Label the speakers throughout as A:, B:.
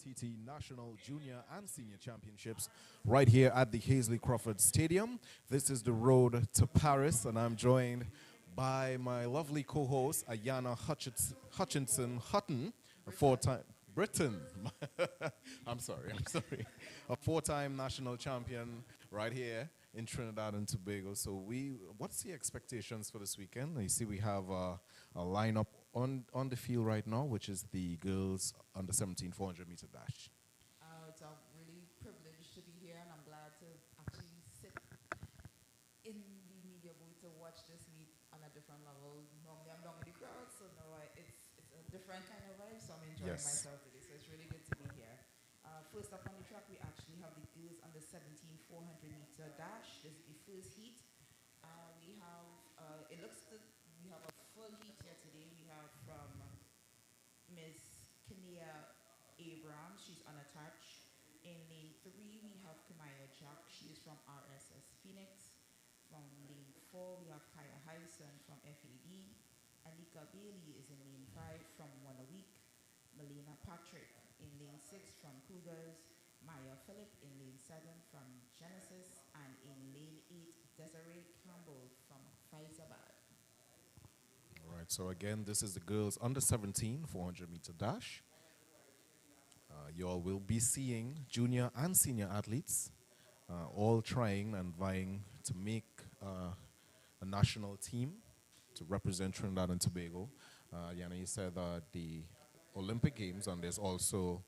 A: M&ETV National Junior and Senior Championships right here at the Hazley Crawford Stadium. This is the road to Paris, and I'm joined by my lovely co-host, Ayana Hutchinson Hutton, a four-time Britain. I'm sorry. A four-time national champion right here in Trinidad and Tobago. So what's the expectations for this weekend? You see we have a lineup on the field right now, which is the girls under 17 400-meter dash.
B: It's a really privilege to be here, and I'm glad to actually sit in the media booth to watch this meet on a different level. Normally I'm down in the crowd, so now it's a different kind of vibe, so I'm enjoying myself today. So it's really good to be here. First up on the track, we actually have the girls under 17 400-meter dash. This is the first heat. We have, it looks good. We have a full heat here today. We have from Miss Kenia Abrams, she's unattached. In lane 3, we have Kamaya Jack, she is from RSS Phoenix. From lane 4, we have Kaya Hyson from FAD. Anika Bailey is in lane 5 from One a Week. Melina Patrick in lane 6 from Cougars. Maya Phillip in lane 7 from Genesis. And in lane 8, Desiree Campbell from Faizabad.
A: All right, so again, this is the girls under 17 400-meter dash. You all will be seeing junior and senior athletes all trying and vying to make a national team to represent Trinidad and Tobago. Yana, you said the Olympic Games, and there's also...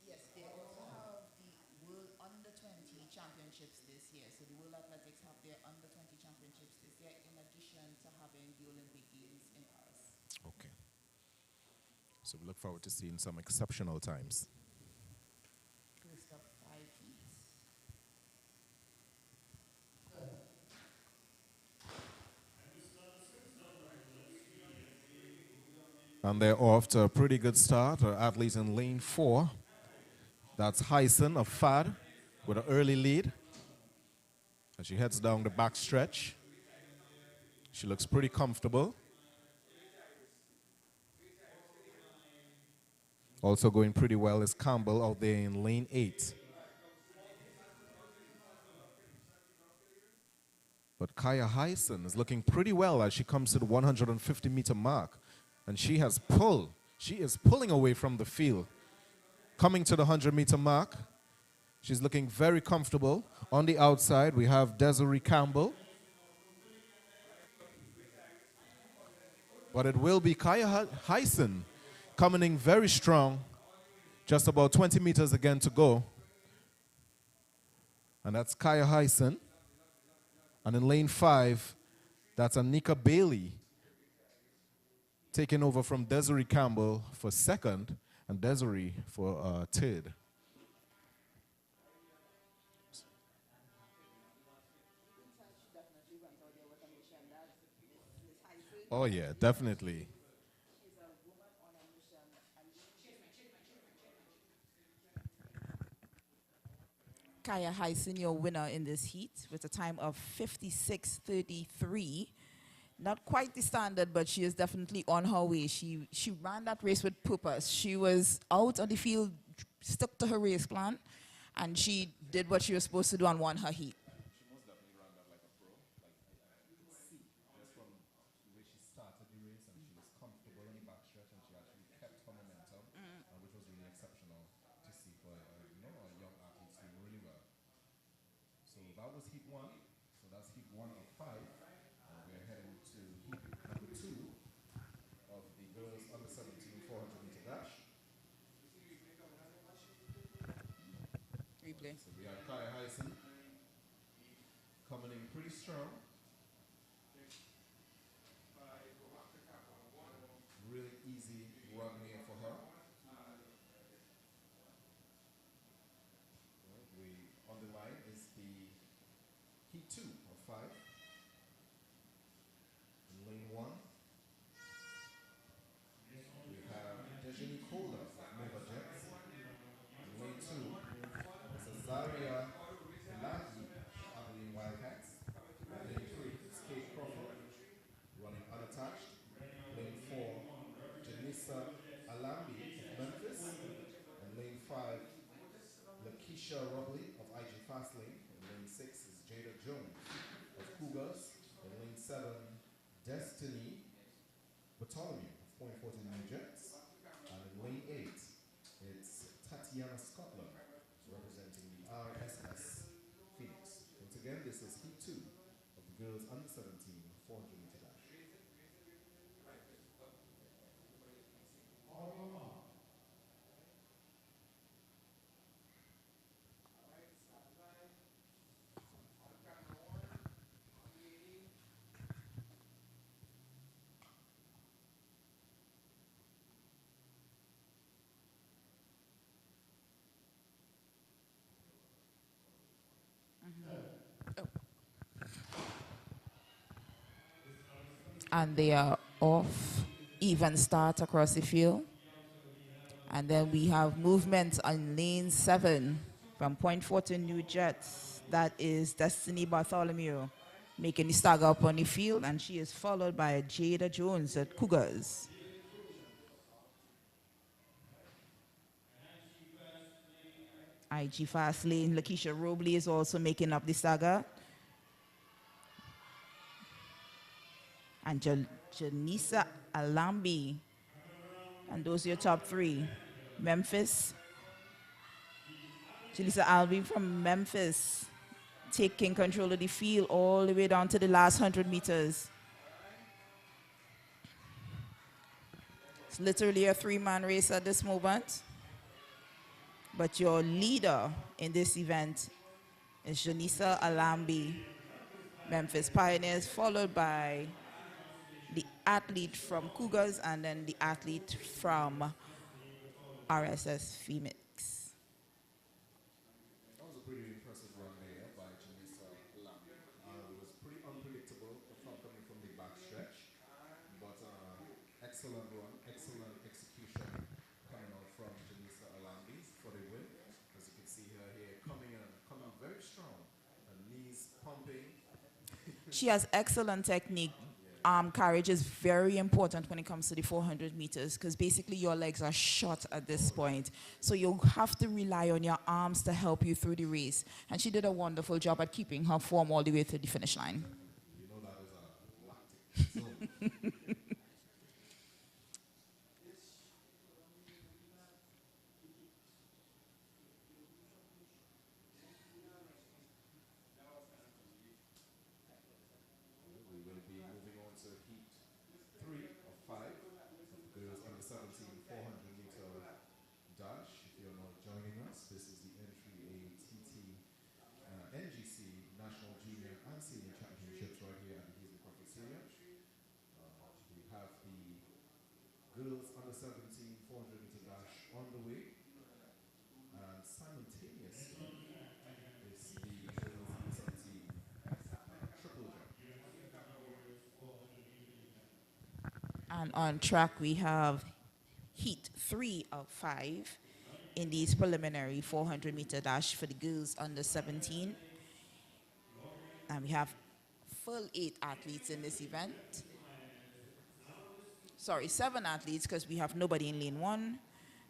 B: Yes, they also have the World Under 20 Championships this year. So the World Athletics have their Under 20 Championships this year, in addition to having the Olympic Games in Paris.
A: Okay. So we look forward to seeing some exceptional times.
B: First up, 5 heats.
A: And they're off to a pretty good start. Our athletes in lane 4. That's Hyson of FAD with an early lead. As she heads down the back stretch. She looks pretty comfortable. Also going pretty well is Campbell out there in lane 8. But Kaya Hyson is looking pretty well as she comes to the 150-meter mark. And she is pulling away from the field. Coming to the 100-meter mark, she's looking very comfortable. On the outside, we have Desiree Campbell. But it will be Kaya Hyson coming in very strong. Just about 20 meters again to go. And that's Kaya Hyson. And in lane 5, that's Anika Bailey, taking over from Desiree Campbell for second, and Desiree for third. Oh yeah, definitely.
B: Kaya Hyson, your winner in this heat, with a time of 56:33. Not quite the standard, but she is definitely on her way. She ran that race with purpose. She was out on the field, stuck to her race plan, and she did what she was supposed to do and won her heat.
A: She most definitely ran that like a pro. Like you could see just from the way she started the race, and she was comfortable in the backstretch, and she actually kept her momentum, which was really exceptional to see for a young athletes doing really well. So that was heat 1. So that's heat 1 of 5. We're heading to heat number 2 of the girls under 17 400-meter dash.
B: Replay.
A: So we have Kaya Hyson coming in pretty strong. Really easy run here for her. On the line is the heat 2 of 5. In lane 1, we have Dejani Kohler of Nova Jets. In lane 2, it's Azaria Lahi, Abilene Wildcats. In lane Lakeisha Robley of IG Fastlane. In lane 6 is Jada Jones of Cougars. In lane 7, Destiny Bartholomew of Point Fortin New Jets. And in lane 8, it's Tatiana Scotland representing the RSS Phoenix. Once again, this is Heat 2 of the girls under 17 400 meter dash.
B: And they are off. Even start across the field. And then we have movement on lane 7 from Point Fortin New Jets. That is Destiny Bartholomew making the stagger up on the field, and she is followed by Jada Jones at Cougars. IG Fast Lane, Lakeisha Robley is also making up the stagger. And Janisa Alambi. And those are your top 3. Memphis. Janisa Albi from Memphis taking control of the field all the way down to the last 100 meters. It's literally a 3-man race at this moment. But your leader in this event is Janisa Alambi, Memphis Pioneers, followed by the athlete from Cougars and then the athlete from RSS Phoenix.
A: That was a pretty impressive run there by Janisa Lamb. It was pretty unpredictable coming from the back stretch, but excellent run, excellent execution coming out from Janisa Alambi for the win. As you can see her here coming very strong, her knees pumping.
B: She has excellent technique. Courage is very important when it comes to the 400 meters because basically your legs are short at this point. So you have to rely on your arms to help you through the race. And she did a wonderful job at keeping her form all the way to the finish line.
A: You know that is a lactic zone. We will be moving on to Heat 3 of 5 of the girls under 17 400 meter dash. If you're not joining us, this is the N3ATT N.G.C National Junior and Senior Championships right here at the Hazel Crawford Stadium. We have the girls under 17 400 meter dash on the way, and simultaneously is the girls under 17 triple jump.
B: And on track we have Heat 3 of 5 in these preliminary 400 meter dash for the girls under 17. And we have full 8 athletes in this event. Sorry, 7 athletes because we have nobody in lane 1.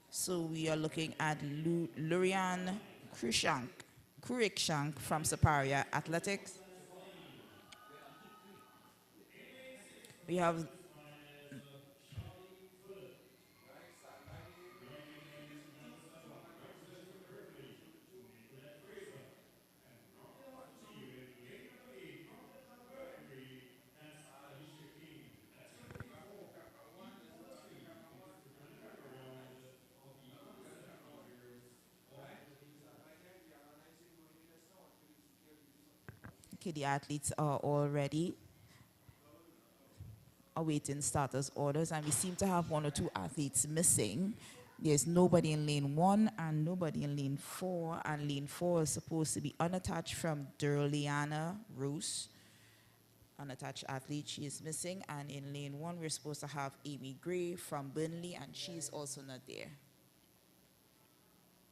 B: So we are looking at Lurian Kurikshank from Saparia Athletics. We have the athletes are all ready, awaiting starters orders, and we seem to have 1 or 2 athletes missing. There's nobody in lane 1 and nobody in lane 4, and lane 4 is supposed to be unattached from Derliana Roos. Unattached athlete, she is missing, and in lane 1 we're supposed to have Amy Gray from Burnley, and she's also not there.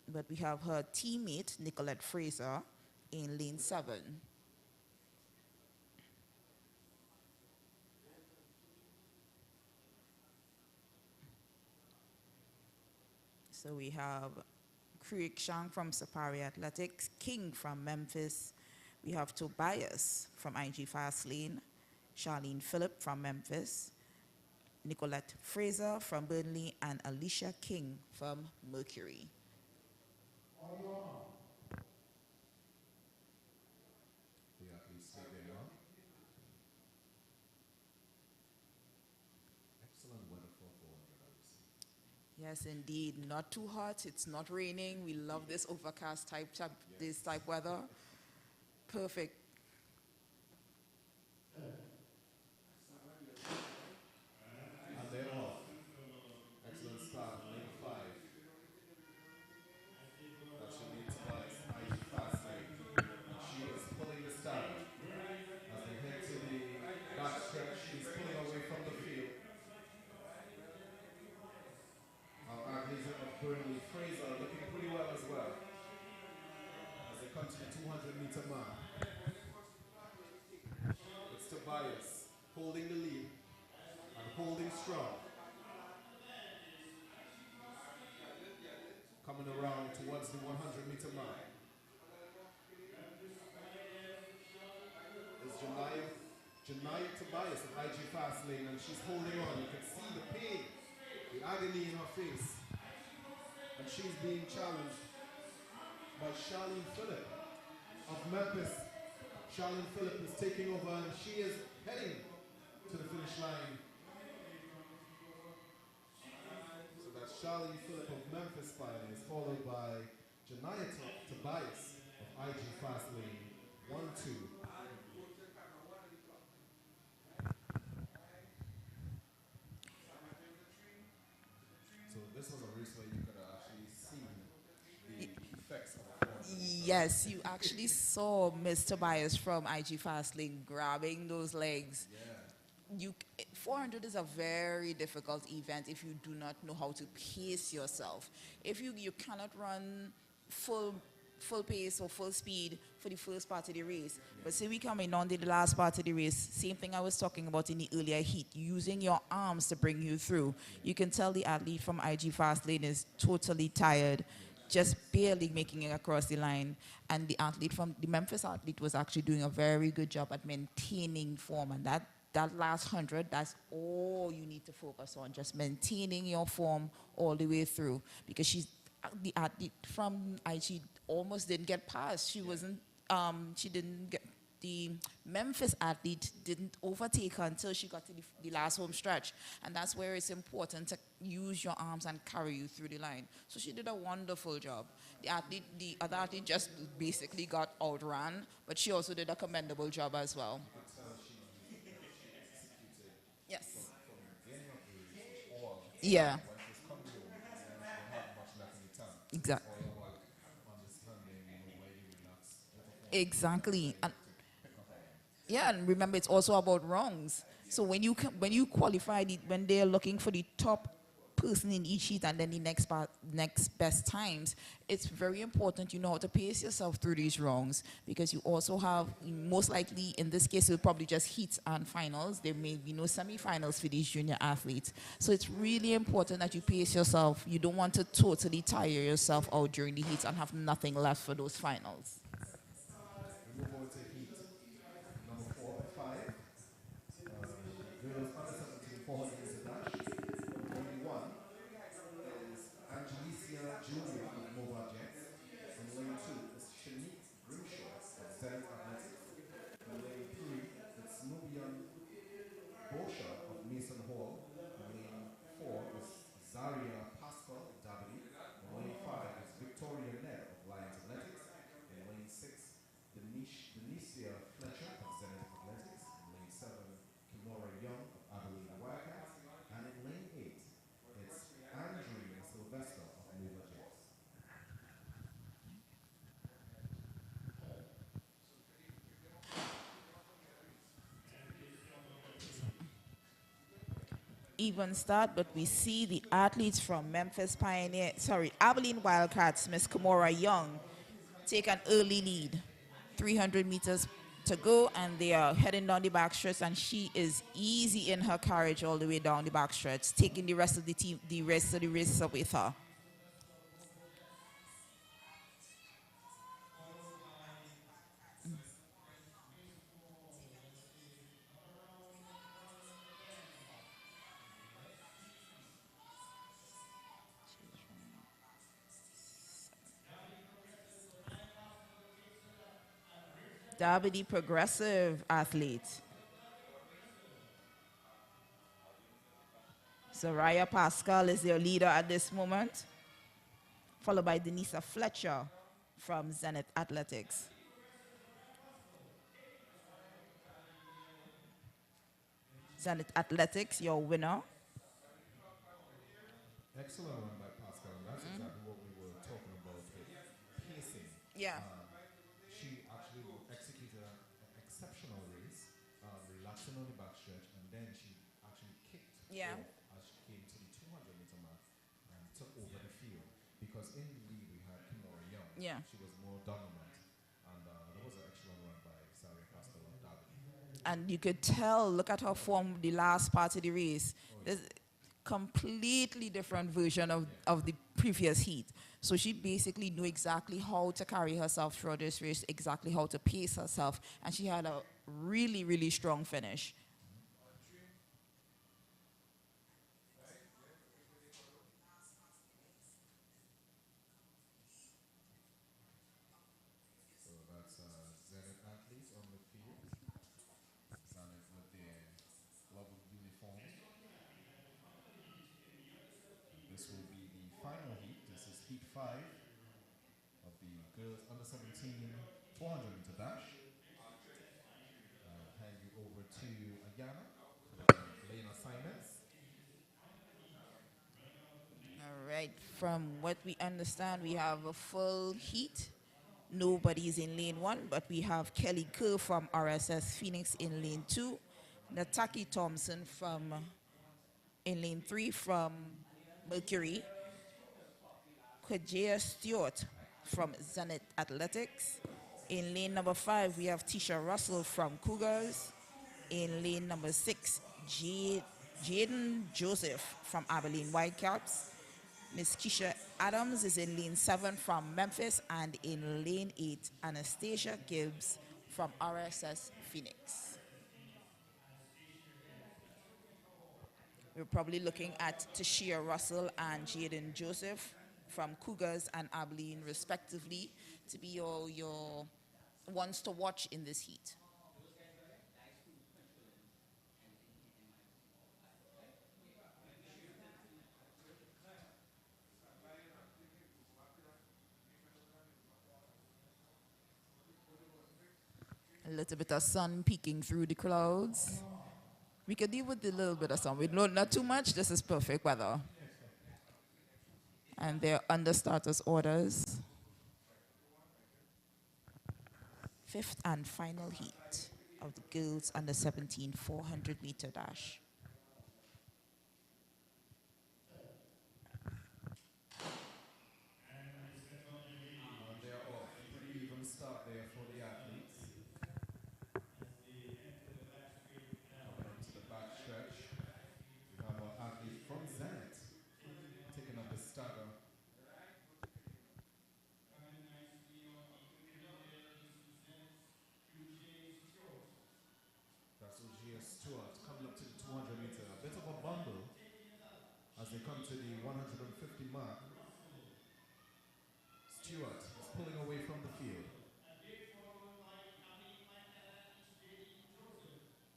B: But we have her teammate, Nicolette Fraser, in lane 7. So we have Creek Shang from Safari Athletics, King from Memphis. We have Tobias from IG Fast Lane, Charlene Phillip from Memphis, Nicolette Fraser from Burnley, and Alicia King from Mercury.
A: The athletes stay there now. Excellent weather for 400 hours.
B: Yes, indeed. Not too hot. It's not raining. We love this overcast this type weather. Perfect.
A: And they're off. Excellent start, lane 5. That should be Tobias, IG Fast Lane. And she is pulling the start. As they head to the back stretch, she's pulling away from the field. Our athletes of Burnley, Fraser, looking pretty well as well. As they come to the 200-meter mark. It's Tobias holding the lead and holding strong. Coming around towards the 100-meter mark. It's Janaya Tobias of IG Fast Lane, and she's holding on. You can see the pain, the agony in her face. And she's being challenged by Charlene Phillip of Memphis. Charlene Phillip is taking over, and she is heading to the finish line. So that's Charlene Phillip of Memphis Finals, followed by Janaya Tobias of IG Fast Lane. 1-2. So this was a race where you could have actually seen the effects of form.
B: Yes, you actually saw Miss Tobias from IG Fast Lane grabbing those legs.
A: Yeah.
B: 400 is a very difficult event if you do not know how to pace yourself. If you cannot run full pace or full speed for the first part of the race. But say we coming on to the last part of the race, same thing I was talking about in the earlier heat, using your arms to bring you through. You can tell the athlete from IG Fast Lane is totally tired, just barely making it across the line. And the athlete from the Memphis athlete was actually doing a very good job at maintaining form. And that last 100, that's all you need to focus on, just maintaining your form all the way through. Because the athlete from IG almost didn't get past. She didn't get, the Memphis athlete didn't overtake her until she got to the last home stretch. And that's where it's important to use your arms and carry you through the line. So she did a wonderful job. The other athlete just basically got outran, but she also did a commendable job as well. Yes. Yeah. Exactly. Exactly. And yeah, and remember, it's also about wrongs. So when you qualify, when they're looking for the top person in each heat and then the next best times, it's very important you know how to pace yourself through these wrongs, because you also have, most likely in this case, it'll probably just heats and finals. There may be no semi-finals for these junior athletes. So it's really important that you pace yourself. You don't want to totally tire yourself out during the heats and have nothing left for those finals.
A: We move on to heat number 4 and 5. Girls under 17 400 meter dash. Only one is N.G.C Junior of Mobile Jets. And lane 2 is Shanique Grimshaw of Zenith Athletics. And lane 3 is Nubian Bosha of Mason Hall. And lane 4 is Zaria Pascal of Dabney. And lane 5 is Victoria Ned of Lions Athletics. And lane 6, Denicia Fletcher of Zenith Athletics. In lane 7, Kenora Young of Abilene Wildcats. And in lane 8, it's Andrea Sylvester of Nova Jets.
B: Even start, but we see the athletes from Abilene Wildcats, Miss Kimora Young, take an early lead. 300 meters to go, and they are heading down the back stretch, and she is easy in her carriage all the way down the back stretch, taking the rest of the race up with her. Davide progressive athlete. Soraya Pascal is their leader at this moment, followed by Denisa Fletcher from Zenith Athletics. Zenith Athletics, your winner.
A: Excellent run by Pascal, and that's exactly what we were talking about with pacing.
B: Yeah.
A: She actually executed an exceptional race, relaxing on the backstretch, and then she actually kicked
B: Yeah.
A: off as she came to the 200-meter mark and took over the field. Because in the lead we had Kimora Young.
B: Yeah.
A: She was more dominant, and that was an excellent run by Saria Pascal of Derby.
B: And you could tell, look at her form the last part of the race. There's completely different version of the previous heat. So she basically knew exactly how to carry herself through this race, exactly how to pace herself, and she had a really, really strong finish.
A: So that's Zenith athletes on the field. Zenith with their lovely uniform. This will be the final heat. This is heat 5 of the girls under 17 400-meter dash. I'll hand you over to Ayana for the lane assignments.
B: All right, from what we understand, we have a full heat. Nobody's in lane 1, but we have Kelly Kerr from RSS Phoenix in lane 2, Nataki Thompson from in lane 3 from Mercury, Kajaya Stewart from Zenith Athletics. In lane number 5, we have Tisha Russell from Cougars. In lane number 6, Jaden Joseph from Abilene Whitecaps. Miss Keisha Adams is in lane 7 from Memphis, and in lane 8, Anastasia Gibbs from RSS Phoenix. We're probably looking at Tashia Russell and Jaden Joseph from Cougars and Abilene, respectively, to be your ones to watch in this heat. A little bit of sun peeking through the clouds. We could deal with a little bit of sun. We know not too much. This is perfect weather. And they're under starters orders. 5th and final heat of the girls under 17 400-meter dash.
A: And they're off. Pretty even start there for the athletes. Coming up to the back stretch, we have our athlete from Zenith taking up the starter. That's Ojia Stewart coming up to the 200-meter. A bit of a bundle as they come to the 150 mark. Stewart is pulling away from the field.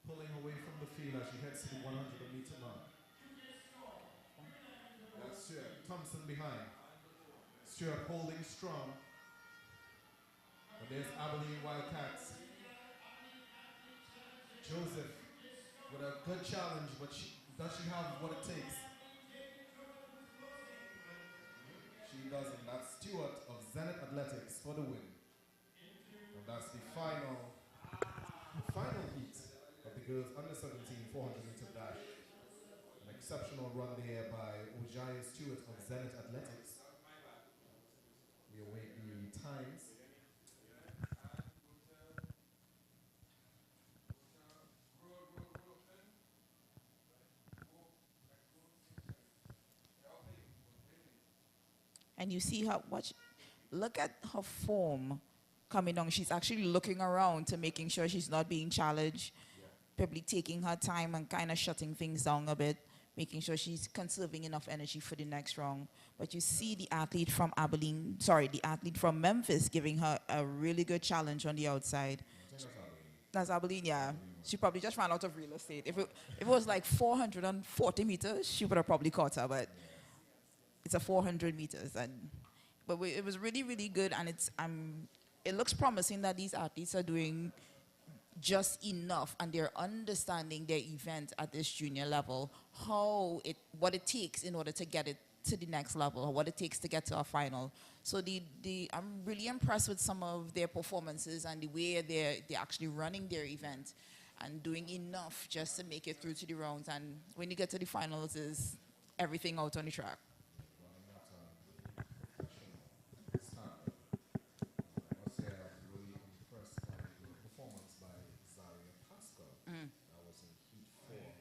A: Pulling away from the field as she heads to the 100-meter mark. That's Stewart. Thompson behind. Stewart holding strong. And there's Abilene Wildcats. Joseph with a good challenge, but does she have what it takes? She doesn't. That's Stewart of Zenith Athletics for the win. And that's the final heat of the girls under 17 400-meter dash. An exceptional run there by Ojaya Stewart of Zenith Athletics. We await the times.
B: And you see her, look at her form coming down. She's actually looking around to making sure she's not being challenged, probably taking her time and kind of shutting things down a bit, making sure she's conserving enough energy for the next round. But you see the athlete from the athlete from Memphis giving her a really good challenge on the outside. That's Abilene, yeah. She probably just ran out of real estate. If it was like 440 meters, she would have probably caught her, but it's a 400 meters. It was really, really good, and it looks promising that these athletes are doing just enough and they're understanding their event at this junior level, what it takes in order to get it to the next level, or what it takes to get to a final. So I'm really impressed with some of their performances and the way they're actually running their event and doing enough just to make it through to the rounds. And when you get to the finals, is everything out on the track.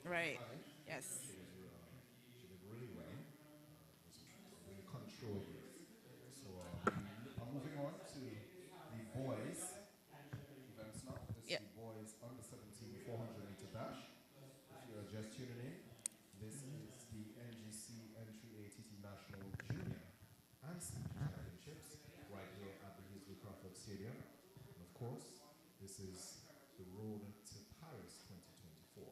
B: Right. Yes.
A: She did really well. It was really controlled. So I'm moving on to the boys events now. This
B: Yeah.
A: is the boys under 17 400 meter dash. If you're just tuning in, this is the N.G.C. N3ATT National Junior and Senior Championships right here at the Heasley Crawford Stadium. And of course, this is the road to Paris 2024.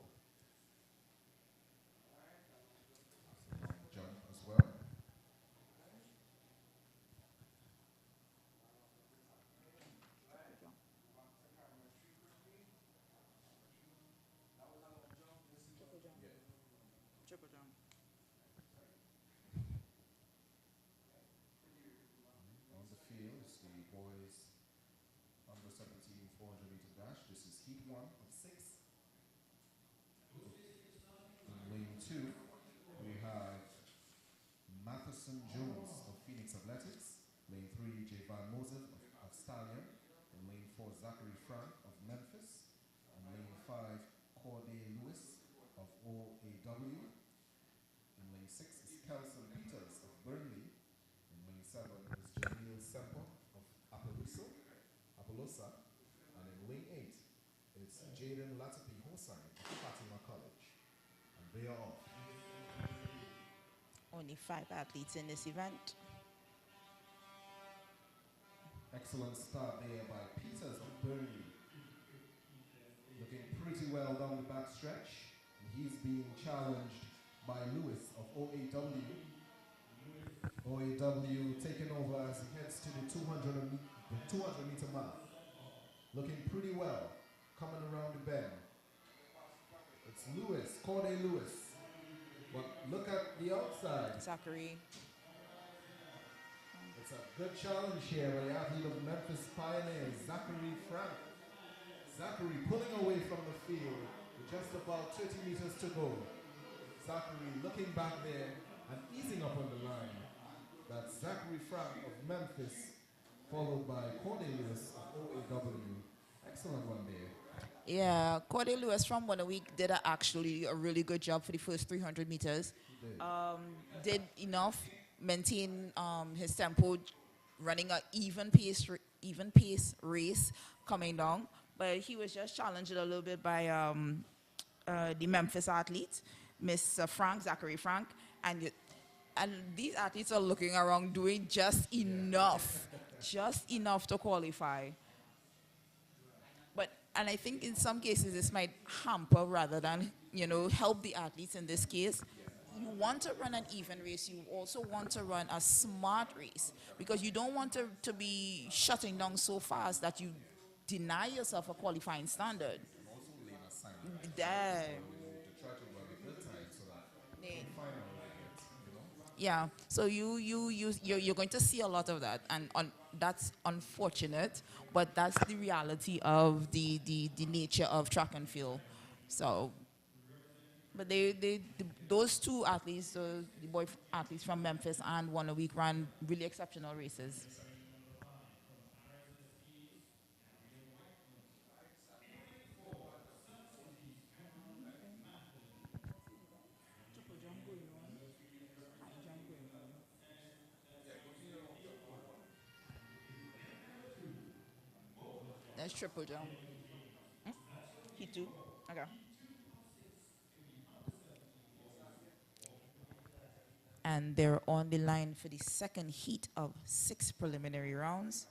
A: Jump as well.
B: Triple jump.
A: On the field is the boys under 17 400 meter dash. This is heat 1 of 6. In lane 2, we have Matheson Jones of Phoenix Athletics. Lane 3, Javon Moses of Stallion. In lane 4, Zachary Frank of Memphis. In lane 5, Corday Lewis of OAW. In lane 6 is Kelson Peters of Burnley. In lane 7 is Jamil Semper of Appaloosa. And in lane 8, it's Jaden Latipi Hossain of Fatima College. And they are off.
B: Only 5 athletes in this event.
A: Excellent start there by Peters of Burnley. Looking pretty well down the back stretch. And he's being challenged by Lewis of OAW. OAW taking over as he heads to the 200 meter mark. Looking pretty well, coming around the bend. It's Lewis, Corday Lewis. But look at the outside.
B: Zachary.
A: It's a good challenge here by the athlete of Memphis Pioneers, Zachary Frank. Zachary pulling away from the field with just about 30 meters to go. Zachary looking back there and easing up on the line. That's Zachary Frank of Memphis, followed by Corday Lewis of OAW. Excellent one there.
B: Yeah, Corday Lewis from 1 week did actually a really good job for the first 300 meters. Did enough, maintain his tempo, running an even pace race coming down. But he was just challenged a little bit by the Memphis athlete, Miss Zachary Frank, and these athletes are looking around doing just enough to qualify. And I think in some cases this might hamper rather than, help the athletes in this case. You want to run an even race. You also want to run a smart race because you don't want to be shutting down so fast that you deny yourself a qualifying standard.
A: And also lane assignment.
B: That,
A: To try to run a good time so that in final
B: yeah, so you're going to see a lot of that, and that's unfortunate, but that's the reality of the nature of track and field. So, but those 2 athletes, the boy athletes from Memphis and 1 week, ran really exceptional races. That's triple jump. He too. Okay. And they're on the line for the second heat of 6 preliminary rounds.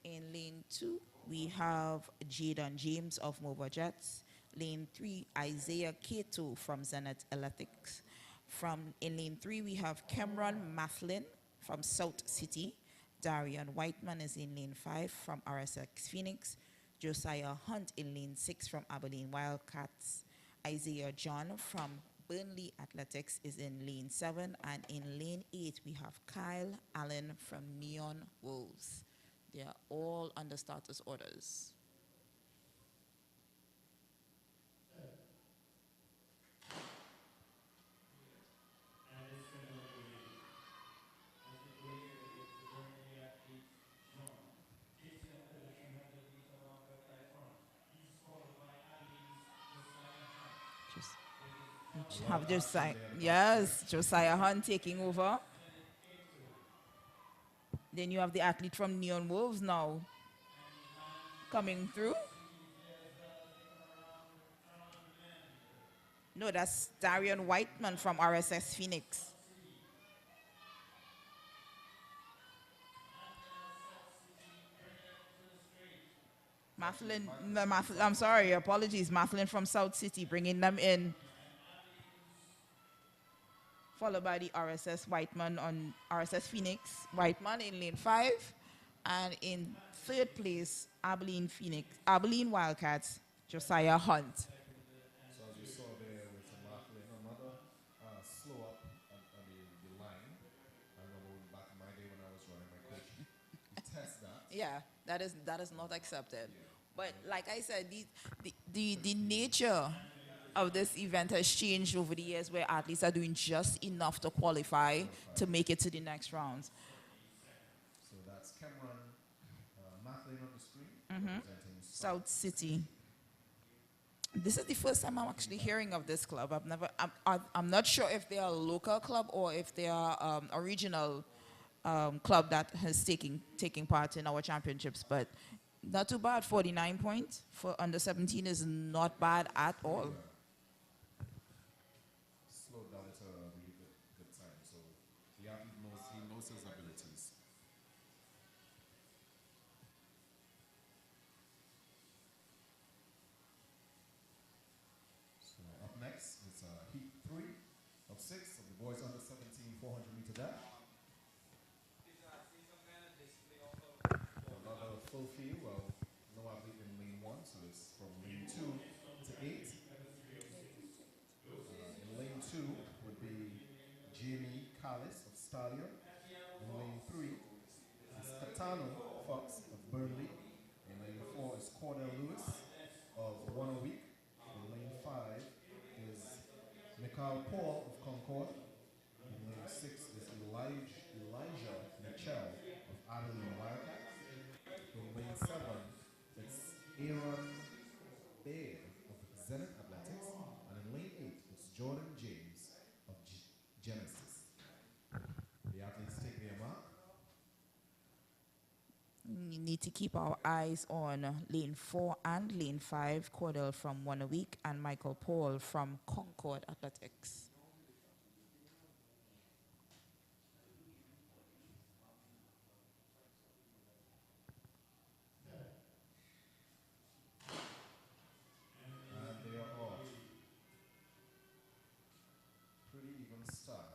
B: In lane 2,
C: we have Jaden James of Mobile Jets. Lane 3, Isaiah Cato from Zenith Athletics. In lane 3, we have Cameron Mathlin from South City. Darian Whiteman is in lane 5 from RSX Phoenix. Josiah Hunt in lane 6 from Abilene Wildcats. Isaiah John from Burnley Athletics is in lane 7. And in lane 8, we have Kyle Allen from Neon Wolves. They are all under starters orders. Have Josiah, yes, Josiah Hunt taking over. Then you have the athlete from Neon Wolves now coming through. No, that's Darian Whiteman from RSS Phoenix. Mathlin, no, I'm sorry, apologies. Mathlin from South City bringing them in. Followed by the RSS Whiteman on RSS Phoenix. Whiteman in lane 5. And in third place, Abilene Wildcats, Josiah Hunt.
A: So as you saw there with Marklin, another slow up on the line. I remember back in my day when I was running, my coach, he test that.
C: Yeah, that is not accepted. But like I said, the nature of this event has changed over the years, where athletes are doing just enough to qualify to make it to the next rounds.
A: So that's Cameron Mathlin on the screen, representing
C: South City. This is the first time I'm actually hearing of this club. I'm not sure if they are a local club or if they are a regional club that has taking part in our championships, but not too bad. 49 points for under 17 is not bad at all.
A: Slowed down to a really good time. So the athlete knows his abilities. So up next is heat 3 of 6 of the boys under 17 400-meter dash. Another full field. Well, no athlete in lane 1, so it's from lane 2 to 8. In lane 2 would be Jamie Callis of Stallion. In lane 3 is Katano Fox of Burnley. In lane 4 is Cordell Lewis of One a Week. In lane 5 is Mikhail Paul of Concord. In lane 6 is Elijah Mitchell of Adeline Wildcats. In lane 7, it's Aaron Baird of Zenith Athletics. And in lane 8, it's Jordan James of Genesis. The athletes take their mark.
C: We need to keep our eyes on lane 4 and lane 5, Cordell from One a Week and Michael Paul from Concord Athletics.
A: And they are off. Pretty even start.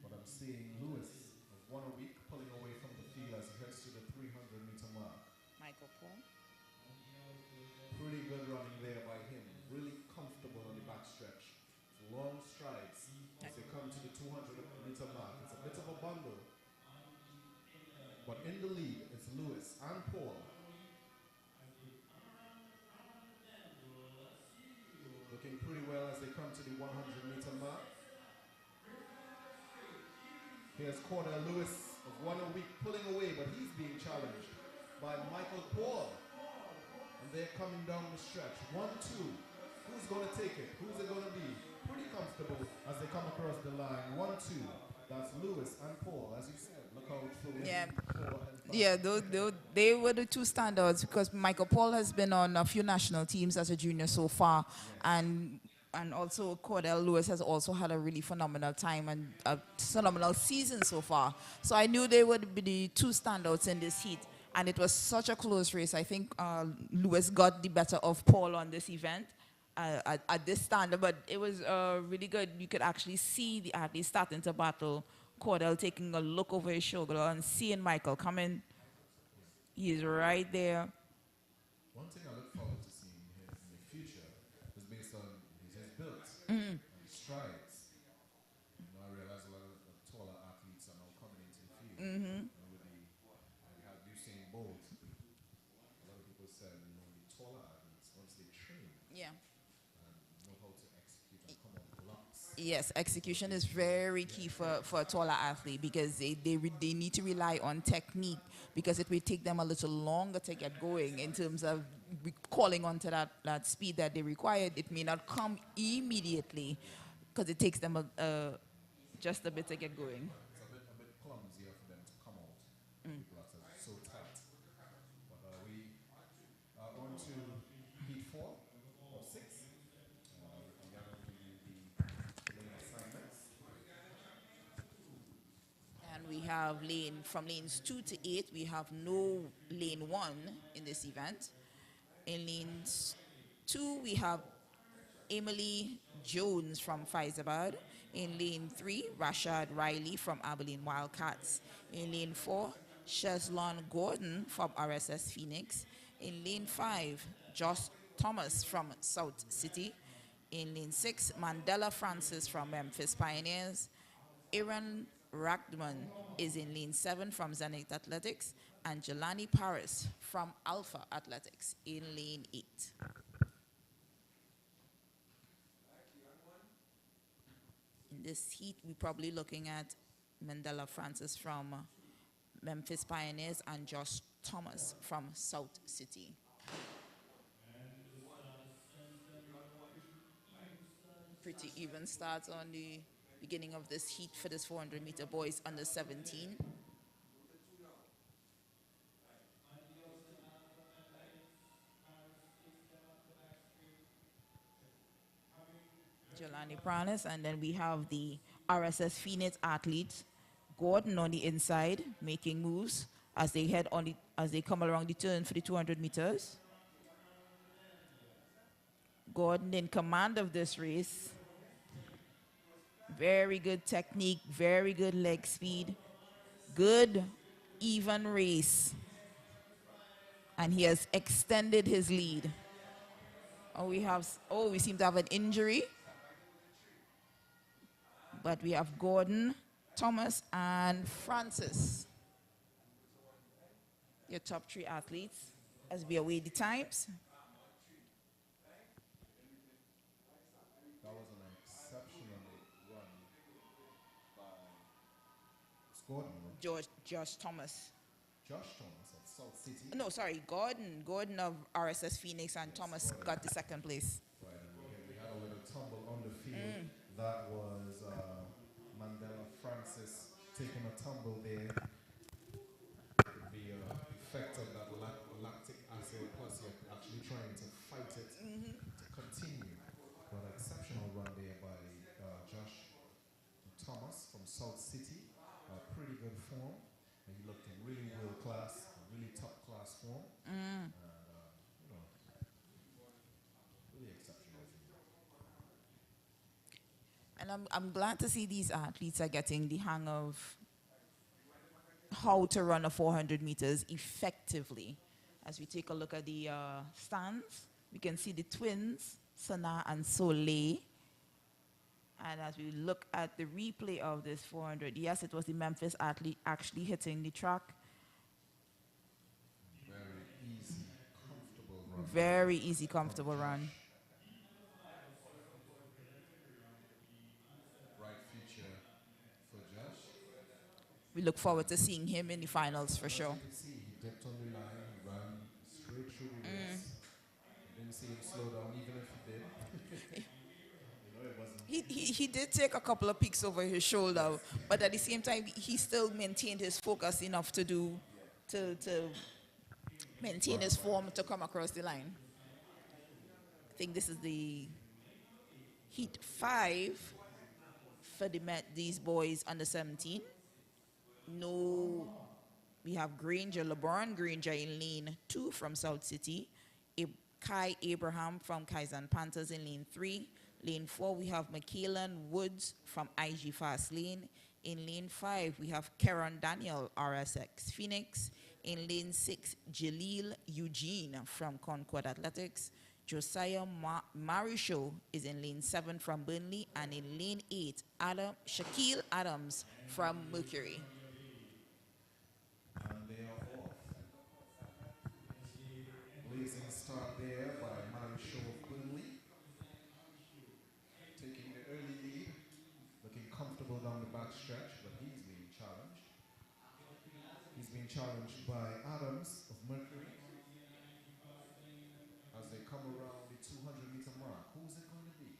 A: But I'm seeing Lewis of One a Week pulling away from the field as he heads to the 300-meter mark.
C: Michael Paul.
A: Pretty good running there by him. Really comfortable on the back stretch. Long strides as they come to the 200-meter mark. It's a bit of a bundle. But in the lead, it's Lewis and Paul. Looking pretty well as they come to the 100-meter mark. Here's Cordell Lewis of One a Week pulling away, but he's being challenged by Michael Paul. And they're coming down the stretch. 1, 2. Who's going to take it? Who's it going to be? Pretty comfortable as they come across the line. 1, 2. That's Lewis and Paul, as you said. Look out for
C: Yeah.
A: 4 and 5.
C: Yeah, they were the two standouts because Michael Paul has been on a few national teams as a junior so far, and also Cordell Lewis has also had a really phenomenal time and a phenomenal season so far. So I knew they would be the two standouts in this heat. And it was such a close race. I think Lewis got the better of Paul on this event at this standard, but it was really good. You could actually see the athletes starting to battle. Cordell taking a look over his shoulder and seeing Michael coming. He's right there.
A: One thing I look forward to seeing him in the future is based on his build and his strides. You know, I realize a lot of the taller athletes are now coming into the field. You know, we have Usain Bolt. A lot of people said, you know, the taller athletes, once they train,
C: Yeah.
A: know how to execute and come out blocks.
C: Yes, execution is very key for a taller athlete because they need to rely on technique because it will take them a little longer to get going in terms of calling onto that speed that they require. It may not come immediately because it takes them just a bit to get going.
A: It's a bit clumsier for them to come out. Blocks are so tight. But we are on to heat 4 or 6. We are going to do the lane assignments.
C: And we have from lanes 2 to 8, we have no lane 1 in this event. In lanes 2, we have Emily Jones from Faizabad. In lane 3, Rashad Riley from Abilene Wildcats. In lane 4, Cheslon Gordon from RSS Phoenix. In lane 5, Josh Thomas from South City. In lane 6, Mandela Francis from Memphis Pioneers. Aaron Rackman is in lane 7 from Zenith Athletics. And Jelani Paris from Alpha Athletics in lane 8. In this heat, we're probably looking at Mandela Francis from Memphis Pioneers and Josh Thomas from South City. Pretty even starts on the beginning of this heat for this 400-meter boys under 17. Jelani Pranis, and then we have the RSS Phoenix athletes, Gordon on the inside, making moves as they as they come around the turn for the 200 meters. Gordon in command of this race. Very good technique, very good leg speed, good even race. And he has extended his lead. We seem to have an injury. But we have Gordon, Thomas, and Francis. Your top 3 athletes as we await the times.
A: That was an exceptional run by Gordon.
C: Josh Thomas.
A: Josh Thomas of South City.
C: No, sorry, Gordon. Gordon of RSS Phoenix, and Thomas got the 2nd place.
A: Right, and we had a little tumble on the field. That was Mandela Francis taking a tumble there. The effect of that lactic acid, plus you're actually trying to fight it to continue. But an exceptional run there by Josh Thomas from South City. Pretty good form. And he looked in really world class, really top class form. And, you know, really exceptional.
C: And I'm glad to see these athletes are getting the hang of how to run a 400 meters effectively. As we take a look at the stands, we can see the twins, Sana and Soleil. And as we look at the replay of this 400, yes, it was the Memphis athlete actually hitting the track.
A: Very easy, comfortable run.
C: Very easy, comfortable run.
A: Bright future for Josh.
C: We look forward to seeing him in the finals for sure.
A: You can see he dipped on the line, he ran straight through the race. Didn't see him slow down, even if he did. You know, it wasn't.
C: He did take a couple of peeks over his shoulder, but at the same time, he still maintained his focus enough to maintain his form to come across the line. I think this is the heat 5 for these boys under 17. No We have Granger, LeBron Granger in lane 2 from South City. Kai Abraham from Kaizen Panthers in lane 3. Lane 4, we have Michaelan Woods from IG Fast Lane. In lane 5, we have Karen Daniel, RSX Phoenix. In lane 6, Jaleel Eugene from Concord Athletics. Josiah Marisho is in lane 7 from Burnley. And in lane 8, Shaquille Adams from Mercury.
A: And they are off. Blazing start there by Marisho of Burnley. Taking the early lead. Looking comfortable down the back stretch, but he's being challenged. He's being challenged by Adams of Mercury. As they come around the 200-meter mark, who's it going to be?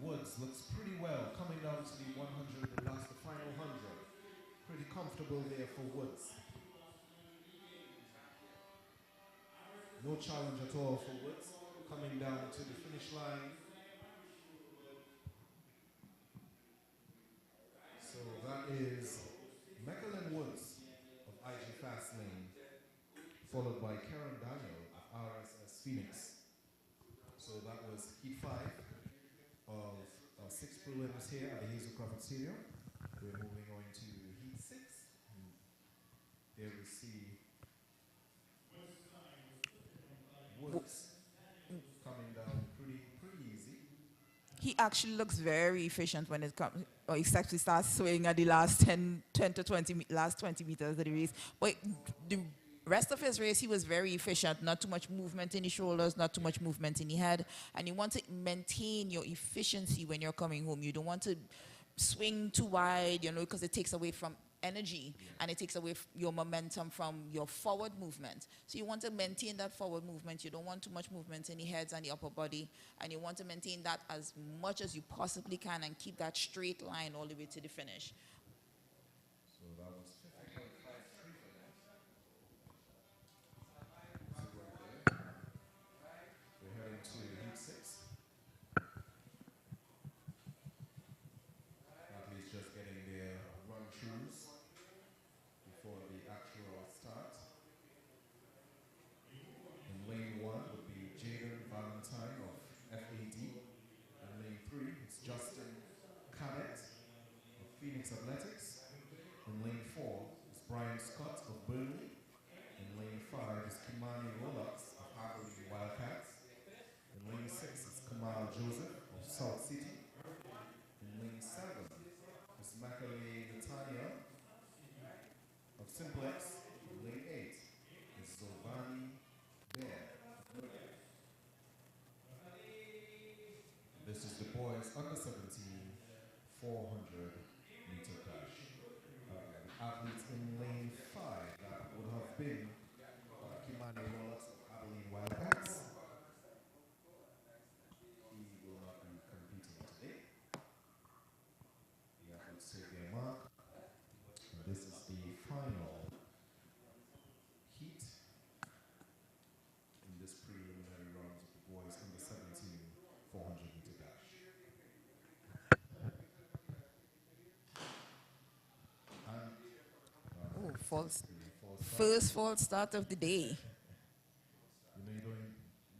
A: Woods looks pretty well, coming down to the 100, the final 100. Pretty comfortable there for Woods. No challenge at all for Woods, coming down to the finish line. So that is Michaelan Woods of IG Fast Lane, followed by Karen Daniel of RSS Phoenix. So that was Heat 5 of 6 prelims here at the Hazel Crawford Stadium. We're moving on to Heat 6. There we see Woods coming down pretty easy.
C: He actually looks very efficient when it comes, or except he starts swinging at the last 10 to 20, last 20 meters of the race. But the rest of his race, he was very efficient. Not too much movement in the shoulders, not too much movement in the head. And you want to maintain your efficiency when you're coming home. You don't want to swing too wide, because it takes away from energy and it takes away your momentum from your forward movement. So you want to maintain that forward movement. You don't want too much movement in the heads and the upper body, and you want to maintain that as much as you possibly can and keep that straight line all the way to the finish.
A: So that was 50.53 for them. We're heading to Heat 6. Athletes just getting their run-throughs before the actual start. In lane 1 would be Jaden Valentine of FAD. In lane 3, it's Justin Cadet of Phoenix Athletics. In lane 4, it's Brian Scott of Burnley. In lane 5 is Kimani Rollux of Abilene Wildcats. In lane 6 is Kamal Joseph of South City. In lane 7 is Macaulay Natania of Simplex. In lane 8 is Zolvani Bear. This is the boys under 17 400-meter dash. Athletes in lane 5, that would have been Kimani Rollux of Abilene Wildcats. He will not be competing today. The athletes take their mark. And this is the final heat in this preliminary round of the boys under 17 400-meter dash. And
C: First false start of the day.
A: you don't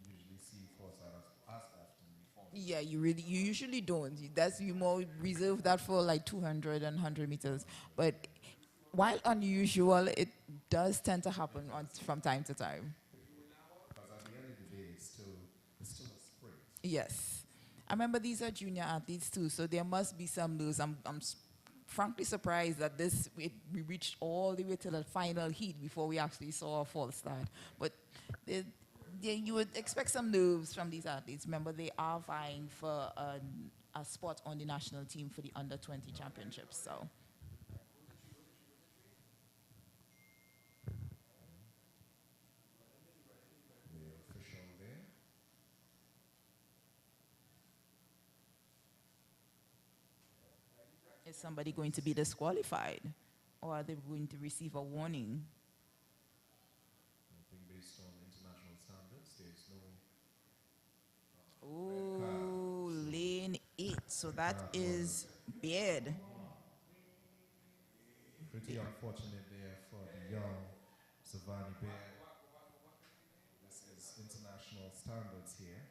A: usually see false starters as often before.
C: Yeah, you usually don't. You more reserve that for like 200 and 100 meters. But while unusual, it does tend to happen from time to time.
A: Because at the end of the day, it's still a sprint.
C: Yes. I remember these are junior athletes too, so there must be some lose. I'm frankly surprised that we reached all the way to the final heat before we actually saw a false start. But you would expect some nerves from these athletes. Remember, they are vying for a spot on the national team for the under-20 championships. So.
A: The official there.
C: Is somebody going to be disqualified? Or are they going to receive a warning?
A: I think based on international standards, there's no
C: Oh, lane 8. So that is Beard.
A: Pretty unfortunate there for the young Savani Bear. This is international standards here.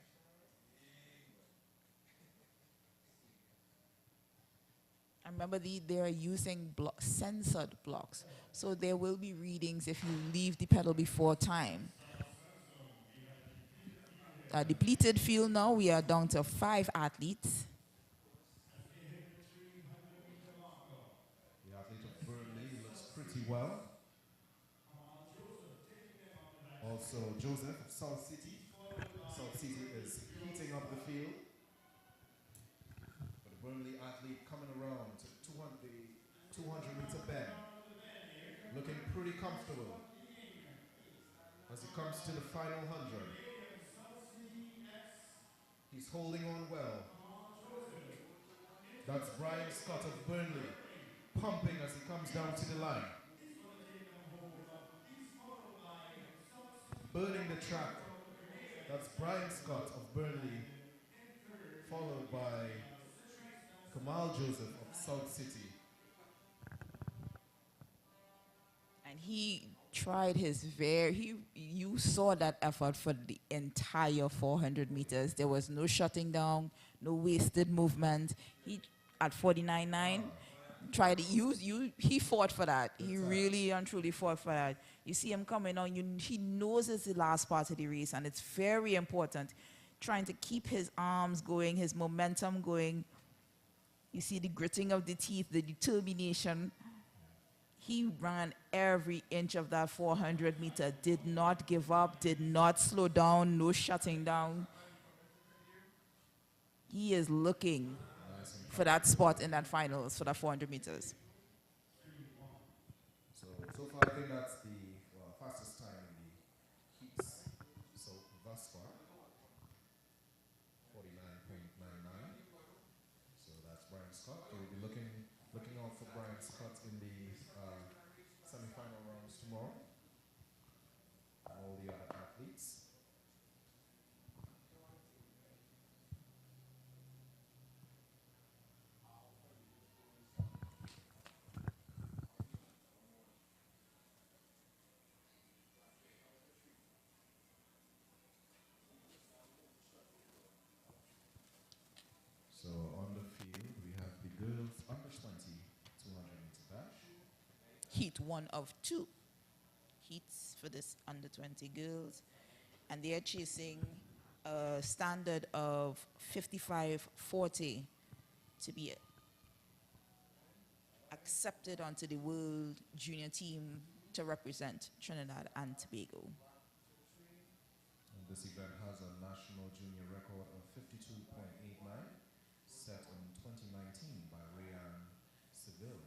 C: I remember they're using censored blocks. So there will be readings if you leave the pedal before time. A depleted field now, we are down to 5 athletes.
A: The athlete of Burnley looks pretty well. Also, Joseph of South City. South City is heating up the field. But the Burnley athlete coming around to 200-meter bend. Looking pretty comfortable as he comes to the final 100. He's holding on well. That's Brian Scott of Burnley, pumping as he comes down to the line. Burning the track. That's Brian Scott of Burnley, followed by Kamal Joseph of South City.
C: And he tried his you saw that effort for the entire 400 meters. There was no shutting down, no wasted movement. He, at 49.9, tried to he fought for that. He really and truly fought for that. You see him coming on, he knows it's the last part of the race, and it's very important. Trying to keep his arms going, his momentum going. You see the gritting of the teeth, the determination. He ran every inch of that 400 meter, did not give up, did not slow down, no shutting down. He is looking for that spot in that finals for that 400 meters.
A: So far I think that's the fastest time in the heats. So thus far, 49.99. So that's Brian Scott. We'll be looking out for Brian Scott in the semi-final rounds tomorrow. All the other athletes. So on the field, we have the girls under 20 200-meter dash.
C: Heat 1 of 2 heats for this under 20 girls, and they are chasing a standard of 55.40 to be accepted onto the world junior team to represent Trinidad and Tobago.
A: And this event has a national junior record of 52.89, set in 2019 by Rayan Seville,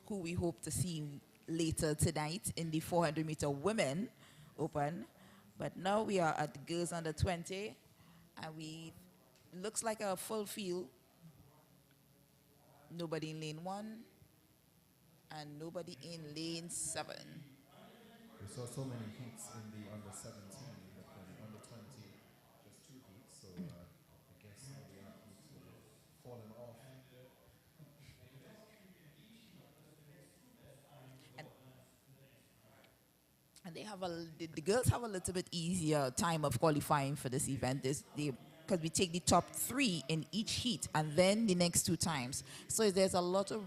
C: who we hope to see later tonight in the 400-meter women open. But now we are at the girls under 20, and looks like a full field. Nobody in lane 1, and nobody in lane 7.
A: we saw so many heats in the under 17, but for the under 20, just 2 heats. So I guess some of the athletes have fallen off.
C: And they have the girls have a little bit easier time of qualifying for this event. Because we take the top 3 in each heat and then the next 2 times. So there's a lot of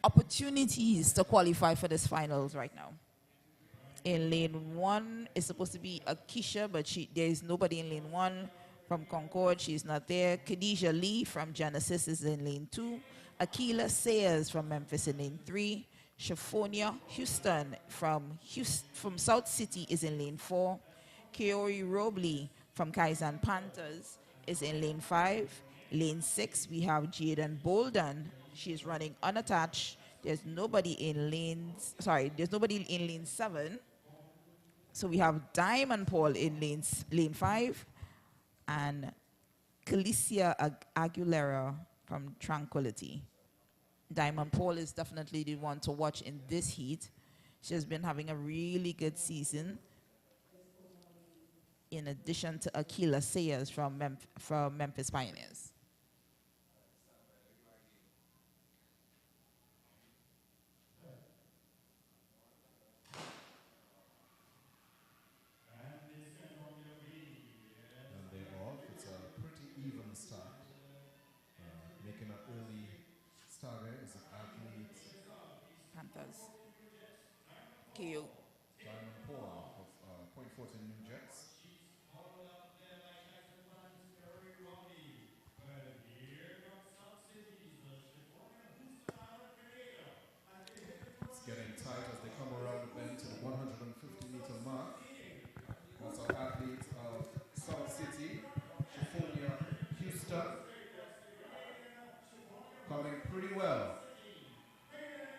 C: opportunities to qualify for this finals right now. In lane 1 is supposed to be Akisha, but there is nobody in lane 1. From Concord, she's not there. Khadijah Lee from Genesis is in lane 2. Akila Sayers from Memphis in lane 3. Shaphonia Houston from South City is in lane 4. Keori Robley from Kaizen Panthers is in lane 5. Lane 6, we have Jaden Bolden. She's running unattached. There's nobody in lane 7. So we have Diamond Paul in lane 5 and Calicia Aguilera from Tranquility. Diamond Paul is definitely the one to watch in this heat. She has been having a really good season, in addition to Akila Sayers from Memphis Pioneers.
A: early starter is an athlete,
C: Panthers. KO.
A: Diamond Paul of Point Fortin New Jets. It's getting tight as they come around the bend to the 150-meter mark. That's our athlete of South City, Chifonia, Houston, coming pretty well.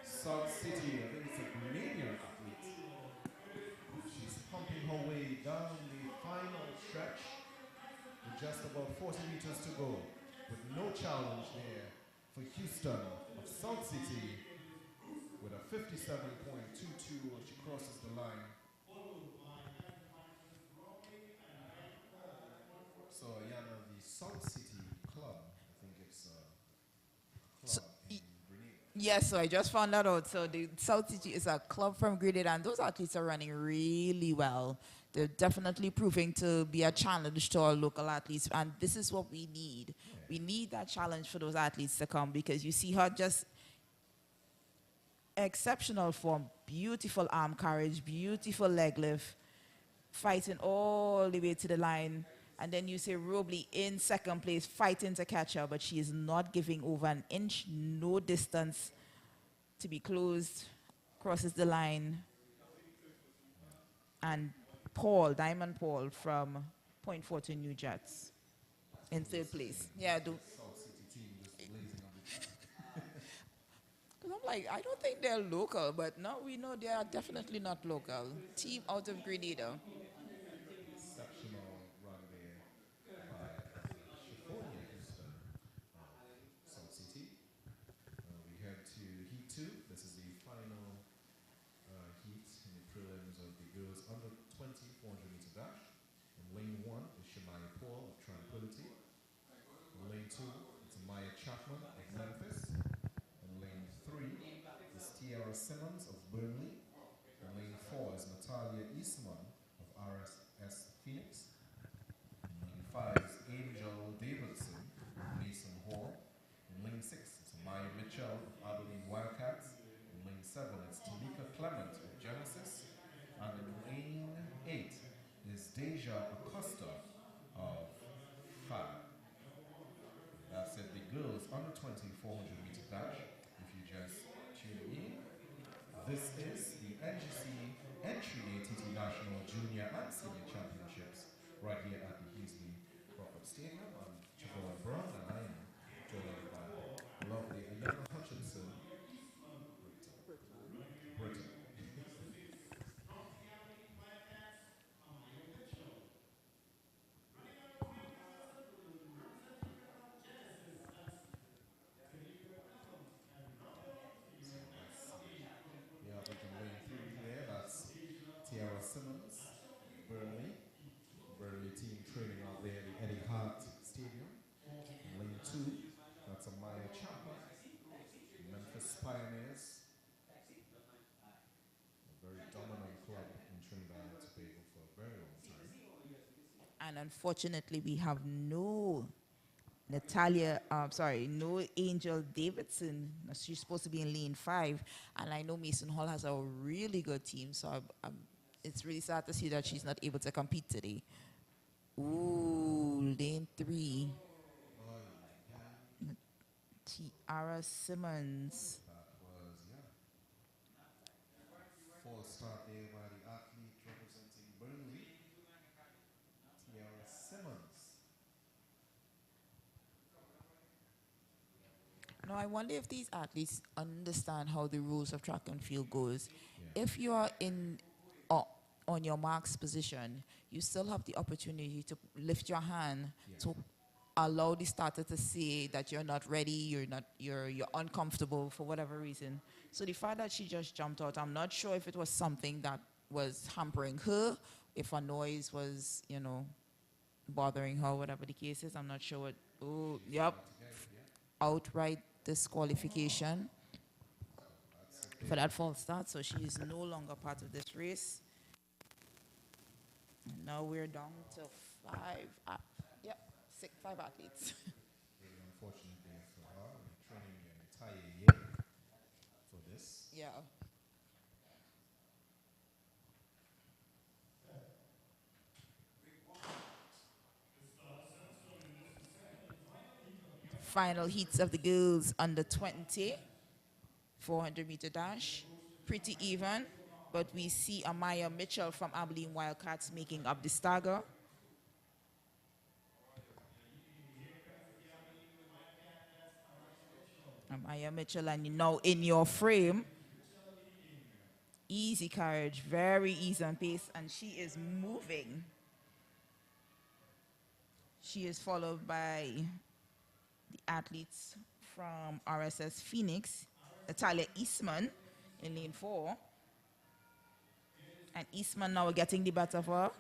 A: South City, I think it's a Grenadian athlete. She's pumping her way down the final stretch with just about 40 meters to go, with no challenge there for Houston of South City with a 57.22 as she crosses the line. So, Yana, the South City Club, I think it's a
C: So,
A: club in Grenada.
C: Yes, so I just found that out. So the South City is a club from Grenada, and those athletes are running really well. They're definitely proving to be a challenge to our local athletes, and this is what we need.
A: Yeah.
C: We need that challenge for those athletes to come, because you see her just exceptional form, beautiful arm carriage, beautiful leg lift, fighting all the way to the line. And then you say Robley in second place, fighting to catch her, but she is not giving over an inch, no distance to be closed, crosses the line. And Paul, Diamond Paul from Point Fortin New Jets in third place. Yeah,
A: South City team just blazing on the track.
C: because I'm like, I don't think they're local, but now we know they are definitely not local. Team out of Grenada.
A: Exceptional run there by Chifonia Houston of South City. We head to Heat 2. This is the final heat in the prelims of the girls under 20 400-meter dash. In lane 1 is Shemaya Paul of Tranquility. In lane 2, it's Maya Chapman of Memphis. In lane 3 is Tiara Simmons of Burnley. In lane 4 is Natalia Eastman of RSS Phoenix. In lane 5 is Angel Davidson of Mason Hall. In lane 6 it's Maya Mitchell of Abilene Wildcats. In lane 7 it's Tamika Clement of Genesis. And in lane 8 is Deja Acosta of FAB. That's it, the girls under 20 400-meter dash. If you just tune in, this is the N.G.C. Entry ATT National Junior and Senior Championships right here at the Crawford Stadium. I'm Chavon Brown, and I am joined by lovely Ayana Hutchinson. Britain. Yeah, we can lane 3 there. That's Tiara Simmons, Burnley. Burnley team training out there at the Eddie Hart Stadium. In lane 2, that's a Maya Chapman, Memphis Pioneers. A very dominant club in Trinidad and Tobago for a very long time.
C: And unfortunately, we have no no Angel Davidson. She's supposed to be in lane 5. And I know Mason Hall has a really good team, so it's really sad to see that she's not able to compete today. Ooh, lane 3. Tiara Simmons.
A: That was, false start there by the athlete representing Burnley, Tiara Simmons.
C: Now, I wonder if these athletes understand how the rules of track and field goes.
A: Yeah.
C: If you are on your marks position, you still have the opportunity to lift your hand to allow the starter to say that you're not ready, you're uncomfortable for whatever reason. So the fact that she just jumped out, I'm not sure if it was something that was hampering her, if a noise was, bothering her, whatever the case is. I'm not sure what. Oh, yep. Outright disqualification for that false start. So she is no longer part of this race. And now we're down to 5 athletes.
A: Really unfortunate day for her. We
C: Final heats of the girls under 20, 400-meter dash. Pretty even, but we see Amaya Mitchell from Abilene Wildcats making up the stagger. Amaya Mitchell, and now in your frame. Easy carriage, very easy on pace, and she is moving. She is followed by the athletes from RSS Phoenix, Natalia Eastman in lane 4. And Eastman now getting the better of her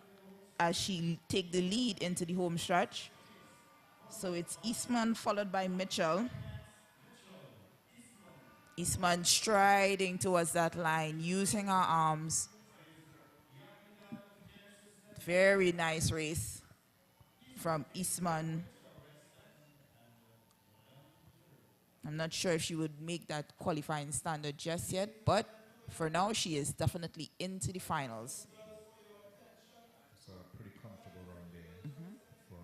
C: as she take the lead into the home stretch. So it's Eastman followed by Mitchell. Eastman striding towards that line, using her arms. Very nice race from Eastman. I'm not sure if she would make that qualifying standard just yet, but for now, she is definitely into the finals.
A: It's a pretty comfortable round there from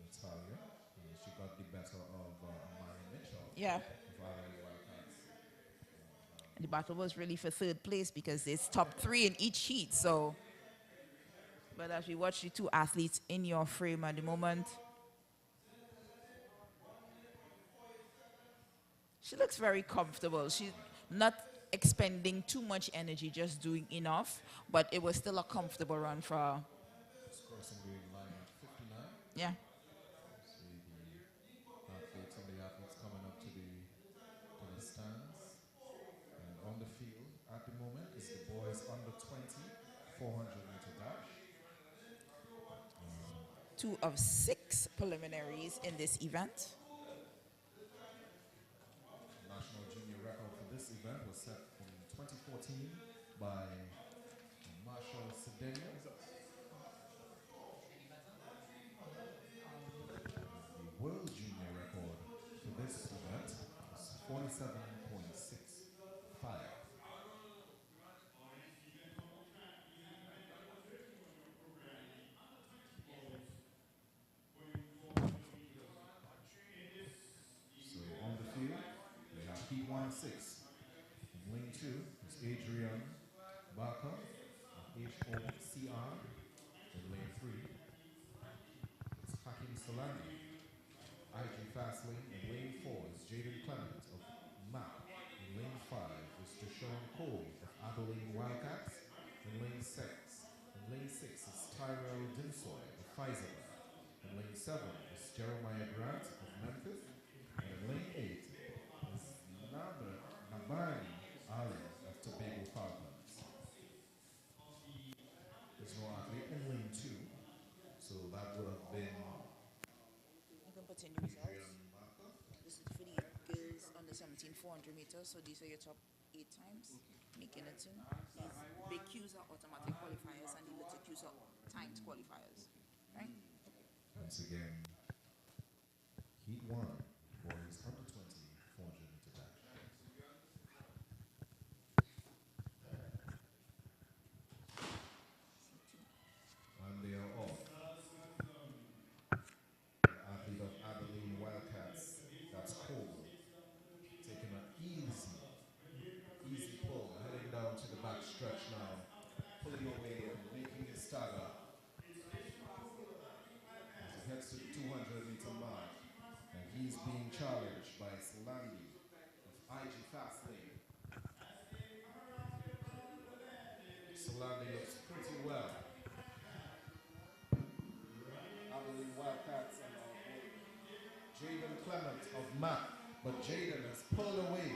A: Natalia. She got the better of Amaya Mitchell.
C: Yeah.
A: of Abilene Wildcats.
C: The battle was really for third place because it's top 3 in each heat. So, but as we watch the two athletes in your frame at the moment, she looks very comfortable. She's not expending too much energy, just doing enough, but it was still a comfortable run for her.
A: Just crossing the line at 59.
C: Yeah.
A: See the athletes coming up to the stands. And on the field at the moment is the boys under 20, 400-meter dash.
C: 2 of 6 preliminaries in this event.
A: National junior record for this event was set in 2014 by Marshall Cedeno. The world junior record for this event was 47.65. So on the field, we have Heat 1-6. In lane 2 is Adrian Barker of HOCR. In lane 3, it's Hakim Solani. IG Fastlane. In lane 4 is Jaden Clement of MAP. In lane 5 is Deshaun Cole of Abilene Wildcats. In lane 6 is Tyrell Dinsoy of Pfizer. In lane 7 is Jeremiah Grant of Memphis. And in lane 8 is Nabani Ali of Tobago Falcons. There's no athlete in lane 2, so that would have been
C: You can put in the results. This is for the girls under 17 400 meters. So these are your top 8 times making it in. These big Qs are automatic qualifiers and the little Qs are timed qualifiers. Right?
A: once again Heat 1 boys under 20 400-meter dash. And they are off. The athlete of Abilene Wildcats, that's Cole, taking an easy pull, heading down to the back stretch now, pulling away and making his stagger. As he heads to the 200-meter mark, and he's being challenged by Solandi of IG Fastlane. Solandi looks pretty well. Abilene Wildcats and Jaden Clement of MAP, but Jaden has pulled away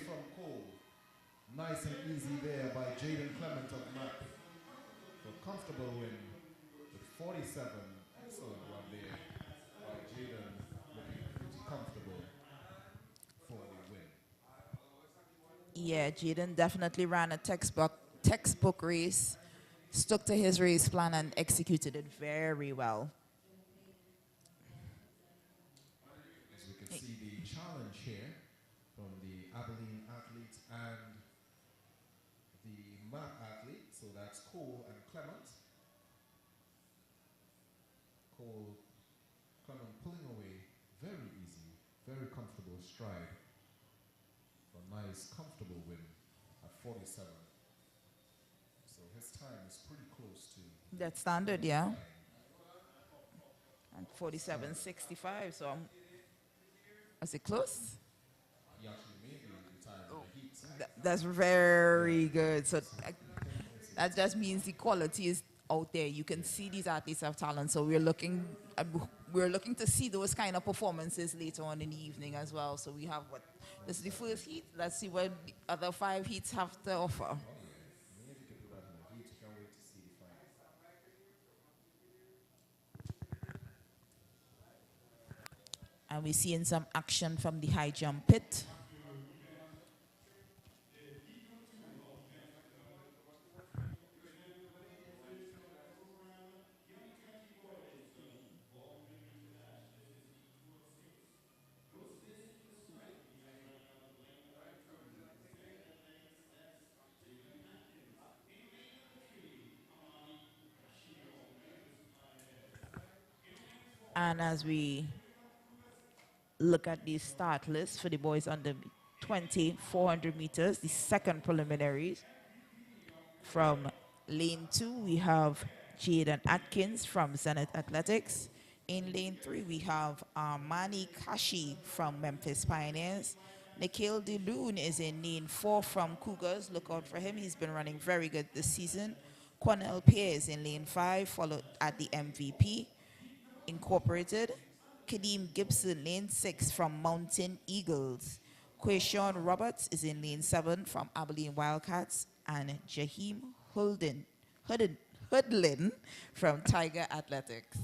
A: from Cole. Nice and easy there by Jaden Clement of MAP. For a comfortable win with 47. Excellent run there by Jaden, looking pretty comfortable for the win.
C: Yeah, Jaden definitely ran a textbook race, stuck to his race plan and executed it very well.
A: As we can see the challenge here from the Abilene athlete and the MAP athlete, so that's Cole and Clement. Cole Clement pulling away his stride for a nice, comfortable win at 47. So his time is pretty close to
C: That standard, yeah.
A: time.
C: And 47.65, so is it close?
A: He actually made the time in the heat.
C: That's very good. So that just means the quality is out there. You can see these athletes have talent. So we're looking to see those kind of performances later on in the evening as well. So we have what? This is the first heat. Let's see what the other 5 heats have to offer.
A: Oh, yeah. Maybe if you could do that in the heat, you can't wait to see the final.
C: And we're seeing some action from the high jump pit. And as we look at the start list for the boys under 20, 400 meters, the second preliminaries. From lane 2, we have Jaden Atkins from Zenith Athletics. In lane 3, we have Armani Kashi from Memphis Pioneers. Nikhil Diloon is in lane 4 from Cougars. Look out for him. He's been running very good this season. Cornell Pierce in lane 5, followed at the MVP Incorporated. Kadeem Gibson, lane 6 from Mountain Eagles. Quayshawn Roberts is in lane 7 from Abilene Wildcats. And Jaheim Hoodlin from Tiger Athletics.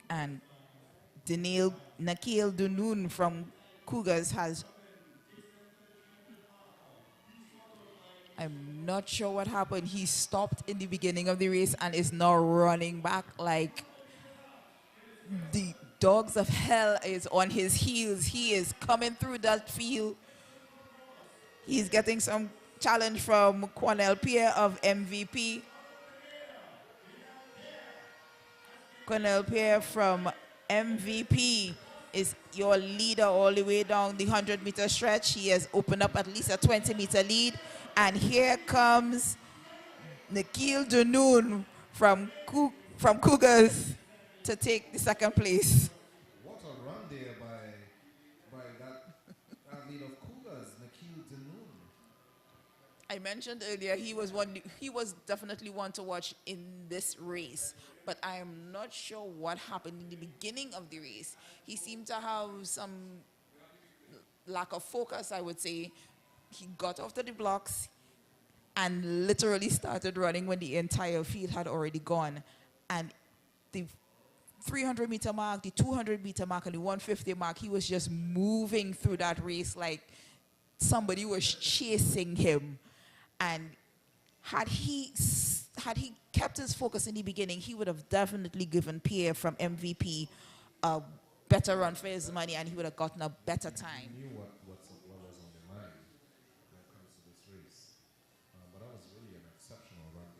C: And Nakil Dunoon from Cougars has, I'm not sure what happened. He stopped in the beginning of the race and is now running back like the dogs of hell is on his heels. He is coming through that field. He's getting some challenge from Cornell Pierre of MVP. Cornell Pierre from MVP is your leader all the way down the 100-meter stretch. He has opened up at least a 20-meter lead. And here comes Nikhil Dunoon from Cougars to take the second place.
A: What a run there by that athlete of Cougars, Nikhil Dunoon.
C: I mentioned earlier he was definitely one to watch in this race, but I am not sure what happened in the beginning of the race. He seemed to have some lack of focus, I would say. He got off to the blocks and literally started running when the entire field had already gone. And the 300-meter mark, the 200-meter mark, and the 150 mark, he was just moving through that race like somebody was chasing him. And had he kept his focus in the beginning, he would have definitely given Pierre from MVP a better run for his money, and he would have gotten a better time.
A: He knew what was on the line when it comes to this race. But that was really an exceptional run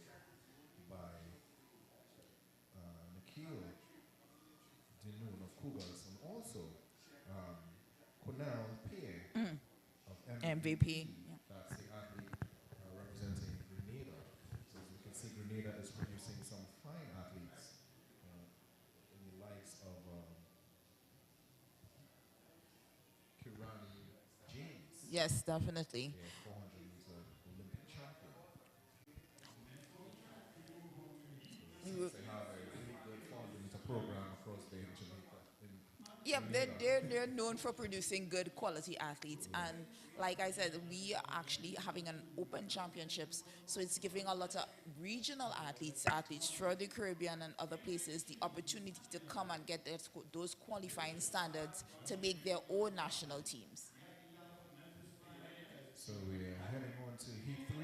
A: by Nikhil Dunoon of Cougars, and also Cornell Pierre of
C: MVP.
A: That's the athlete representing Grenada. So as we can see, Grenada is producing some fine athletes in the likes of Kirani James.
C: Yes, definitely.
A: 400-meter Olympic champion. They have a really good 400-meter program across the Jamaica.
C: Yeah, they're known for producing good quality athletes. And like I said, we are actually having an open championships. So it's giving a lot of regional athletes throughout the Caribbean and other places, the opportunity to come and get those qualifying standards to make their own national teams.
A: So we're heading on to heat 3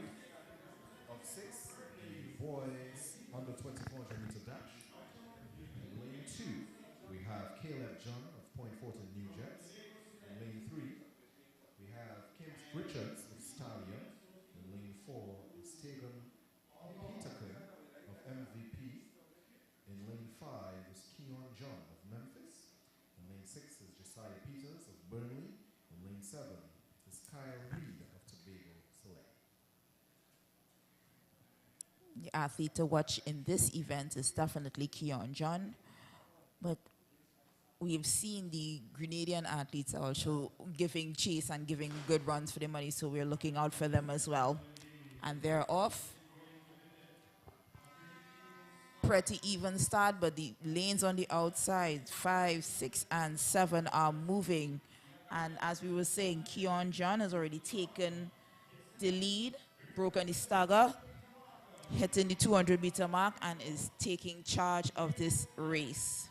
A: of 6. The boys under 2400 7 is Kyle Reed of Tobago Select.
C: The athlete to watch in this event is definitely Keon John, but we've seen the Grenadian athletes also giving chase and giving good runs for the money, so we're looking out for them as well. And they're off. Pretty even start, but the lanes on the outside, 5, 6, and 7 are moving. And as we were saying, Keon John has already taken the lead, broken the stagger, hitting the 200-meter mark, and is taking charge of this race.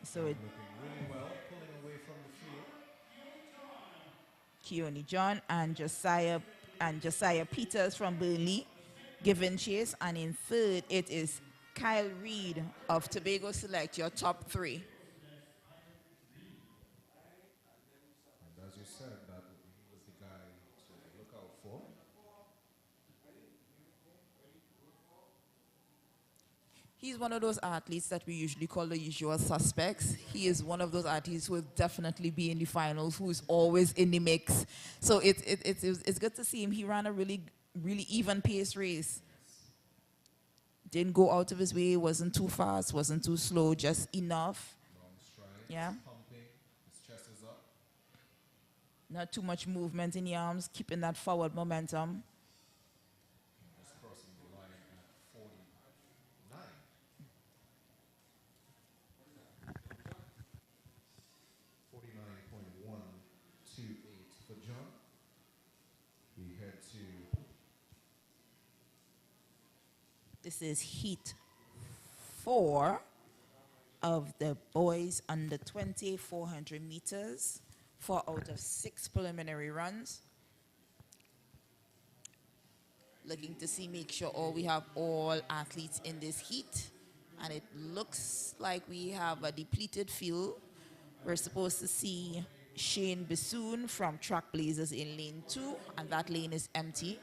C: So it,
A: Looking really well, pulling away from the field.
C: Keone John and Josiah Peters from Burnley giving chase, and in third it is Kyle Reed of Tobago Select, your top 3.
A: And as you said, that was the guy to look out for.
C: He's one of those athletes that we usually call the usual suspects. He is one of those athletes who will definitely be in the finals, who is always in the mix. So it's good to see him. He ran a really even pace race. Didn't go out of his way, wasn't too fast, wasn't too slow, just enough.
A: Long strides,
C: Yeah.
A: pumping, his chest is up.
C: Not too much movement in the arms, keeping that forward momentum.
A: Just crossing the line at 49. 49.128 for John. We head to
C: This is heat 4 of the boys under 20, 400 meters, 4 out of 6 preliminary runs. Looking to see, make sure we have all athletes in this heat. And it looks like we have a depleted field. We're supposed to see Shane Bassoon from Track Blazers in lane 2, and that lane is empty.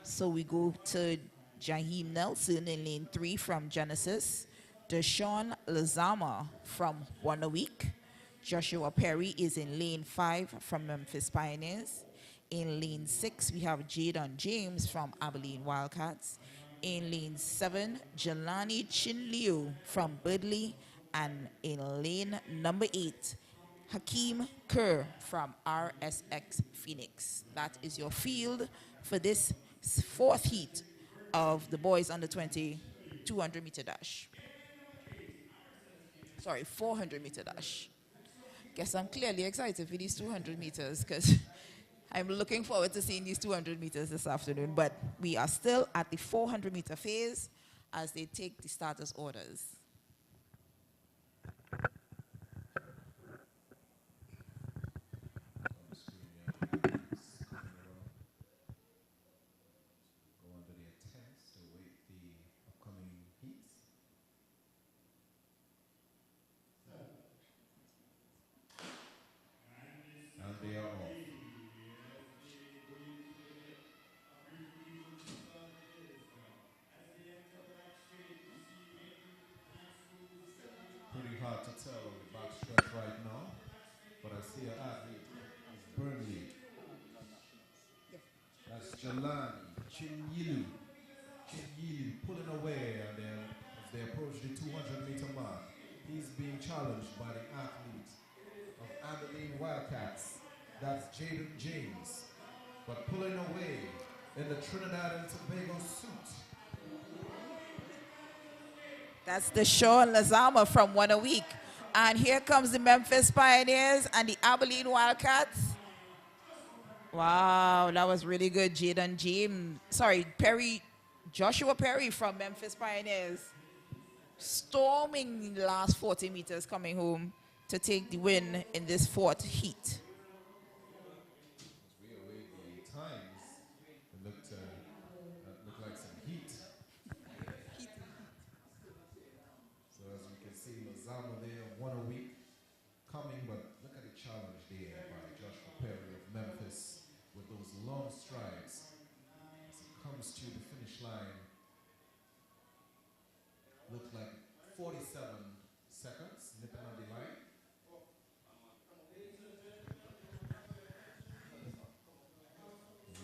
C: So we go to Jaheim Nelson in lane 3 from Genesis. Deshaun Lazama from One a Week. Joshua Perry is in lane 5 from Memphis Pioneers. In lane 6, we have Jadon James from Abilene Wildcats. In lane 7, Jelani Chinliu from Birdley. And in lane number 8, Hakeem Kerr from RSX Phoenix. That is your field for this 4th heat of the boys under 20 200-meter dash. Sorry, 400-meter dash. Guess I'm clearly excited for these 200 meters because I'm looking forward to seeing these 200 meters this afternoon. But we are still at the 400-meter phase as they take the starters' orders.
A: on the screen, yeah. Coming around. Go under their tents to await the upcoming heats. And they are off. Pretty hard to tell on the backstretch right now, but I see an athlete is Burnley. That's Jelani Chinyilu pulling away, and then as they approach the 200-meter mark, he's being challenged by the athlete of Abilene Wildcats. That's Jadon James, but pulling away in the Trinidad and Tobago suit.
C: That's Deshaun Lazama from One a Week. And here comes the Memphis Pioneers and the Abilene Wildcats. Wow, that was really good. Jadon James, Joshua Perry from Memphis Pioneers. Storming the last 40 meters coming home to take the win in this 4th heat.
A: As we await the times, it looked like some heat. So as we can see, Lazama there, One a Week coming, but look at the challenge there by Joshua Perry of Memphis with those long strides. As comes to the finish line, looked like 47 seconds, nipping on the line.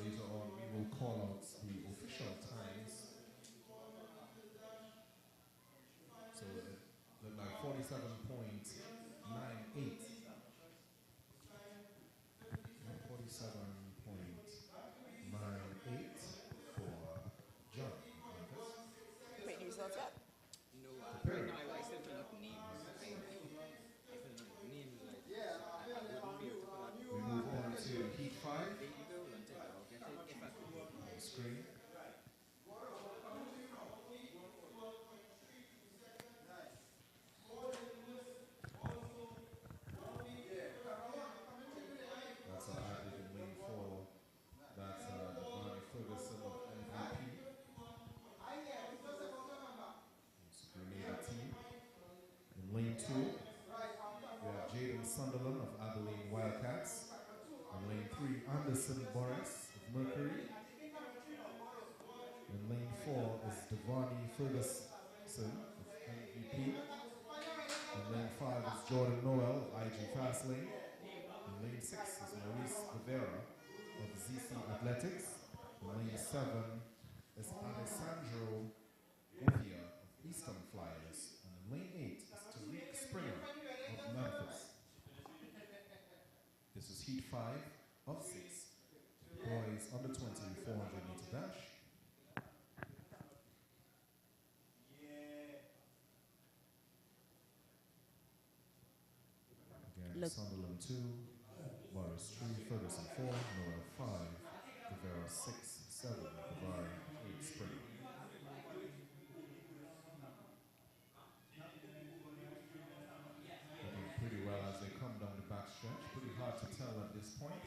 A: Later on, we will call out the official times. So it looked like 47.98. 47.98 for John.
C: Wait, results yet?
D: No, right now I still fill up names. I fill up names like I wouldn't be able to pull out.
A: We move on to heat 5.
D: They either will take it out. If I could
A: On the screen. That's our athlete in lane 4. That's Devani Ferguson of MVP. It's a Grenada team. In lane 2, we have Jaden Sunderland of Abilene Wildcats. In lane 3, Anderson Boris of Mercury. In lane 4 is Devani Ferguson of MVP. In lane 5 is Jordan Noel of IG Fastlane. In lane 6 is Maurice Rivera of N.G.C Athletics. In lane 7 is Alessandro Govia of Eastern Flyers. And in lane 8 is Tariq Springer of Memphis. This is heat 5 of 6. Boys under 20 400 meter dash. Again,
C: Look.
A: Sunderland 2, Morris 3, Ferguson 4, Noel 5, Rivera 6, 7, Gavari 8, Springer. Looking pretty well as they come down the back stretch. Pretty hard to tell at this point.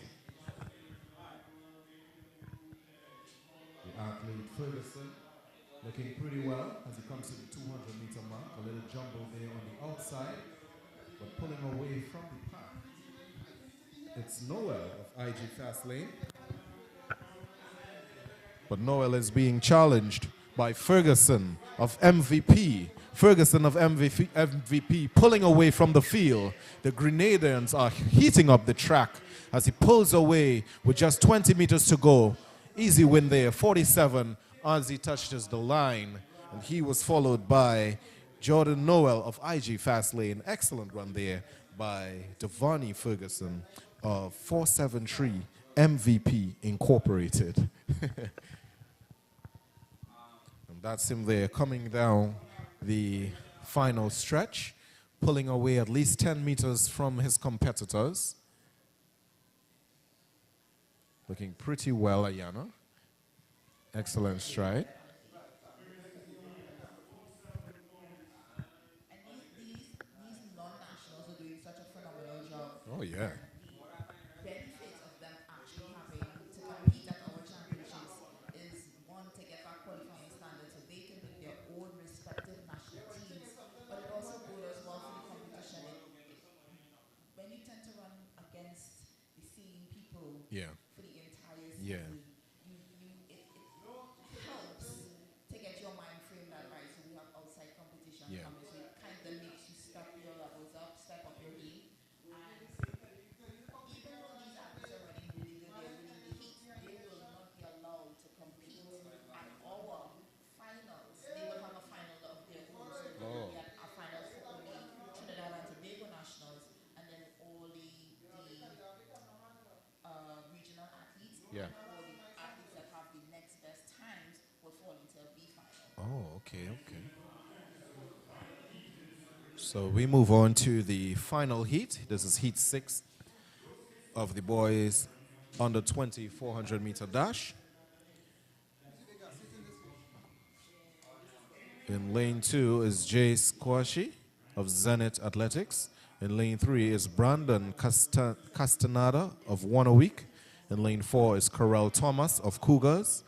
A: The athlete Ferguson looking pretty well as he comes to the 200 meter mark. A little jumble there on the outside, but pulling away from the pack. It's Noel of IG Fastlane. But Noel is being challenged by Ferguson of MVP. Ferguson of MVP pulling away from the field. The Grenadians are heating up the track as he pulls away with just 20 meters to go. Easy win there, 47 as he touches the line. And he was followed by Jordan Noel of IG Fastlane. Excellent run there by Devani Ferguson of 473 MVP Incorporated. And that's him there coming down the final stretch, pulling away at least 10 meters from his competitors. Looking pretty well, Ayana. Excellent stride.
B: And these non-nationals are doing such a phenomenal job.
A: Oh, yeah.
B: The benefits of them actually having to compete at our championships is one, to get that qualifying standard so they can pick their own respective national teams, but it also bodes well for the competition. When you tend to run against the same people
A: Yeah.
B: for the entire season,
A: Yeah.
B: it helps to get your mind framed that right. So we have outside competition
A: Yeah.
B: coming, so it kind of makes you step your levels up, step up your game. And even though these athletes are running really good, they're winning the heat, they will not be allowed to compete at our finals. They will have a final of their own, so they will be at a finals for only Trinidad and Tobago nationals, and then all the regional athletes,
A: Yeah.
B: and all the athletes that have the next best times will fall into a B final.
A: Oh, okay, okay. So we move on to the final heat. This is heat 6 of the boys under 20 400 meter dash. In lane 2 is Jay Squashy of Zenith Athletics. In lane 3 is Brandon Castaneda of One a Week. In lane 4 is Corel Thomas of Cougars.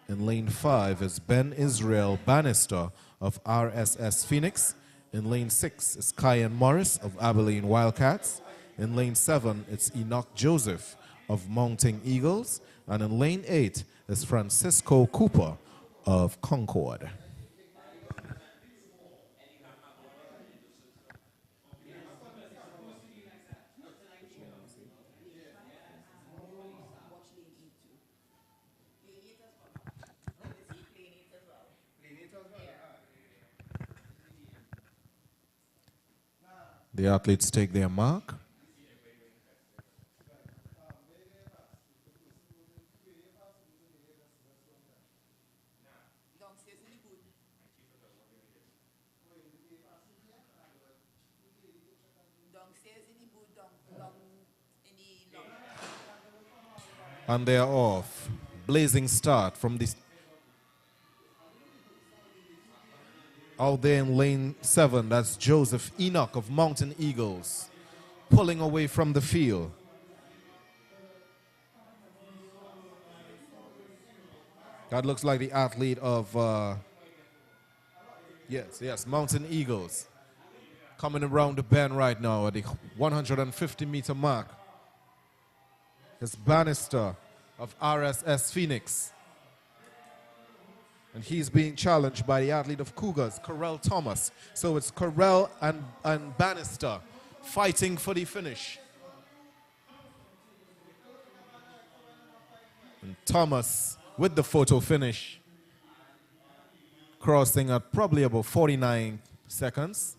A: In lane 5 is Ben Israel Bannister of RSS Phoenix. In lane 6 is Kyan Morris of Abilene Wildcats. In lane 7, it's Enoch Joseph of Mountain Eagles. And in lane 8 is Francisco Cooper of Concord. The athletes take their mark. And they are off. Blazing start from this. Out there in lane 7, that's Joseph Enoch of Mountain Eagles, pulling away from the field. That looks like the athlete of, yes, Mountain Eagles. Coming around the bend right now at the 150-meter mark. It's Bannister of RSS Phoenix. And he's being challenged by the athlete of Cougars, Corell Thomas. So it's Corell and Bannister fighting for the finish. And Thomas with the photo finish, crossing at probably about 49 seconds.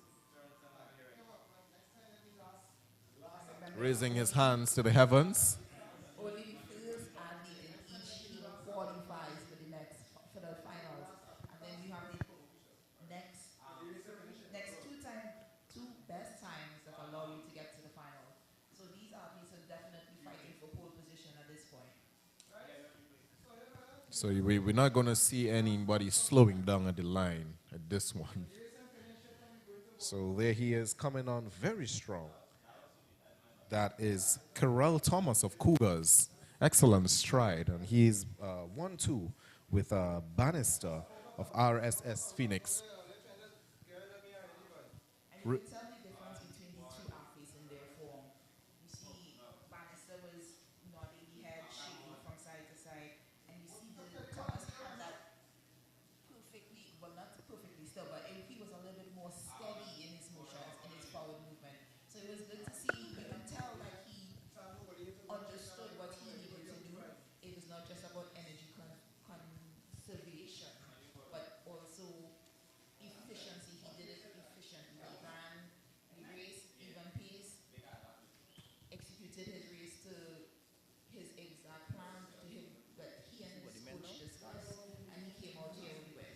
A: Raising his hands to the heavens.
B: Only the first athlete in each team qualifies for the finals, and then you have the next two best times that allow you to get to the final. So these athletes are definitely fighting for pole position at this point.
A: So we're not going to see anybody slowing down at the line at this one. So there he is, coming on very strong. That is Corell Thomas of Cougars. Excellent stride. And he's 1-2 with Bannister of RSS Phoenix.
B: And you can tell the difference between the two athletes in their form. You see, Bannister was nodding the head, shaking from side to side, and you see the Thomas had that perfectly, well not perfectly still, but he was a little bit more steady in his motions, in his forward movement. So it was good to see. You can tell that he understood what he needed to do. It was not just about energy conservation, but also efficiency. He did it efficiently. He ran the race, even pace, executed his race to his exact plan to him that he and his coach discussed, and he came out here with the win.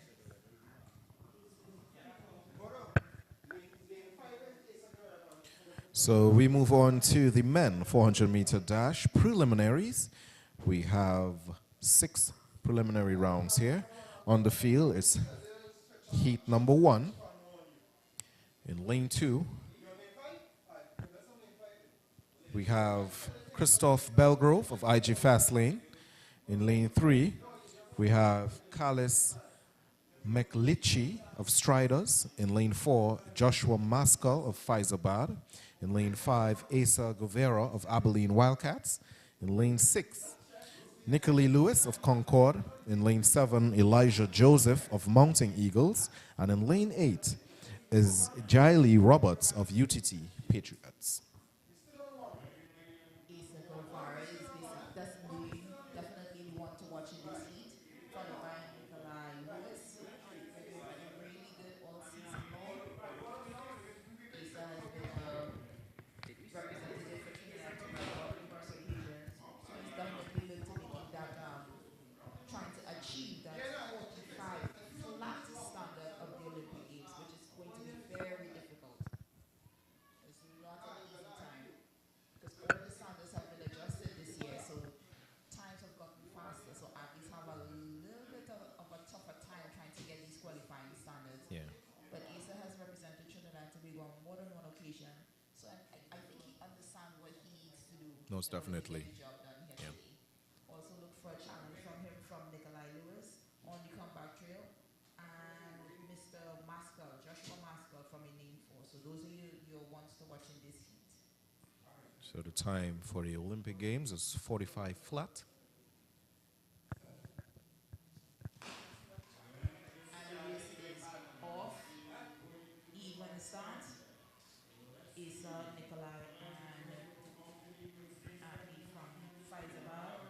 A: So we move on to the men 400-meter dash preliminaries. We have 6 preliminary rounds here. On the field, it's heat number 1. In lane 2, we have Christoph Belgrove of IG Fast Lane. In lane 3, we have Kalis McLitchie of Striders. In lane 4, Joshua Maskell of Faizabad. In lane 5, Asa Guevara of Abilene Wildcats. In lane 6, Nicolai Lewis of Concord. In lane 7, Elijah Joseph of Mountain Eagles. And in lane 8 is Jaili Roberts of UTT Patriots.
B: Asa Guevara is definitely the one to watch in this heat, followed by Nicolai Lewis. Really good all season long. Asa has been representative for Trinidad and Tobago on numerous occasions, so he's definitely looked to making that, trying to achieve that 45 flat standard of the Olympic Games, which is going to be very difficult. It's not an easy time, because all the standards have been adjusted this year, so times have gotten faster, so athletes have a little bit of a tougher time trying to get these qualifying standards.
A: Yeah.
B: But Asa has represented Trinidad and Tobago on more than one occasion, so I think he understands what he needs to do.
A: Most definitely.
B: To get the job done here today. Also look for a challenge from him from Nicolai Lewis on the comeback trail, and Mr. Maskell, Joshua Maskell from in lane 4. So those are your ones to watch in this heat.
A: So the time for the Olympic Games is 45 flat.
B: And the race is off. Even start. Asa, Nikolai, and athlete from Faizabad.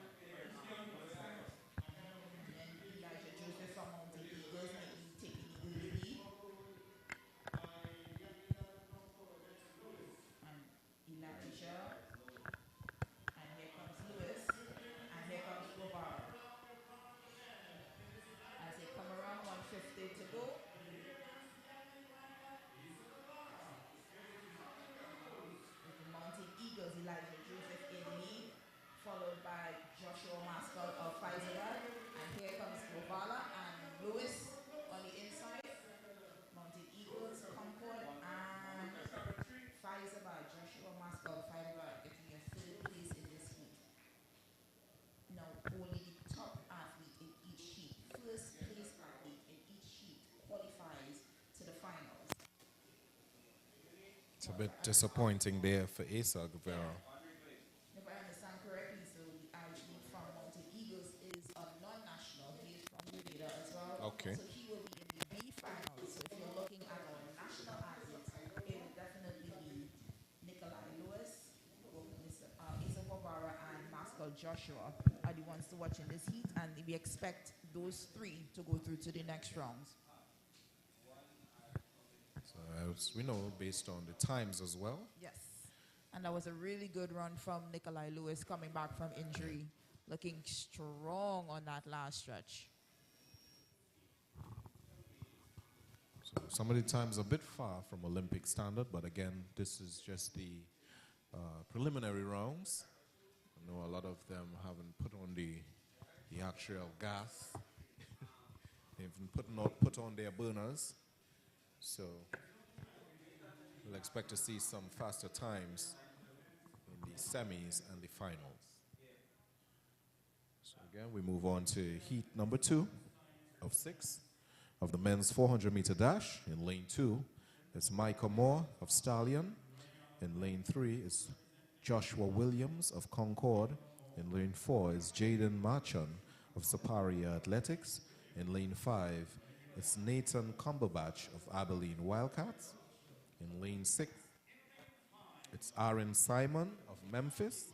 B: And then Elijah Joseph from Mountain Eagles taking the early lead. And Elijah. And here comes Lewis. And here comes Guevara. As they come around, 150 to go. With the Mountain Eagles, Elijah Joseph in the lead, followed by Joshua Maskell of Faizabad. And here comes Guevara and Lewis on the inside. Mountain Eagles, Concord, and Faizabad. Joshua Maskell, Faizabad, getting a third place in this heat. Now, only the top athlete in each heat, first place athlete in each heat, qualifies to the finals.
A: It's a bit disappointing there for Asa Guevara.
B: If I understand correctly, so the athlete from Mountain Eagles is a non-national. He is from Bermuda as well.
A: Okay.
B: So he will be in the B finals. So if you're looking at our national athletes, it will definitely be Nikolai Lewis, Asa Guevara, and Maskell Joshua are the ones to watch in this heat, and we expect those three to go through to the next rounds.
A: So as we know, based on the times as well.
B: Yes. And that was a really good run from Nikolai Lewis coming back from injury, looking strong on that last stretch.
A: So some of the times a bit far from Olympic standard, but again, this is just the preliminary rounds. I know a lot of them haven't put on the actual gas. They've put on their burners. So we'll expect to see some faster times in the semis and the finals. So again, we move on to heat number 2 of 6 of the men's 400-meter dash. In lane 2, it's Micah Moore of Stallion. In lane 3 is Joshua Williams of Concord. In lane 4 is Jaden Marchand of Saparia Athletics. In lane 5, it's Nathan Cumberbatch of Abilene Wildcats. In lane 6, it's Aaron Simon of Memphis.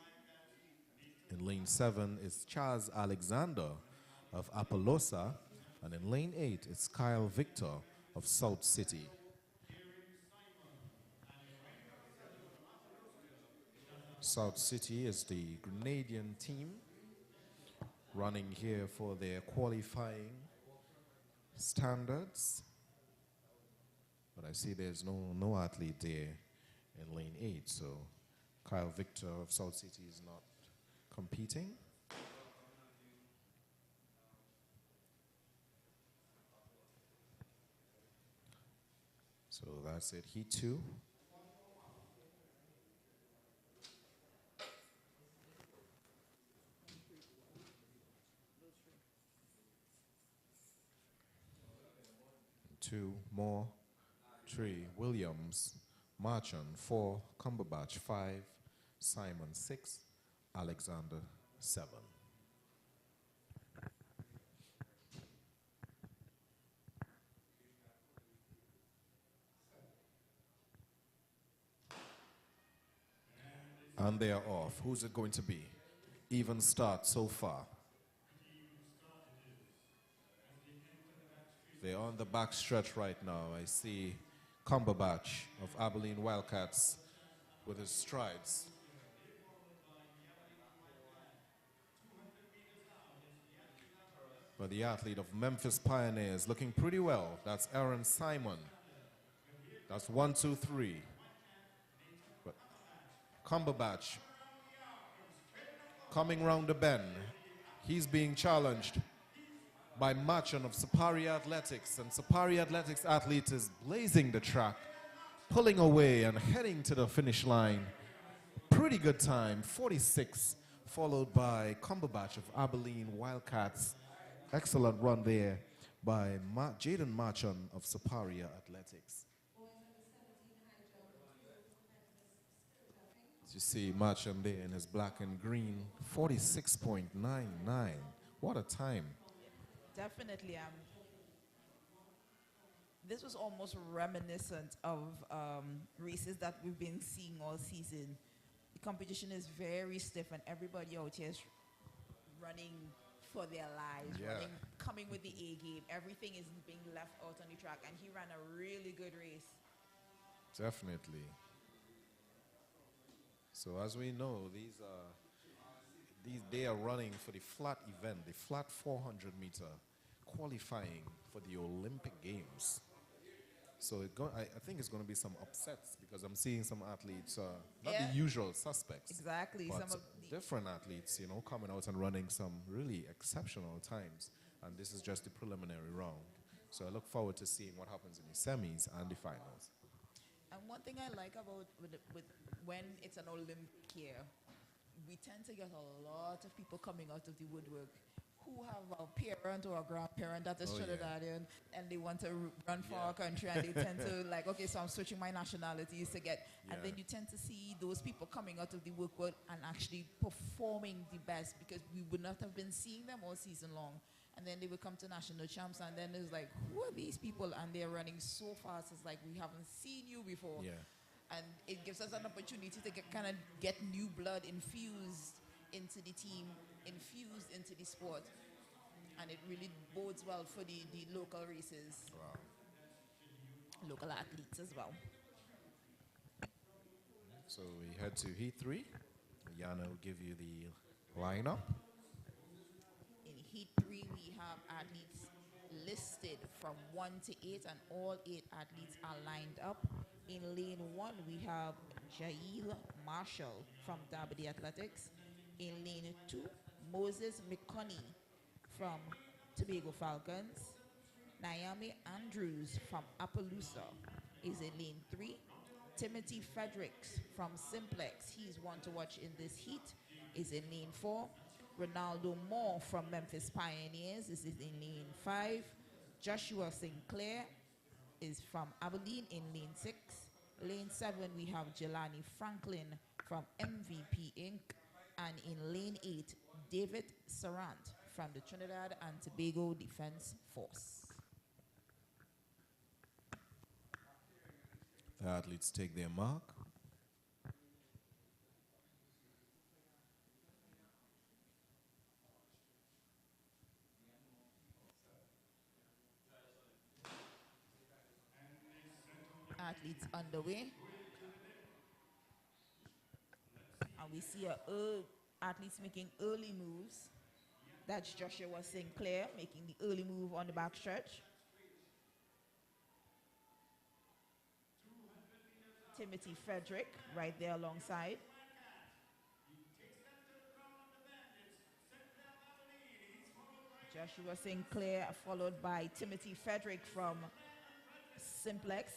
A: In lane 7 is Charles Alexander of Appaloosa. And in lane 8, it's Kyle Victor of South City. South City is the Grenadian team running here for their qualifying standards. But I see there's no athlete there in lane 8, so Kyle Victor of South City is not competing. So that's it, heat 2. Two more, 3 Williams, Marchand 4, Cumberbatch 5, Simon 6, Alexander 7. And they are off. Who's it going to be? Even start so far. They're on the back stretch right now. I see Cumberbatch of Abilene Wildcats with his strides. But the athlete of Memphis Pioneers looking pretty well. That's Aaron Simon. That's 1, 2, 3. But Cumberbatch coming round the bend. He's being challenged by Marchand of Saparia Athletics, and Saparia Athletics athlete is blazing the track, pulling away and heading to the finish line. Pretty good time, 46, followed by Cumberbatch of Abilene Wildcats. Excellent run there by Jaden Marchand of Saparia Athletics. You see Marchand there in his black and green, 46.99. What a time.
C: Definitely. This was almost reminiscent of races that we've been seeing all season. The competition is very stiff, and everybody out here is running for their lives,
A: Yeah.
C: coming with the A game. Everything is being left out on the track, and he ran a really good race.
A: Definitely. So as we know, they are running for the flat event, the flat 400-meter, qualifying for the Olympic Games. So I think it's going to be some upsets because I'm seeing some athletes, not
C: Yeah.
A: the usual suspects,
C: Exactly.
A: but
C: Some of the
A: different athletes, coming out and running some really exceptional times. And this is just the preliminary round. So I look forward to seeing what happens in the semis and the finals.
C: And one thing I like about with when it's an Olympic year, we tend to get a lot of people coming out of the woodwork who have a parent or a grandparent that is
A: Oh, yeah.
C: Trinidadian and they want to run for our country, and they tend to like, okay, so I'm switching my nationalities to get, and then
A: Yeah.
C: you tend to see those people coming out of the woodwork and actually performing the best, because we would not have been seeing them all season long. And then they would come to national champs, and then it's like, who are these people? And they're running so fast. It's like, we haven't seen you before.
A: Yeah.
C: And it gives us an opportunity to get new blood infused into the team, infused into the sport. And it really bodes well for the local races,
A: Wow.
C: local athletes as well.
A: So we head to Heat 3. Yana will give you the lineup.
C: In Heat 3, we have athletes listed from 1 to 8, and all 8 athletes are lined up. In lane 1, we have Jail Marshall from Derby Athletics. In lane 2, Moses McConney from Tobago Falcons. Naomi Andrews from Appaloosa is in lane 3. Timothy Fredericks from Simplex, he's one to watch in this heat, is in lane 4. Ronaldo Moore from Memphis Pioneers is in lane 5. Joshua Sinclair is from Abilene in lane 6. Lane 7, we have Jelani Franklin from MVP Inc. And in lane 8, David Sarant from the Trinidad and Tobago Defense Force.
A: The athletes take their mark.
C: Athletes underway. And we see athletes making early moves. That's Joshua Sinclair making the early move on the backstretch. Timothy Frederick right there alongside. Joshua Sinclair followed by Timothy Frederick from Simplex.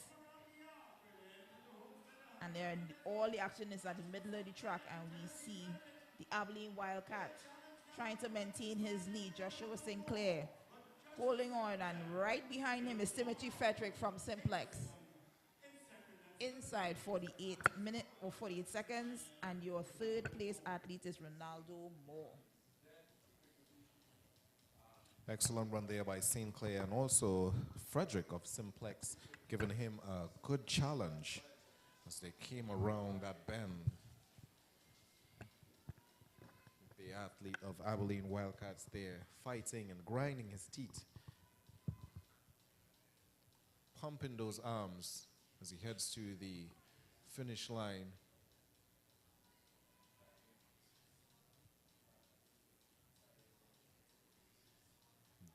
C: And all the action is at the middle of the track, and we see the Abilene Wildcat trying to maintain his lead. Joshua Sinclair holding on, and right behind him is Timothy Frederick from Simplex. Inside 48 minutes or 48 seconds, and your third place athlete is Ronaldo Moore.
A: Excellent run there by Sinclair, and also Frederick of Simplex, giving him a good challenge as they came around that bend. The athlete of Abilene Wildcats there fighting and grinding his teeth, pumping those arms as he heads to the finish line.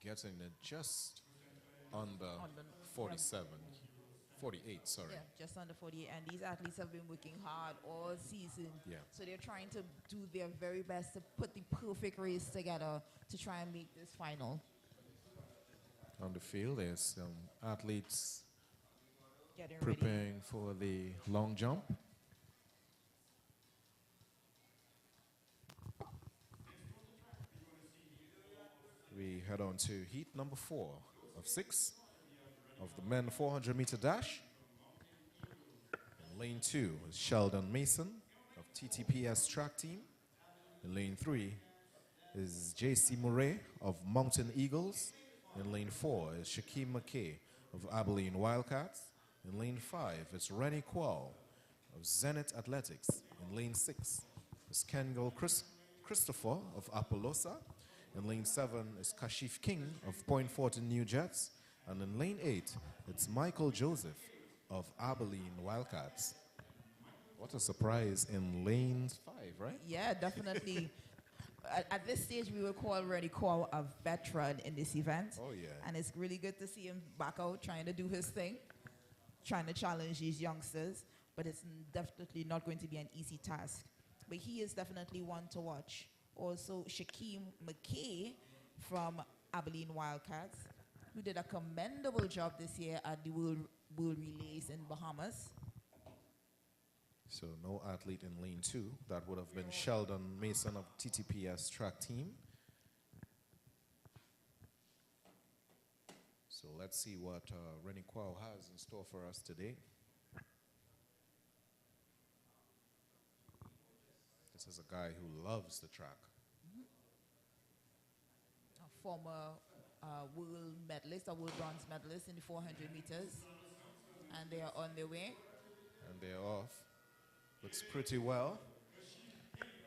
A: Getting it just under 47, 48, sorry.
C: Yeah, just under 48. And these athletes have been working hard all season.
A: Yeah.
C: So they're trying to do their very best to put the perfect race together to try and make this final.
A: On the field, there's some athletes
C: Getting ready.
A: preparing for the long jump. We head on to heat number 4 of 6 of the men 400-meter dash. In lane 2 is Sheldon Mason of TTPS track team. In lane 3 is J.C. Murray of Mountain Eagles. In lane 4 is Shaquem McKay of Abilene Wildcats. In lane 5 it's Rennie Quall of Zenith Athletics. In lane 6 is Kengal Christopher of Appaloosa. In lane 7 is Kashif King of Point Fortin New Jets. And in lane 8, it's Michael Joseph of Abilene Wildcats. What a surprise in lane 5, right?
C: Yeah, definitely. At this stage, we will call Rennie Quall a veteran in this event.
A: Oh, yeah.
C: And it's really good to see him back out trying to do his thing, trying to challenge these youngsters. But it's definitely not going to be an easy task. But he is definitely one to watch. Also, Shaquem McKay from Abilene Wildcats, who did a commendable job this year at the World Relays in Bahamas.
A: So no athlete in lane 2. That would have been Sheldon Mason of TTPS track team. So let's see what Rennie Quao has in store for us today. This is a guy who loves the track.
C: A former world medalist, a world bronze medalist in the 400 meters. And they are on their way.
A: And they're off. Looks pretty well.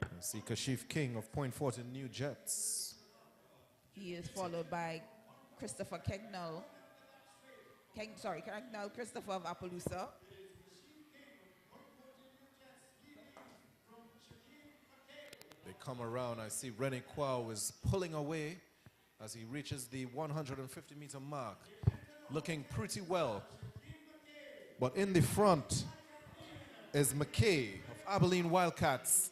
A: I see Kashif King of Point Fortin New Jets.
C: He is followed by Christopher Kegnall. Kegnall Christopher of Appaloosa.
A: They come around. I see Rennie Quao is pulling away as he reaches the 150-meter mark. Looking pretty well. But in the front is McKay of Abilene Wildcats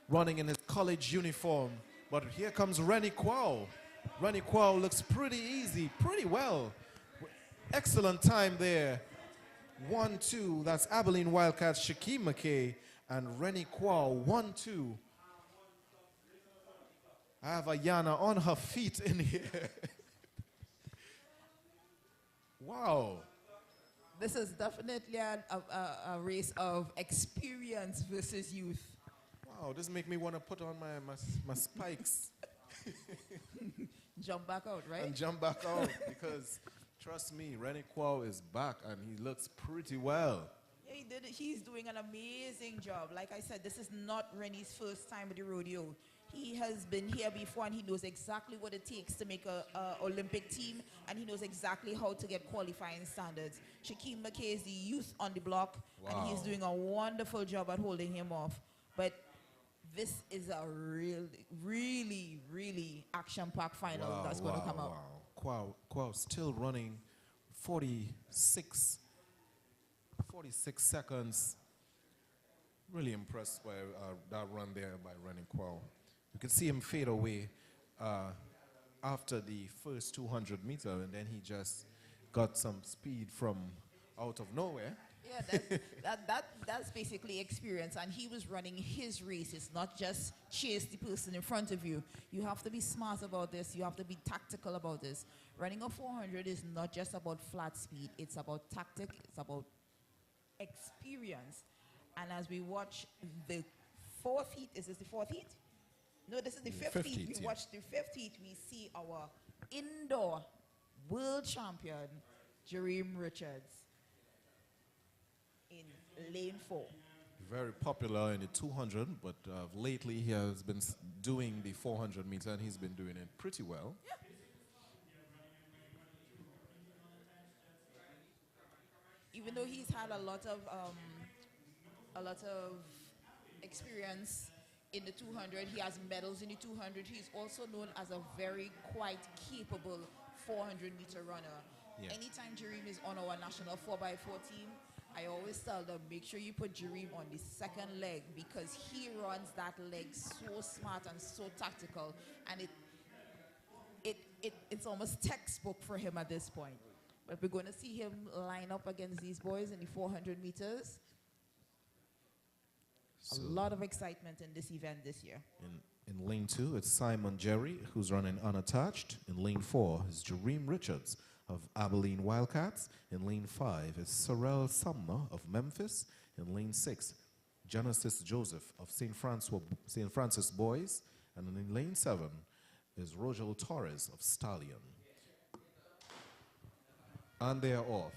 A: running in his college uniform. But here comes Rennie Quao. Rennie Quao looks pretty easy, pretty well. Excellent time there. 1-2, that's Abilene Wildcats, Shaquem McKay and Rennie Quao, 1-2. I have Ayana on her feet in here. Wow.
C: This is definitely a race of experience versus youth.
A: Wow, this make me want to put on my spikes.
C: Jump back out, right?
A: And jump back out because, trust me, Rennie Quao is back and he looks pretty well.
C: Yeah, he did it. He's doing an amazing job. Like I said, this is not Rennie's first time at the rodeo. He has been here before and he knows exactly what it takes to make a Olympic team, and he knows exactly how to get qualifying standards. Shaquem McKay is the youth on the block, and he's doing a wonderful job at holding him off. But this is a really, really action-packed final that's going to come out.
A: Quao still running 46 seconds. Really impressed by that run there by Rennie Quao. You can see him fade away after the first 200 meter, and then he just got some speed from out of nowhere.
C: Yeah, that's basically experience, and he was running his race. It's not just chase the person in front of you. You have to be smart about this. You have to be tactical about this. Running a 400 is not just about flat speed. It's about tactic. It's about experience. And as we watch the fourth heat, is this the fourth heat? No, this is the fifth heat. We watch the fifth heat. We see our indoor world champion, Jareem Richards, in lane 4.
A: Very popular in the 200, but lately he has been doing the 400 meter, and he's been doing it pretty well.
C: Yeah. Even though he's had a lot of experience in the 200. He has medals in the 200. He's also known as a very quite capable 400-meter runner.
A: Yeah.
C: Anytime Jareem is on our national 4x4 team, I always tell them, make sure you put Jareem on the second leg because he runs that leg so smart and so tactical, and it's almost textbook for him at this point. But we're going to see him line up against these boys in the 400 meters. A lot of excitement in this event this year.
A: In lane 2, it's Simon Jerry, who's running unattached. In lane 4 is Jareem Richards of Abilene Wildcats. In lane 5 is Sorrel Sumner of Memphis. In lane 6, Genesis Joseph of St. Francis Boys. And in lane 7 is Rogel Torres of Stallion. And they are off.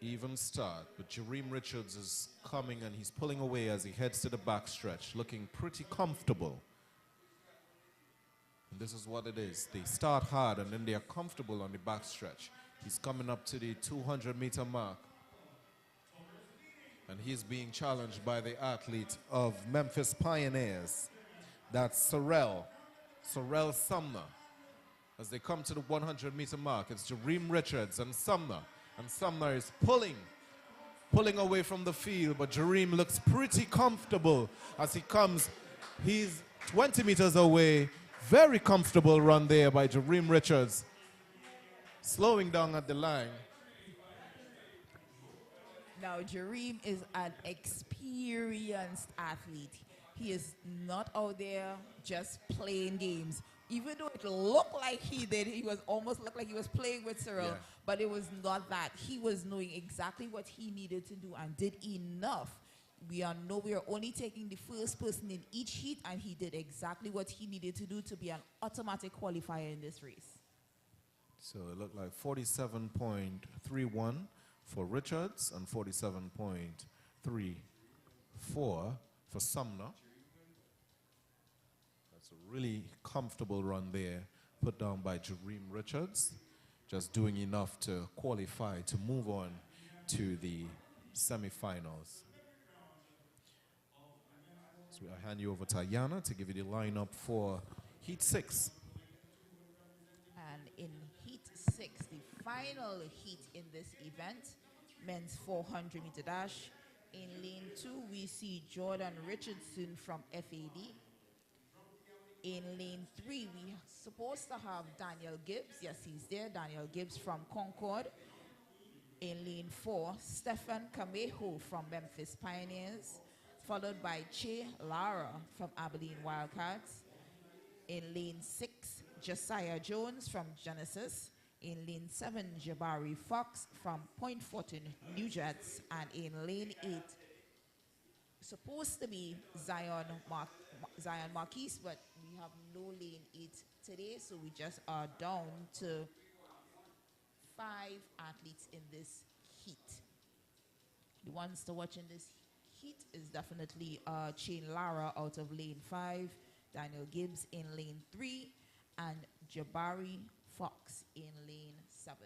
A: Even start, but Jareem Richards is coming and he's pulling away as he heads to the backstretch, looking pretty comfortable. And this is what it is. They start hard and then they are comfortable on the backstretch. He's coming up to the 200-meter mark. And he's being challenged by the athlete of Memphis Pioneers. That's Sorrell Sumner. As they come to the 100-meter mark, it's Jareem Richards and Sumner. And Sumner is pulling away from the field, but Jareem looks pretty comfortable as he comes. He's 20 meters away. Very comfortable run there by Jareem Richards. Slowing down at the line.
B: Now, Jareem is an experienced athlete. He is not out there just playing games. Even though it looked like he did, he was almost looked like he was playing with Cyril, but it was not that. He was knowing exactly what he needed to do and did enough. We are only taking the first person in each heat, and he did exactly what he needed to do to be an automatic qualifier in this race.
A: So it looked like 47.31 for Richards and 47.34 for Sumner. That's a really comfortable run there put down by Jareem Richards, just doing enough to qualify to move on to the semifinals. So I hand you over to Ayana to give you the lineup for Heat 6.
B: And in Heat 6, the final heat in this event, men's 400-meter dash. In lane 2, we see Jordan Richardson from FAD. In lane 3, we're supposed to have Daniel Gibbs. Yes, he's there. Daniel Gibbs from Concord. In lane 4, Stefan Camejo from Memphis Pioneers, followed by Che Lara from Abilene Wildcats. In lane 6, Josiah Jones from Genesis. In lane 7, Jabari Fox from Point Fortin, New Jets. And in lane 8, supposed to be Zion Marquise, but we have no lane 8 today, so we just are down to 5 athletes in this heat. The ones to watch in this heat is definitely Chain Lara out of lane 5, Daniel Gibbs in lane 3, and Jabari Fox in lane 7.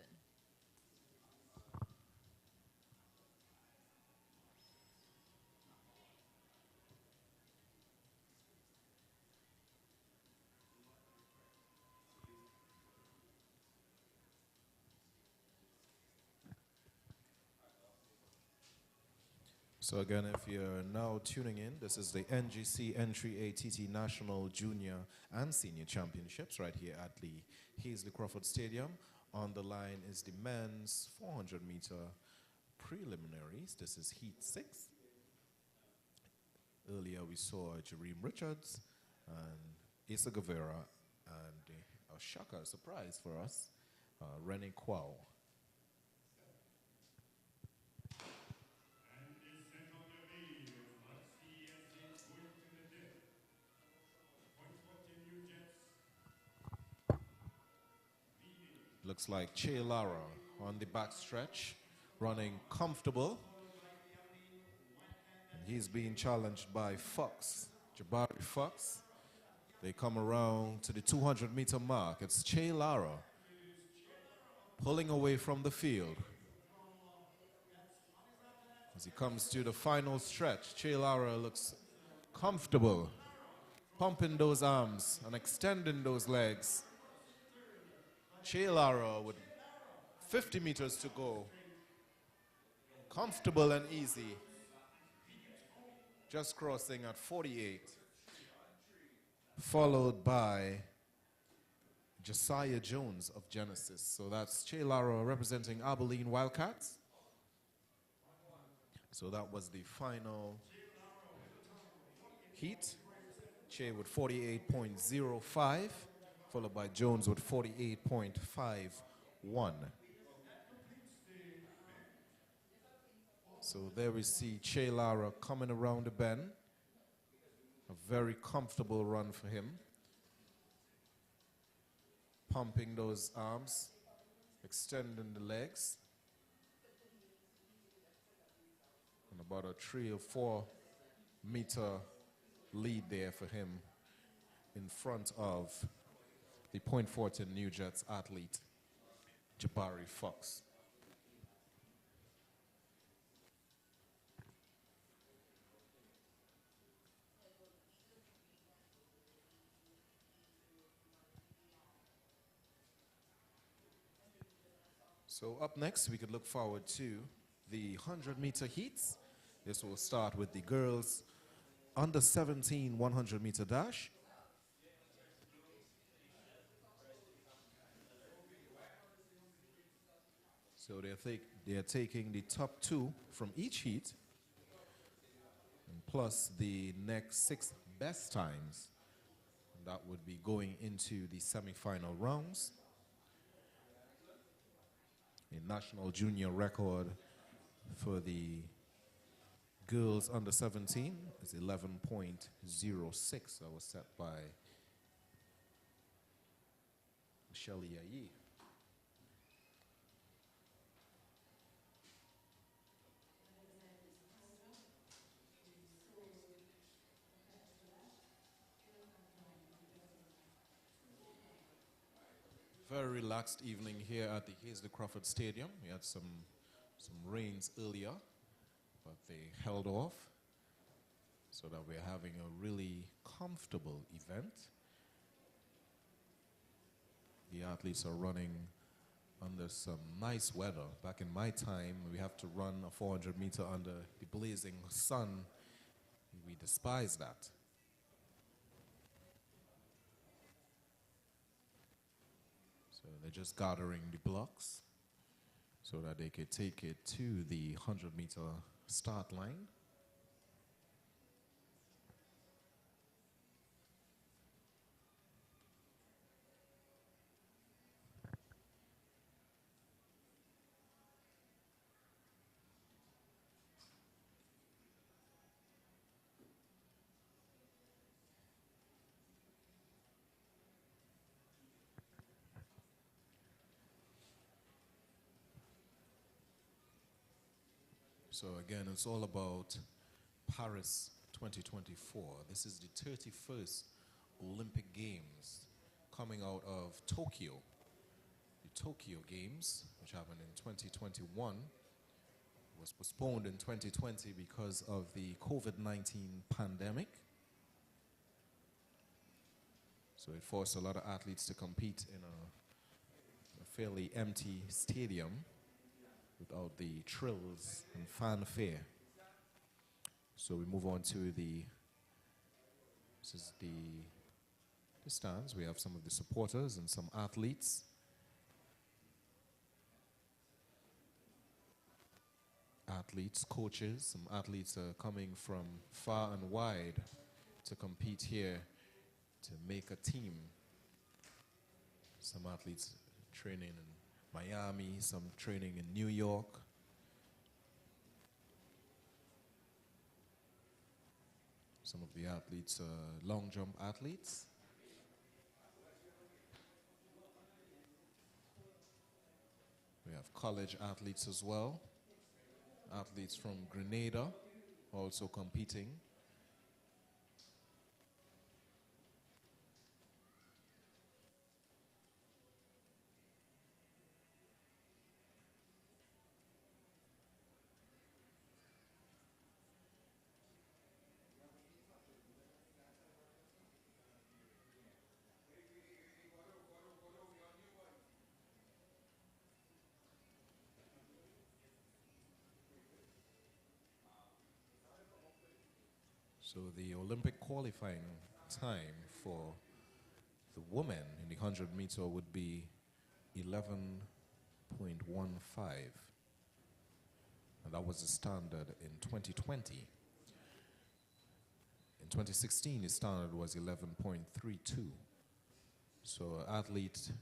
A: So again, if you're now tuning in, this is the N.G.C. N.AATT National Junior and Senior Championships right here at the Hazley Crawford Stadium. On the line is the men's 400-meter preliminaries. This is Heat 6. Earlier we saw Jareem Richards and Asa Guevara and a shocker, surprise for us, Rennie Kwao. Looks like Che Lara on the backstretch, running comfortable. And he's being challenged by Fox, Jabari Fox. They come around to the 200-meter mark. It's Che Lara pulling away from the field. As he comes to the final stretch, Che Lara looks comfortable, pumping those arms and extending those legs. Che Lara with 50 meters to go. Comfortable and easy. Just crossing at 48. Followed by Josiah Jones of Genesis. So that's Che Lara representing Abilene Wildcats. So that was the final heat. Che with 48.05. Followed by Jones with 48.51. So there we see Che Lara coming around the bend. A very comfortable run for him. Pumping those arms, extending the legs. And about a 3 or 4 meter lead there for him in front of the Point Fortin New Jets athlete, Jabari Fox. So up next, we could look forward to the 100-meter heats. This will start with the girls under 17 100-meter dash. So they're taking the top 2 from each heat, and plus the next 6 best times. And that would be going into the semifinal rounds. A national junior record for the girls under 17 is 11.06. That was set by Michelle Yayi. Very relaxed evening here at the Hazley Crawford Stadium. We had some rains earlier, but they held off so that we're having a really comfortable event. The athletes are running under some nice weather. Back in my time, we have to run a 400 meter under the blazing sun. We despise that. So they're just gathering the blocks so that they could take it to the 100 meter start line. So again, it's all about Paris 2024. This is the 31st Olympic Games coming out of Tokyo. The Tokyo Games, which happened in 2021, was postponed in 2020 because of the COVID-19 pandemic. So it forced a lot of athletes to compete in a fairly empty stadium without the trills and fanfare. So we move on to this is the stands. We have some of the supporters and some athletes. Athletes, coaches, some athletes are coming from far and wide to compete here to make a team. Some athletes training in Miami, some training in New York. Some of the athletes are long jump athletes. We have college athletes as well. Athletes from Grenada also competing. So the Olympic qualifying time for the women in the 100 meter would be 11.15. And that was the standard in 2020. In 2016, the standard was 11.32. So an athlete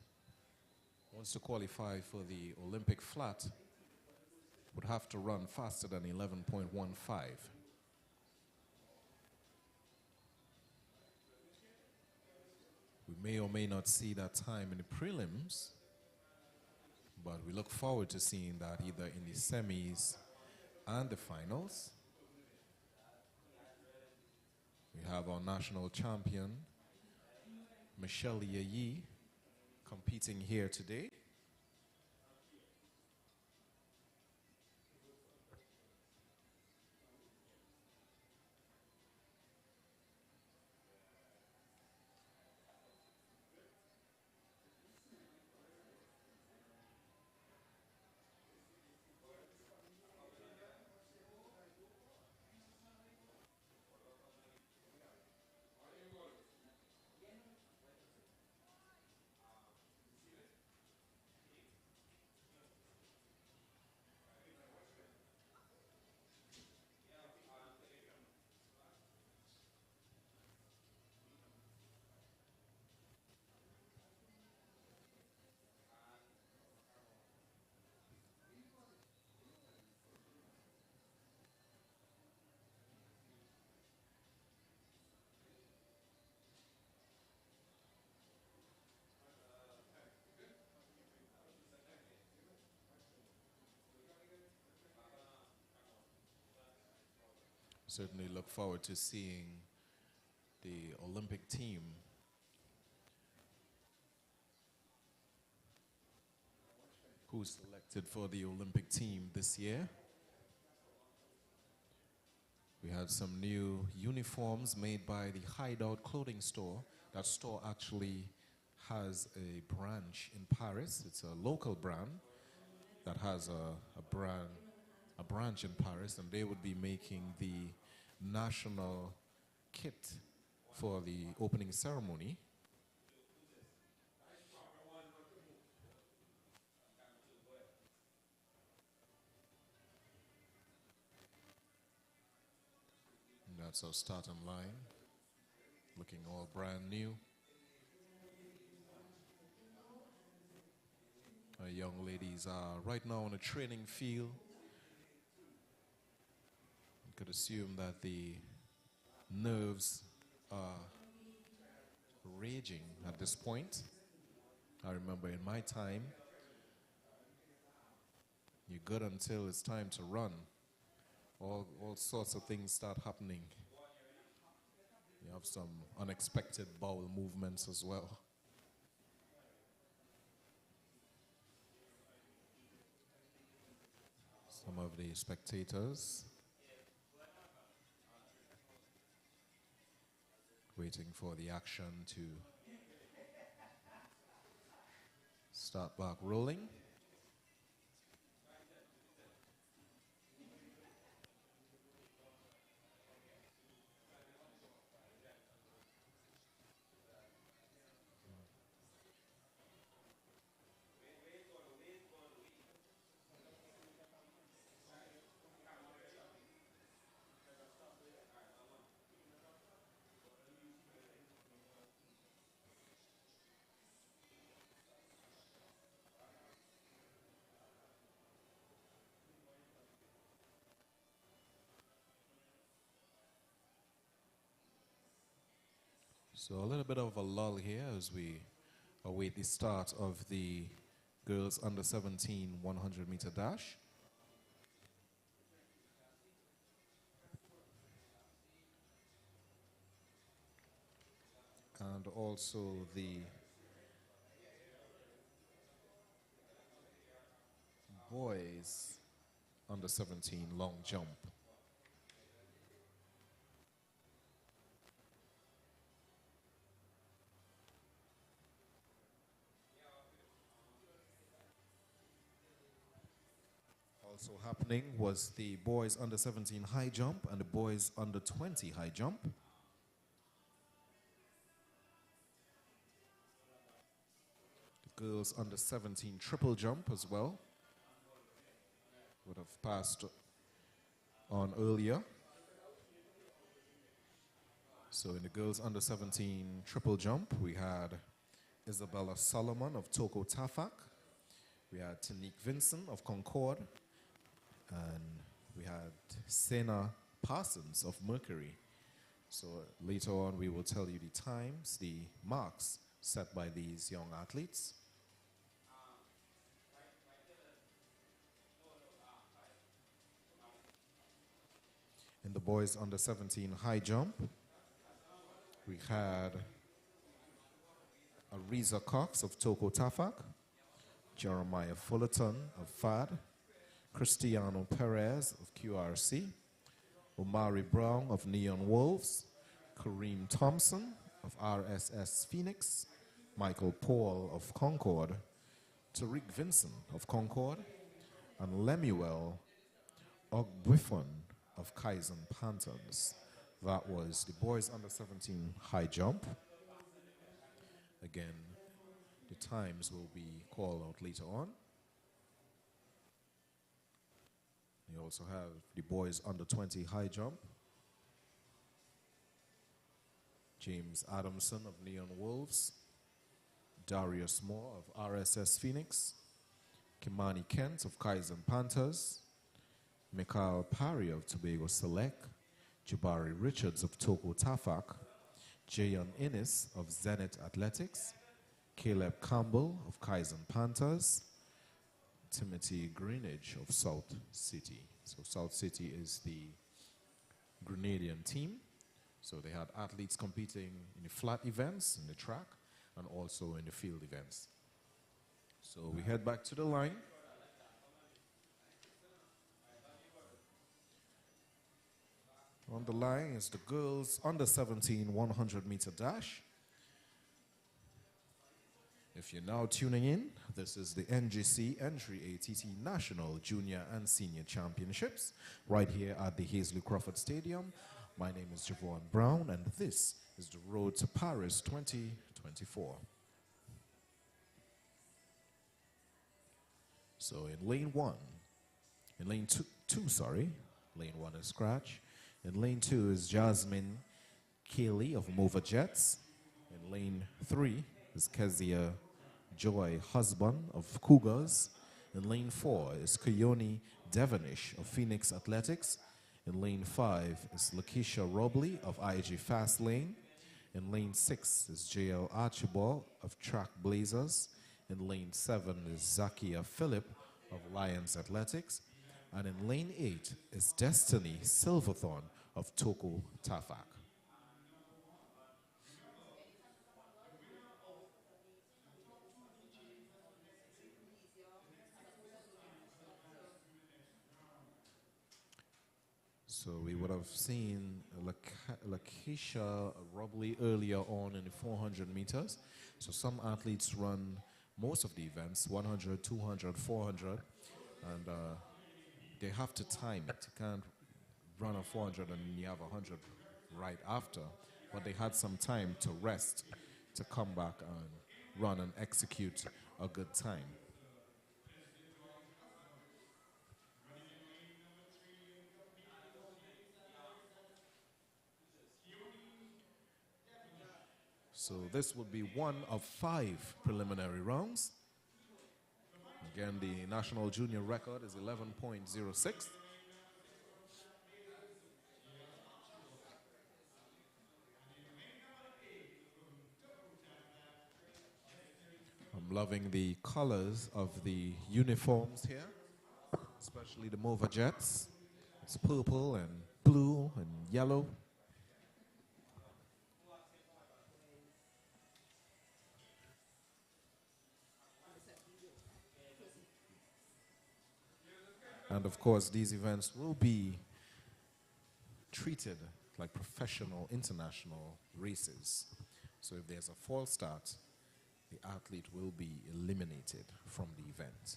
A: wants to qualify for the Olympic flat, would have to run faster than 11.15. We may or may not see that time in the prelims, but we look forward to seeing that either in the semis and the finals. We have our national champion, Michelle Yayi, competing here today. Certainly look forward to seeing the Olympic team who's selected for the Olympic team this year. We have some new uniforms made by the Hideout clothing store. That store actually has a branch in Paris. It's a local brand that has a branch in Paris, and they would be making the national kit for the opening ceremony. And that's our starting line, looking all brand new. Our young ladies are right now on a training field. You could assume that the nerves are raging at this point. I remember in my time, you're good until it's time to run. All sorts of things start happening. You have some unexpected bowel movements as well. Some of the spectators waiting for the action to start back rolling. So a little bit of a lull here as we await the start of the girls under 17 100-meter dash. And also the boys under 17 long jump. Also happening was the boys under 17 high jump and the boys under 20 high jump. The girls under 17 triple jump as well would have passed on earlier. So in the girls under 17 triple jump, we had Isabella Solomon of Toko Tafak. We had Tanique Vincent of Concord. And we had Sena Parsons of Mercury. So later on, we will tell you the times, the marks set by these young athletes. In the boys under 17 high jump, we had Ariza Cox of Toko Tafak, Jeremiah Fullerton of FAD, Cristiano Perez of QRC, Omari Brown of Neon Wolves, Kareem Thompson of RSS Phoenix, Michael Paul of Concord, Tariq Vincent of Concord, and Lemuel Ogbuffon of Kaizen Panthers. That was the boys under 17 high jump. Again, the times will be called out later on. You also have the boys under 20 high jump. James Adamson of Neon Wolves, Darius Moore of RSS Phoenix, Kimani Kent of Kaizen Panthers, Mikhail Parry of Tobago Select, Jabari Richards of Toko Tafak, Jayon Innes of Zenith Athletics, Caleb Campbell of Kaizen Panthers, Timothy Greenidge of South City. So South City is the Grenadian team. So they had athletes competing in the flat events, in the track, and also in the field events. So we head back to the line. On the line is the girls under 17 100-meter dash. If you're now tuning in, this is the N.G.C. N.A.ATT National Junior and Senior Championships right here at the Hazley Crawford Stadium. My name is Javon Brown, and this is the Road to Paris 2024. So in lane one, in lane lane one is Scratch. In lane two is Jasmine Keeley of Mova Jets. In lane three is Kezia Joy Husband of Cougars. In lane four is Kayoni Devonish of Phoenix Athletics. In lane five is Lakeisha Robley of IG Fast Lane. In lane six is JL Archibald of Track Blazers. In lane seven is Zakia Phillip of Lions Athletics. And in lane 8 is Destiny Silverthorne of Toko Tafak. So we would have seen Lakeisha Robley earlier on in the 400 meters. So some athletes run most of the events, 100, 200, 400, and they have to time it. You can't run a 400 and you have 100 right after. But they had some time to rest, to come back and run and execute a good time. So this would be one of 5 preliminary rounds. Again, the national junior record is 11.06. I'm loving the colors of the uniforms here, especially the Mova Jets. It's purple and blue and yellow. And of course, these events will be treated like professional international races. So if there's a false start, the athlete will be eliminated from the event.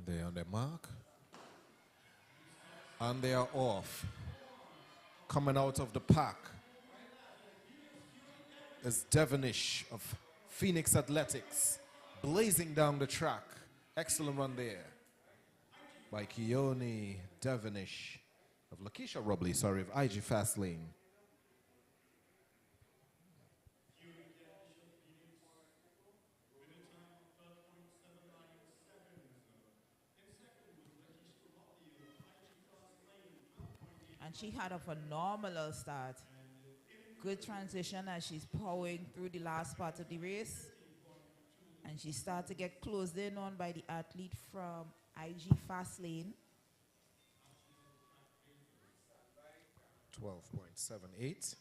A: They're on their mark. And they are off. Coming out of the pack is Devonish of Phoenix Athletics, blazing down the track. Excellent run there by Keone Devonish of Lakeisha Robley, sorry, of IG Fast Lane.
C: And she had a phenomenal start. Good transition as she's powering through the last part of the race. And she started to get closed in on by the athlete from IG Fast Lane.
A: 12.78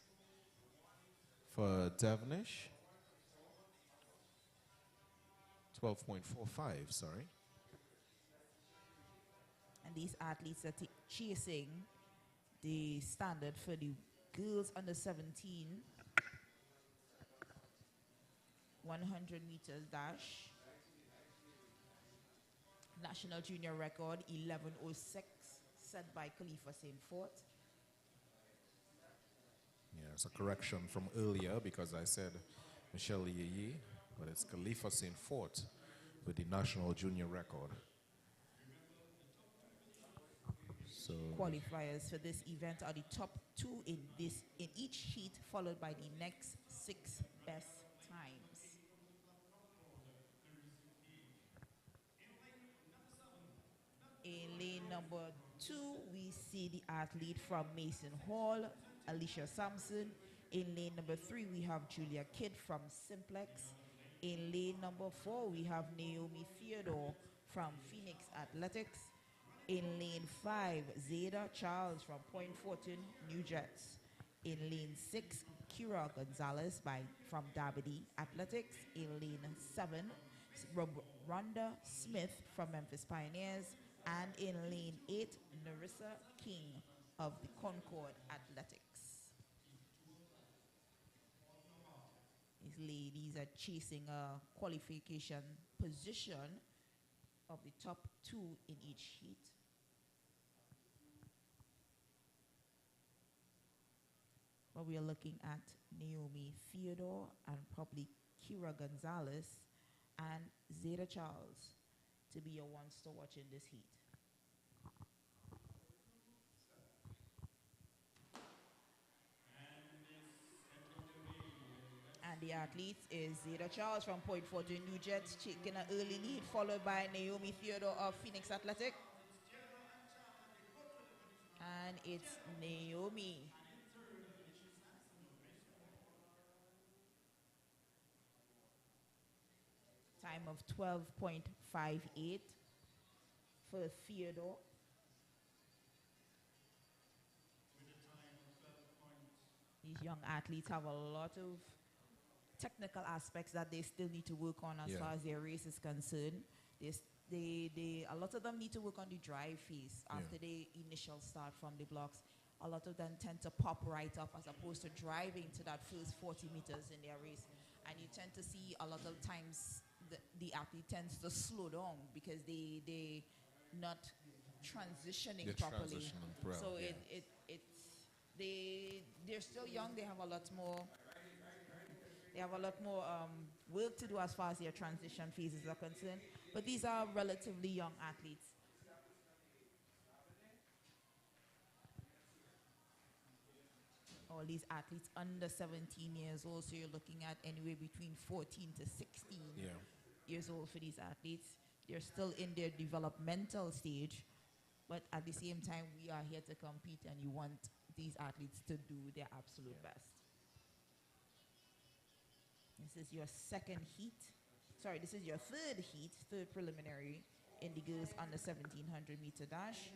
A: for Devonish. 12.45, sorry.
C: And these athletes are chasing the standard for the girls under 17 100 meters dash. National junior record 11:06 set by Khalifa St. Fort.
A: Yeah, it's a correction from earlier because I said Michelle Yeye, but it's Khalifa St. Fort with the national junior record. So
C: Qualifiers for this event are the top 2 in each heat, followed by the next 6 best times. In lane number 2, we see the athlete from Mason Hall, Alicia Sampson. In lane number 3, we have Julia Kidd from Simplex. In lane number 4, we have Naomi Theodore from Phoenix Athletics. In lane 5, Zeta Charles from Point Fortin, New Jets. In lane 6, Kira Gonzalez from Dabity Athletics. In lane 7, Rhonda Smith from Memphis Pioneers. And in lane 8, Narissa King of the Concord Athletics. These ladies are chasing a qualification position of the top 2 in each heat. But we are looking at Naomi Theodore and probably Kira Gonzalez and Zeta Charles to be your ones to watch in this heat. And the athletes is Zeta Charles from Point Fortin, New Jets, taking an early lead, followed by Naomi Theodore of Phoenix Athletic. And it's Naomi. Time of 12.58 for Theodore. These young athletes have a lot of technical aspects that they still need to work on as far as their race is concerned. A lot of them need to work on the drive phase after the initial start from the blocks. A lot of them tend to pop right up as opposed to driving to that first 40 meters in their race. And you tend to see a lot of times the athlete tends to slow down because they not transitioning properly. So they're still young. They have a lot more. They have a lot more work to do as far as their transition phases are concerned. But these are relatively young athletes. All these athletes under 17 years old, so you're looking at anywhere between 14 to 16 years old for these athletes. They're still in their developmental stage, but at the same time, we are here to compete, and you want these athletes to do their absolute best. This is your second heat. Sorry, this is your third heat, third preliminary in the girls under 1700 meter dash.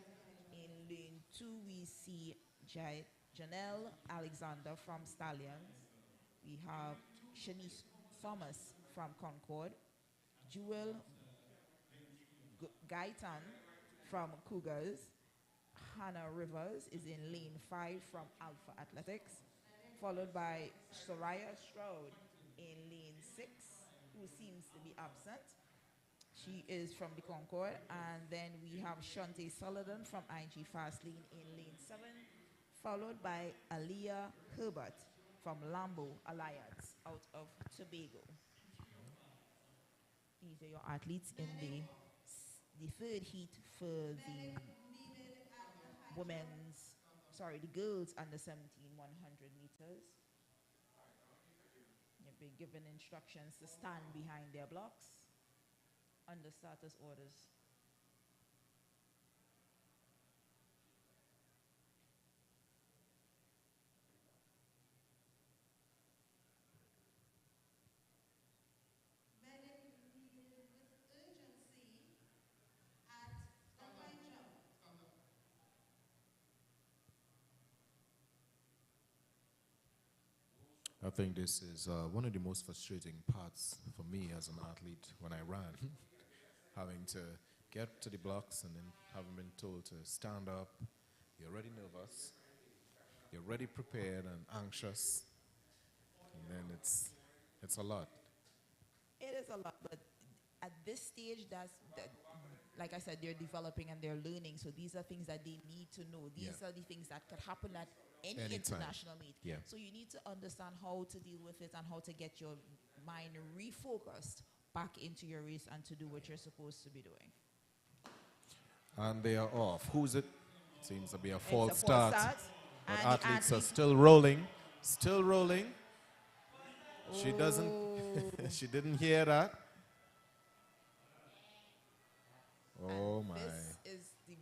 C: In lane 2, we see Janelle Alexander from Stallions. We have Shanice Thomas from Concord. Jewel Gaitan from Cougars. Hannah Rivers is in lane 5 from Alpha Athletics, followed by Soraya Stroud in lane 6, who seems to be absent. She is from the Concord. And then we have Shante Sullivan from IG Fast Lane in lane 7, followed by Aliyah Herbert from Lambo Alliance out of Tobago. These are your athletes in the third heat for the the girls under 17 100 meters. You've been given instructions to stand behind their blocks under status orders.
A: I think this is one of the most frustrating parts for me as an athlete when I ran. Having to get to the blocks and then having been told to stand up. You're already nervous. You're already prepared and anxious. And then it's a lot.
C: It is a lot, but at this stage, like I said, they're developing and they're learning. So these are things that they need to know. These are the things that could happen at any international meet.
A: Yeah.
C: So you need to understand how to deal with it and how to get your mind refocused back into your race and to do what you're supposed to be doing.
A: And they are off. Who's it? Seems to be a false
C: It's a
A: start.
C: false start.
A: But
C: And the
A: athletes are
C: athlete-
A: still rolling. Still rolling. She doesn't.
C: Oh.
A: She didn't hear that. Oh
C: And
A: my.
C: This is the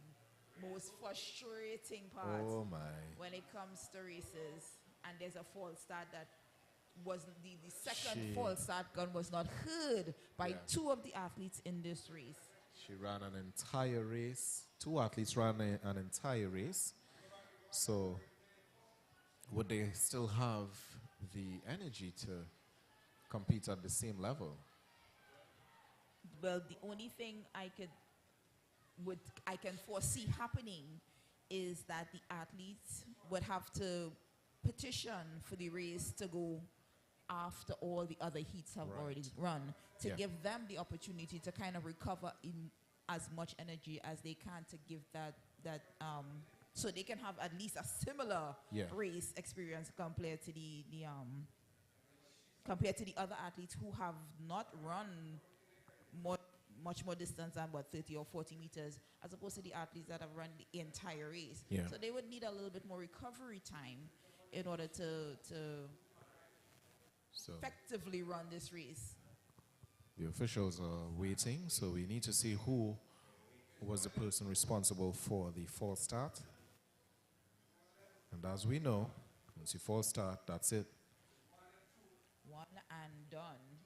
C: most frustrating part
A: Oh my.
C: when it comes to races. And there's a false start that was the second
A: She-
C: false start gun was not heard by
A: Yeah.
C: two of the athletes in this race.
A: She ran an entire race. Two athletes ran an entire race. So, would they still have the energy to compete at the same level?
C: Well, the only thing I can foresee happening is that the athletes would have to petition for the race to go after all the other heats have
A: Right.
C: already run to
A: Yeah.
C: give them the opportunity to kind of recover in as much energy as they can to give that so they can have at least a similar
A: Yeah.
C: race experience compared to the other athletes who have not run much more distance than 30 or 40 meters, as opposed to the athletes that have run the entire race.
A: Yeah.
C: So they would need a little bit more recovery time in order to
A: So,
C: effectively run this race.
A: the officials are waiting, so we need to see who was the person responsible for the false start. And as we know, once you false start, that's it.
C: One and done.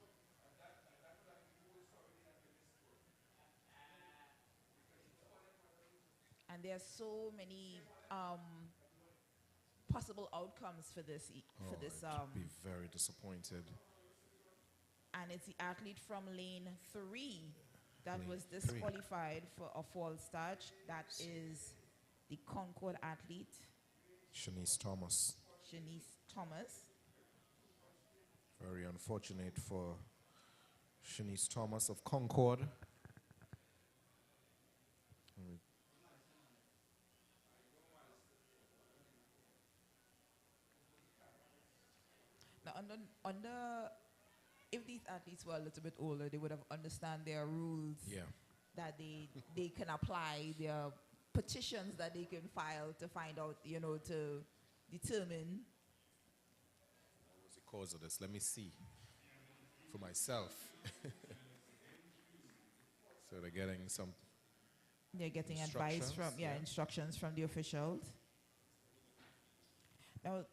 C: And there are so many possible outcomes for this.
A: I'd be very disappointed.
C: And it's the athlete from lane 3 that
A: Lane
C: was
A: 3.
C: disqualified for a false start. That is the Concord athlete,
A: Shanice Thomas.
C: Shanice Thomas.
A: Very unfortunate for Shanice Thomas of Concord.
C: Now, if these athletes were a little bit older, they would have understand their rules.
A: Yeah.
C: That they can apply, their petitions that they can file to find out, to determine.
A: What was the cause of this? Let me see for myself. So they're getting some.
C: They're getting advice from,
A: Instructions, yeah.
C: instructions from the officials. Now,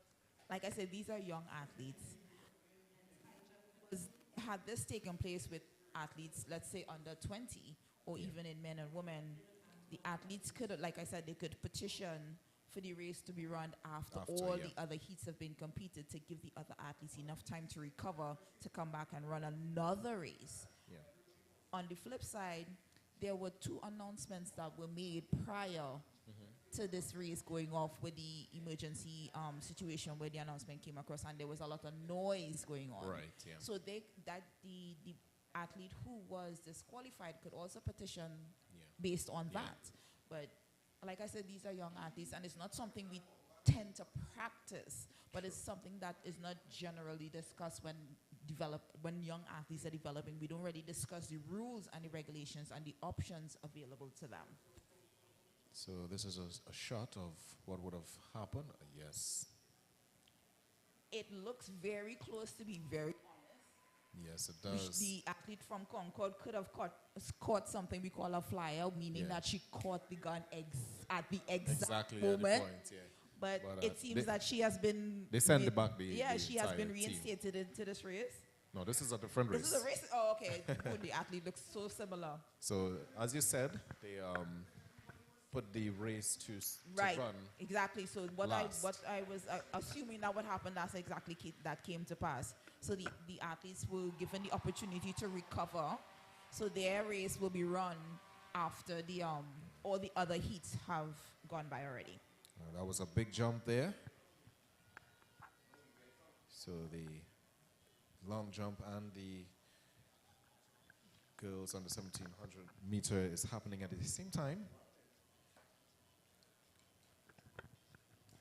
C: like I said, these are young athletes. Had this taken place with athletes, let's say under 20, or even in men and women, the athletes could, like I said, they could petition for the race to be run after all
A: yeah.
C: the other heats have been completed to give the other athletes enough time to recover, to come back and run another race.
A: Yeah.
C: On the flip side, there were 2 announcements that were made prior to this race going off with the emergency situation where the announcement came across, and there was a lot of noise going on.
A: Right, yeah.
C: So the athlete who was disqualified could also petition
A: Yeah.
C: based on
A: Yeah.
C: that. But like I said, these are young athletes, and it's not something we tend to practice, but it's something that is not generally discussed when young athletes are developing. We don't really discuss the rules and the regulations and the options available to them.
A: So this is a shot of what would have happened. Yes.
C: It looks very close to be very
A: Yes, it
C: which
A: does.
C: the athlete from Concord could have caught something we call a flyer, meaning
A: Yeah.
C: that she caught the gun at the exact
A: Exactly at
C: moment.
A: the point, yeah.
C: But
A: But,
C: it seems that she has been...
A: they sent it back
C: Yeah,
A: the
C: she has been
A: entire team.
C: reinstated into this race.
A: No, this is a different race.
C: This is a race? Oh, okay. Good, the athlete looks so similar.
A: So, as you said, they put the race to
C: Right,
A: run.
C: exactly. So what
A: last.
C: I was assuming that would happen, that's exactly that came to pass. So the athletes were given the opportunity to recover. So their race will be run after the all the other heats have gone by already.
A: That was a big jump there. So the long jump and the girls on the 1700 meter is happening at the same time.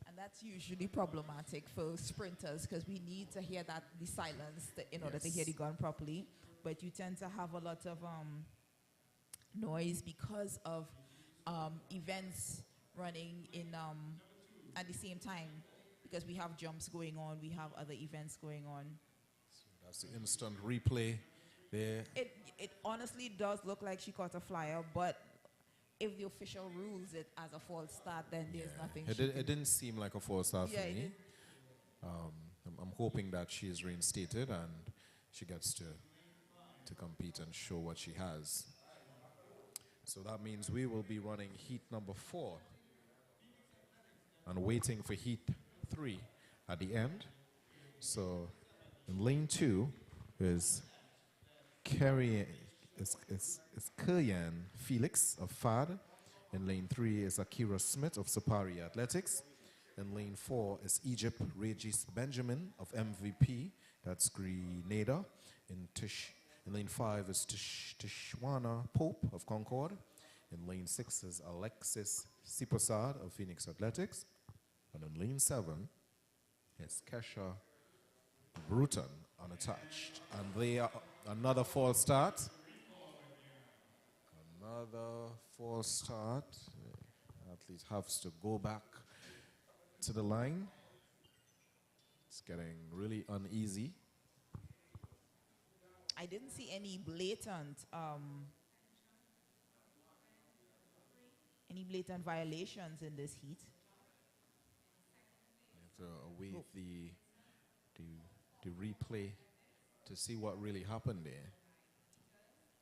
C: And that's usually problematic for sprinters because we need to hear the silence in order to hear the gun properly. But you tend to have a lot of noise because of events running in at the same time, because we have jumps going on, we have other events going on.
A: So that's the instant replay there.
C: It honestly does look like she caught a flyer, but if the official rules it as a false start, then there's nothing.
A: It didn't seem like a false start
C: Yeah,
A: for
C: it
A: me.
C: did.
A: I'm hoping that she is reinstated and she gets to compete and show what she has. So that means we will be running heat number 4 and waiting for heat 3 at the end. So in lane 2 is Kerryan Felix of FAD. In lane 3 is Akira Smith of Sapari Athletics. In lane 4 is Egypt Regis Benjamin of MVP, that's Grenada. In lane 5 is Tishwana Pope of Concord. In lane 6 is Alexis Siposad of Phoenix Athletics. And in lane 7 is Kesha Bruton unattached. And they are another false start. Another false start. Athlete has to go back to the line. It's getting really uneasy.
C: I didn't see any blatant violations in this heat.
A: You have to await the replay to see what really happened there.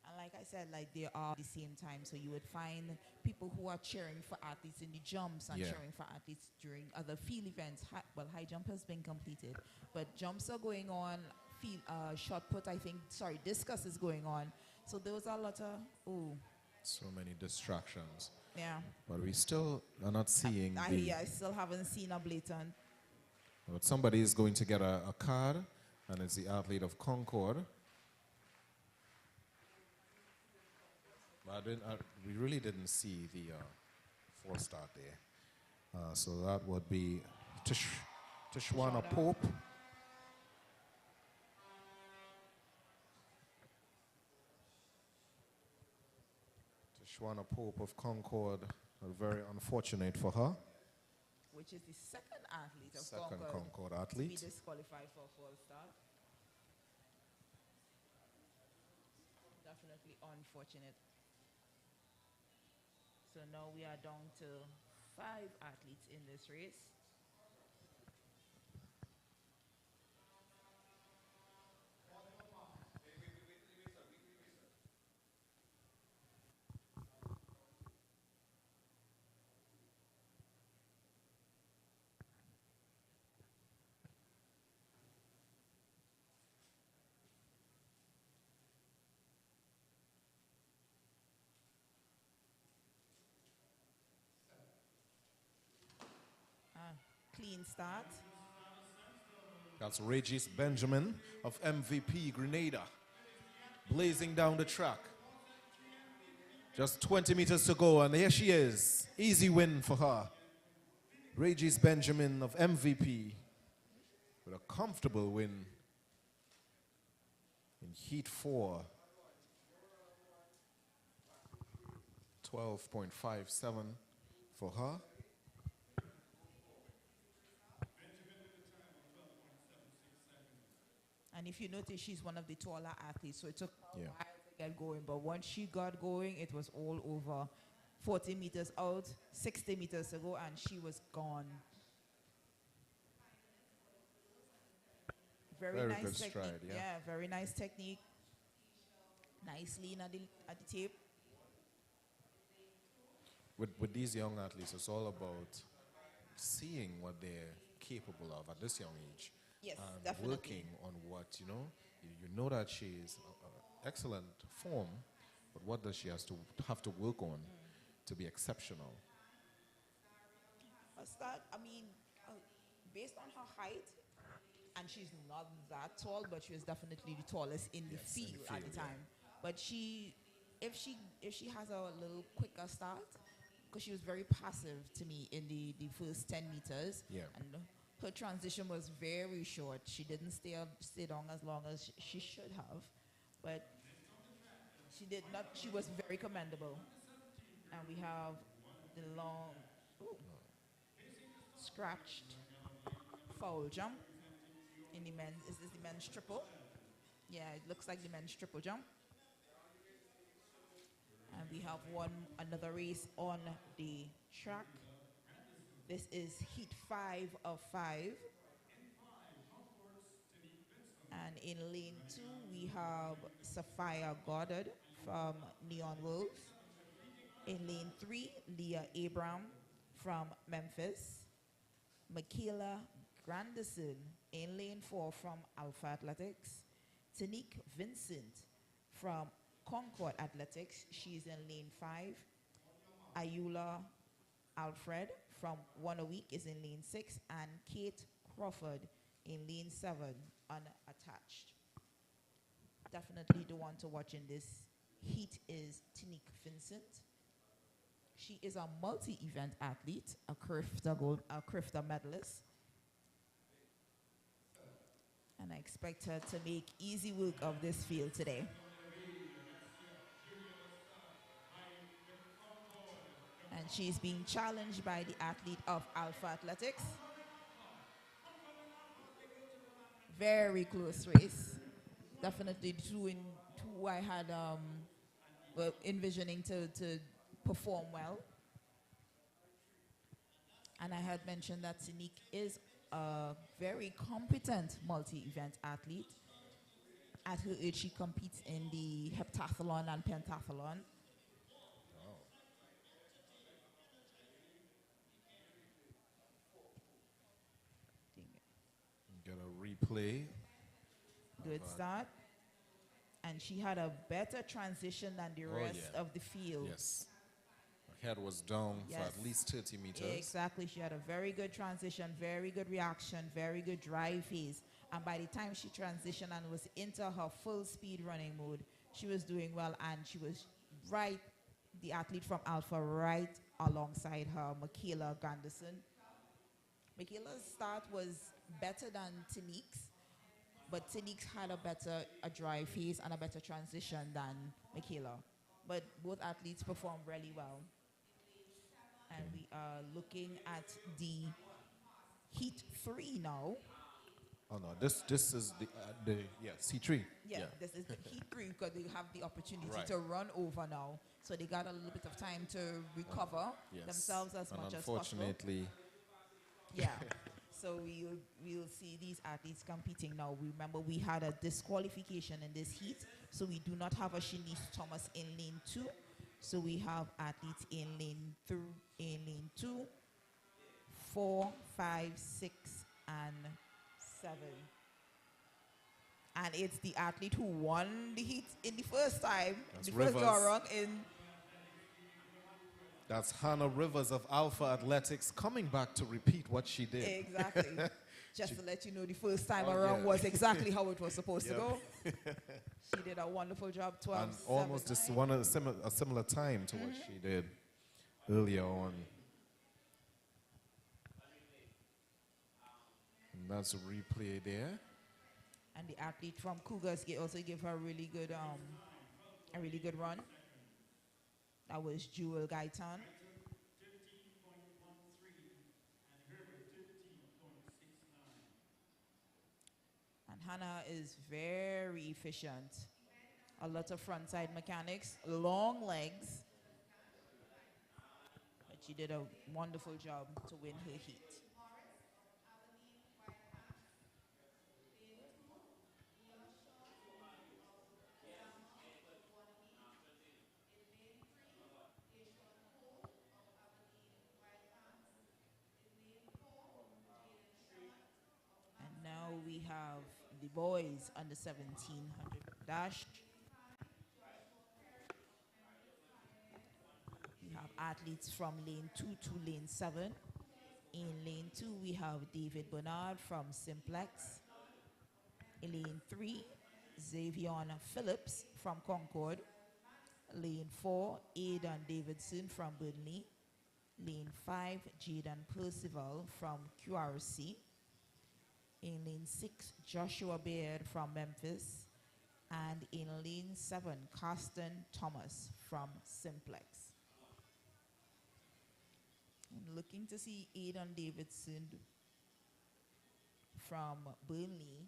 C: And like I said, like they are at the same time, so you would find people who are cheering for athletes in the jumps and cheering for athletes during other field events. High jump has been completed, but jumps are going on. Shot put, discus is going on. So those are a lot of
A: So many distractions.
C: yeah.
A: But we still are not seeing
C: I still haven't seen a blatant.
A: But somebody is going to get a card, and it's the athlete of Concord. But we really didn't see the false start there. So that would be Tishwana Pope. Tishwana Pope of Concord, very unfortunate for her.
C: Which is the second athlete of
A: Second Concord
C: to be
A: athlete.
C: disqualified for a false start. Definitely unfortunate. So now we are down to 5 athletes in this race. Clean start.
A: That's Regis Benjamin of MVP Grenada. blazing down the track. Just 20 meters to go, and here she is. Easy win for her. Regis Benjamin of MVP with a comfortable win in Heat 4. 12.57 for her.
C: And if you notice, she's one of the taller athletes, so it took her a
A: Yeah.
C: while to get going. But once she got going, it was all over. 40 meters out, 60 meters to go, and she was gone. Very
A: Very
C: nice
A: good
C: technique.
A: stride, yeah.
C: Very nice technique. Nice lean at the tape.
A: With these young athletes, it's all about seeing what they're capable of at this young age.
C: Yes,
A: And
C: definitely.
A: working on what, you know that she's excellent form, but what does she have to work on to be exceptional?
C: Based on her height, and she's not that tall, but she was definitely the tallest in the
A: Yes, in the
C: field at the
A: field, yeah.
C: time. But if she has a little quicker start, because she was very passive to me in the first 10 meters,
A: Yeah.
C: and her transition was very short. She didn't stay down as long as she should have, but she did not. She was very commendable. And we have the long, scratched foul jump in the men's. Is this the men's triple? Yeah, it looks like the men's triple jump. And we have another race on the track. This is heat 5 of 5. And in lane 2, we have Sophia Goddard from Neon Wolves. In lane 3, Leah Abram from Memphis. Michaela Grandison in lane 4 from Alpha Athletics. Tanique Vincent from Concord Athletics. She's in lane 5. Ayula Alfred from One a Week is in lane 6. And Kate Crawford in lane 7, unattached. Definitely the one to watch in this heat is Tanique Vincent. She is a multi-event athlete, a CRIFTA medalist. And I expect her to make easy work of this field today. And she's being challenged by the athlete of Alpha Athletics. Very close race. Definitely two I had envisioning to perform well. And I had mentioned that Tanique is a very competent multi-event athlete. At her age, she competes in the heptathlon and pentathlon.
A: Get a replay.
C: Good start. And she had a better transition than the rest of the field.
A: Yes. Her head was down for
C: Yes.
A: at least 30 meters.
C: Exactly. She had a very good transition, very good reaction, very good drive phase. And by the time she transitioned and was into her full speed running mode, she was doing well, and she was right, the athlete from Alpha, right alongside her, Michaela Grandison. Michaela's start was better than Tanique's, but Tanique had a drive phase and a better transition than Michaela. But both athletes performed really well. And we are looking at the heat 3 now.
A: Oh no, this is the C3.
C: Yeah, this is the heat 3 because they have the opportunity
A: Right.
C: to run over now. So they got a little bit of time to recover themselves as
A: And
C: much as possible.
A: unfortunately,
C: Yeah. So we'll see these athletes competing now. Remember, we had a disqualification in this heat, so we do not have a Shanice Thomas in lane 2. So we have athletes in lane 2, 4, 5, 6, and 7. And it's the athlete who won the heat in the first time,
A: That's
C: the first
A: Rivers.
C: go around in.
A: that's Hannah Rivers of Alpha Athletics coming back to repeat what she did.
C: Exactly.
B: Just to let you know, the first time
A: Oh,
B: around
A: yeah.
B: was exactly how it was supposed to
A: Yep.
B: go. She did a wonderful job, 12,
A: And almost just
B: 7, 9.
A: a similar time to what she did earlier on. And that's a replay there.
B: And the athlete from Cougars also gave her a really good run. That was Jewel Gaitan. And Hannah is very efficient. A lot of frontside mechanics, long legs. But she did a wonderful job to win her heat. And now we have the boys under 1700 dash. We have athletes from lane 2 to lane 7. In lane 2, we have David Bernard from Simplex. In lane 3, Xavier Phillips from Concord. Lane 4, Aidan Davidson from Burnley. Lane 5, Jaden Percival from QRC. In lane 6, Joshua Baird from Memphis. And in lane 7, Carsten Thomas from Simplex. I'm looking to see Aidan Davidson from Burnley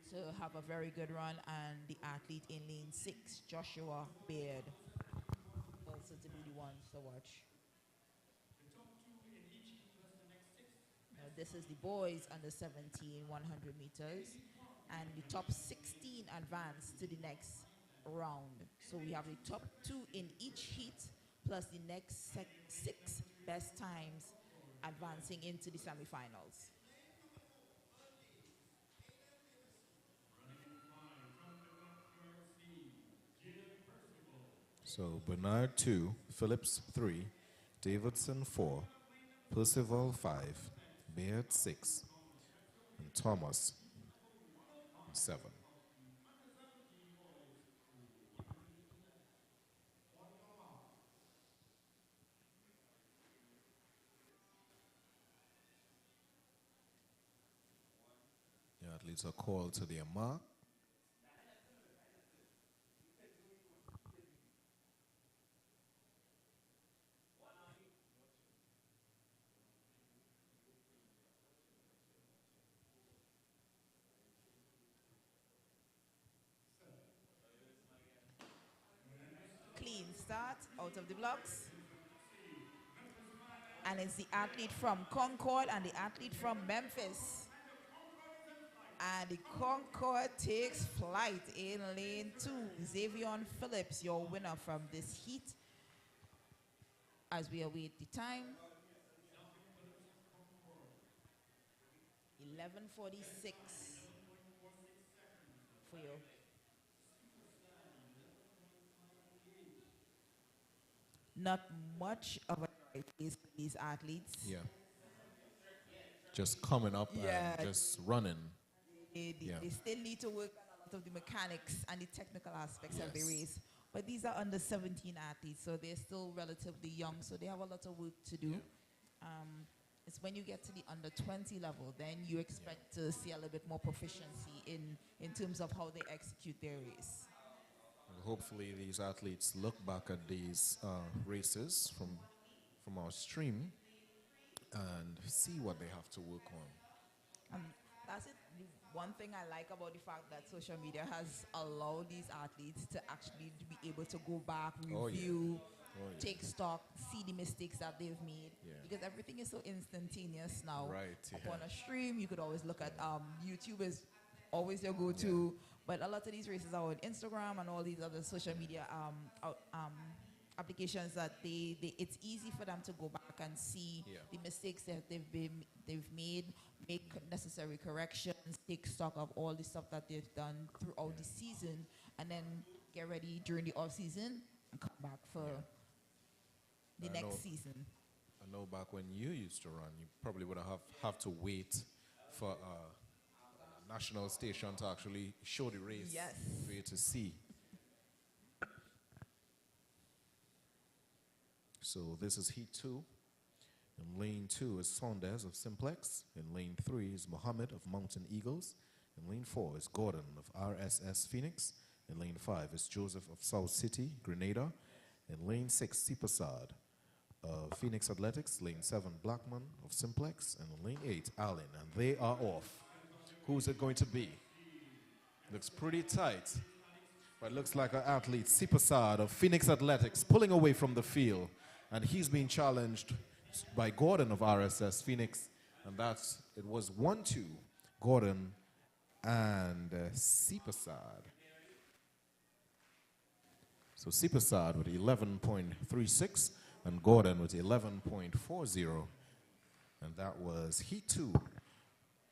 B: to have a very good run, and the athlete in lane 6, Joshua Baird, also to be the ones to watch. Now this is the boys under 17 100 meters, and the top 16 advance to the next round. So we have the top 2 in each heat, plus the next 6 best times advancing into the semifinals.
A: So Bernard 2, Phillips 3, Davidson 4, Percival 5, Baird 6, and Thomas 7. The athletes are called to their mark.
B: Clean start out of the blocks. And it's the athlete from Concord and the athlete from Memphis. And the Concord takes flight in lane 2. Xavier Phillips, your winner from this heat. As we await the time. 11:46 for you. Not much of a race for these athletes.
A: Yeah. Just coming up
B: Yeah.
A: and just running.
B: They still need to work on a lot of the mechanics and the technical aspects of the
A: Yes.
B: race. But these are under 17 athletes, so they're still relatively young, so they have a lot of work to do. It's when you get to the under 20 level, then you expect to see a little bit more proficiency in terms of how they execute their race.
A: And hopefully these athletes look back at these races from our stream and see what they have to work on.
B: That's it. The one thing I like about the fact that social media has allowed these athletes to actually be able to go back,
A: Oh, yeah.
B: review,
A: Oh, yeah.
B: take stock, see the mistakes that they've made.
A: Yeah.
B: Because everything is so instantaneous now.
A: Right,
B: Upon
A: yeah.
B: a stream, you could always look at YouTube is always your go-to. But a lot of these races are on Instagram and all these other social media applications that it's easy for them to go back and see the mistakes that they've made, make necessary corrections, take stock of all the stuff that they've done throughout the season, and then get ready during the off season and come back for the
A: I
B: next
A: know.
B: season.
A: I know back when you used to run, you probably would have to wait for a national station to actually show the race
B: Yes.
A: for you to see. So this is heat 2. In lane 2 is Saunders of Simplex. In lane 3 is Mohammed of Mountain Eagles. In lane 4 is Gordon of RSS Phoenix. In lane 5 is Joseph of South City, Grenada. In lane 6, Sipasad of Phoenix Athletics. Lane 7, Blackman of Simplex. And in lane 8, Allen. And they are off. Who's it going to be? Looks pretty tight. But looks like an athlete, Sipasad of Phoenix Athletics, pulling away from the field. And he's being challenged by Gordon of RSS Phoenix. And it was 1-2, Gordon and Sipasad. So Sipasad with 11.36 and Gordon with 11.40. And that was heat 2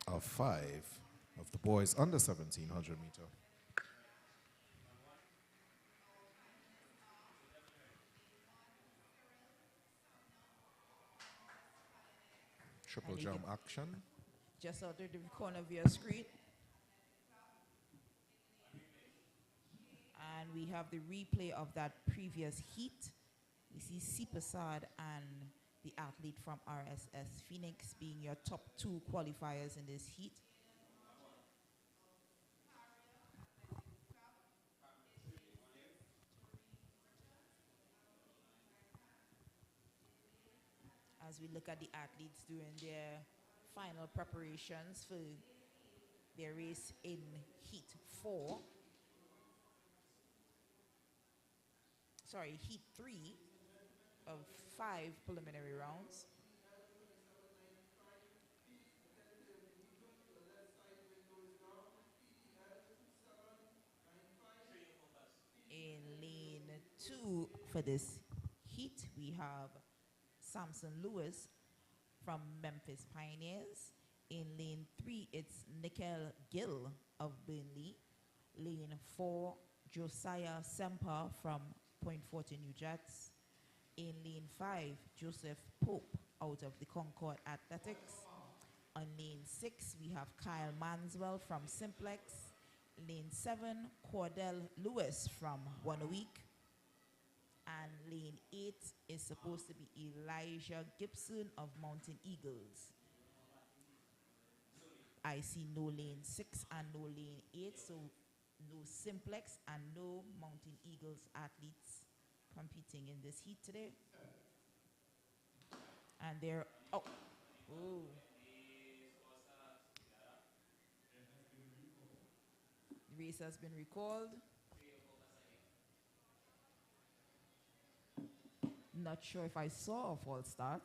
A: of 5 of the boys under 1700 meter. Triple
C: And you
A: jump action.
C: Just out of the corner of your screen. And we have the replay of that previous heat. We see Sipasad and the athlete from RSS Phoenix being your top 2 qualifiers in this heat. As we look at the athletes doing their final preparations for their race in heat 4. Sorry, heat 3 of 5 preliminary rounds. In lane 2 for this heat, we have Samson Lewis from Memphis Pioneers. In lane 3, it's Nickel Gill of Burnley. Lane 4, Josiah Semper from Point Fortin New Jets. In lane 5, Joseph Pope out of the Concord Athletics. On lane 6, we have Kyle Manswell from Simplex. Lane 7, Cordell Lewis from One a Week. And lane 8 is supposed to be Elijah Gibson of Mountain Eagles. I see no lane 6 and no lane 8, so no Simplex and no Mountain Eagles athletes competing in this heat today. And they're, oh. The race has been recalled. Not sure if I saw a false start.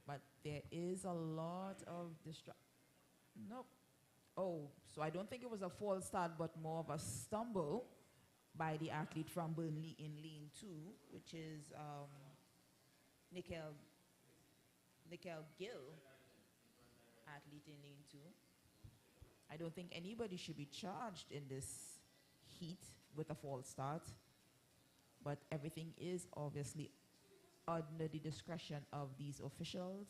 C: But there is a lot of Nope. Oh, so I don't think it was a false start, but more of a stumble by the athlete from Burnley in lane 2, which is Nickel Gill, athlete in lane 2. I don't think anybody should be charged in this heat with a false start, but everything is obviously under the discretion of these officials.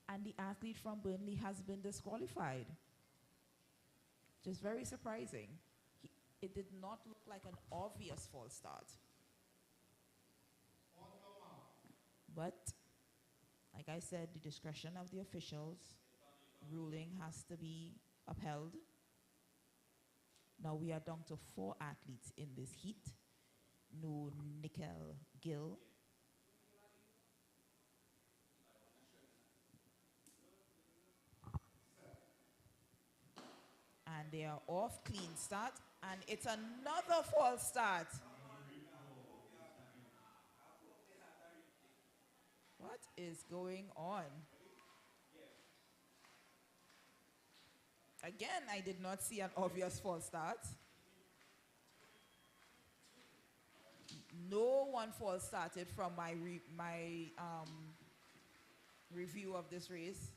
C: And the athlete from Burnley has been disqualified. Just very surprising. It did not look like an obvious false start. But, like I said, the discretion of the officials, ruling has to be upheld. Now we are down to 4 athletes in this heat. No Nickel Gill. And they are off, clean start, and it's another false start. What is going on? Again, I did not see an obvious false start. No one false started from my review of this race.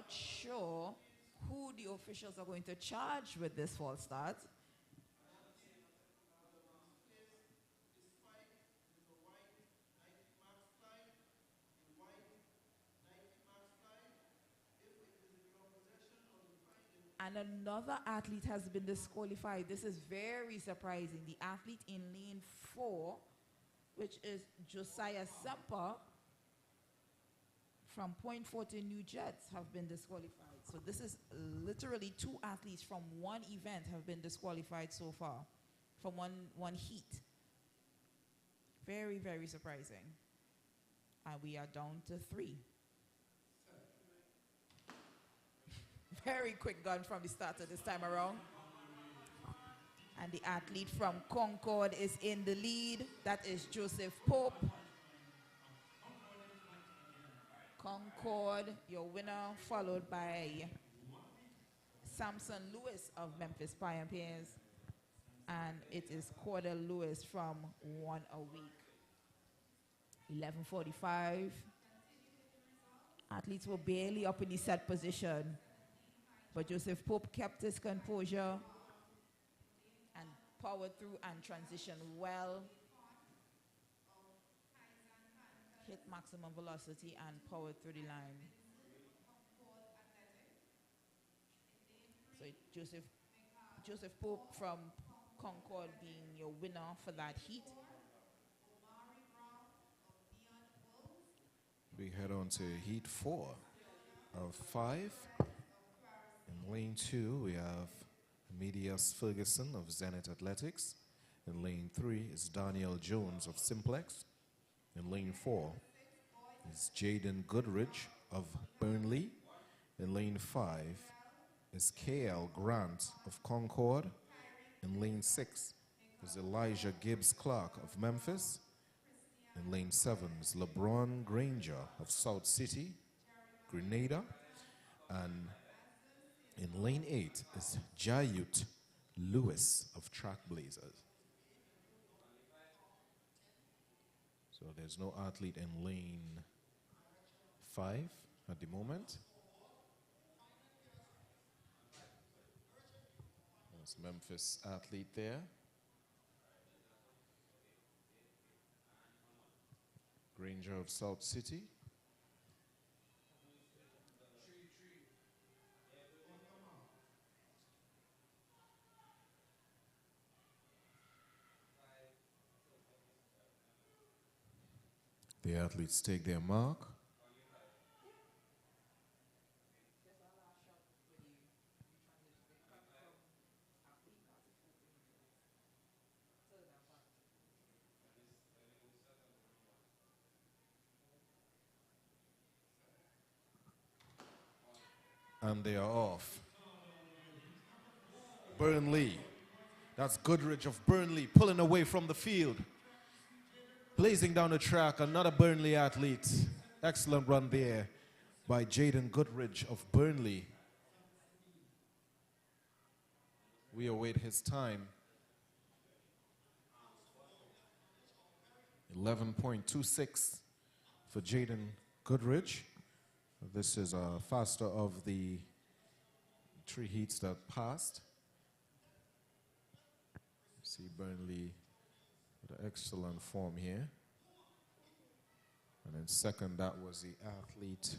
B: not sure who the officials are going to charge with this false start. And another athlete has been disqualified. This is very surprising. The athlete in lane 4, which is Josiah Semper from Point Fortin New Jets, have been disqualified. So this is literally 2 athletes from one event have been disqualified so far, from one heat. Very, very surprising. And we are down to 3. Very quick gun from the starter this time around. And the athlete from Concord is in the lead. That is Joseph Pope. Concord, your winner, followed by Samson Lewis of Memphis Pioneers. And it is Cordell Lewis from One a Week. 11:45. Athletes were barely up in the set position, but Joseph Pope kept his composure and powered through and transitioned well. Hit maximum velocity and powered through the line. So Joseph Pope from Concord being your winner for that heat.
A: We head on to heat 4 of 5. In lane 2, we have Medias Ferguson of Zenith Athletics. In lane 3 is Daniel Jones of Simplex. In lane 4 is Jaden Goodrich of Burnley. In lane 5 is KL Grant of Concord. In lane 6 is Elijah Gibbs Clark of Memphis. In lane 7 is LeBron Granger of South City, Grenada. And in lane 8 is Jayut Lewis of Trackblazers. So there's no athlete in lane 5 at the moment. There's Memphis athlete there. Granger of South City. The athletes take their mark. And they are off. Burnley. That's Goodrich of Burnley pulling away from the field. Blazing down the track, another Burnley athlete. Excellent run there by Jaden Goodrich of Burnley. We await his time. 11.26 for Jaden Goodrich. This is a faster of the 3 heats that passed. See Burnley with an excellent form here. And then second, that was the athlete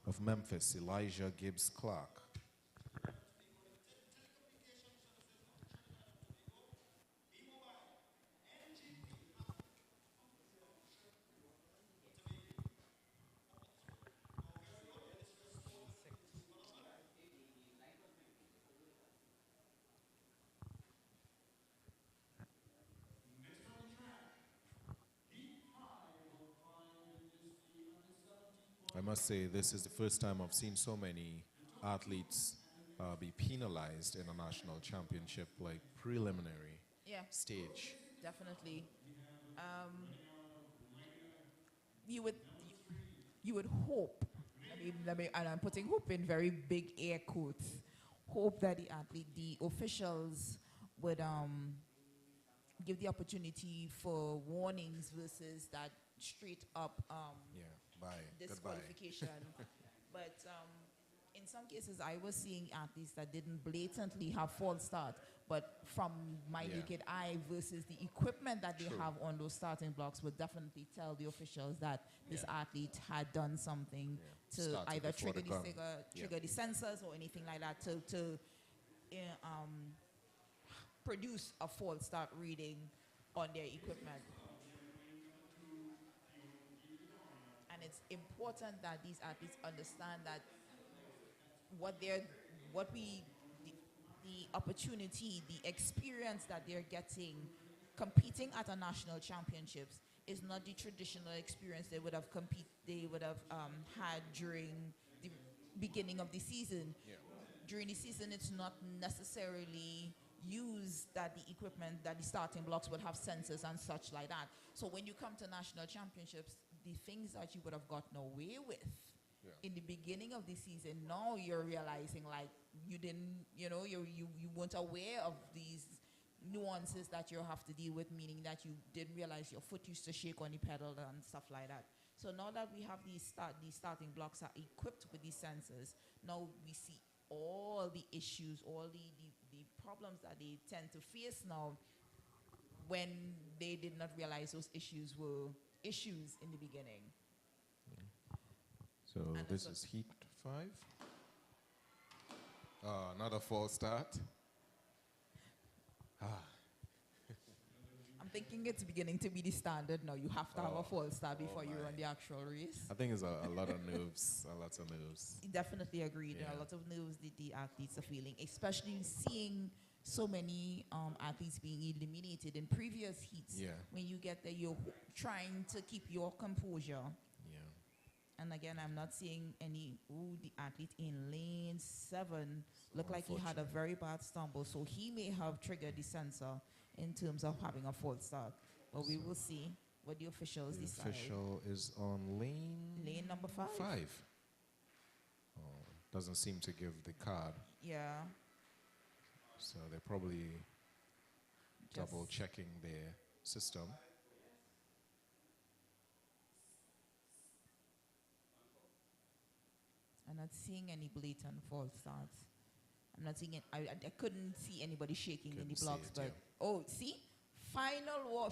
A: of Memphis, Elijah Gibbs Clark. I must say, this is the first time I've seen so many athletes be penalized in a national championship, like preliminary stage.
B: Definitely. You would hope, and I'm putting hope in very big air quotes, hope that the officials would give the opportunity for warnings versus that straight up disqualification. But In some cases, I was seeing athletes that didn't blatantly have false start, but from my
A: Yeah.
B: naked eye versus the equipment that they
A: True.
B: have on those starting blocks would definitely tell the officials that this
A: Yeah.
B: athlete had done something to
A: Started
B: either
A: before
B: trigger
A: the
B: the,
A: gun.
B: trigger the sensors or anything like that to produce a false start reading on their equipment. And it's important that these athletes understand that what they're, what we, the opportunity, the experience that they're getting competing at a national championships is not the traditional experience they would have had during the beginning of the season.
A: Yeah.
B: During the season, it's not necessarily used that the equipment, that the starting blocks would have sensors and such like that. So when you come to national championships, the things that you would have gotten away with in the beginning of the season, now you're realizing like you didn't, you weren't aware of these nuances that you have to deal with, meaning that you didn't realize your foot used to shake on the pedal and stuff like that. So now that we have these starting blocks are equipped with these sensors, now we see all the issues, all the problems that they tend to face now when they did not realize those issues were issues in the beginning.
A: So
B: And
A: this
B: that's
A: is heat 5. Another false start.
B: I'm thinking it's beginning to be the standard now. You have to have a false start before you
A: my.
B: run the actual race.
A: I think it's a lot of nerves, a lot of nerves.
B: Definitely agreed. There are
A: Yeah.
B: a lot of nerves that the athletes are feeling, especially seeing so many athletes being eliminated in previous heats.
A: Yeah.
B: When you get there, you're trying to keep your composure.
A: Yeah.
B: And again, I'm not seeing any. Ooh, the athlete in lane 7 looked like he had a very bad stumble, so he may have triggered the sensor in terms of having a false start. But we will see what the officials
A: The
B: decide.
A: official is on
B: Lane number 5.
A: 5. Oh, doesn't seem to give the card,
B: Yeah.
A: so they're probably
B: Just-
A: double checking their system.
B: I'm not seeing any blatant false starts. I'm not seeing it. I couldn't see anybody shaking in the
A: Couldn't see
B: blocks,
A: it,
B: but
A: yeah.
B: oh, see,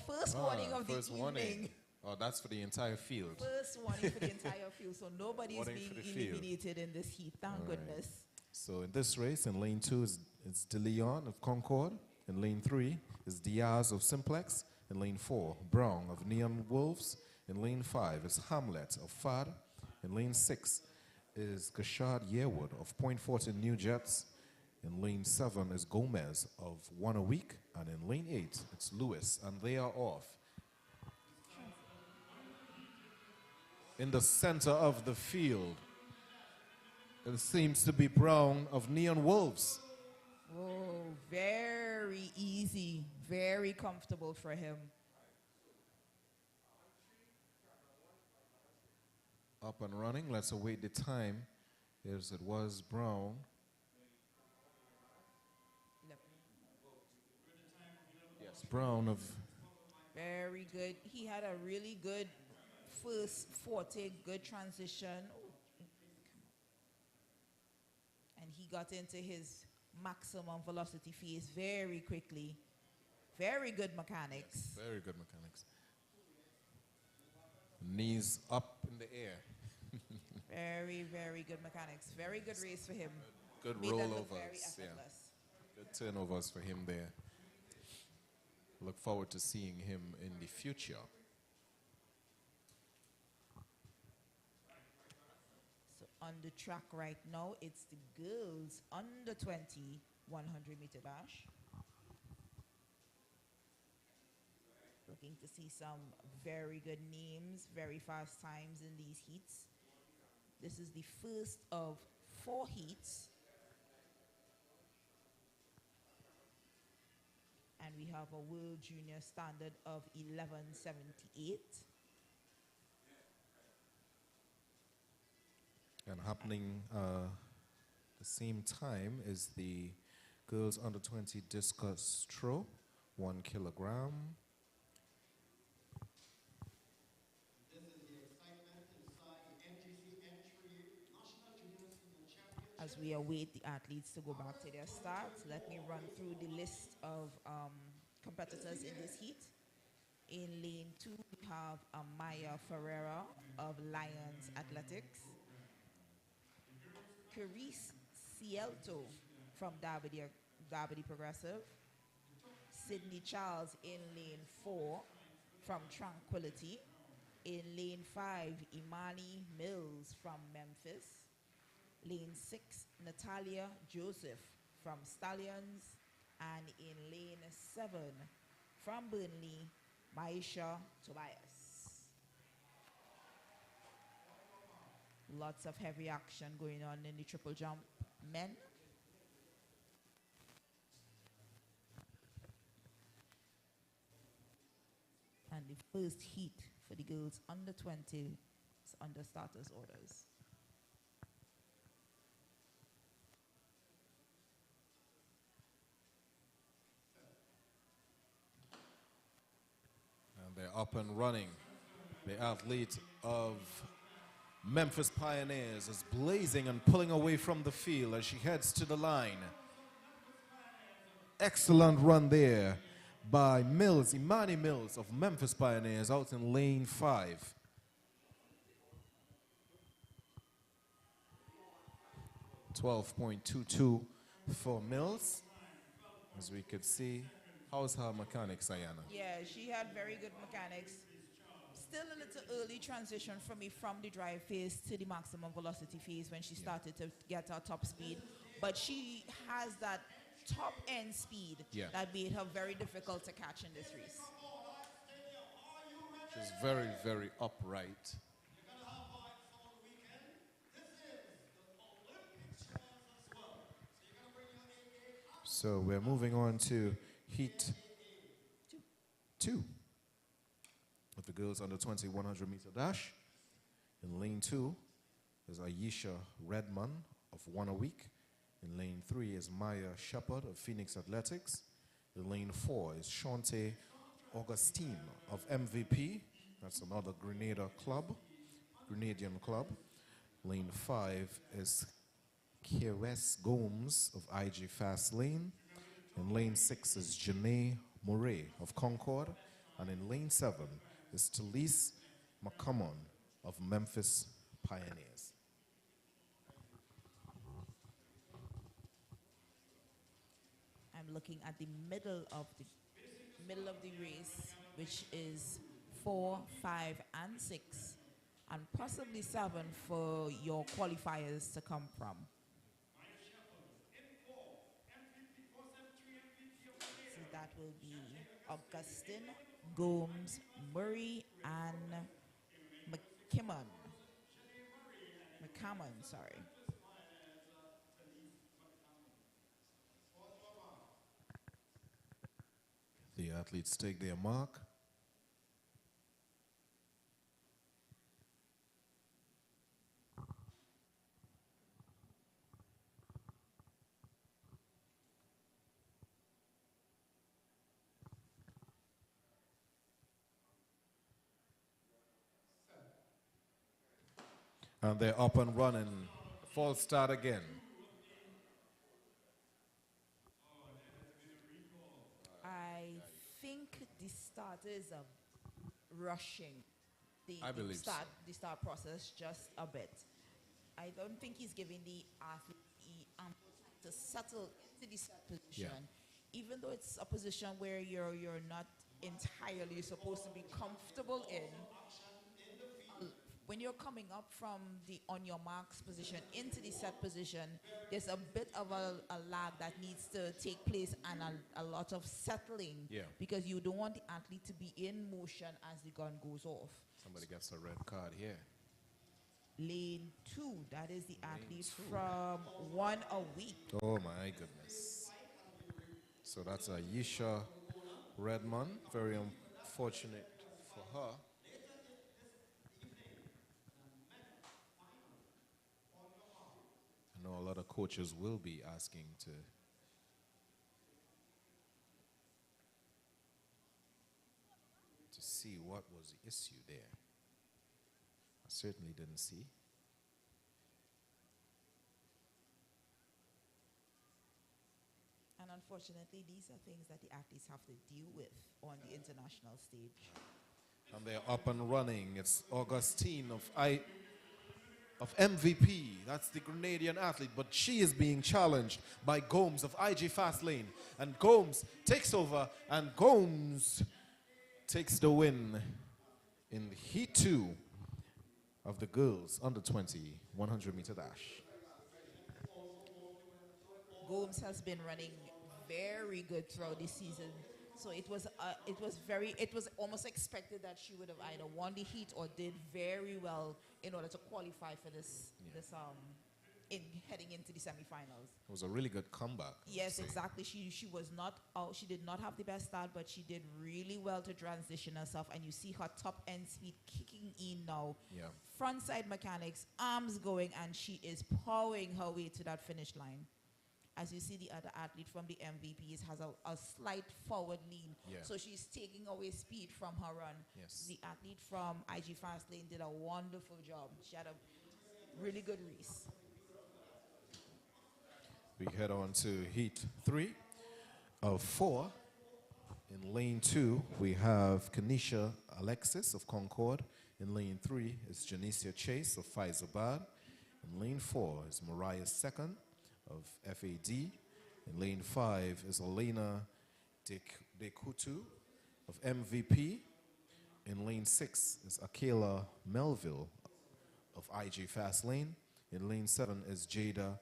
B: first warning of the
A: first
B: evening.
A: warning. Oh, that's for the entire field.
B: First warning for the entire field, so nobody is
A: Warning
B: being
A: for the field.
B: eliminated in this heat. Thank
A: All right.
B: goodness.
A: So in this race, in lane 2 it's De Leon of Concord. In lane 3 is Diaz of Simplex. In lane 4, Brown of Neon Wolves. In lane 5 is Hamlet of FAD. In lane 6 is Gashard Yearwood of Point Fortin New Jets. In lane 7 is Gomez of One a Week. And in lane 8, it's Lewis, and they are off. In the center of the field, it seems to be Brown of Neon Wolves.
B: Oh, very easy, very comfortable for him.
A: Up and running. Let's await the time. Yes, it was Brown. Yes, Brown of.
B: Very good. He had a really good first forte, good transition. And he got into his maximum velocity phase very quickly. Very good mechanics.
A: Very good mechanics. Knees up in the air.
B: Very, very good mechanics. Very good race for him.
A: Good
B: Made that look very
A: rollovers. Yeah.
B: effortless.
A: Good turnovers for him there. Look forward to seeing him in the future.
B: So on the track right now, it's the girls under 20 100-meter dash. Looking to see some very good names, very fast times in these heats. This is the first of 4 heats. And we have a World Junior standard of 1178.
A: And happening the same time is the girls under 20 discus throw, 1 kilogram.
E: This is the excitement inside the N.G.C. entry National Junior Senior Championship
C: As we await the athletes to go back to their starts, let me run through the list of competitors in this heat. In lane 2, we have Amaya Ferreira of Lions Athletics, Carice Cielto from Davide Progressive, Sydney Charles in lane 4 from Tranquility, in lane 5, Imani Mills from Memphis, lane 6, Natalia Joseph from Stallions, and in lane 7, from Burnley, Maisha Tobias. Lots of heavy action going on in the triple jump men. And the first heat for the girls under 20 is under starters orders.
A: And they're up and running. The athlete of Memphis Pioneers is blazing and pulling away from the field as she heads to the line. Excellent run there by Mills, Imani Mills of Memphis Pioneers out in lane 5. .22 for Mills. As we could see, how's her mechanics, Ayana?
C: Yeah, she had very good mechanics. Still a little early transition for me from the drive phase to the maximum velocity phase when she started to get her top speed. But she has that top end speed that made her very difficult to catch in this race.
A: She's very, very upright. So we're moving on to heat 2 of the girls under 20 100 meter dash. In lane 2 is Ayesha Redman of One a Week. In lane 3 is Maya Shepard of Phoenix Athletics. In lane 4 is Shante Augustine of MVP. That's another Grenadian club. Lane 5 is Kires Gomes of IG Fast Lane. In lane 6 is Janae Murray of Concord. And in lane 7 is Talise McCummon of Memphis Pioneers.
C: I'm looking at the middle of the race, which is 4, 5, and 6, and possibly 7 for your qualifiers to come from. So that will be Augustine, Gomes, Murray, and McCammon, sorry.
A: The athletes take their mark. And they're up and running. False start again.
C: I think the starters are rushing the start process just a bit. I don't think he's giving the athlete ample time to settle into the set position, even though it's a position where you're not entirely supposed to be comfortable in. When you're coming up from the on your marks position into the set position, there's a bit of a lag that needs to take place and a lot of settling because you don't want the athlete to be in motion as the gun goes off.
A: Somebody gets a red card here.
C: Lane 2, that is the athlete from One a Week.
A: Oh my goodness. So that's Ayesha Redman. Very unfortunate for her. I know a lot of coaches will be asking to see what was the issue there. I certainly didn't see.
C: unfortunately, these are things that the athletes have to deal with on the international stage.
A: And they're up and running. It's Augustine of MVP. That's the Grenadian athlete, but she is being challenged by Gomes of IG Fast Lane. And Gomes takes over, and Gomes takes the win in Heat 2 of the girls under 20 100-meter dash.
C: Gomes has been running very good throughout this season. So it was almost expected that she would have either won the heat or did very well in order to qualify for in heading into the semifinals.
A: It was a really good comeback.
C: Yes, exactly. She was not out. She did not have the best start, but she did really well to transition herself. And you see her top end speed kicking in now.
A: Yeah.
C: Front side mechanics, arms going, and she is powering her way to that finish line. As you see, the other athlete from the MVPs has a slight forward lean.
A: Yeah.
C: So she's taking away speed from her run.
A: Yes.
C: The athlete from IG Fast Lane did a wonderful job. She had a really good race.
A: We head on to Heat 3 of 4. In lane 2, we have Kanisha Alexis of Concord. In lane 3 is Janicia Chase of Faizabad. In lane 4 is Mariah Second of FAD. In lane 5 is Elena Dekutu of MVP. In lane 6 is Akela Melville of IG Fast Lane. In lane 7 is Jada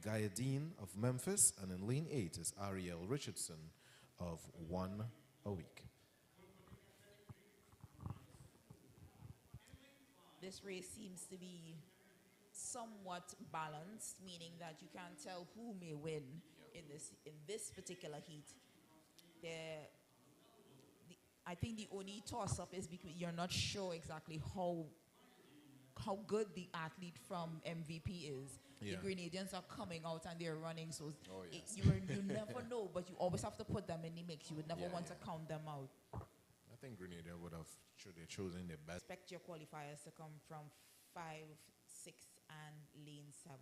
A: Gayadine of Memphis. And in lane 8 is Ariel Richardson of One a Week.
C: This race seems to be somewhat balanced, meaning that you can't tell who may win in this particular heat. I think the only toss-up is because you're not sure exactly how good the athlete from MVP is.
A: Yeah.
C: The Grenadians are coming out and they're running, so
A: yes.
C: you never know, but you always have to put them in the mix. You would never want to count them out.
A: I think Grenada would have chosen their best.
C: Expect your qualifiers to come from 5, 6, and lane 7.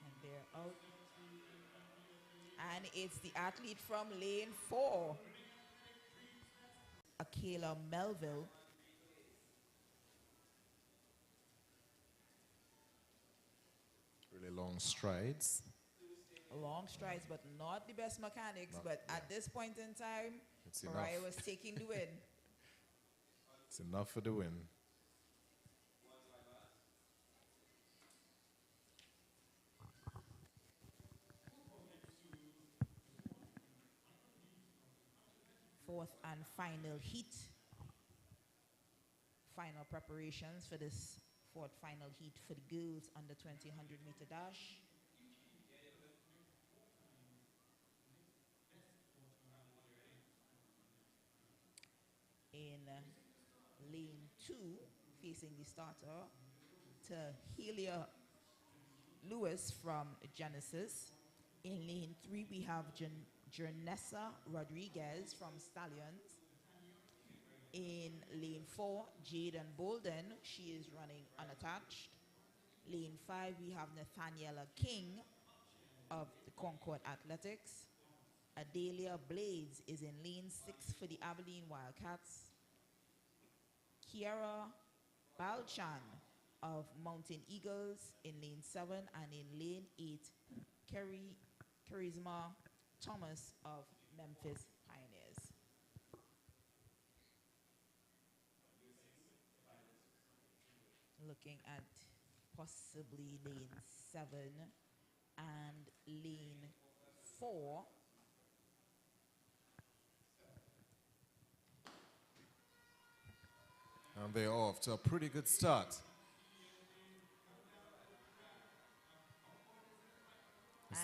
C: And they're out. And it's the athlete from lane 4, Akela Melville.
A: Really long strides.
C: Long strides, but not the best mechanics. But at this point in time, Mariah was taking the win.
A: It's enough for the win.
C: Fourth and final heat. Final preparations for this fourth final heat for the girls under 20 100-meter dash. In lane 2, facing the starter, to Helia Lewis from Genesis. In lane 3, we have Janessa Rodriguez from Stallions. In lane 4, Jaden Bolden. She is running unattached. Lane 5, we have Nathaniela King of the Concord Athletics. Adelia Blades is in lane 6 for the Abilene Wildcats. Kiara Balchan of Mountain Eagles in lane 7, and in lane 8, Charisma Thomas of Memphis Pioneers. Looking at possibly lane 7 and lane 4.
A: And they're off to a pretty good start.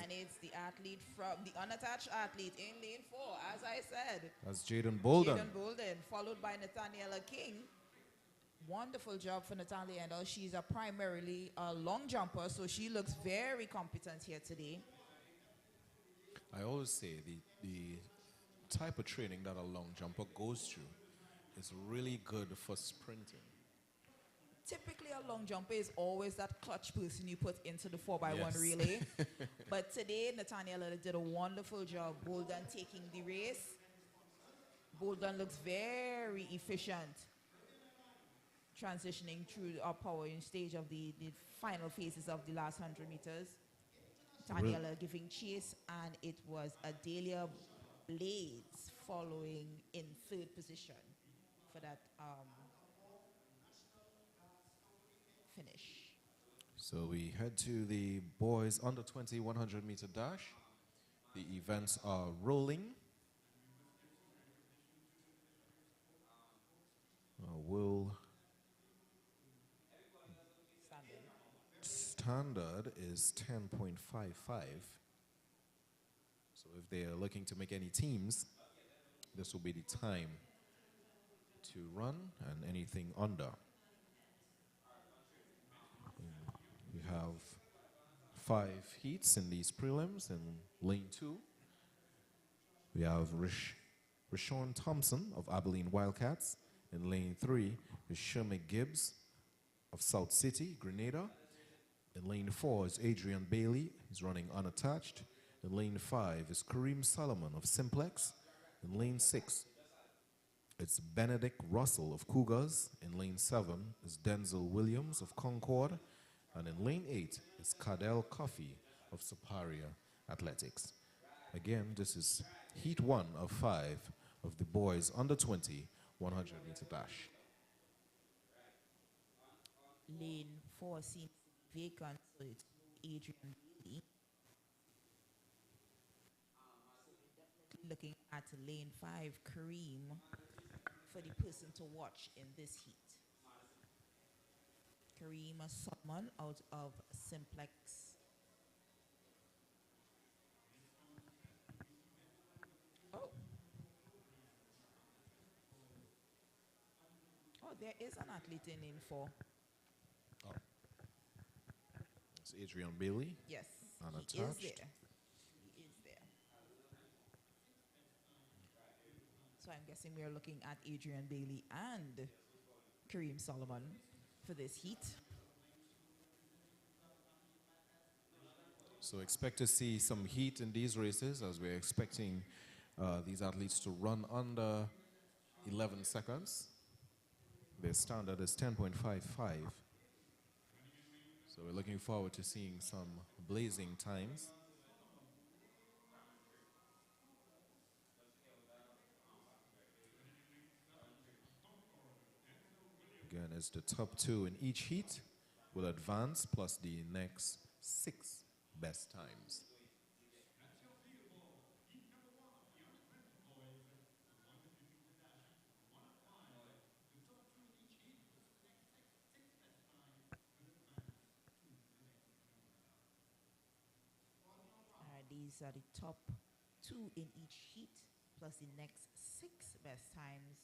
C: And it's the athlete from the unattached athlete in lane 4, as I said.
A: That's Jaden Bolden.
C: Jaden Bolden, followed by Nathaniela King. Wonderful job for Nathaniela. She's primarily a long jumper, so she looks very competent here today.
A: I always say the type of training that a long jumper goes through is really good for sprinting.
C: typically a long jumper is always that clutch person you put into the 4x1
A: Yes.
C: relay. But today, Nathaniel did a wonderful job. Bolden taking the race. Bolden looks very efficient, transitioning through our powering stage of the final phases of the last 100 meters. Nathaniel giving chase, and it was Adelia Blades following in third position for that finish.
A: So we head to the boys under 20 100 meter dash. The events are rolling. Will standard is 10.55. So if they are looking to make any teams, this will be the time to run, and anything under. We have 5 heats in these prelims in lane 2. We have Rashawn Thompson of Abilene Wildcats. In lane 3 is Sherman Gibbs of South City, Grenada. In lane 4 is Adrian Bailey. He's running unattached. In lane 5 is Kareem Solomon of Simplex. In lane 6, it's Benedict Russell of Cougars. In lane 7 is Denzel Williams of Concord. And in lane 8 is Cardell Coffey of Superior Athletics. Again, this is heat 1 of 5 of the boys under 20 100 meter dash.
C: Lane 4 seems vacant, so it's Adrian Bailey. Looking at lane 5, Kareem, for the person to watch in this heat. Kareem Solomon out of Simplex. Oh, there is an athlete in lane 4.
A: Oh. It's Adrian Bailey.
C: Yes,
A: Unattached.
C: he is there. He is there. So I'm guessing we're looking at Adrian Bailey and Kareem Solomon for this heat.
A: So expect to see some heat in these races, as we're expecting these athletes to run under 11 seconds. Their standard is 10.55. So we're looking forward to seeing some blazing times. Again, it's the top 2 in each heat will advance, plus the next 6 best times.
C: These are the top 2 in each heat, plus the next 6 best times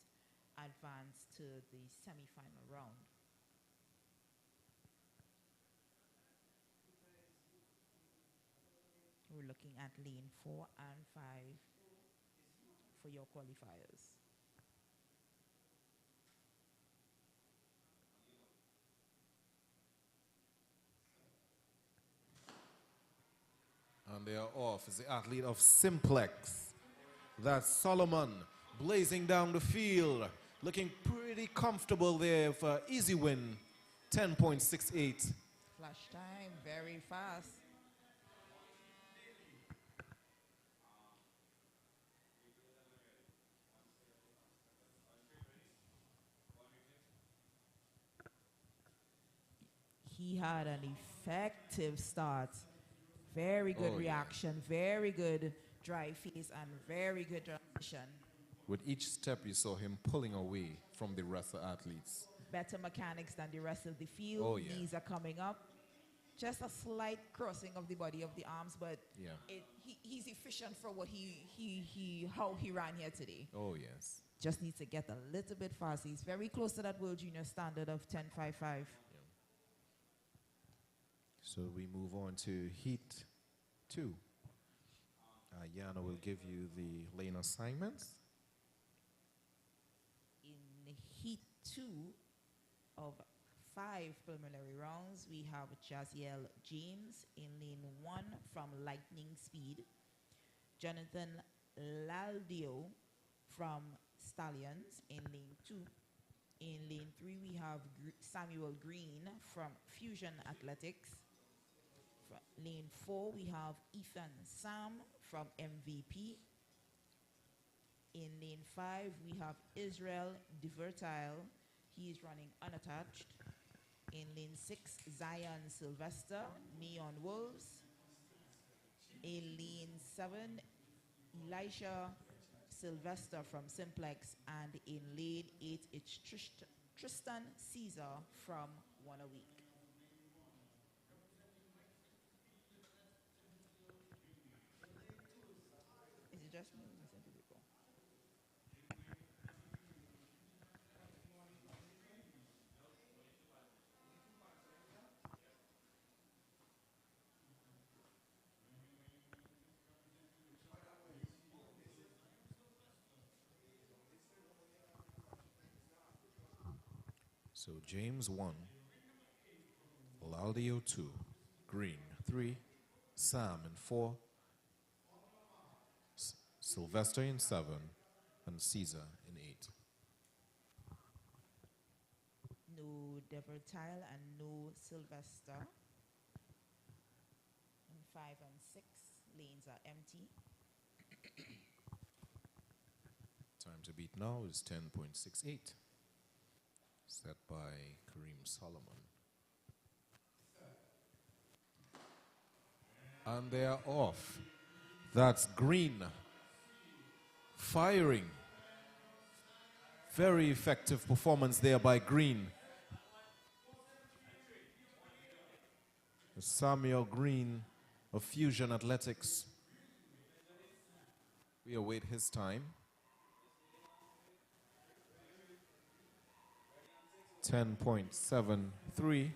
C: advance to the semi-final round. We're looking at lane 4 and 5 for your qualifiers.
A: And they are off. It's the athlete of Simplex. That's Solomon, blazing down the field, looking pretty comfortable there for easy win, 10.68.
C: Flash time, very fast. He had an effective start. Very good reaction, very good dry face, and very good transition.
A: With each step, you saw him pulling away from the rest of the athletes.
C: Better mechanics than the rest of the field.
A: Oh, yeah.
C: Knees are coming up. Just a slight crossing of the body of the arms, but
A: Yeah.
C: he's efficient for what how he ran here today.
A: Oh, yes.
C: Just needs to get a little bit faster. He's very close to that World Junior standard of 10.55.
A: So we move on to heat 2. Yana will give you the lane assignments.
C: In heat 2 of 5 preliminary rounds, we have Jaziel James in lane 1 from Lightning Speed, Jonathan Laldio from Stallions in lane 2. In lane 3, we have Samuel Green from Fusion Athletics. Lane 4, we have Ethan Sam from MVP. In lane 5, we have Israel Divertile. He is running unattached. In lane 6, Zion Sylvester, Neon Wolves. In lane 7, Elisha Sylvester from Simplex. And in lane 8, it's Tristan Caesar from One a Week. Is it just me? Listen to people.
A: So James 1, Laldio 2, Green 3, Sam in 4, Sylvester in 7, and Caesar in 8.
C: No Divertile and no Sylvester. In 5 and 6, lanes are empty.
A: Time to beat now is 10.68, set by Kareem Solomon. And they are off. That's Green. Firing. Very effective performance there by Green. Samuel Green of Fusion Athletics. We await his time. 10.73.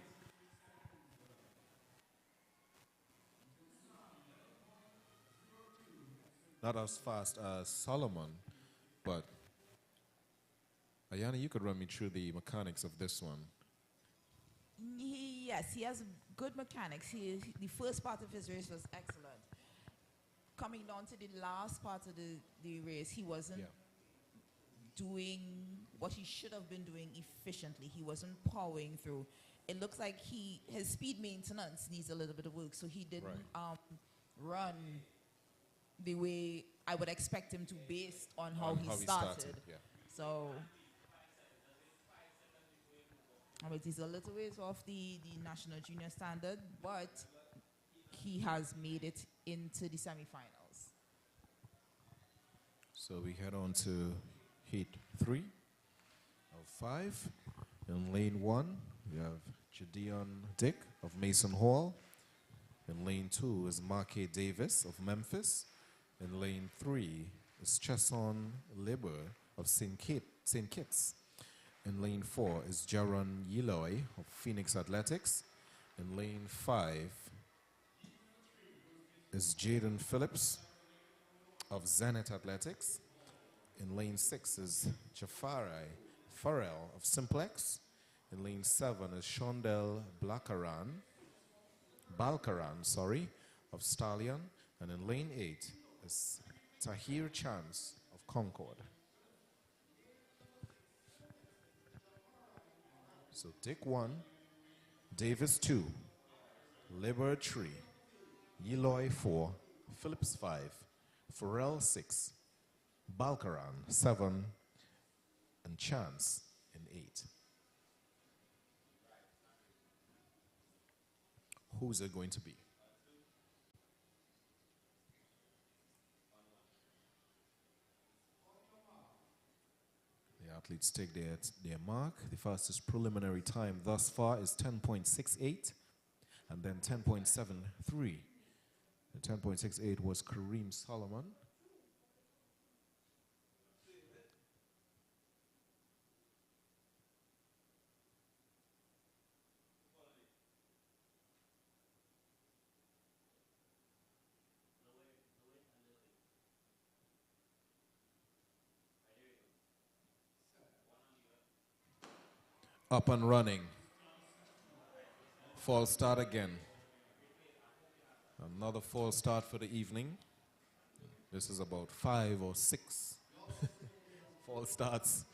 A: Not as fast as Solomon, but Ayana, you could run me through the mechanics of this one.
C: Yes, he has good mechanics. The first part of his race was excellent. Coming down to the last part of the race, he wasn't doing what he should have been doing efficiently. He wasn't powering through. It looks like his speed maintenance needs a little bit of work, so he didn't run the way I would expect him to based on how he started. So he's a little ways off the national junior standard, but he has made it into the semifinals.
A: So we head on to heat 3 of 5. In lane 1, we have Jadeon Dick of Mason Hall. In lane 2 is Marque Davis of Memphis. In lane 3 is Chesson Liber of St. Kitts. In lane 4 is Jaron Yiloy of Phoenix Athletics. In lane 5 is Jaden Phillips of Zenith Athletics. In lane 6 is Jafari Farrell of Simplex. In lane 7 is Shondell Balkaran, of Stallion. And in lane 8 is Tahir Chance of Concord. So Dick 1, Davis 2, Liber 3, Yiloy 4, Phillips 5, Farrell 6, Balkaran 7, and Chance in 8. Who's it going to be? The athletes take their mark. The fastest preliminary time thus far is 10.68 and then 10.73. The 10.68 was Kareem Solomon. Up and running. false start again. Another false start for the evening. This is about 5 or 6 false starts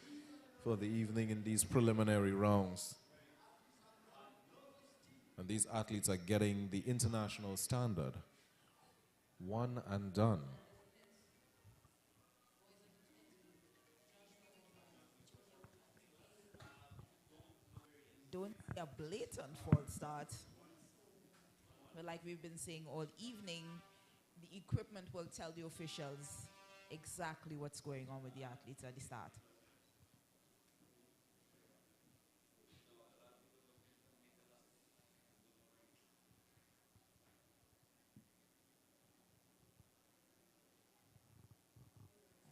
A: for the evening in these preliminary rounds. And these athletes are getting the international standard. One and done.
C: Don't be a blatant false start. But like we've been saying all evening, the equipment will tell the officials exactly what's going on with the athletes at the start.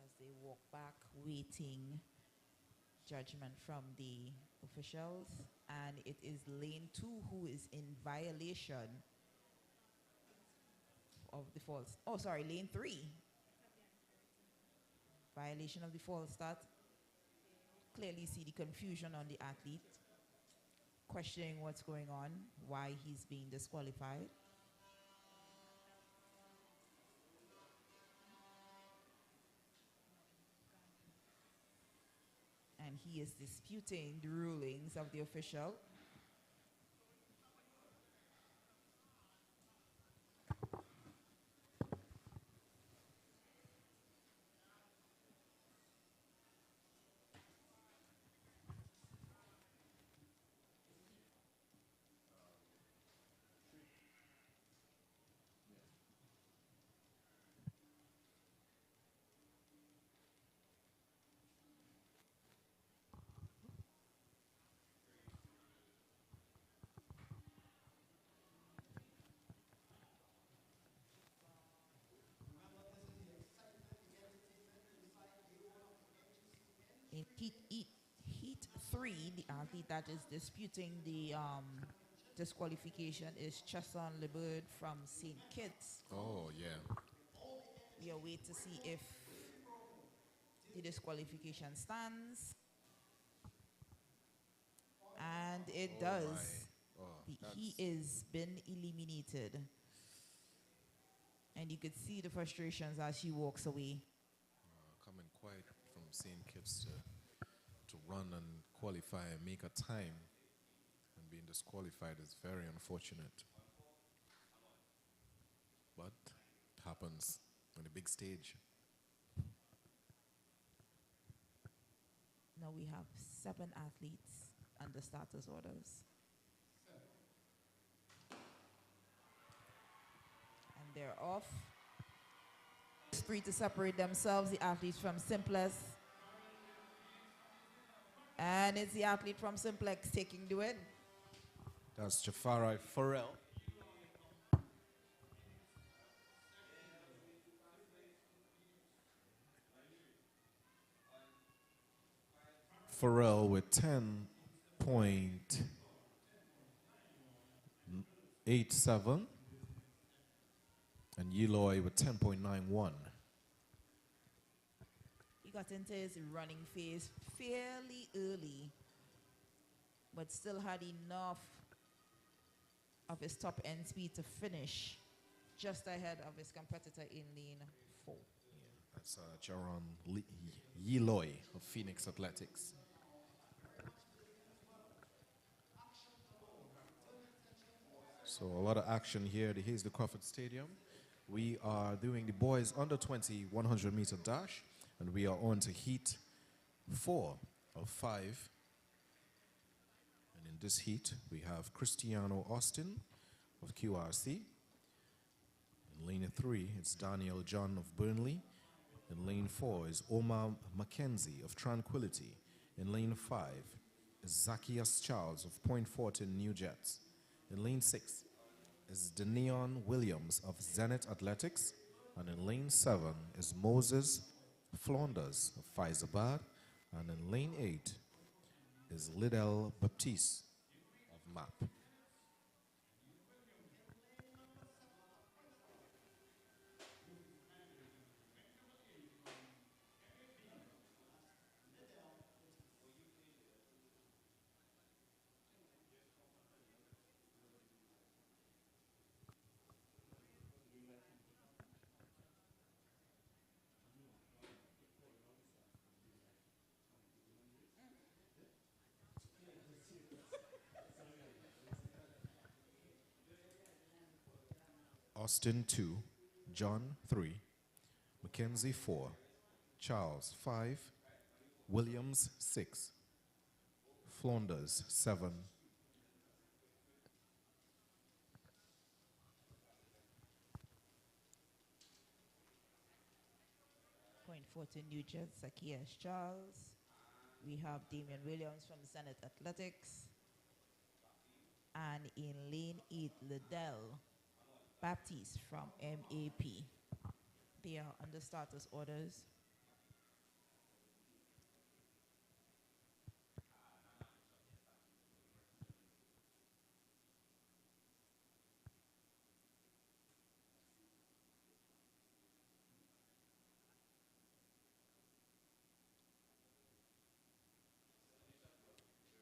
C: As they walk back, waiting judgment from the officials, and it is lane 2 who is in violation of the false. Oh, sorry, lane 3. Violation of the false start. Clearly see the confusion on the athlete, questioning what's going on, why he's being disqualified. And he is disputing the rulings of the official. In heat 3, the athlete that is disputing the disqualification is Chesson Lebird from St. Kitts.
A: Oh, yeah.
C: We await to see if the disqualification stands. And it does. He is been eliminated. And you could see the frustrations as she walks away.
A: Coming quite from St. Kitts to run and qualify and make a time, and being disqualified is very unfortunate. But it happens on the big stage.
C: Now we have 7 athletes under starters orders. And they're off. 3 to separate themselves, the athletes from Simplex. And it's the athlete from Simplex taking the win.
A: That's Jafari Farrell. Farrell with 10.87 and Eloy with 10.91.
C: He got into his running phase fairly early, but still had enough of his top end speed to finish just ahead of his competitor in lane 4.
A: Yeah, that's Jaron Eloy of Phoenix Athletics. So a lot of action here at the Hazley Crawford Stadium. We are doing the boys under 20 100-meter dash, and we are on to heat 4 of 5. And in this heat, we have Cristiano Austin of QRC. In lane 3, it's Daniel John of Burnley. In lane 4 is Omar Mackenzie of Tranquility. In lane 5 is Zacchaeus Charles of Point Fortin New Jets. In lane 6 is Denion Williams of Zenith Athletics. And in lane 7 is Moses Flanders of Faizabad. And in lane 8 is Liddell Baptiste of MAP. Austin 2, John 3, Mackenzie 4, Charles 5, Williams 6, Flanders 7,
C: Point 14, New Jet, Zacchaeus Charles. We have Damian Williams from Zenith Athletics. And in lane 8, Liddell Baptiste from MAP. They are under starters orders.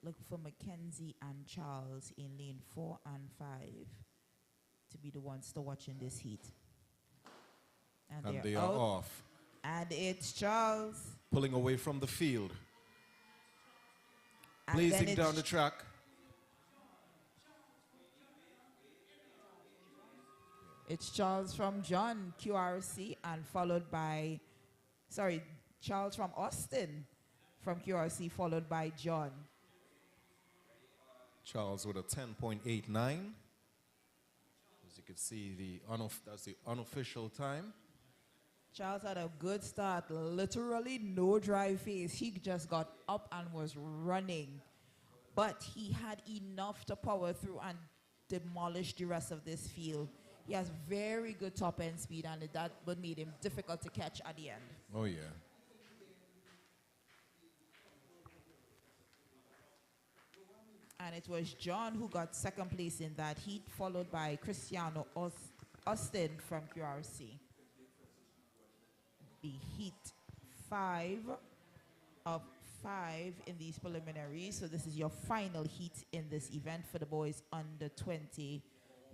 C: Look for Mackenzie and Charles in lane 4 and 5 to be the ones to watch in this heat.
A: and they are off.
C: And it's Charles.
A: Pulling away from the field.
C: And then
A: Blazing
C: it's
A: down the track.
C: It's Charles from John, QRC, and followed by, Charles from Austin from QRC, followed by John.
A: Charles with a 10.89. As you can see, that's the unofficial time.
C: Charles had a good start, literally no dry face. He just got up and was running. But he had enough to power through and demolish the rest of this field. He has very good top end speed, and that would make him difficult to catch at the end.
A: Oh, yeah.
C: And it was John who got second place in that heat, followed by Cristiano Austin from QRC. The heat 5 of 5 in these preliminaries. So this is your final heat in this event for the boys under 20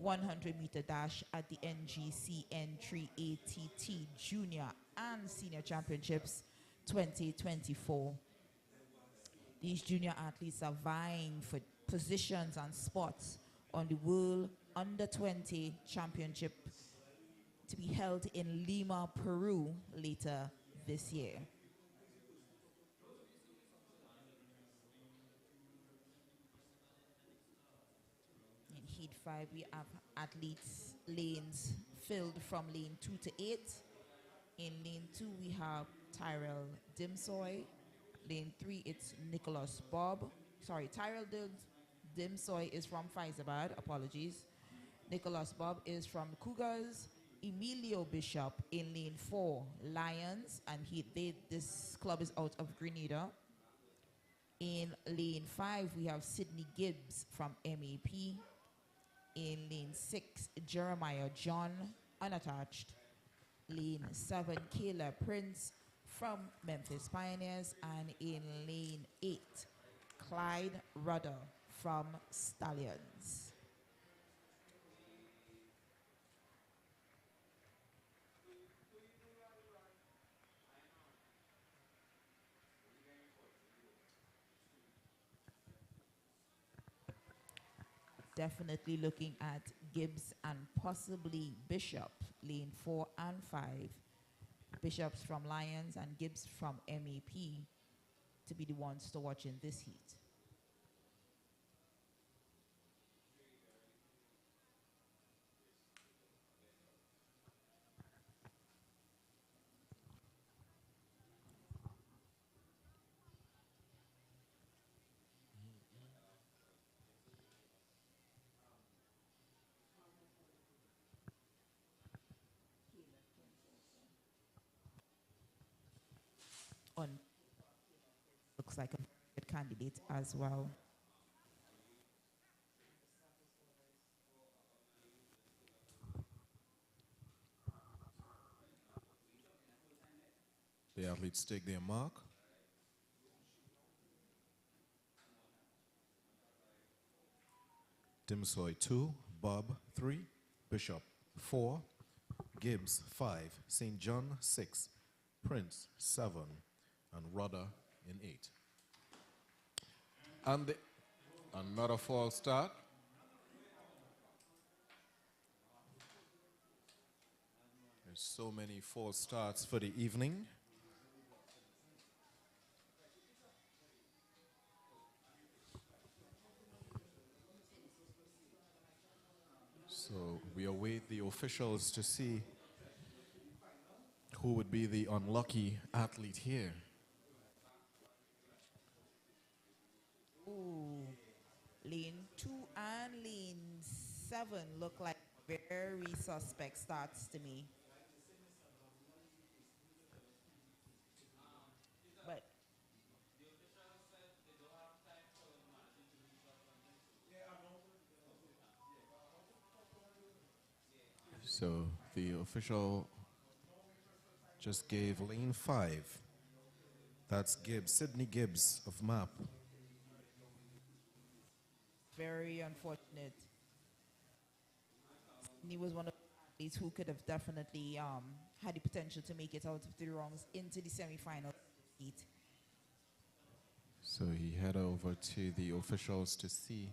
C: 100-meter dash at the N.G.C. N3ATT Junior and Senior Championships 2024. These junior athletes are vying for positions and spots on the World Under 20 Championship to be held in Lima, Peru later this year. In Heat 5, we have athletes lanes filled from lane 2 to 8. In lane 2, we have Tyrell Dimsoy. Lane 3, it's Nicholas Bob. Sorry, Tyrell Dimsoy is from Faizabad, apologies. Nicholas Bob is from Cougars. Emilio Bishop in lane 4, Lions, and this club is out of Grenada. In lane 5, we have Sydney Gibbs from MAP. In lane 6, Jeremiah John, unattached. Lane 7, Kayla Prince from Memphis Pioneers. And in lane 8, Clyde Rudder from Stallions. Definitely looking at Gibbs and possibly Bishop, lane 4 and 5. Bishops from Lions and Gibbs from MAP to be the ones to watch in this heat. Looks like a good candidate as well.
A: The athletes take their mark. Dimsoy 2, Bob 3, Bishop 4, Gibbs 5, St. John 6, Prince 7, and Rudder in 8. And another false start. So many false starts for the evening. So we await the officials to see who would be the unlucky athlete here.
C: Ooh, lane 2 and lane 7 look like very suspect starts to me. But
A: So the official just gave lane 5. That's Gibbs, Sydney Gibbs of MAP.
C: very unfortunate. He was one of the athletes who could have definitely had the potential to make it out of the rungs into the semi-final heat.
A: So he head over to the officials to see.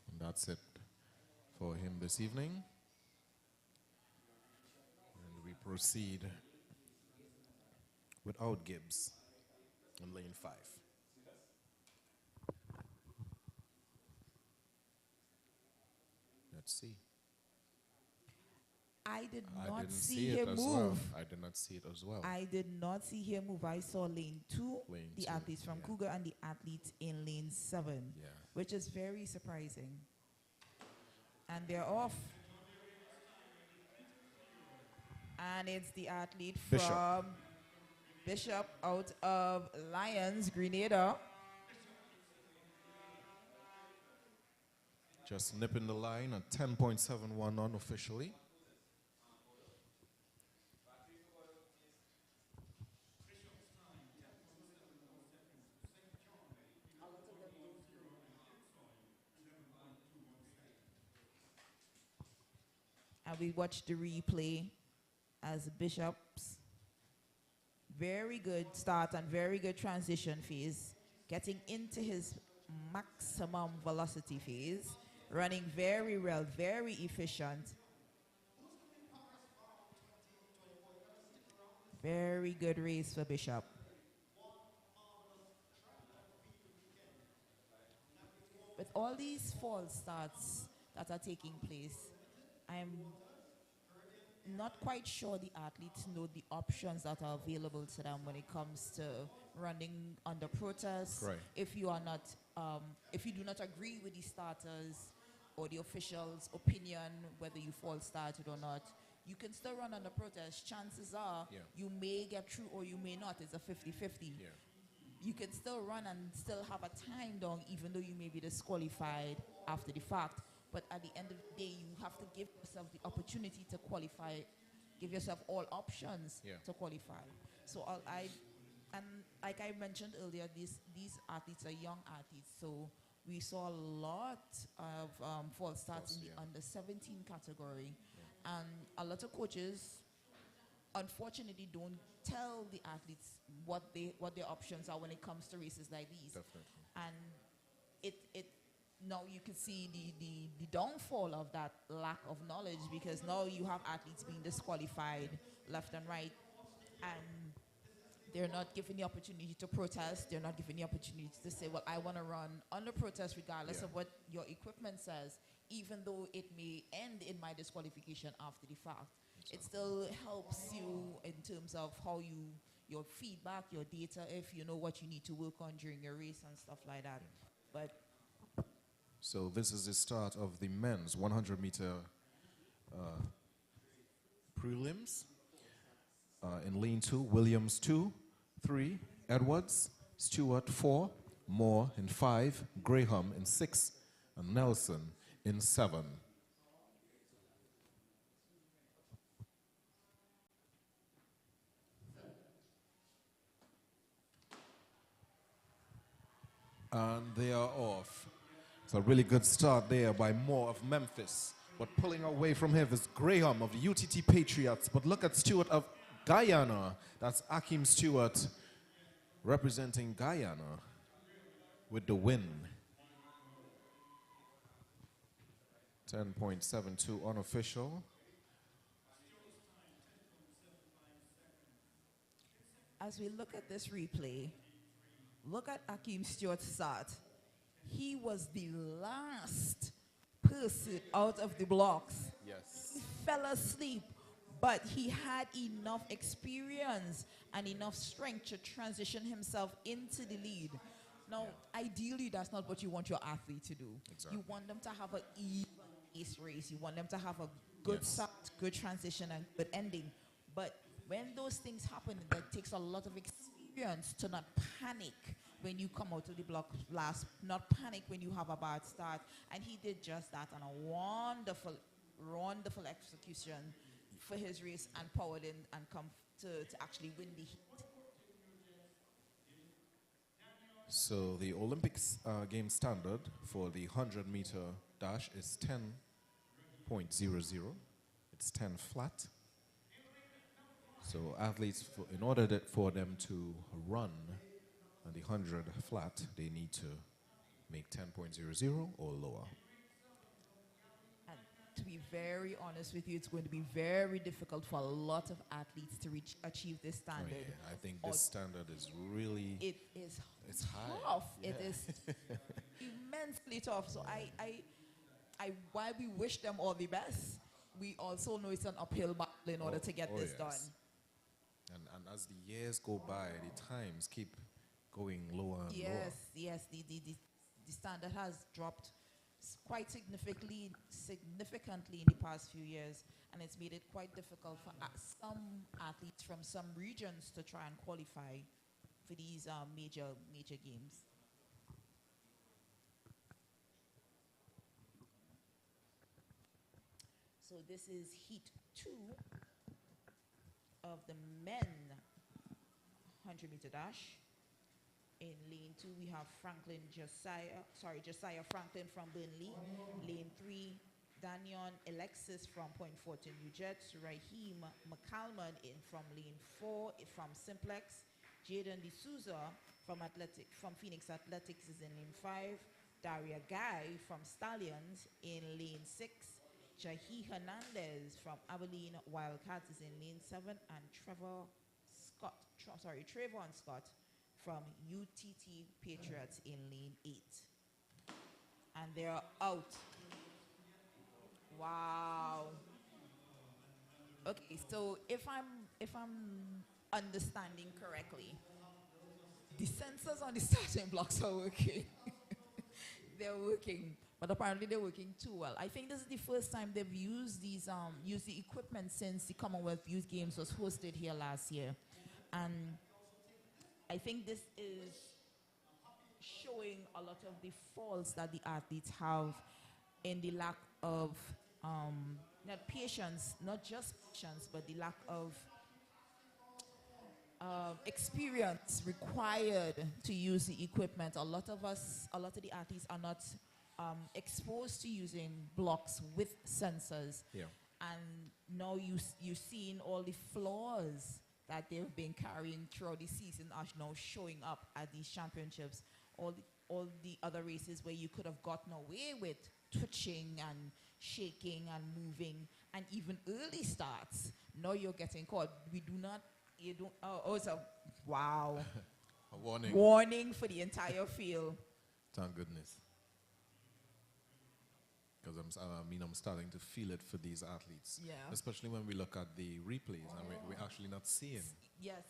A: And that's it for him this evening. And we proceed without Gibbs in lane 5. Let's see.
C: I did not
A: didn't
C: see
A: it
C: him
A: as
C: move.
A: well. I did not see it as well.
C: I did not see him move. I saw lane 2,
A: Lane
C: the
A: 2,
C: athletes from
A: yeah.
C: Cougar, and the athletes in lane 7,
A: Yeah.
C: which is very surprising. And they're off. And it's the athlete
A: Bishop.
C: from Bishop out of Lions, Grenada.
A: Just nipping the line at 10.71 unofficially.
C: And we watched the replay as Bishop's very good start and very good transition phase, getting into his maximum velocity phase, running very well, very efficient. Very good race for Bishop. With all these false starts that are taking place, I'm not quite sure the athletes know the options that are available to them when it comes to running under protest.
A: Right.
C: If you are not, if you do not agree with the starters or the officials' opinion, whether you false started or not, you can still run under protest. Chances are
A: Yeah.
C: you may get through or you may not. It's a 50-50.
A: Yeah.
C: You can still run and still have a time down even though you may be disqualified after the fact. But at the end of the day, you have to give yourself the opportunity to qualify, give yourself all options
A: Yeah.
C: to qualify. So and like I mentioned earlier, these athletes are young athletes. So we saw a lot of false starts in the
A: Yeah.
C: under 17 category. And a lot of coaches unfortunately don't tell the athletes what their options are when it comes to races like these.
A: Definitely.
C: And it now you can see the downfall of that lack of knowledge, because now you have athletes being disqualified left and right, and they're not given the opportunity to protest. They're not given the opportunity to say, well, I want to run under protest regardless
A: Yeah.
C: of what your equipment says, even though it may end in my disqualification after the fact. It still helps you in terms of how your feedback, your data, if you know what you need to work on during your race and stuff like that. But
A: So this is the start of the men's 100-meter prelims. In lane 2, Williams 2, 3, Edwards, Stewart 4, Moore in 5, Graham in 6, and Nelson in 7. And they are off. It's a really good start there by Moore of Memphis. But pulling away from him is Graham of the UTT Patriots. But look at Stewart of Guyana. That's Akeem Stewart representing Guyana with the win. 10.72 unofficial.
B: As we look at this replay, look at Akeem Stewart's start. He was the last person out of the blocks.
A: Yes.
B: He fell asleep, but he had enough experience and enough strength to transition himself into the lead. Now, ideally, that's not what you want your athlete to do.
A: Exactly.
B: You want them to have an even pace race. You want them to have a good start, good transition, and good ending. But when those things happen, that takes a lot of experience to not panic when you come out of the block last, not panic when you have a bad start. And he did just that on a wonderful, wonderful execution for his race and powered in and come to actually win the heat.
A: So the Olympics game standard for the 100-meter dash is 10.00. It's 10 flat. So athletes, in order for them to run on the 100 flat, they need to make 10.00 or lower.
B: And to be very honest with you, it's going to be very difficult for a lot of athletes to achieve this standard.
A: Oh, yeah. I think this standard is really...
B: It's
A: high.
B: tough.
A: Yeah.
B: It is immensely tough. So while we wish them all the best, we also know it's an uphill battle in order to get this done.
A: And as the years go by, the times keep going lower and lower.
B: Yes. The standard has dropped quite significantly in the past few years, and it's made it quite difficult for some athletes from some regions to try and qualify for these major games. So this is heat 2 of the men 100-meter dash. In lane 2, we have Josiah Franklin from Burnley. Lane 3, Danion Alexis from Point Fortin, New Jets. Raheem McCalman from lane 4 from Simplex. Jaden D'Souza from Phoenix Athletics is in lane 5. Daria Guy from Stallions in lane 6. Jahi Hernandez from Abilene Wildcats is in lane 7. And Trayvon Scott from UTT Patriots in lane 8. And they're out. Wow. Okay, so if I'm understanding correctly, the sensors on the starting blocks are working. They're working, but apparently they're working too well. I think this is the first time they've used the equipment since the Commonwealth Youth Games was hosted here last year. And I think this is showing a lot of the faults that the athletes have in the lack of not patience, not just patience, but the lack of experience required to use the equipment. A lot of the athletes are not exposed to using blocks with sensors.
A: Yeah.
B: And now you're seeing all the flaws that they've been carrying throughout the season are now showing up at these championships. All the other races where you could have gotten away with twitching and shaking and moving and even early starts, now you're getting caught. Wow.
A: A warning.
B: Warning for the entire field.
A: Thank goodness. Because I'm starting to feel it for these athletes.
B: Yeah.
A: Especially when we look at the replays and we're actually not seeing.
B: Yes.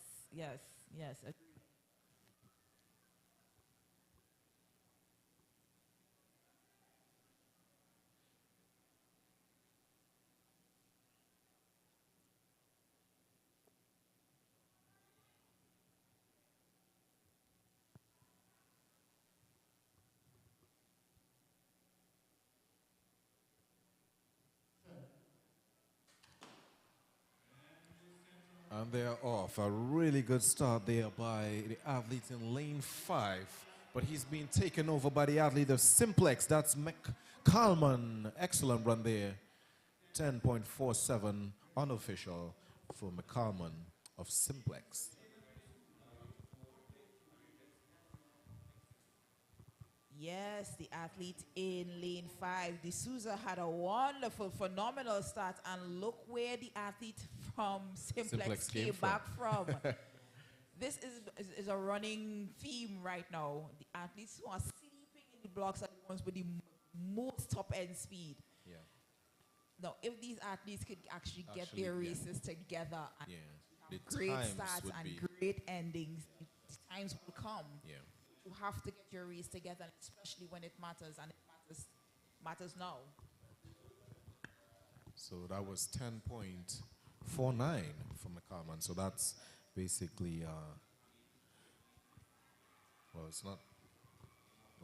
A: And they're off. A really good start there by the athlete in lane 5. But he's been taken over by the athlete of Simplex. That's McCalman. Excellent run there. 10.47 unofficial for McCalman of Simplex.
C: Yes, the athlete in lane 5, D'Souza, had a wonderful, phenomenal start. And look where the athlete from Simplex came back from. This is a running theme right now. The athletes who are sleeping in the blocks are the ones with the most top-end speed.
A: Yeah.
C: Now, if these athletes could actually get their races together and
A: The
C: great
A: times
C: starts
A: would
C: and
A: be,
C: great endings, the times will come.
A: yeah.
C: You have to get your race together, especially when it matters, and it matters now.
A: So that was 10.49 from McCarman. So that's basically, well, it's not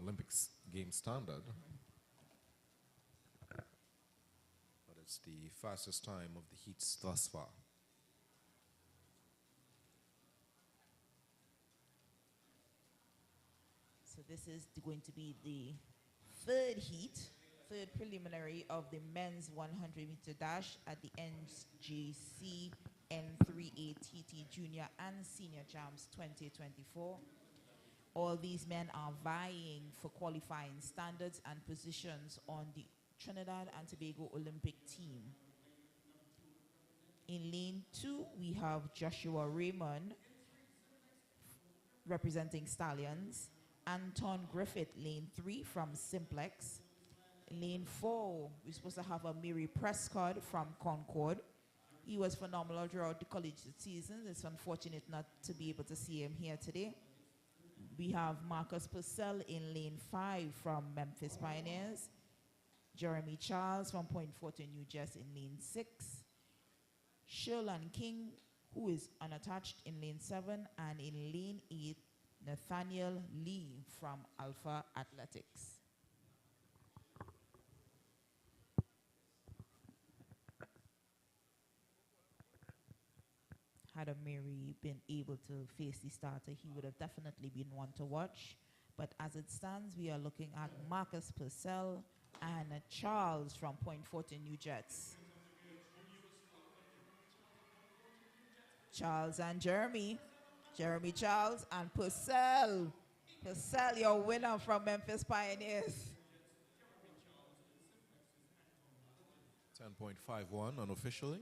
A: Olympics game standard, but it's the fastest time of the heats thus far.
C: So this is going to be the third heat, third preliminary of the men's 100-meter dash at the N.G.C. N3ATT Junior and Senior Champs 2024. All these men are vying for qualifying standards and positions on the Trinidad and Tobago Olympic team. In lane 2, we have Joshua Raymond representing Stallions. Anton Griffith, lane 3 from Simplex. Lane 4, we're supposed to have a Mary Prescott from Concord. He was phenomenal throughout the collegiate season. It's unfortunate not to be able to see him here today. We have Marcus Purcell in lane 5 from Memphis Pioneers. Jeremy Charles from Point Fortin, New Jersey in lane 6. Sherlan King, who is unattached in lane 7, and in lane 8, Nathaniel Lee from Alpha Athletics. Had Mary been able to face the starter, he would have definitely been one to watch. But as it stands, we are looking at Marcus Purcell and Charles from Point Fortin, New Jersey. Charles and Jeremy. Jeremy Charles and Purcell. Purcell, your winner from Memphis Pioneers.
A: 10.51 unofficially.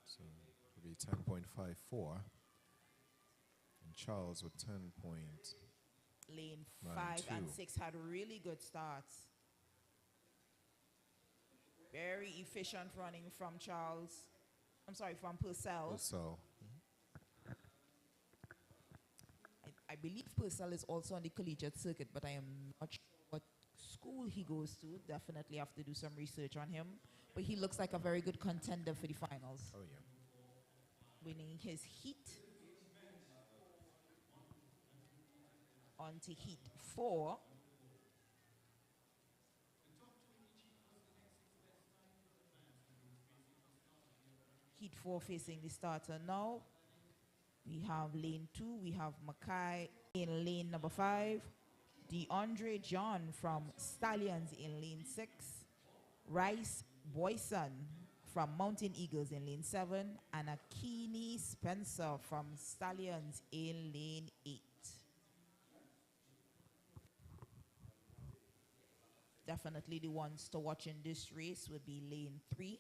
A: So it will be 10.54. And Charles with 10 points.
C: Lane 5 and 6 had really good starts. Very efficient running from Charles. I'm sorry, from Purcell.
A: Purcell.
C: I believe Purcell is also on the collegiate circuit, but I am not sure what school he goes to. Definitely have to do some research on him. But he looks like a very good contender for the finals.
A: Oh, yeah.
C: Winning his heat. On to heat 4. Heat 4 facing the starter now. We have lane 2. We have Mackay in lane number 5. DeAndre John from Stallions in lane 6. Rice Boyson from Mountain Eagles in lane 7. And Akini Spencer from Stallions in lane 8. Definitely the ones to watch in this race would be lane 3,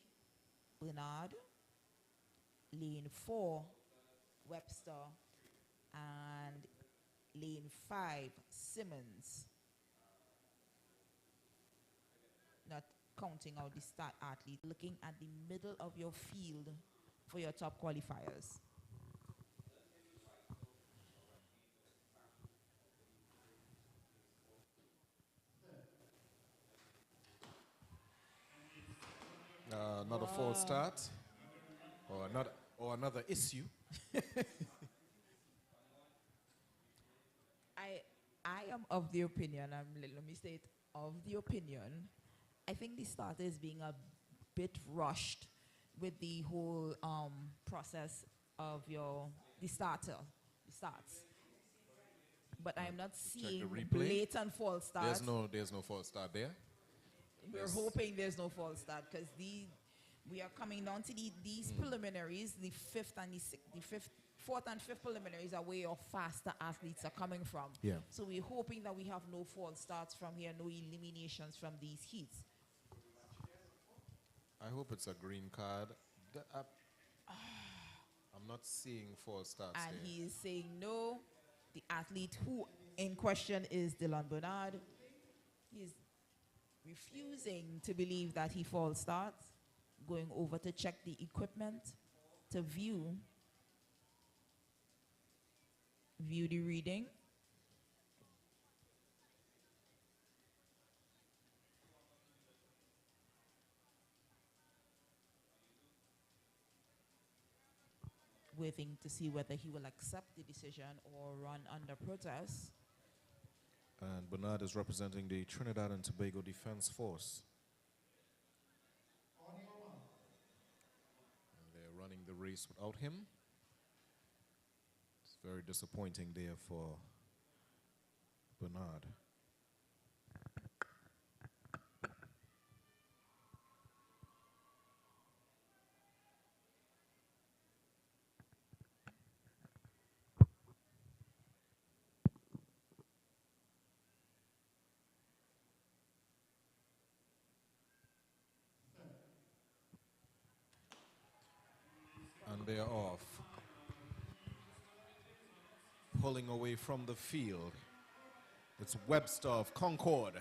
C: Bernard. Lane 4, Webster. And lane 5, Simmons. Not counting out the start athlete. Looking at the middle of your field for your top qualifiers.
A: Another false start, or another issue.
C: I am of the opinion, let me state, of the opinion, I think the starter is being a bit rushed with the whole process of the starts. But I'm not seeing blatant false starts.
A: There's no false start there.
C: We're hoping there's no false start because We are coming down to these preliminaries, the fifth and fourth and fifth preliminaries are where your faster athletes are coming from.
A: Yeah.
C: So we're hoping that we have no false starts from here, no eliminations from these heats.
A: I hope it's a green card. I'm not seeing false starts
C: And
A: there.
C: he is saying no. The athlete who in question is Dylan Bernard. He is refusing to believe that he false starts, going over to check the equipment, to view the reading. Waiting to see whether he will accept the decision or run under protest.
A: And Bernard is representing the Trinidad and Tobago Defense Force. And they're running the race without him. It's very disappointing there for Bernard. And they're off. Pulling away from the field. It's Webster of Concord.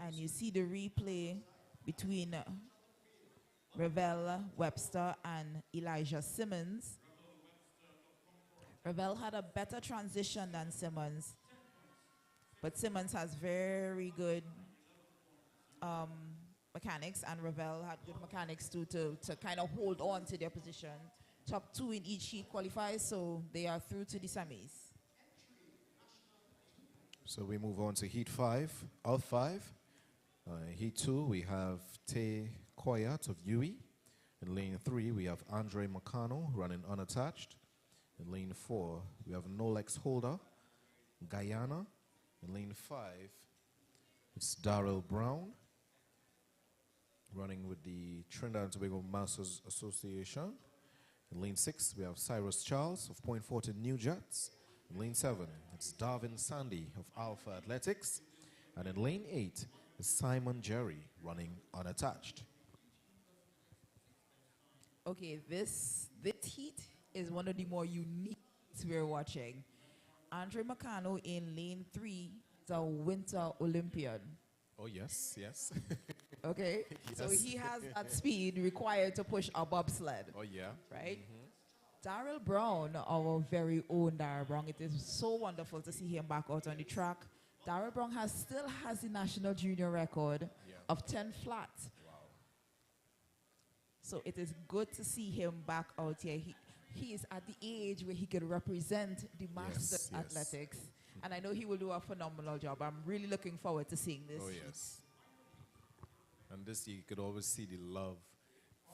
C: And you see the replay between Ravel Webster and Elijah Simmons. Ravel had a better transition than Simmons, but Simmons has very good mechanics, and Ravel had good mechanics too to kind of hold on to their position. Top two in each heat qualifies, so they are through to the semis.
A: So we move on to Heat 5, out 5. Heat 2, we have Tay Koyat of UE. In lane 3, we have Andre Macano running unattached. In lane 4, we have Nolex Holder, Guyana. In lane 5, it's Darrell Brown running with the Trinidad and Tobago Masters Association. In lane 6, we have Cyrus Charles of Point Fortin New Jets. In lane 7, it's Darvin Sandy of Alpha Athletics. And in lane 8 is Simon Jerry running unattached.
C: Okay, this heat is one of the more unique heats we're watching. Andre Macano in lane 3 is a Winter Olympian.
A: Oh, yes, yes.
C: Okay, so
A: Yes.
C: he has that speed required to push a bobsled.
A: Oh, yeah.
C: Right? Darrell Brown, our very own Darrell Brown. It is so wonderful to see him back out on the track. Darrell Brown still has the national junior record of 10 flat.
A: Wow.
C: So it is good to see him back out here. He is at the age where he can represent the master
A: Yes, yes.
C: athletics. And I know he will do a phenomenal job. I'm really looking forward to seeing this.
A: Oh, yes. And this, you could always see the love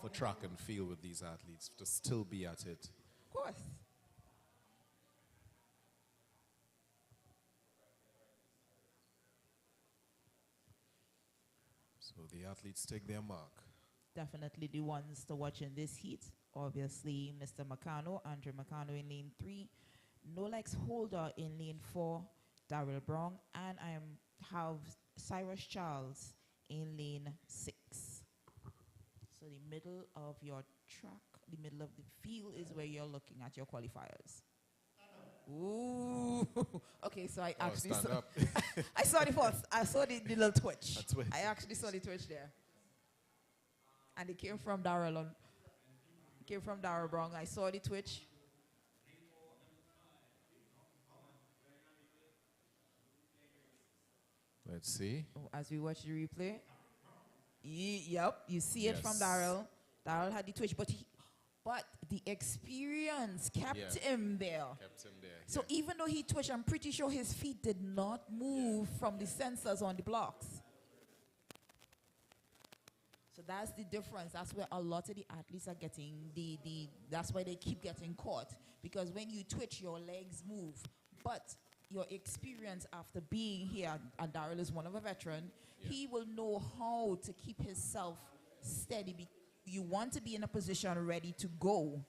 A: for track and field with these athletes, to still be at it.
C: Of course.
A: So the athletes take their mark.
C: Definitely the ones to watch in this heat. Obviously, Mr. Macano, Andre Macano in lane 3, Nolex Holder in lane 4, Darrell Brown, and I have Cyrus Charles in lane 6. So the middle of your track, the middle of the field is where you're looking at your qualifiers. Ooh. Okay, so I actually
A: stand
C: saw,
A: up.
C: I saw the first. I saw the little twitch.
A: A twitch.
C: I actually saw the twitch there. And it came from Darrell Brown. I saw the twitch.
A: Let's see.
C: As we watch the replay. Yep, you see it from
A: Yes.
C: Darrell. Darrell had the twitch, but the experience kept him there.
A: Kept him there.
C: So even though he twitched, I'm pretty sure his feet did not move from the sensors on the blocks.
B: So that's the difference. That's where a lot of the athletes are getting that's why they keep getting caught. Because when you twitch, your legs move. But your experience after being here, and Daryl is one of a veteran, he will know how to keep himself steady. You want to be in a position ready to go,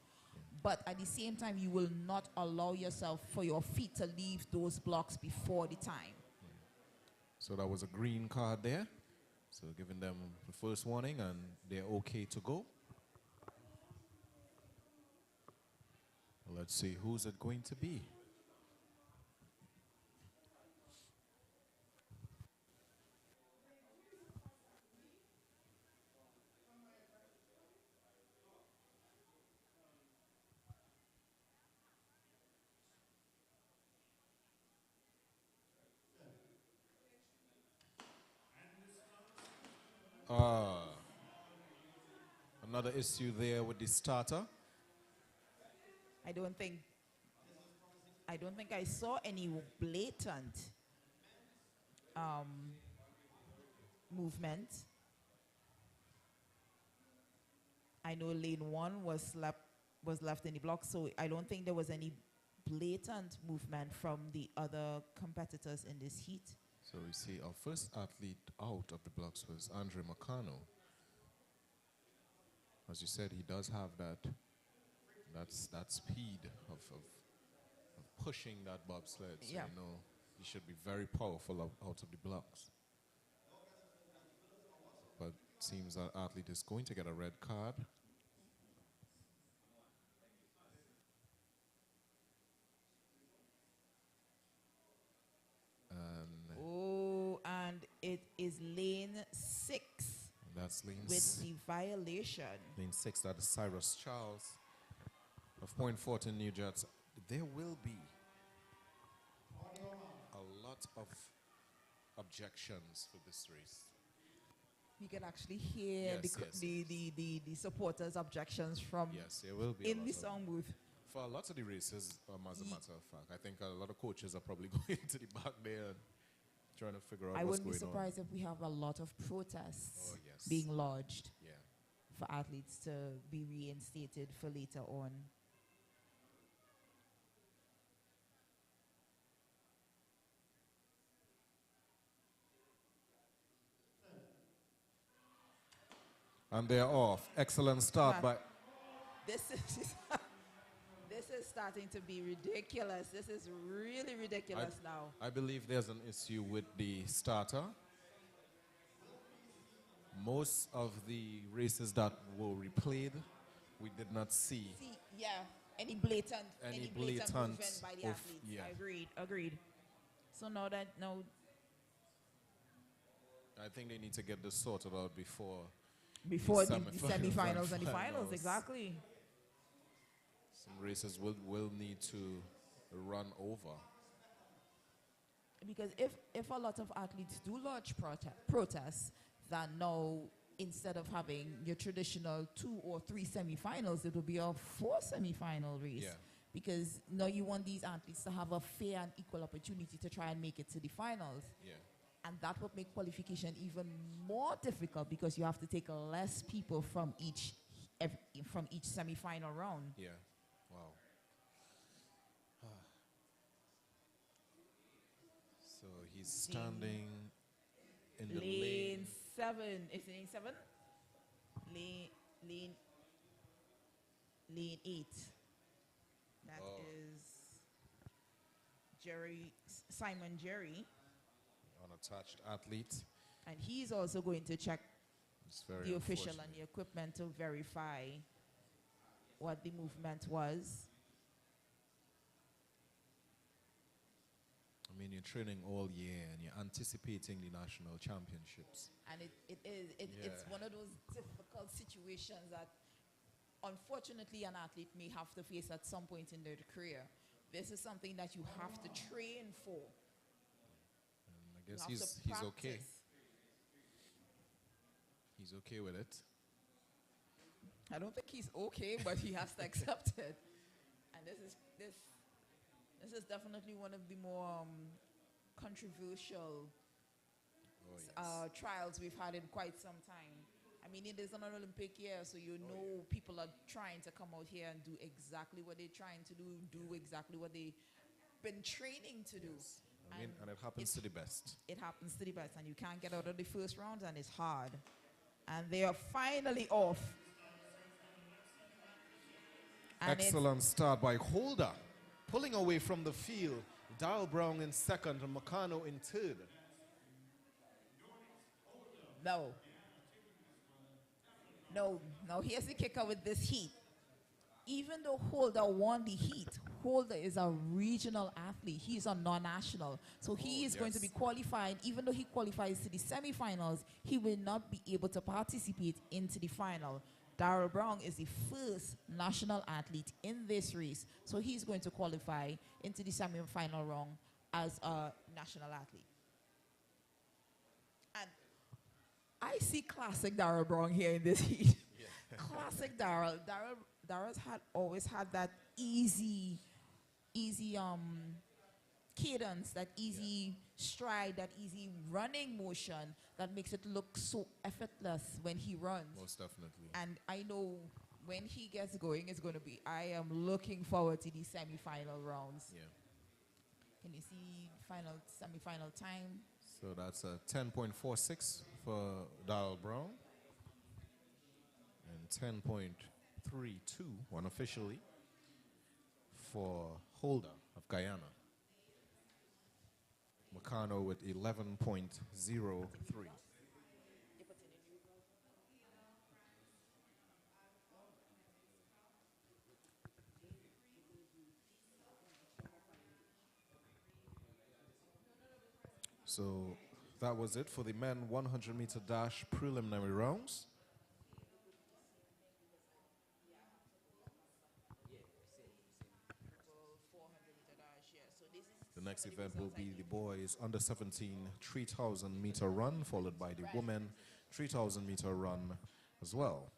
B: but at the same time, you will not allow yourself for your feet to leave those blocks before the time.
A: So that was a green card there. So giving them the first warning, and they're okay to go. Let's see, who's it going to be? Another issue there with the starter.
B: I don't think I saw any blatant movement. I know lane 1 was left in the block, so I don't think there was any blatant movement from the other competitors in this heat.
A: So we see our first athlete out of the blocks was Andre Macano. As you said, he does have that speed of pushing that bobsled. So
B: Yeah.
A: you know he should be very powerful out of the blocks. But seems that athlete is going to get a red card.
B: And it is lane 6
A: That's lane
B: with the violation.
A: Lane 6, that is Cyrus Charles of Point Fortin, New Jets. There will be a lot of objections for this race.
B: You can actually hear the supporters' objections from
A: Yes, there will be a
B: in
A: lot
B: the
A: of-
B: song booth.
A: For a lot of the races, as a matter of fact, I think a lot of coaches are probably going to the back there and trying to figure out
B: I
A: what's
B: wouldn't be
A: going on.
B: surprised if we have a lot of protests
A: Oh, yes.
B: being lodged
A: Yeah.
B: for athletes to be reinstated for later on.
A: And they're off. Excellent start
B: Yeah.
A: by...
B: This is this is starting to be ridiculous. This is really ridiculous now.
A: I believe there's an issue with the starter. Most of the races that were replayed, we did not see.
B: See, yeah, any blatant
A: Any
B: blatant
A: blatant
B: movement by the
A: of-
B: athletes.
A: yeah.
B: Agreed. So now
A: I think they need to get this sorted out before
B: before the
A: semifinals
B: semifinals and the
A: and
B: finals,
A: finals.
B: exactly.
A: some races will need to run over.
B: Because if a lot of athletes do lodge protests, then now instead of having your traditional 2 or 3 semifinals, it will be a 4 semifinal race.
A: Yeah.
B: Because now you want these athletes to have a fair and equal opportunity to try and make it to the finals.
A: Yeah.
B: And that would make qualification even more difficult because you have to take less people from each semifinal round.
A: Yeah. Wow. So he's standing in the
B: Lane
A: lane.
B: 7. Is it lane 7? Lane 8. That is Simon Jerry.
A: Unattached athlete.
B: And he's also going to check
A: It's very
B: the official and
A: unfortunate.
B: the equipment to verify what the movement was.
A: I mean, you're training all year and you're anticipating the national championships.
B: And it's
A: Yeah.
B: one of those difficult situations that unfortunately an athlete may have to face at some point in their career. This is something that you have to train for.
A: And I
B: You
A: guess
B: have
A: he's
B: to
A: okay.
B: practice.
A: He's okay with it.
B: I don't think he's okay, but he has to accept it. And this is definitely one of the more controversial
A: Oh, yes.
B: trials we've had in quite some time.
C: I mean, it is an Olympic year, so you know people are trying to come out here and do exactly what they're trying to do exactly what they've been training to do.
A: I mean, and it happens to the best.
C: It happens to the best, and you can't get out of the first round, and it's hard. And they are finally off. And
A: Excellent start by Holder. Pulling away from the field. Darrell Brown in second and Meccano in third.
C: No. No, here's the kicker with this heat. Even though Holder won the heat, Holder is a regional athlete. He's a non-national. So he is going to be qualified. Even though he qualifies to the semifinals, he will not be able to participate into the final. Darrell Brown is the first national athlete in this race. So he's going to qualify into the semifinal round as a national athlete. And I see classic Darrell Brown here in this heat. Yeah. Classic Darrell. Darrell's always had that easy cadence, that easy stride, that easy running motion that makes it look so effortless when he runs.
A: Most definitely.
C: And I know when he gets going, it's going to be, I am looking forward to the semi-final rounds.
A: Yeah.
C: Can you see semi-final time?
A: So that's a 10.46 for Darrell Brown. And 10.32 unofficially for Holder of Guyana. Meccano with 11.03. So that was it for the men 100-meter dash preliminary rounds. The next event will be the boys under 17 3,000-meter run, followed by the women 3,000-meter run as well.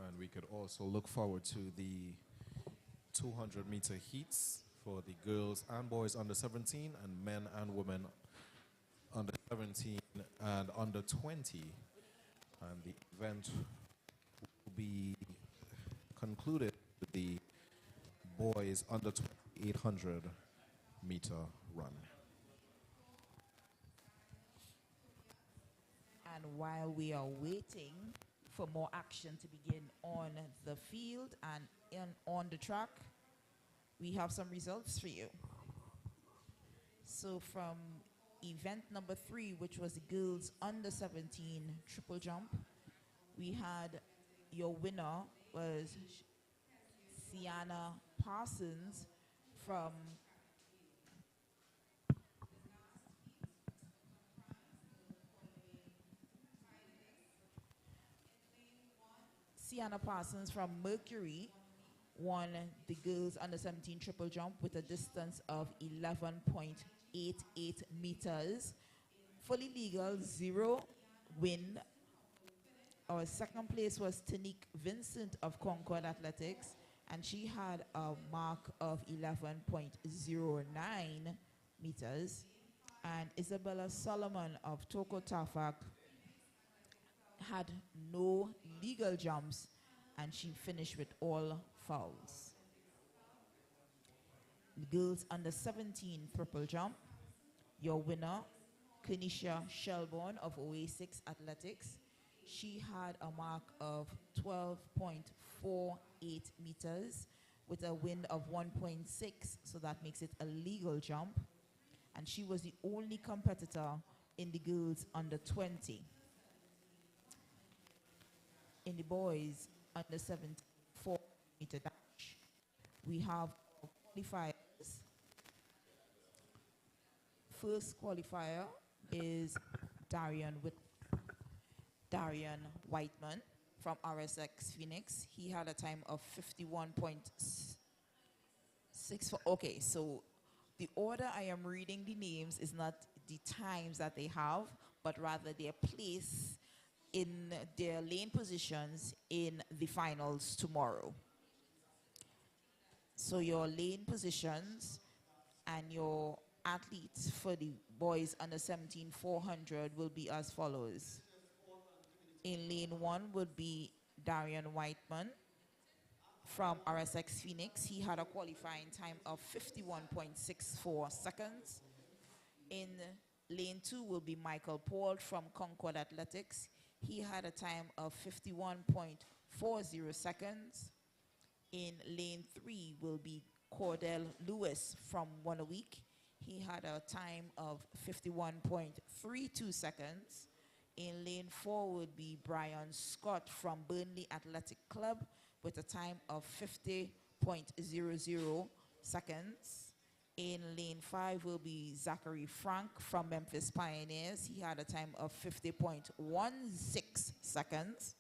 A: And we could also look forward to the 200-meter heats for the girls and boys under 17 and men and women under 17 and under 20. And the event will be concluded with the boys under 800-meter run.
C: And while we are waiting for more action to begin on the field and on the track, we have some results for you. So from event number 3, which was the girls under 17 triple jump, we had your winner was Sienna Parsons from Mercury won the girls under 17 triple jump with a distance of 11.88 meters. Fully legal, 0 win. Our second place was Tanique Vincent of Concord Athletics, and she had a mark of 11.09 meters. And Isabella Solomon of Toko Tafak had no legal jumps, and she finished with all fouls. The girls under 17 triple jump, your winner, Kenisha Shelbourne of OA6 Athletics. She had a mark of 12.48 meters with a wind of 1.6, so that makes it a legal jump. And she was the only competitor in the girls under 20. In the boys under 17 4-meter dash, we have qualifiers. First qualifier is Darian Whiteman from RSX Phoenix. He had a time of 51.64. Okay, so the order I am reading the names is not the times that they have, but rather their place in their lane positions in the finals tomorrow. So your lane positions and your athletes for the boys under 17 400 will be as follows. In lane 1 would be Darian Whiteman from RSX Phoenix. He had a qualifying time of 51.64 seconds. In lane 2 will be Michael Paul from Concord Athletics. He had a time of 51.40 seconds. In lane 3 will be Cordell Lewis from One a Week. He had a time of 51.32 seconds. In lane 4 would be Brian Scott from Burnley Athletic Club with a time of 50.00 seconds. In lane 5 will be Zachary Frank from Memphis Pioneers. He had a time of 50.16 seconds.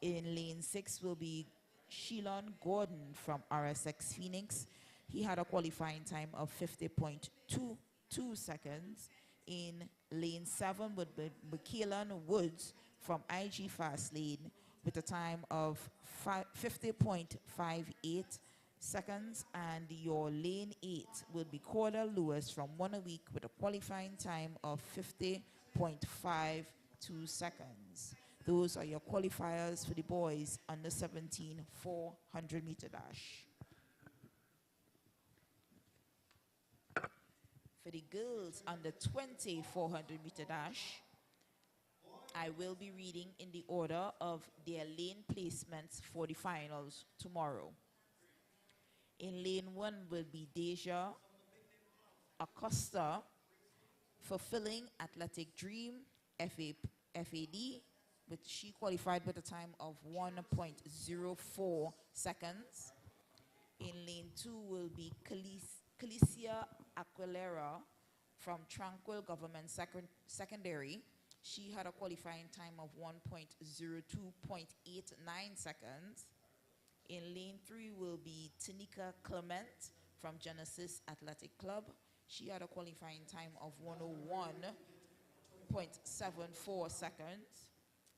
C: In lane 6 will be Sheilon Gordon from RSX Phoenix. He had a qualifying time of 50.22 seconds. In lane 7 would be Michaelan Woods from IG Fast Lane with a time of 50.58 seconds. And your lane 8 will be Cordell Lewis from One a Week with a qualifying time of 50.52 seconds. Those are your qualifiers for the boys under 17 400 meter dash. For the girls under 20 400 meter dash, I will be reading in the order of their lane placements for the finals tomorrow. In lane 1 will be Deja Acosta, Fulfilling Athletic Dream, FAD, which she qualified with a time of 1.04 seconds. In lane 2 will be Calicia Aquilera from Tranquil Government Secondary. She had a qualifying time of 1.02.89 seconds. In lane 3 will be Tanika Clement from Genesis Athletic Club. She had a qualifying time of 101.74 seconds.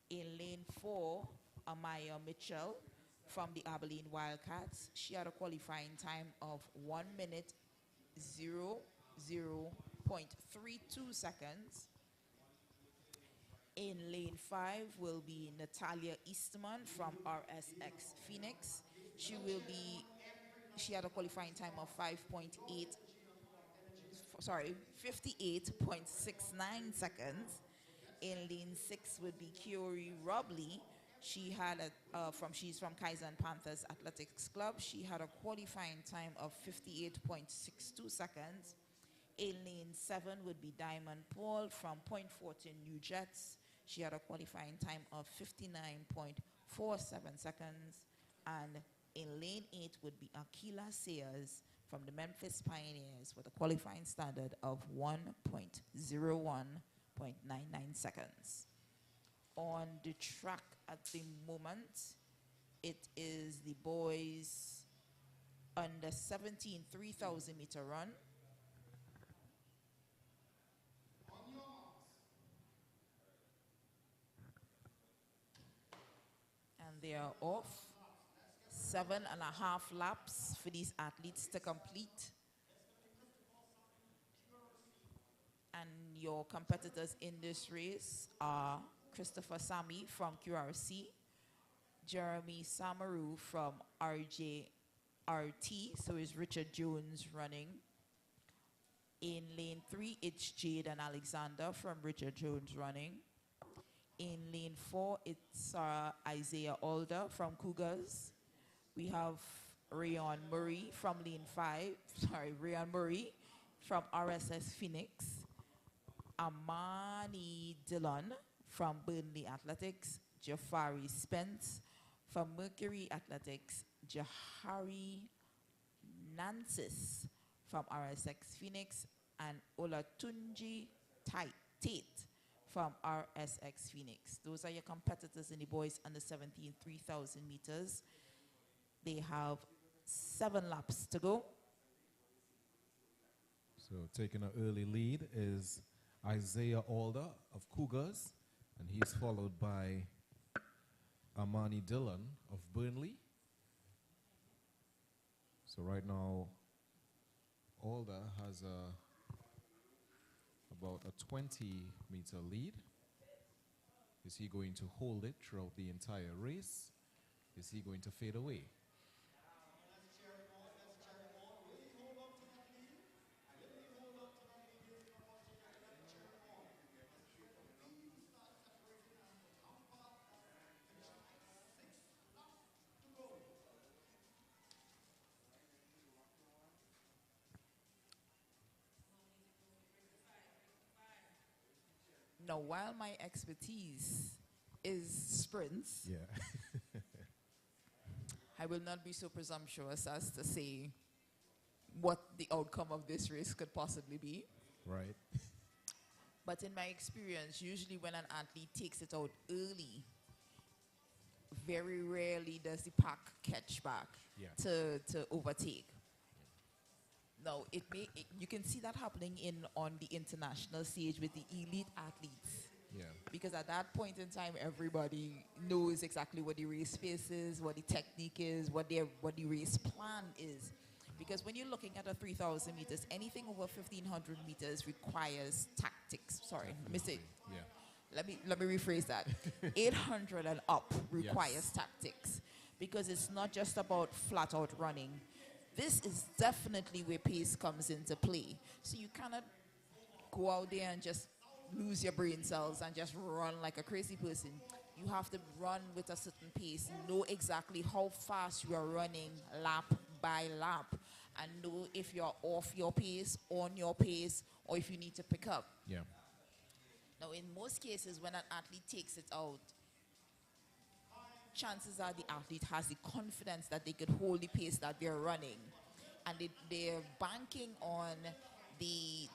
C: In lane 4, Amaya Mitchell from the Abilene Wildcats. She had a qualifying time of 1 minute 00.32 seconds. In lane 5 will be Natalia Eastman from RSX Phoenix. She had a qualifying time of 58.69 seconds. In lane 6 would be Kiori Robley. She's from Kaizen Panthers Athletics Club. She had a qualifying time of 58.62 seconds. In lane 7 would be Diamond Paul from Point Fortin New Jets. She had a qualifying time of 59.47 seconds. And in lane 8 would be Akila Sayers from the Memphis Pioneers with a qualifying standard of 1.01.99 seconds. On the track at the moment, it is the boys under 17 3,000 meter run. And they are off. 7.5 laps for these athletes to complete. And your competitors in this race are Christopher Sami from QRC, Jeremy Samaru from RJRT, so is Richard Jones running. In lane 3, it's Jade and Alexander from Richard Jones running. In lane 4, it's Isaiah Alder from Cougars. We have Rayon Murray from lane 5, Rayon Murray from RSS Phoenix. Amani Dillon from Burnley Athletics. Jafari Spence from Mercury Athletics. Jahari Nancis from RSX Phoenix. And Olatunji Tate from RSX Phoenix. Those are your competitors in the boys under 17 3,000 meters. They have 7 laps to go.
A: So taking an early lead is Isaiah Alder of Cougars, And he's followed by Amani Dillon of Burnley. So right now, Alda has about a 20-meter lead. Is he going to hold it throughout the entire race? Is he going to fade away?
B: Now, while my expertise is sprints,
A: Yeah.
B: I will not be so presumptuous as to say what the outcome of this race could possibly be.
A: Right.
B: But in my experience, usually when an athlete takes it out early, very rarely does the pack catch back
A: Yeah.
B: to overtake. Now, you can see that happening on the international stage with the elite athletes.
A: Yeah.
B: Because at that point in time, everybody knows exactly what the race pace is, what the technique is, what the race plan is. Because when you're looking at a 3,000 meters, anything over 1,500 meters requires tactics. Sorry, let me say.
A: Yeah.
B: Let me rephrase that. 800 and up requires
A: Yes.
B: tactics, because it's not just about flat out running. This is definitely where pace comes into play. So you cannot go out there and just lose your brain cells and just run like a crazy person. You have to run with a certain pace, know exactly how fast you are running lap by lap, and know if you're off your pace, on your pace, or if you need to pick up.
A: Yeah.
B: Now, in most cases, when an athlete takes it out, chances are the athlete has the confidence that they could hold the pace that they're running. And they're banking on the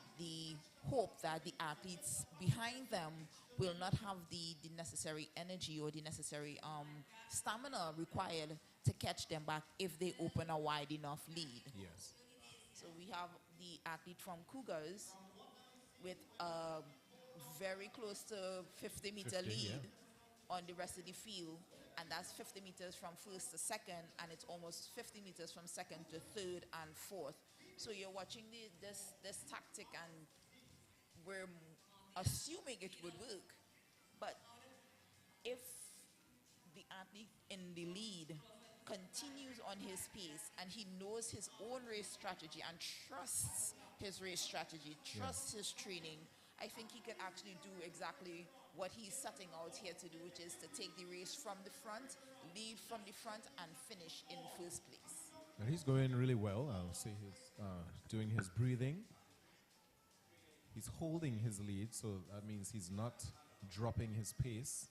B: hope that the athletes behind them will not have the necessary energy or the necessary stamina required to catch them back if they open a wide enough lead.
A: Yes.
B: So we have the athlete from Cougars with a very close to 50-meter
A: 50,
B: lead
A: yeah.
B: on the rest of the field, and that's 50 meters from first to second, and it's almost 50 meters from second to third and fourth. So you're watching this tactic, and we're assuming it would work. But if the athlete in the lead continues on his pace and he knows his own race strategy and trusts his race strategy, trusts his training, I think he can actually do exactly what he's setting out here to do, which is to take the race from the front, lead from the front, and finish in first place.
A: And he's going really well. I'll say he's doing his breathing. He's holding his lead, so that means he's not dropping his pace.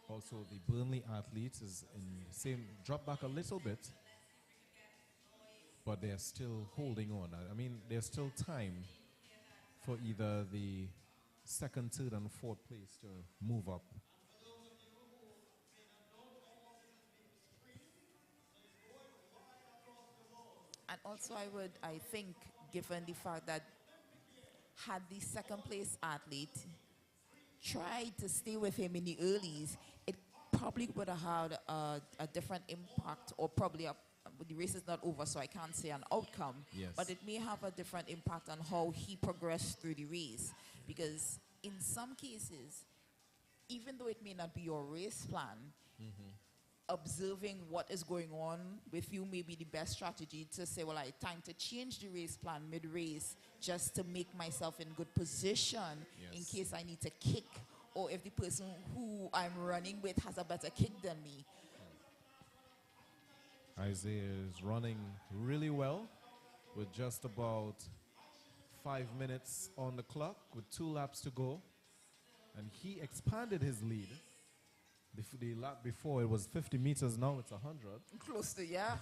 A: Also, the Burnley athlete is in the same, drop back a little bit, but they're still holding on. I mean, there's still time for either the second, third, and fourth place to move up.
B: And also I think, given the fact that had the second place athlete tried to stay with him in the earlies, it probably would have had a different impact, or probably the race is not over, so I can't say an outcome.
A: Yes.
B: But it may have a different impact on how he progressed through the race. Because in some cases, even though it may not be your race plan, observing what is going on with you may be the best strategy to say, well, I time to change the race plan mid-race just to make myself in good position in
A: Yes.
B: case I need to kick, or if the person who I'm running with has a better kick than me.
A: Isaiah is running really well with just about 5 minutes on the clock with 2 laps to go. And he expanded his lead. The lap before it was 50 meters, now it's 100.
B: Close to, yeah.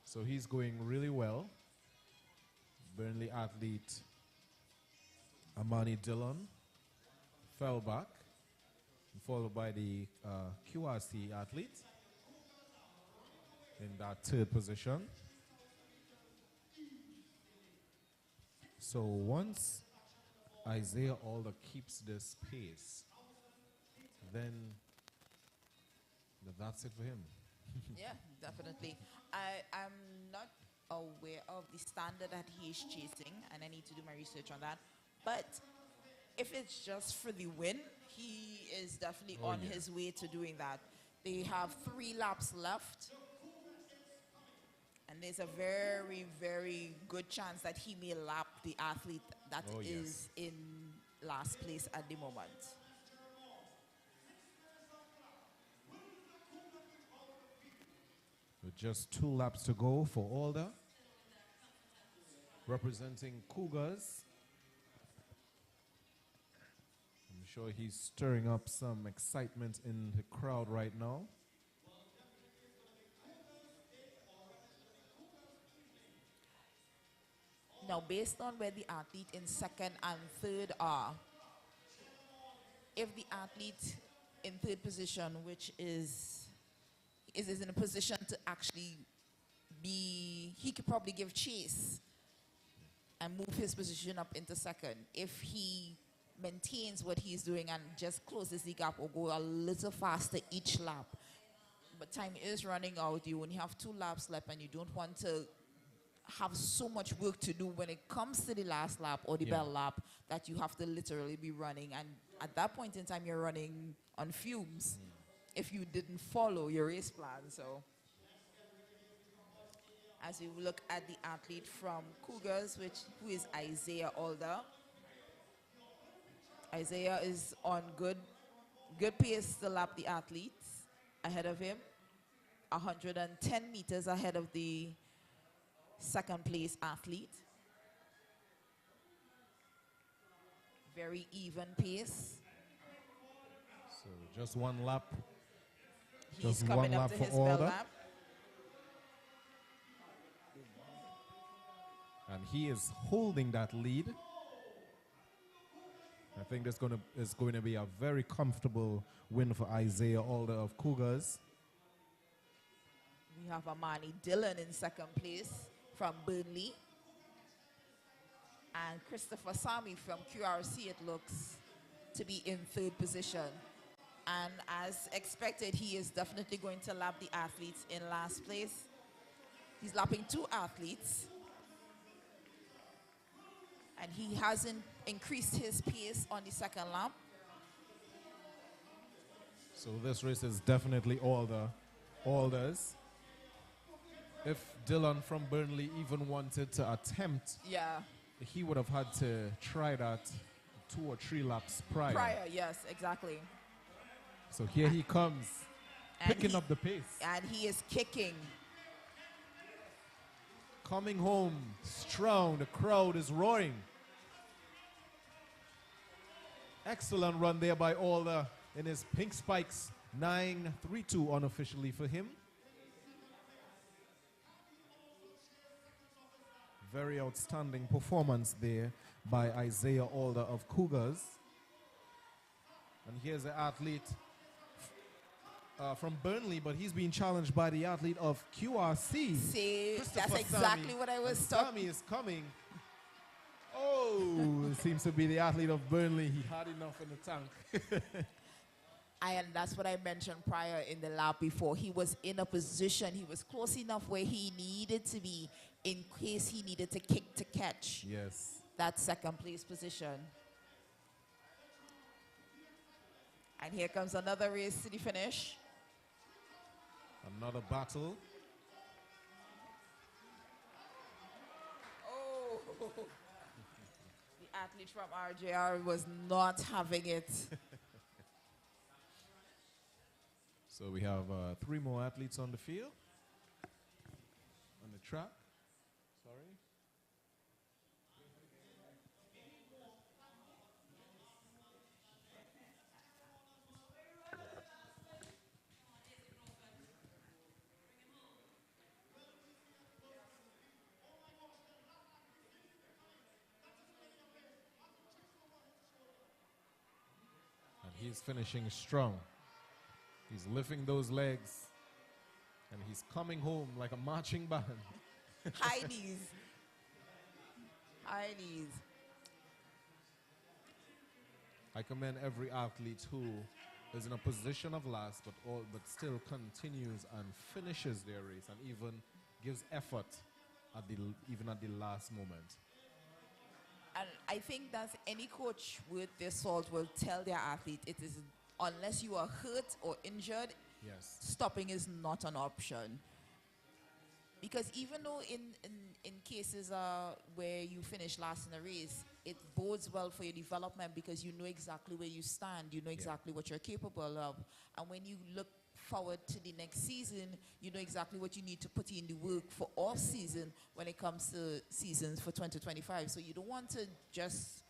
A: So he's going really well. Burnley athlete Amani Dillon fell back, followed by the QRC athlete in that third position. So once Isaiah Alder keeps this pace, then that's it for him.
C: Yeah, definitely. I'm not aware of the standard that he's chasing, and I need to do my research on that. But if it's just for the win, he is definitely
A: Oh,
C: on
A: yeah.
C: his way to doing that. They have 3 laps left, and there's a very, very good chance that he may lap the athlete that
A: Oh,
C: is
A: yes.
C: in last place at the moment.
A: With just 2 laps to go for Alder, representing Cougars. I'm sure he's stirring up some excitement in the crowd right now.
C: Now, based on where the athlete in second and third are, if the athlete in third position, which is in a position to actually be, he could probably give chase and move his position up into second. If he maintains what he's doing and just closes the gap or go a little faster each lap. But time is running out. You only have 2 laps left, and you don't want to have so much work to do when it comes to the last lap or the bell lap that you have to literally be running. And at that point in time, you're running on fumes if you didn't follow your race plan. So as we look at the athlete from Cougars, who is Isaiah Alder. Isaiah is on good pace to lap the athletes ahead of him. 110 meters ahead of the second place athlete. Very even pace.
A: So just 1 lap.
C: He's
A: Just
C: coming
A: 1
C: up
A: lap
C: to
A: for
C: his bell
A: Alder.
C: lap.
A: And he is holding that lead. I think this is going to be a very comfortable win for Isaiah Alder of Cougars.
C: We have Amani Dillon in second place from Burnley. And Christopher Sami from QRC, it looks to be in third position. And as expected, he is definitely going to lap the athletes in last place. He's lapping 2 athletes. And he hasn't increased his pace on the second lap.
A: So this race is definitely Alder's. If Dillon from Burnley even wanted to attempt, he would have had to try that 2 or 3 laps prior.
C: Yes, exactly.
A: So here he comes, picking up the pace.
C: And he is kicking.
A: Coming home strong, the crowd is roaring. Excellent run there by Alder in his pink spikes. 9.32 unofficially for him. Very outstanding performance there by Isaiah Alder of Cougars. And here's the athlete from Burnley, but he's being challenged by the athlete of QRC.
C: See, that's exactly what I was talking.
A: Sami is coming. Oh, it seems to be the athlete of Burnley. He had enough in the tank.
C: And that's what I mentioned prior in the lap before. He was in a position, he was close enough where he needed to be in case he needed to kick to catch that second place position. And here comes another race to the finish.
A: Another battle.
C: Oh, the athlete from RJR was not having it.
A: So we have 3 more athletes on the field, on the track. Sorry. And he's finishing strong. He's lifting those legs, and he's coming home like a marching band.
C: High knees. High knees.
A: I commend every athlete who is in a position of last, but still continues and finishes their race, and even gives effort even at the last moment.
C: And I think that any coach with their salt will tell their athlete it is, unless you are hurt or injured,
A: Yes.
C: stopping is not an option. Because even though in cases where you finish last in a race, it bodes well for your development because you know exactly where you stand, you know exactly what you're capable of. And when you look forward to the next season, you know exactly what you need to put in the work for all season when it comes to seasons for 2025. So you don't want to just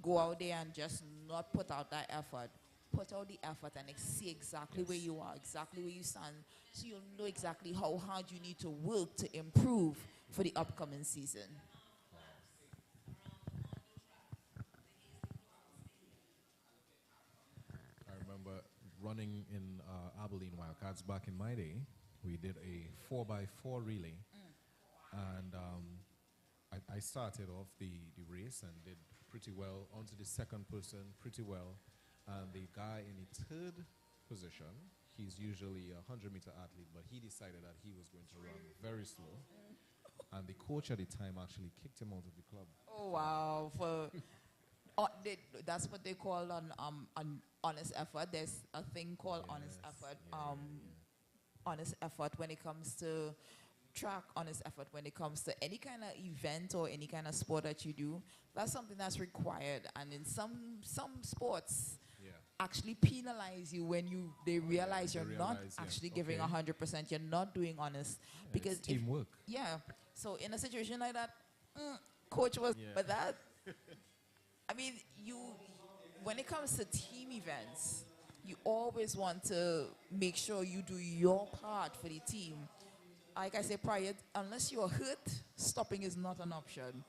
C: go out there and just not put out that effort. Put out the effort and see exactly where you are, exactly where you stand, so you'll know exactly how hard you need to work to improve for the upcoming season.
A: I remember running in Abilene Wildcats back in my day. We did a 4x4 relay, and I started off the race and did pretty well. Onto the second person, pretty well. And the guy in the third position, he's usually a 100-meter athlete, but he decided that he was going to run very slow. And the coach at the time actually kicked him out of the club.
C: Oh, wow. That's what they call an honest effort. There's a thing called honest effort. Honest effort when it comes to track, honest effort when it comes to any kind of event or any kind of sport that you do. That's something that's required. And in some sports, actually penalize you when they realize you're not actually giving 100%. You're not doing honest. Because
A: it's teamwork.
C: So in a situation like that, coach was, but that, I mean, when it comes to team events, you always want to make sure you do your part for the team. Like I said prior, unless you're hurt, stopping is not an option.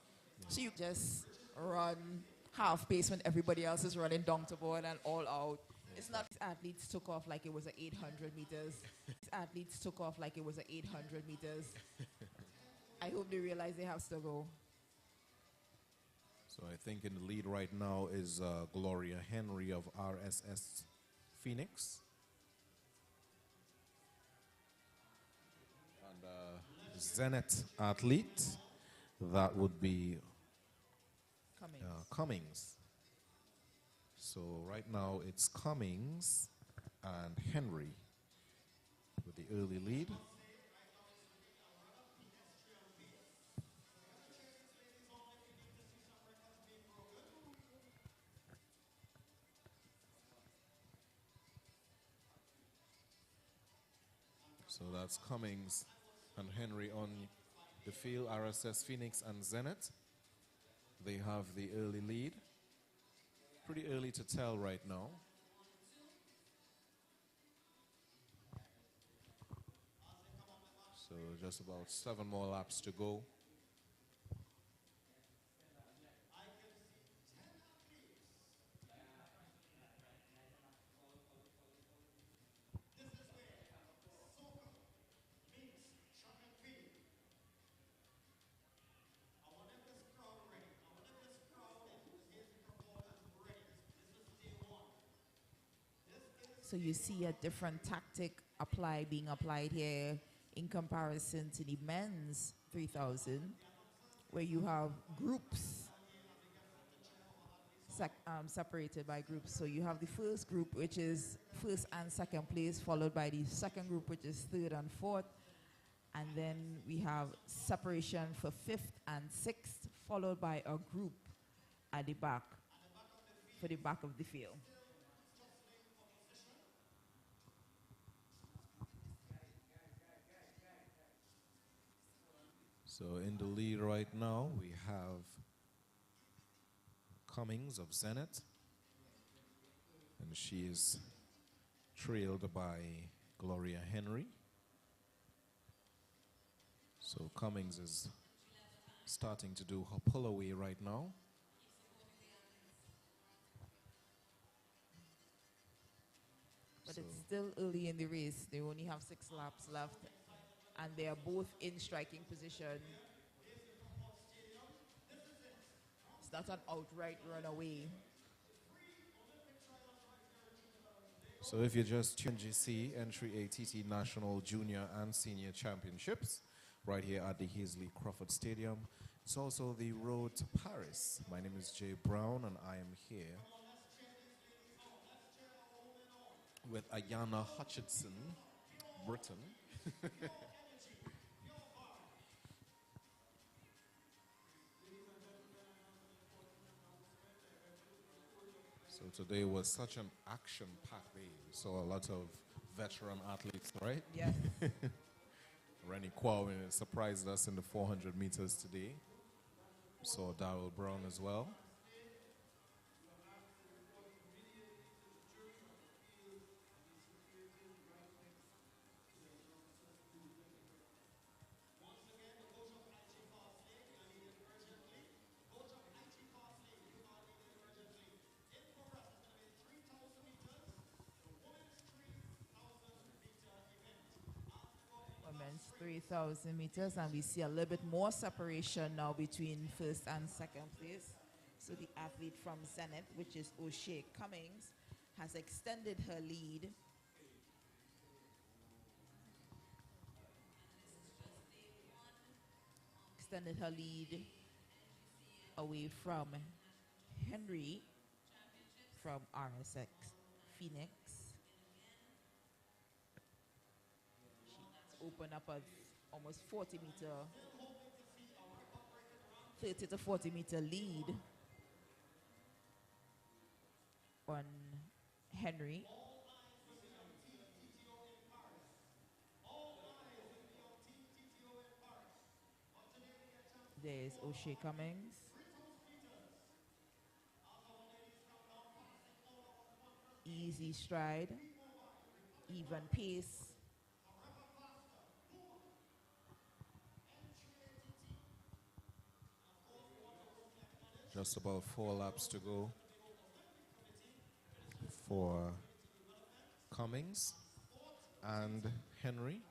C: So you just run half pace when everybody else is running down to board and all out. It's not athletes took off like it was an 800 meters. Athletes took off like it was an 800 meters. I hope they realize they have to go.
A: So I think in the lead right now is Gloria Henry of RSS Phoenix. And Zenith athlete, that would be Cummings. So right now it's Cummings and Henry with the early lead. So that's Cummings and Henry on the field, RSS Phoenix and Zenith. They have the early lead. Pretty early to tell right now. So just about 7 more laps to go.
C: So you see a different tactic being applied here in comparison to the men's 3,000, where you have groups separated by groups. So you have the first group, which is first and second place, followed by the second group, which is third and fourth. And then we have separation for fifth and sixth, followed by a group at the back, for the back of the field.
A: So in the lead right now, we have Cummings of Zenith, and she is trailed by Gloria Henry. So Cummings is starting to do her pull away right now.
C: But it's still early in the race. They only have 6 laps left, and they are both in striking position. It's not an outright runaway.
A: So if you just N.G.C, N.AATT National Junior and Senior Championships, right here at the Hazley Crawford Stadium. It's also the road to Paris. My name is Jay Brown, and I am here with Ayana Hutchinson, Britain. So today was such an action-packed day. So a lot of veteran athletes, right?
C: Yes.
A: Rennie Kwame surprised us in the 400 meters today. Saw Darrell Brown as well.
B: Women's 3,000 meters, and we see a little bit more separation now between first and second place. So the athlete from Zenith, which is O'Shea Cummings, has extended her lead. Extended her lead away from Henry from RSX Phoenix. She's opened up a almost 40-meter, 30 to 40-meter lead on Henry. There's O'Shea Cummings. Easy stride, even pace.
A: Just about 4 laps to go for Cummings and Henry.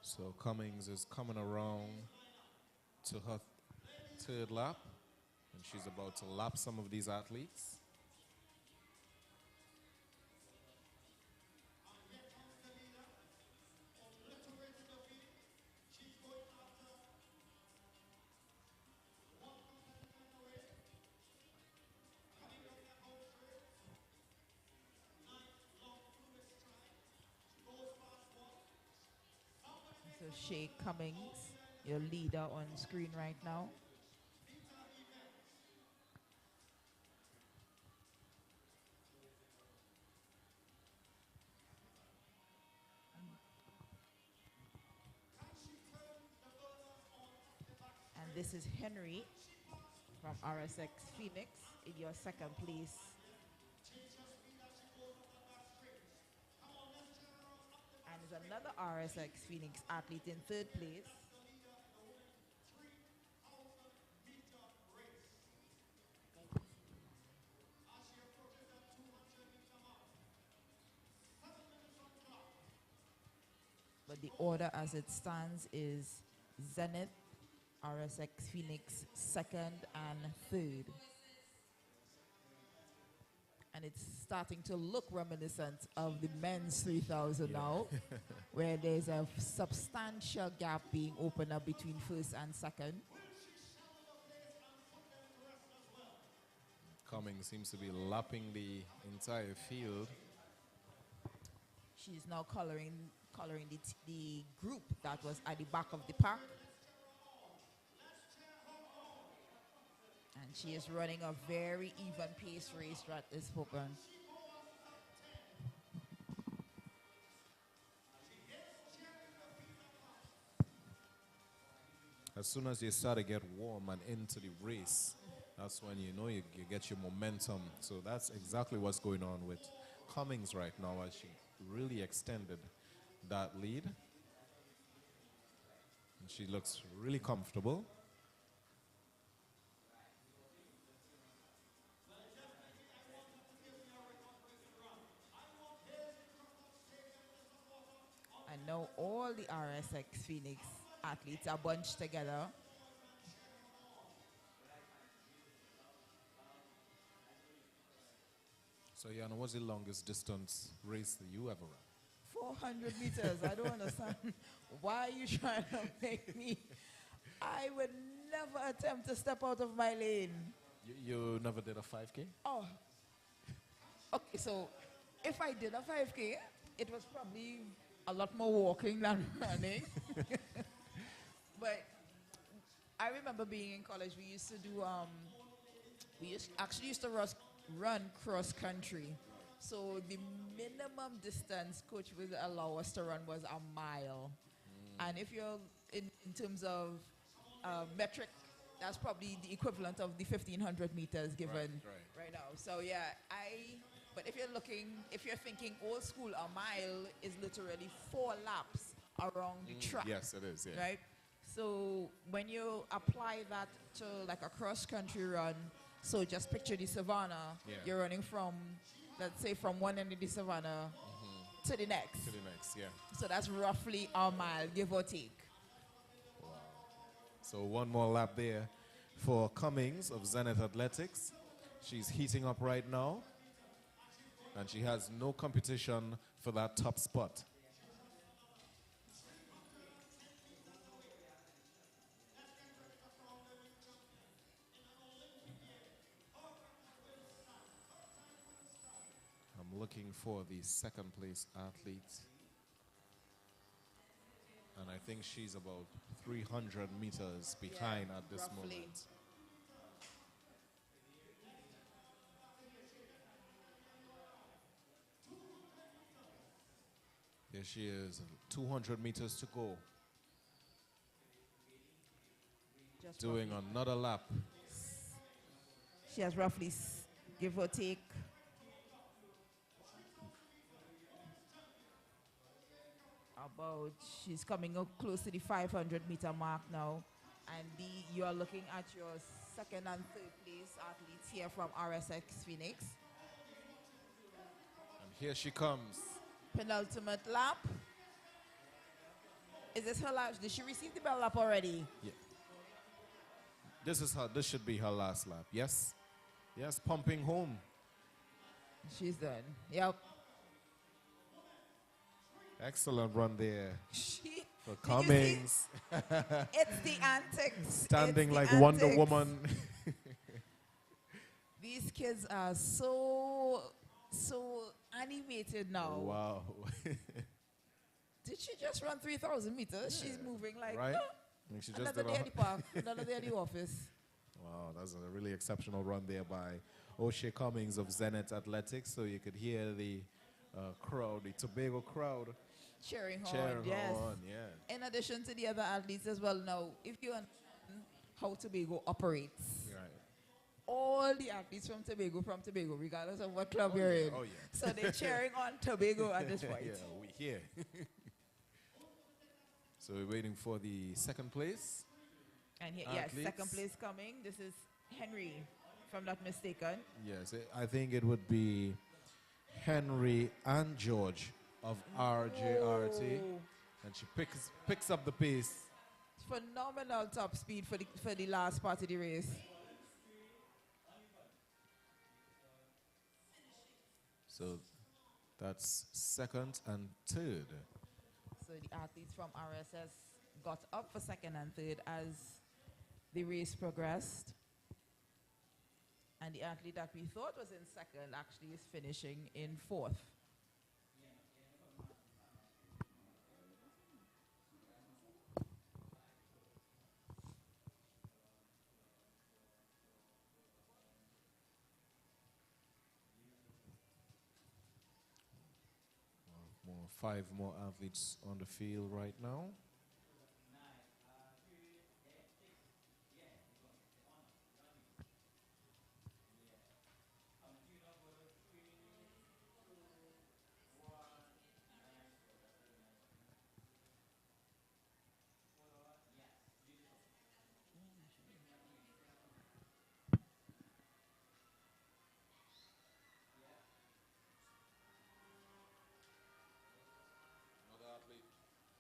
A: So Cummings is coming around to her third lap, and she's about to lap some of these athletes.
B: So O'Shea Cummings, your leader on screen right now. And this is Henry from RSX Phoenix in your second place. And there's another RSX Phoenix athlete in third place. But the order as it stands is Zenith, RSX Phoenix second and third. And it's starting to look reminiscent of the men's 3,000 now, where there's a substantial gap being opened up between first and second.
A: Cummings seems to be lapping the entire field.
B: She's now coloring the group that was at the back of the pack. And she is running a very even pace race at this spoken.
A: As soon as you start to get warm and into the race, that's when you know you get your momentum. So that's exactly what's going on with Cummings right now as she really extended that lead. And she looks really comfortable.
B: And now all the RSX Phoenix athletes are bunched together.
A: So, Yana, what's the longest distance race that you ever ran?
B: 400 meters. I don't understand. Why are you trying to make me? I would never attempt to step out of my lane.
A: You never did a 5K?
B: Oh. Okay, so if I did a 5K, it was probably a lot more walking than running. But I remember being in college, we used to do, actually used to run cross country. So the minimum distance coach would allow us to run was a mile. And if you're in terms of metric, that's probably the equivalent of the 1,500 meters given right now. So yeah, but if you're thinking old school, a mile is literally 4 laps around the track.
A: Yes, it is, yeah.
B: Right? So when you apply that to like a cross-country run, so just picture the savannah.
A: Yeah.
B: You're running from, let's say, from one end of the savannah to the next.
A: To the next, yeah.
B: So that's roughly a mile, give or take.
A: Wow. So one more lap there for Cummings of Zenith Athletics. She's heating up right now. And she has no competition for that top spot. I'm looking for the second place athlete. And I think she's about 300 meters behind at this
B: roughly.
A: moment. There she is, 200 meters to go.
B: Just
A: Doing
B: roughly.
A: another lap.
B: She has roughly, give or take, she's coming up close to the 500 meter mark now. And you are looking at your second and third place athletes here from RSX Phoenix.
A: And here she comes.
B: Penultimate lap. Is this her last? Did she receive the bell lap already?
A: Yeah. This should be her last lap. Yes? Yes, pumping home.
B: She's done. Yep.
A: Excellent run there for
B: Did you
A: Cummings.
B: It's the antics.
A: Standing
B: It's
A: like
B: the
A: Wonder
B: antics.
A: Woman.
B: These kids are so animated now.
A: Wow.
B: Did she just run 3,000 meters? She's moving like
A: Right? I mean, she just
B: another
A: did
B: day at the park, another day at the office.
A: Wow, that's a really exceptional run there by O'Shea Cummings of Zenith Athletics. So you could hear the crowd, the Tobago crowd
B: Cheering her
A: cheering
B: on,
A: her
B: yes.
A: on. Yeah.
B: In addition to the other athletes as well now, if you understand how Tobago operates,
A: Right.
B: all the athletes from Tobago, regardless of what club you're in.
A: Oh, yeah.
B: So they're cheering on Tobago at this point.
A: Yeah, we here. So we're waiting for the second place.
B: And here, yes,
A: Athletes.
B: second place coming. This is Henry, if I'm not mistaken.
A: Yes, I think it would be Henry and George of RJRT.
B: Oh,
A: And she picks up the pace.
B: phenomenal top speed for the last part of the race.
A: So that's second and third.
B: So the athletes from RSS got up for second and third as the race progressed. And the athlete that we thought was in second actually is finishing in fourth.
A: 5 more athletes on the field right now.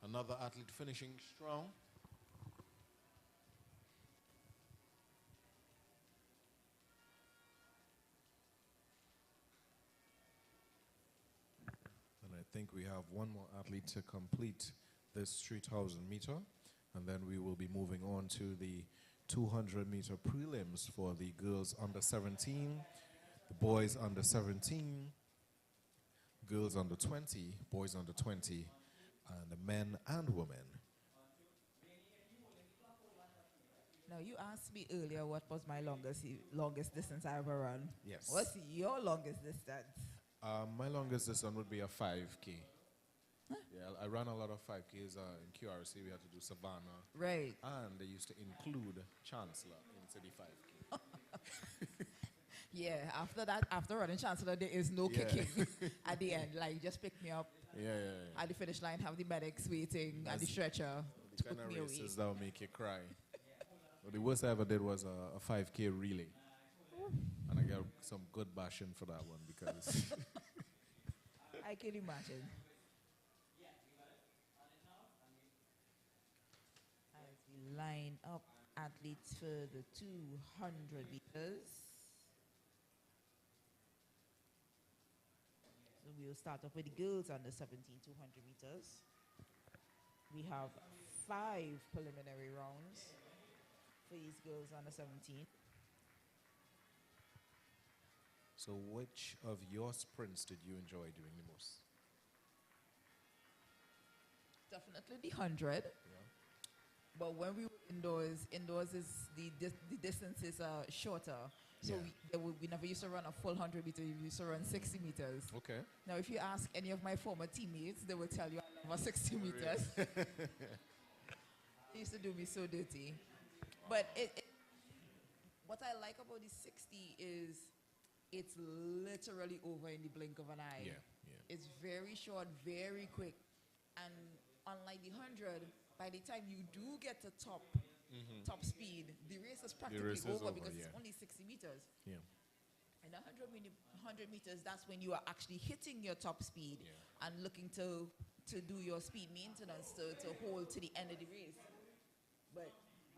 A: Another athlete finishing strong. And I think we have one more athlete to complete this 3,000 meter. And then we will be moving on to the 200 meter prelims for the girls under 17, the boys under 17, girls under 20, boys under 20, and the men and women.
B: Now, you asked me earlier what was my longest distance I ever run.
A: Yes.
B: What's your longest distance?
A: My longest distance would be a 5K. Yeah, I ran a lot of 5Ks in QRC. We had to do Savannah.
B: Right.
A: And they used to include Chancellor into the 5K.
B: Yeah, after that, after running Chancellor, there is no kicking at the end. Like, just pick me up at the finish line, have the medics waiting at the stretcher.
A: The kind of races that will make you cry. Well, the worst I ever did was a 5K relay. And I got some good bashing for that one because...
B: I can imagine. As we line up athletes for the 200 meters. So we'll start off with the girls under 17, 200 meters. We have 5 preliminary rounds for these girls under 17.
A: So which of your sprints did you enjoy doing the most?
B: Definitely the 100. But when we were indoors is the distances are shorter. So we never used to run a full 100 meters. We used to run 60 meters.
A: Okay.
B: Now, if you ask any of my former teammates, they will tell you I love 60 meters. They used to do me so dirty. But what I like about the 60 is it's literally over in the blink of an eye.
A: Yeah.
B: It's very short, very quick. And unlike the 100, by the time you do get to top speed, the race is practically over because it's only 60 meters.
A: Yeah.
B: And 100 meters, that's when you are actually hitting your top speed and looking to do your speed maintenance to hold to the end of the race. But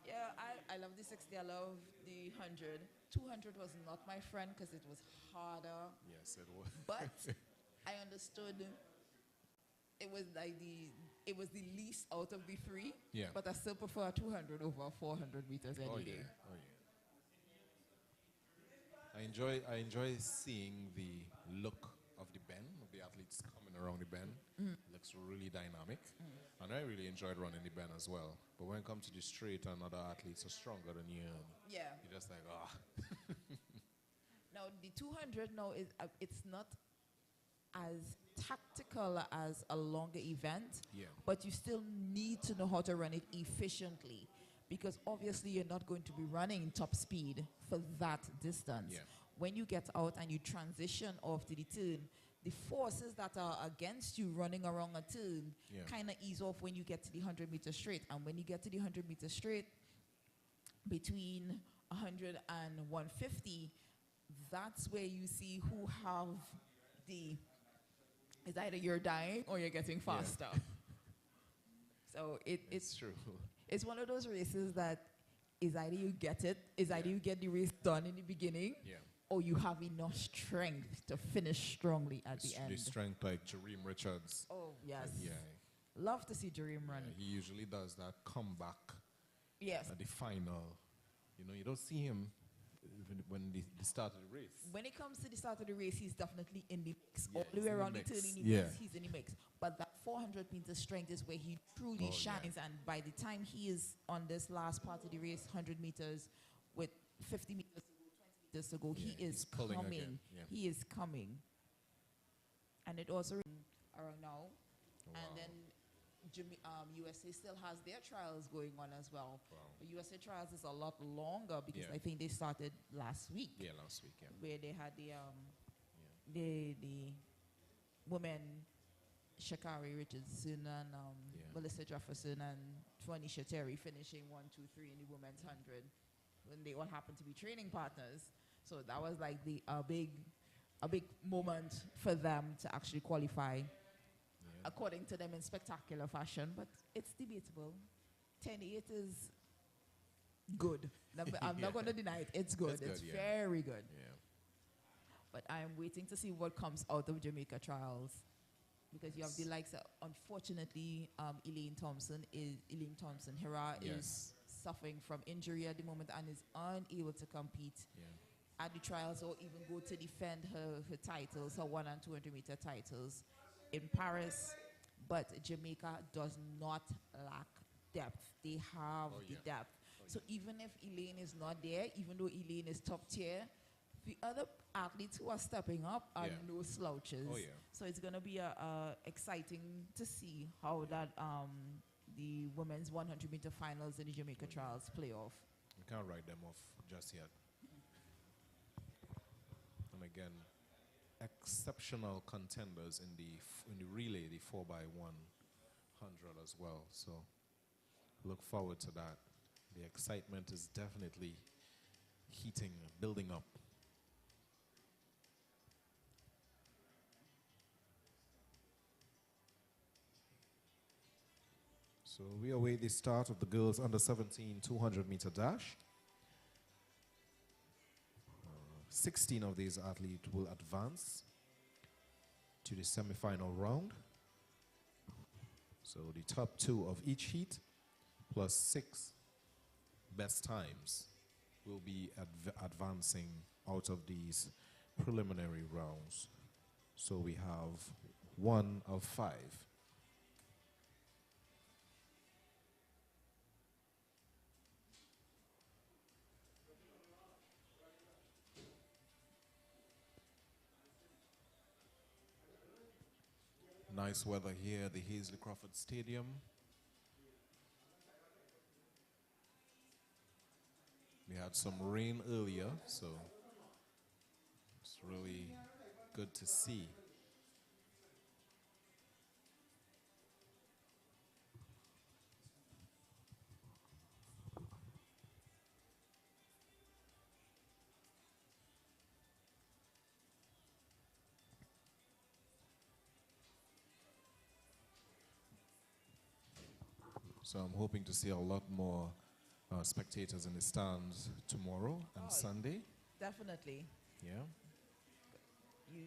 B: yeah, I love the 60, I love the 100. 200 was not my friend because it was harder.
A: Yes, it was.
B: But I understood it was like it was the least out of the 3.
A: Yeah.
B: But I still prefer 200 over 400 meters any day.
A: Oh yeah. I enjoy seeing the look of the bend, of the athletes coming around the bend. Looks really dynamic. And I really enjoyed running the bend as well. But when it comes to the straight and other athletes are stronger than you,
B: Yeah.
A: you're just like,
B: Now the 200 now is it's not as tactical as a longer event.
A: Yeah.
B: But you still need to know how to run it efficiently, because obviously you're not going to be running top speed for that distance.
A: Yeah.
B: When you get out and you transition off to the turn, the forces that are against you running around a turn kind of ease off when you get to the 100 meter straight. And when you get to the 100 meter straight, between 100 and 150, that's where you see who have it's either you're dying or you're getting faster. So it's
A: true.
B: It's one of those races that is either you get it, either you get the race done in the beginning, or you have enough strength to finish strongly at the end.
A: The strength like Jareem Richards.
B: Oh, yes.
A: Yeah.
B: Love to see Jareem run.
A: He usually does that comeback
B: Yes.
A: at the final. You know, you don't see him when they start of the race.
B: When it comes to the start of the race, he's definitely in the mix.
A: Yeah,
B: All the way
A: he's in
B: around
A: the
B: the turn
A: mix.
B: in the
A: Yeah.
B: mix, he's in the mix. But that 400 meter strength is where he truly shines. And by the time he is on this last part of the race, 100 meters with 50 meters to go, 20 meters to go, he is coming.
A: again. Yeah.
B: He is coming. And it also around now, And then USA still has their trials going on as well.
A: Wow.
B: The USA trials is a lot longer because
A: Yeah.
B: I think they started last week.
A: Yeah, last week, yeah.
B: Where they had the women Shakari Richardson and
A: Yeah.
B: Melissa Jefferson and Twanisha Terry finishing 1, 2, 3 in the women's 100 when they all happened to be training partners. So that was like a big moment for them to actually qualify according to them in spectacular fashion, but it's debatable. 10-8 is good. I'm not going to deny it. It's good. It's very good.
A: Yeah.
B: But I'm waiting to see what comes out of Jamaica trials. Because you have the likes of, unfortunately, Elaine Thompson, Hera is suffering from injury at the moment and is unable to compete at the trials or even go to defend her titles, her 100 and 200 meter titles in Paris. But Jamaica does not lack depth. They have the depth. So even if Elaine is not there, even though Elaine is top tier, the other athletes who are stepping up are no slouches.
A: Oh, yeah.
B: So it's going to be exciting to see how that the women's 100 meter finals in the Jamaica trials play off.
A: We can't write them off just yet. And again, exceptional contenders in the relay, the 4x100 as well. So look forward to that. The excitement is definitely heating, building up. So we await the start of the girls under 17 200 meter dash. 16 of these athletes will advance to the semi-final round. So the top 2 of each heat plus 6 best times will be advancing out of these preliminary rounds. So we have 1 of 5. Nice weather here at the Hazley Crawford Stadium. We had some rain earlier, so it's really good to see. So I'm hoping to see a lot more spectators in the stands tomorrow and Sunday.
B: Definitely.
A: Yeah.
B: You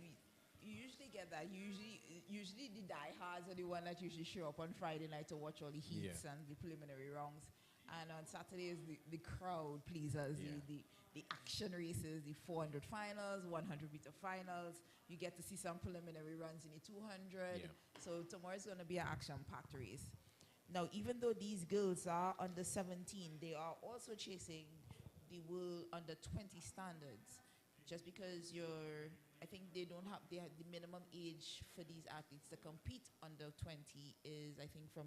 B: usually get that. Usually the diehards are the one that usually show up on Friday night to watch all the heats and the preliminary rounds. And on Saturday is the crowd pleasers, the action races, the 400 finals, 100 meter finals. You get to see some preliminary runs in the 200.
A: Yeah.
B: So tomorrow is going to be an action-packed race. Now, even though these girls are under 17, they are also chasing the world under 20 standards. Just because I think they have the minimum age for these athletes to compete under 20 is, I think, from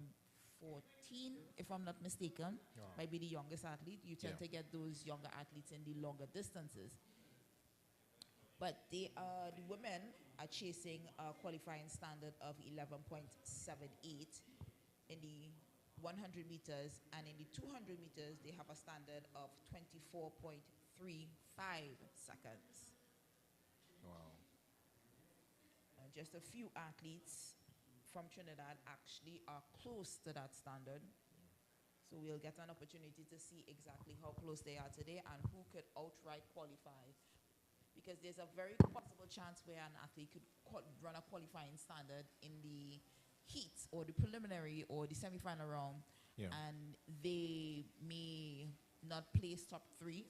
B: 14, if I'm not mistaken, might be the youngest athlete. You tend to get those younger athletes in the longer distances. But the women are chasing a qualifying standard of 11.78 in the 100 meters, and in the 200 meters, they have a standard of 24.35 seconds.
A: Wow.
B: Just a few athletes from Trinidad actually are close to that standard. So we'll get an opportunity to see exactly how close they are today and who could outright qualify. Because there's a very possible chance where an athlete could run a qualifying standard in the heats or the preliminary or the semi-final round, and they may not place top 3.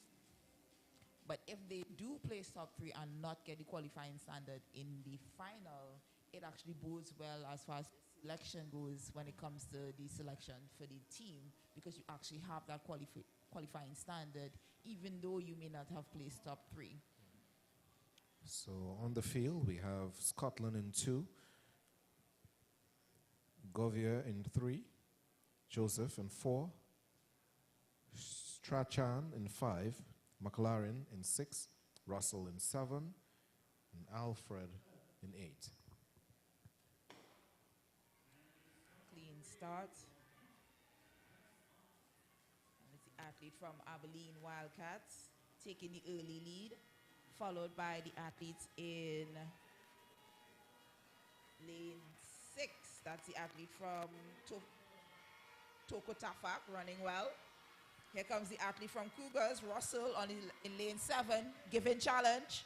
B: But if they do place top 3 and not get the qualifying standard in the final, it actually bodes well as far as selection goes when it comes to the selection for the team, because you actually have that qualifying standard, even though you may not have placed top 3.
A: So on the field, we have Scotland in 2. Govier in 3, Joseph in 4, Strachan in 5, McLaren in 6, Russell in 7, and Alfred in 8.
C: Clean start. And it's the athlete from Abilene Wildcats taking the early lead, followed by the athletes in lane 6. That's the athlete from Toko Tafak running well. Here comes the athlete from Cougars, Russell, in lane 7, giving challenge.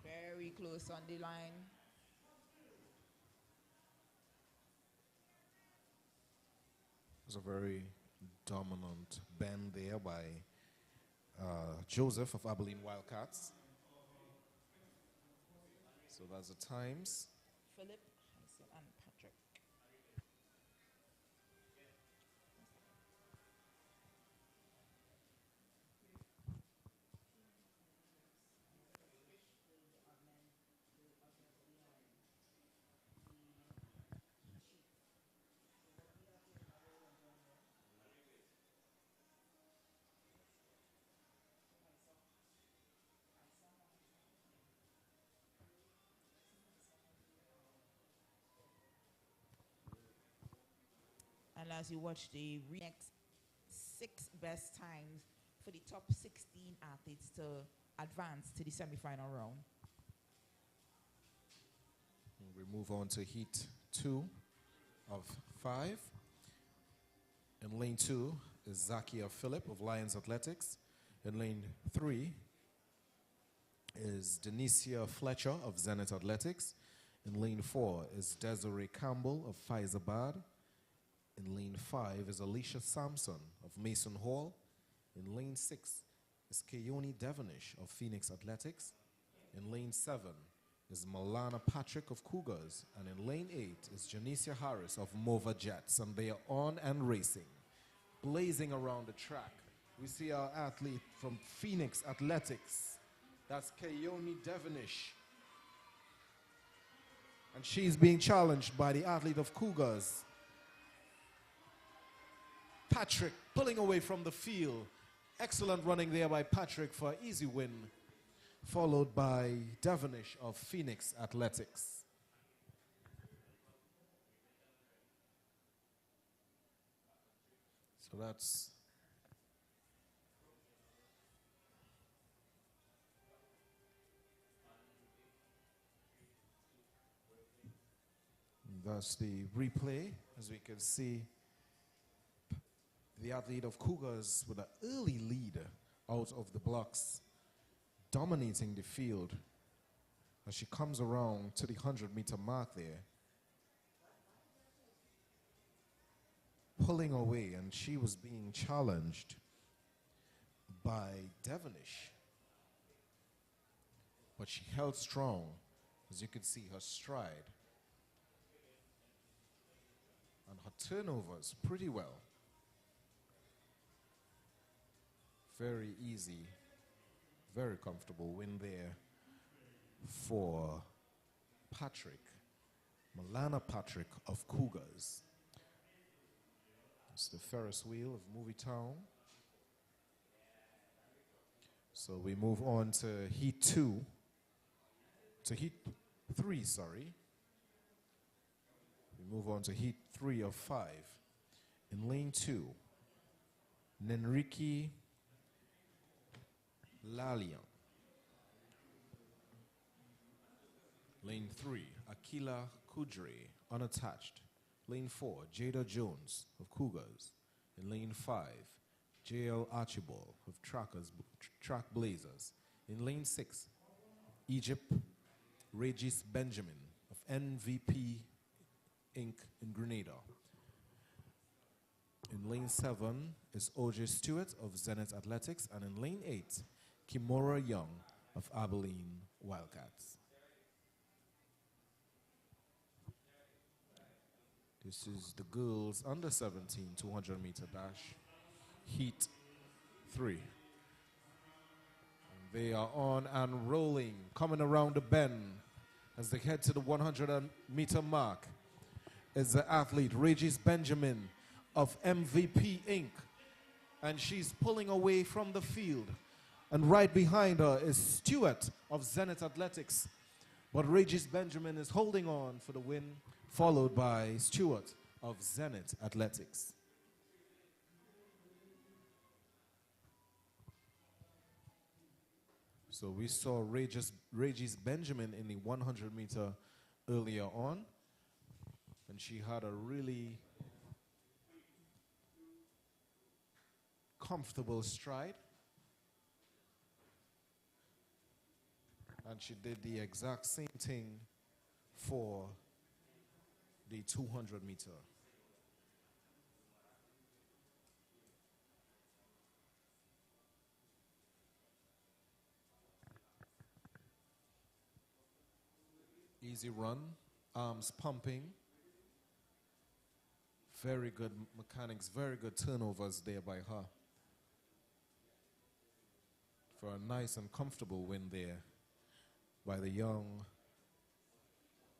C: Very close on the line.
A: It was a very dominant bend there by Joseph of Abilene Wildcats. So that's the times.
C: Philip, and Patrick. And as you watch the next 6 best times for the top 16 athletes to advance to the semi-final round.
A: We move on to heat 2 of 5. In lane 2 is Zakia Phillip of Lions Athletics. In lane 3 is Denicia Fletcher of Zenith Athletics. In lane 4 is Desiree Campbell of Faizabad. In lane 5 is Alicia Sampson of Mason Hall. In lane 6 is Keone Devonish of Phoenix Athletics. In lane 7 is Malana Patrick of Cougars. And in lane 8 is Janicia Harris of Mova Jets. And they are on and racing, blazing around the track. We see our athlete from Phoenix Athletics. That's Keone Devonish. And she's being challenged by the athlete of Cougars, Patrick, pulling away from the field. Excellent running there by Patrick for an easy win, followed by Devonish of Phoenix Athletics. So that's the replay. As we can see, the athlete of Cougars with an early lead out of the blocks, dominating the field as she comes around to the 100-meter mark there, pulling away, and she was being challenged by Devonish. But she held strong, as you can see her stride. And her turnovers pretty well. Very easy, very comfortable win there for Patrick, Malana Patrick of Cougars. It's the Ferris wheel of Movie Town. So we move on to heat 3, sorry. We move on to heat 3 of 5. In lane 2, Nenriki Lalian. Lane 3, Akila Kudre, unattached. Lane 4, Jada Jones of Cougars. In lane 5, J.L. Archibald of Track Blazers. In lane 6, Egypt Regis Benjamin of NVP Inc. in Grenada. In lane 7 is O.J. Stewart of Zenith Athletics. And in lane 8, Kimora Young of Abilene Wildcats. This is the girls under 17 200-meter dash, heat 3. And they are on and rolling, coming around the bend. As they head to the 100-meter mark is the athlete Regis Benjamin of MVP Inc. And she's pulling away from the field. And right behind her is Stewart of Zenith Athletics. But Regis Benjamin is holding on for the win, followed by Stewart of Zenith Athletics. So we saw Regis Benjamin in the 100-meter earlier on. And she had a really comfortable stride. And she did the exact same thing for the 200-meter. Easy run, arms pumping. Very good mechanics, very good turnovers there by her. For a nice and comfortable win there by the young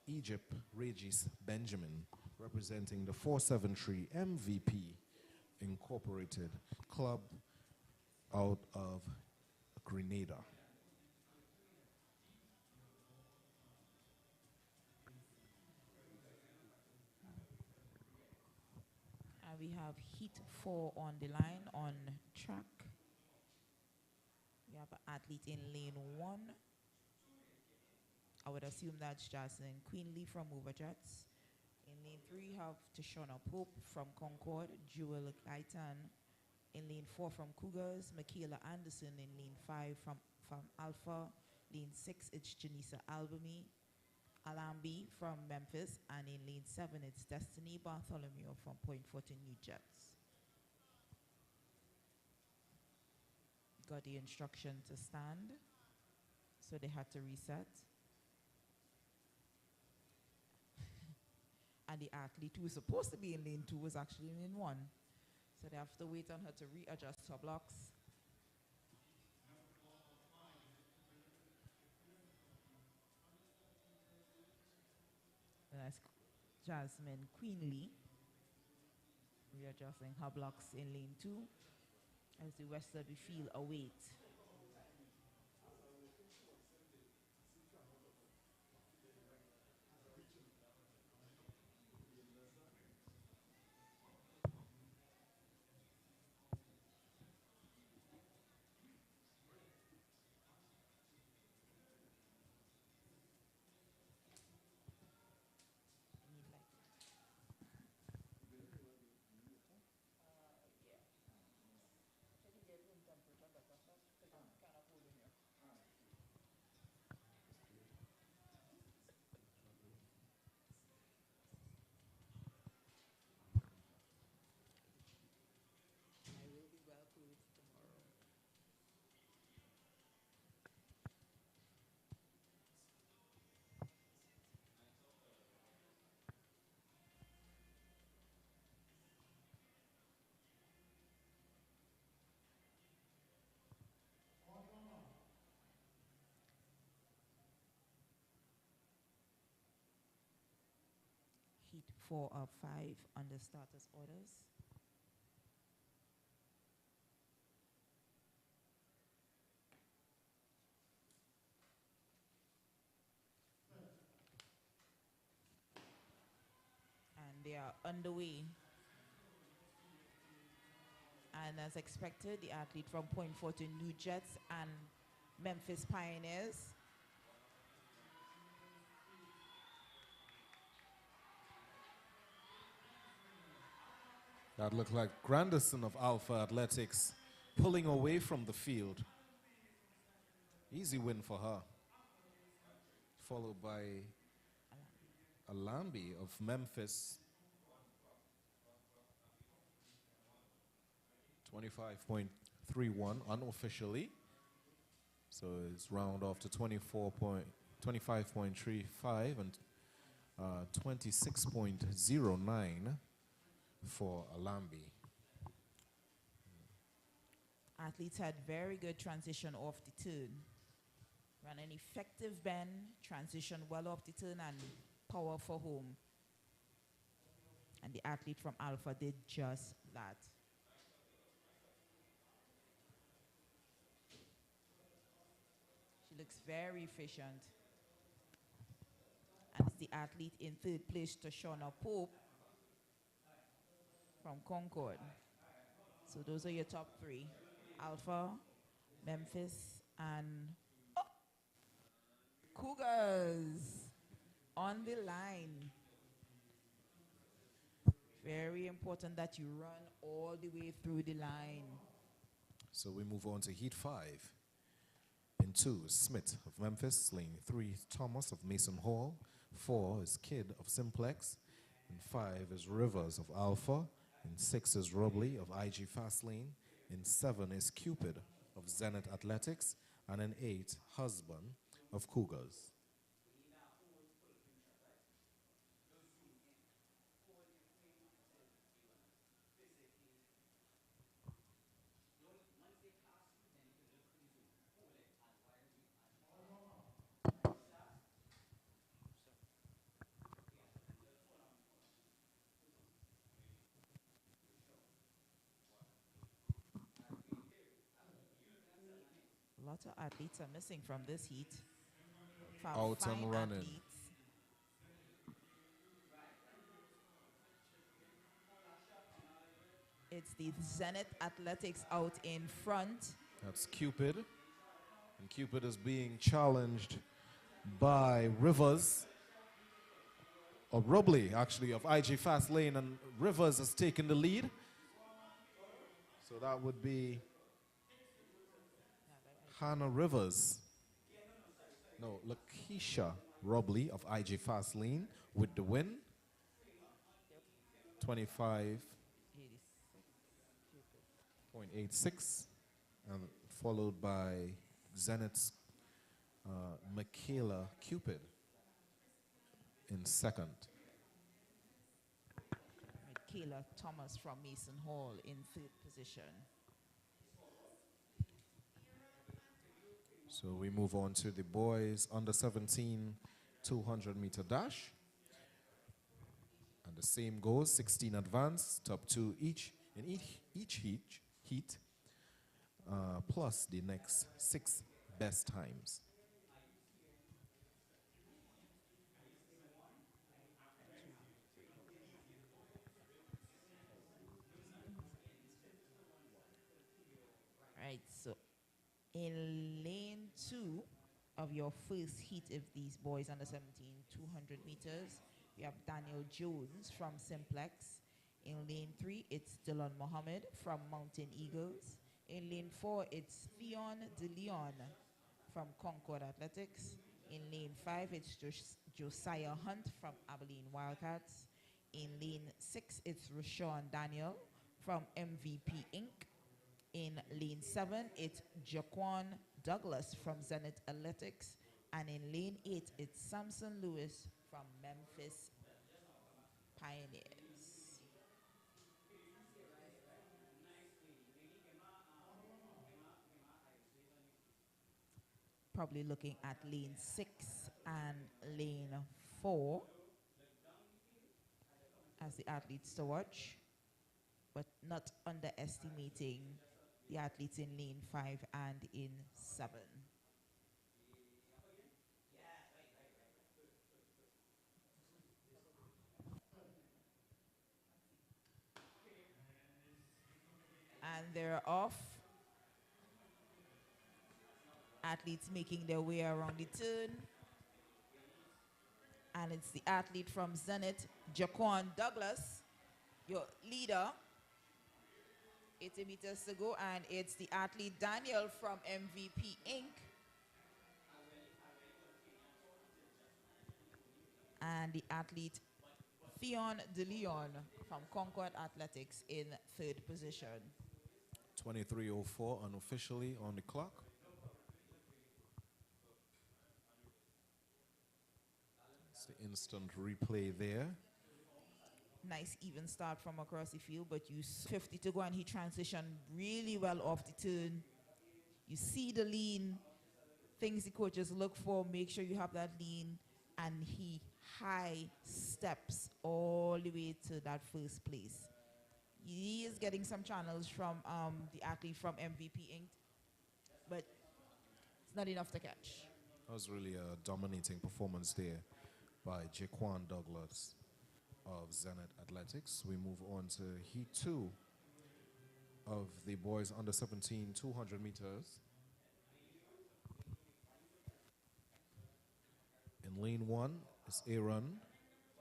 A: Egypt Regis Benjamin, representing the 473 MVP Incorporated Club out of Grenada.
C: We have heat 4 on the line on track. We have an athlete in lane 1. I would assume that's Jocelyn Queenly from Overjets. In lane 3, we have Tashona Pope from Concord, Jewel Gaitan. In lane 4 from Cougars, Michaela Anderson. In lane 5 from Alpha. Lane 6, it's Janisa Alambi from Memphis, and in lane 7 it's Destiny Bartholomew from Point Fortin New Jets. Got the instruction to stand, so they had to reset. And the athlete who was supposed to be in lane 2 was actually in lane 1. So they have to wait on her to readjust her blocks. And that's Jasmine Queenly readjusting her blocks in lane 2 as the Westerby field await. Heat 4 of 5 under starters orders. And they are underway. And as expected, the athlete from Point Fortin New Jets and Memphis Pioneers.
A: That looked like Granderson of Alpha Athletics pulling away from the field. Easy win for her. Followed by Alambi of Memphis. 25.31 unofficially. So it's round off to 25.35 and 26.09 for Alambi.
C: Athletes had very good transition off the turn. Ran an effective bend, transition well off the turn, and power for home. And the athlete from Alpha did just that. She looks very efficient. And it's the athlete in third place, Tashana Pope from Concord. So those are your top three. Alpha, Memphis, and Cougars on the line. Very important that you run all the way through the line.
A: So we move on to Heat 5. In 2 is Smith of Memphis. Lane 3, Thomas of Mason Hall. 4 is Kidd of Simplex. In 5 is Rivers of Alpha. In 6 is Robley of IG Fastlane. In 7 is Cupid of Zenith Athletics. And in 8, Husband of Cougars.
C: A lot of athletes are missing from this heat.
A: Out and
C: Fine
A: running.
C: athletes. It's the Zenith Athletics out in front.
A: That's Cupid. And Cupid is being challenged by Rivers, or Robley, actually, of IG Fastlane. And Rivers has taken the lead. So that would be Hannah Rivers. No, Lakeisha Robley of IG Fastlane with the win. 25.86. And followed by Zenith's Michaela Cupid in second.
C: Michaela Thomas from Mason Hall in third position.
A: So we move on to the boys under 17 200-meter dash. And the same goes, 16 advance, top 2 each in each heat, plus the next 6 best times.
C: Right, so in lane 2 of your first heat of these boys under 17 200 meters, we have Daniel Jones from Simplex. In lane 3, it's Dylan Mohammed from Mountain Eagles. In lane 4, it's Theon De Leon from Concord Athletics. In lane 5, it's Josiah Hunt from Abilene Wildcats. In lane 6, it's Rashawn Daniel from MVP Inc. In lane 7, it's Jaquan Douglas from Zenith Athletics. And in lane 8, it's Samson Lewis from Memphis Pioneers. Probably looking at lane 6 and lane 4 as the athletes to watch, but not underestimating the athletes in lane 5 and in 7. And they're off. Athletes making their way around the turn. And it's the athlete from Zenith, Jaquan Douglas, your leader. 80 meters to go, and it's the athlete Daniel from MVP Inc. And the athlete Theon De Leon from Concord Athletics in third position.
A: 23:04 unofficially on the clock. It's the instant replay there.
C: Nice even start from across the field, but you 50 to go, and he transitioned really well off the turn. You see the lean things the coaches look for, make sure you have that lean, and he high steps all the way to that first place. He is getting some channels from the athlete from MVP Inc., but it's not enough to catch.
A: That was really a dominating performance there by Jaquan Douglas of Zenith Athletics. We move on to Heat 2 of the boys under 17 200 meters. In lane 1 is Aaron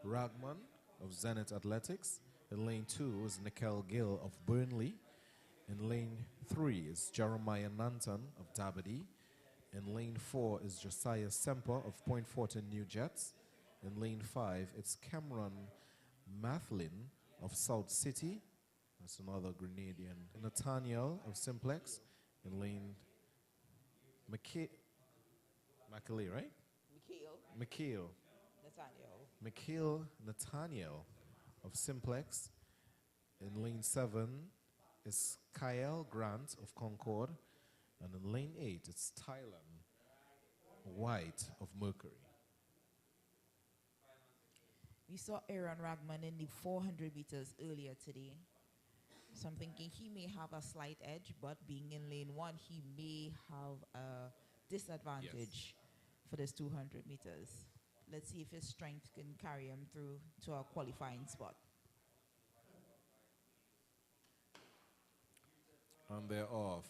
A: Ragman of Zenith Athletics. In lane 2 is Nikhil Gill of Burnley. In lane 3 is Jeremiah Nanton of Dabadi. In lane 4 is Josiah Semper of Point Fortin New Jets. In lane 5, it's Cameron Mathlin of South City. That's another Grenadian. Nathaniel of Simplex. In lane McKay, right?
C: Mikhail
A: Nathaniel.
C: Nathaniel.
A: Mikhail Nathaniel of Simplex. In lane 7 is Kyle Grant of Concord. And in lane 8, it's Tylan White of Mercury.
C: We saw Aaron Ragman in the 400 meters earlier today. So I'm thinking he may have a slight edge, but being in lane 1, he may have a disadvantage for this 200 meters. Let's see if his strength can carry him through to a qualifying spot.
A: And they're off.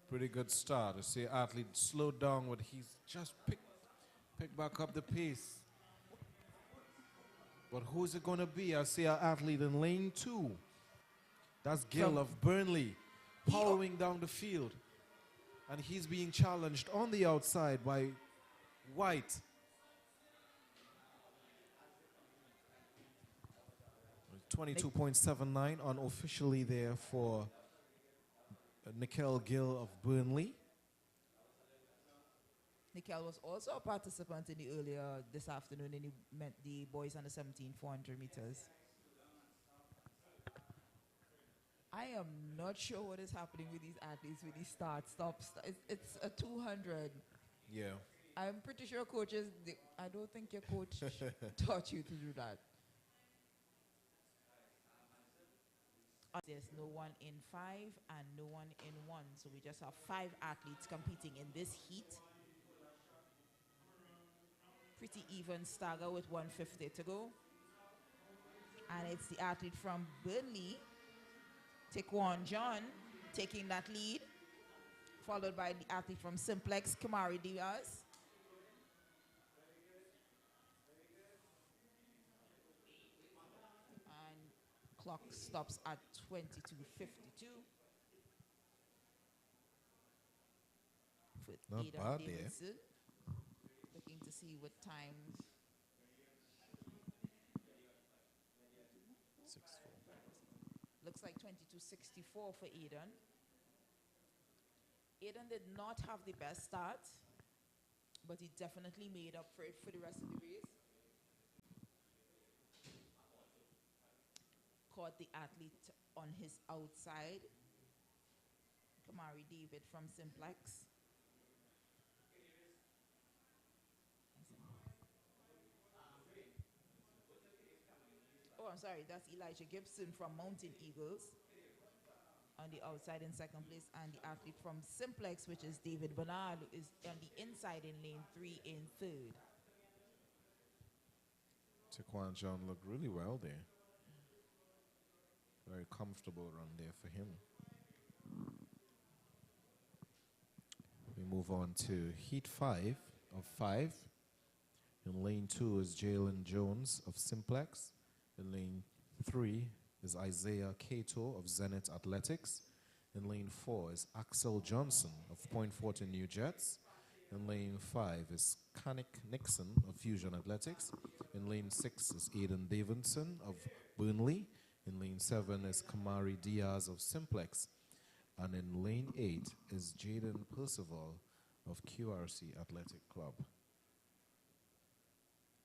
A: Pretty good start. I see athlete slowed down, but he's just pick back up the pace. But who's it going to be? I see an athlete in lane 2. That's Gill of Burnley, powering down the field. And he's being challenged on the outside by White. 22.79 unofficially there for Nikhil Gill of Burnley.
C: Nikhil was also a participant in the earlier this afternoon, and he met the boys under 17 400 meters. I am not sure what is happening with these athletes with these stop. It's a 200.
A: Yeah.
C: I'm pretty sure coaches, I don't think your coach taught you to do that. There's no one in 5 and no one in 1. So we just have 5 athletes competing in this heat. Pretty even stagger with 150 to go. And it's the athlete from Burnley, Taekwon John, taking that lead, followed by the athlete from Simplex, Kamari Diaz. Clock stops at 22:52. With
A: Not
C: Aidan
A: bad
C: Davidson. Looking to see what time.
A: 6-4.
C: Looks like 22:64 for Aidan. Aidan did not have the best start, but he definitely made up for it for the rest of the race. Caught the athlete on his outside, Kamari David from Simplex. Oh, I'm sorry, that's Elijah Gibson from Mountain Eagles on the outside in second place, and the athlete from Simplex, which is David Bernard, is on the inside in lane 3 in third.
A: Taekwon John looked really well there. Very comfortable run there for him. We move on to Heat 5 of 5. In lane 2 is Jalen Jones of Simplex. In lane 3 is Isaiah Cato of Zenith Athletics. In lane 4 is Axel Johnson of Point Fortin New Jets. In lane 5 is Kanik Nixon of Fusion Athletics. In lane 6 is Aidan Davidson of Burnley. In lane 7 is Kamari Diaz of Simplex. And in lane 8 is Jaden Percival of QRC Athletic Club.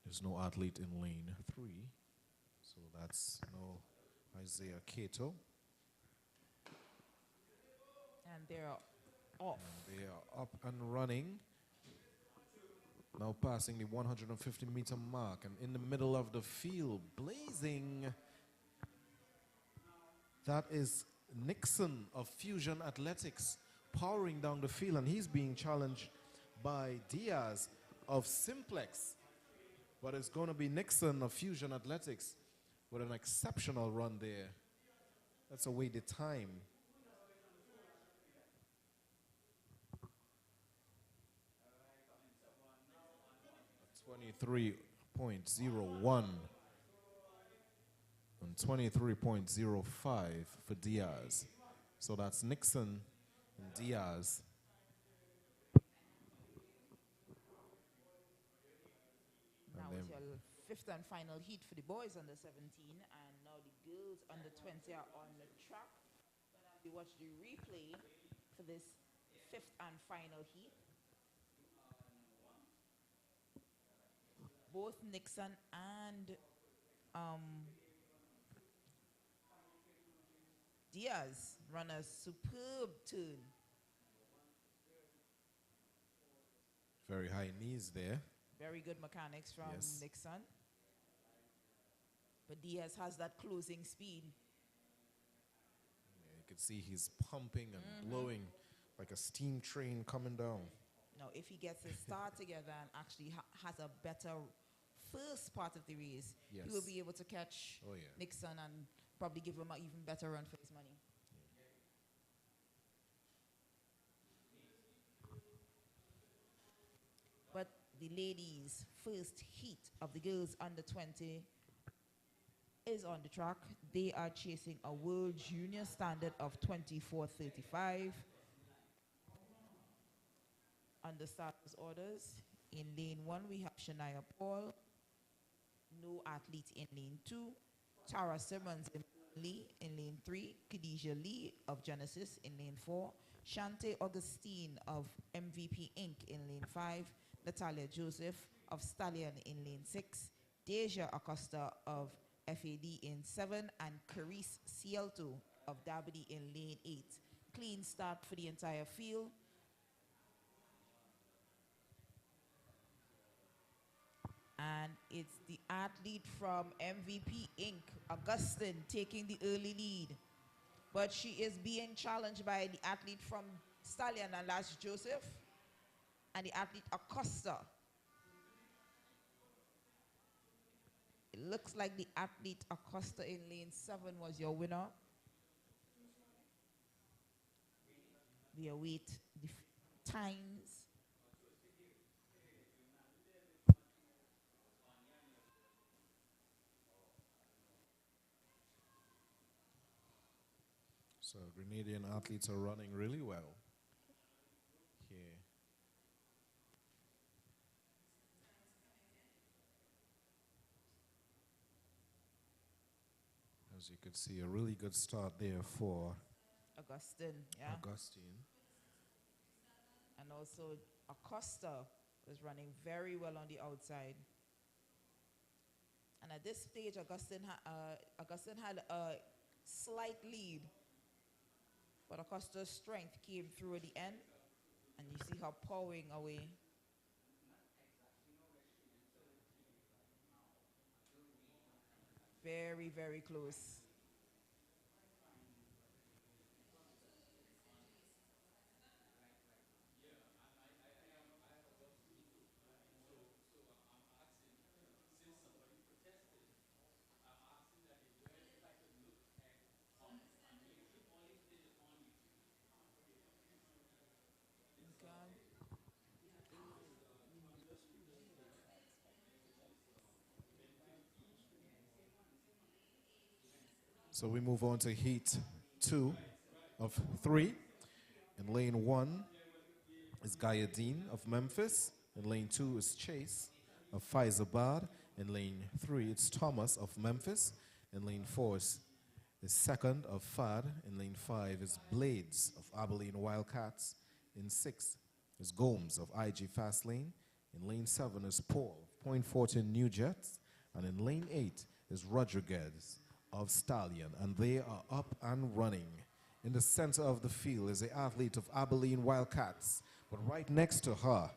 A: There's no athlete in lane 3, so that's no Isaiah Cato.
C: And they're off.
A: And they are up and running Now passing the 150-meter mark, and in the middle of the field, blazing. That is Nixon of Fusion Athletics powering down the field, and he's being challenged by Diaz of Simplex. But it's going to be Nixon of Fusion Athletics with an exceptional run there. That's away the time. 23.01 and 23.05 for Diaz. So that's Nixon and Diaz.
C: Now it's your fifth and final heat for the boys under 17, and now the girls under 20 are on the track. We watch the replay for this fifth and final heat. Both Nixon and Diaz run a superb turn.
A: Very high knees there.
C: Very good mechanics from
A: Yes.
C: Nixon. But Diaz has that closing speed.
A: Yeah, you can see he's pumping and blowing like a steam train coming down.
C: Now, if he gets his start together and actually has a better first part of the race, he will
A: Yes.
C: be able to catch
A: Oh, yeah.
C: Nixon and probably give him an even better run for his money. But the ladies' first heat of the girls under 20 is on the track. They are chasing a world junior standard of 24:35. Under starters orders, in lane 1 we have Shania Paul, no athlete in lane 2, Tara Simmons in lane 3, Khadijah Lee of Genesis in lane 4, Shante Augustine of MVP Inc. in lane 5, Natalia Joseph of Stallion in lane 6, Deja Acosta of FAD in 7, and Carice Cielto of Dabity in lane 8. Clean start for the entire field. And it's the athlete from MVP Inc., Augustine, taking the early lead. But she is being challenged by the athlete from Stallion, and that's Joseph, and the athlete Acosta. It looks like the athlete Acosta in lane 7 was your winner. We await the times.
A: So Grenadian athletes are running really well here. As you could see, a really good start there for
C: Augustine, yeah.
A: Augustine.
C: And also Acosta was running very well on the outside. And at this stage, Augustine had a slight lead, but Acosta's strength came through at the end, and you see her powering away. Very, very close.
A: So we move on to heat 2 of 3. In lane 1 is Gayadine of Memphis. In lane 2 is Chase of Faizabad. In lane 3 it's Thomas of Memphis. In lane 4 is Second of Fad. In lane 5 is Blades of Abilene Wildcats. In 6 is Gomes of IG Fast Lane. In lane 7 is Paul of Point Fortin New Jets. And in lane 8 is Rodriguez of Stallion. And they are up and running. In the center of the field is the athlete of Abilene Wildcats. But right next to her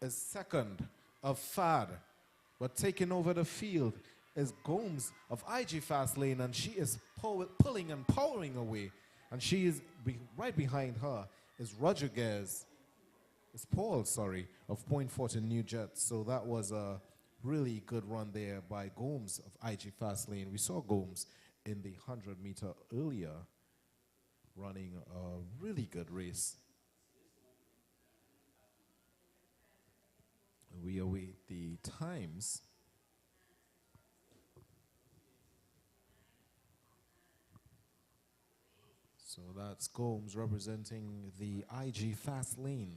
A: is second of Fad. But taking over the field is Gomes of IG Fast Lane, and she is pulling and powering away. And she is right behind her is Rodriguez. It's Paul, sorry, of Point Fortin New Jets. So that was a really good run there by Gomes of IG Fast Lane. We saw Gomes in the 100-meter earlier running a really good race. We await the times. So that's Gomes representing the IG Fast Lane.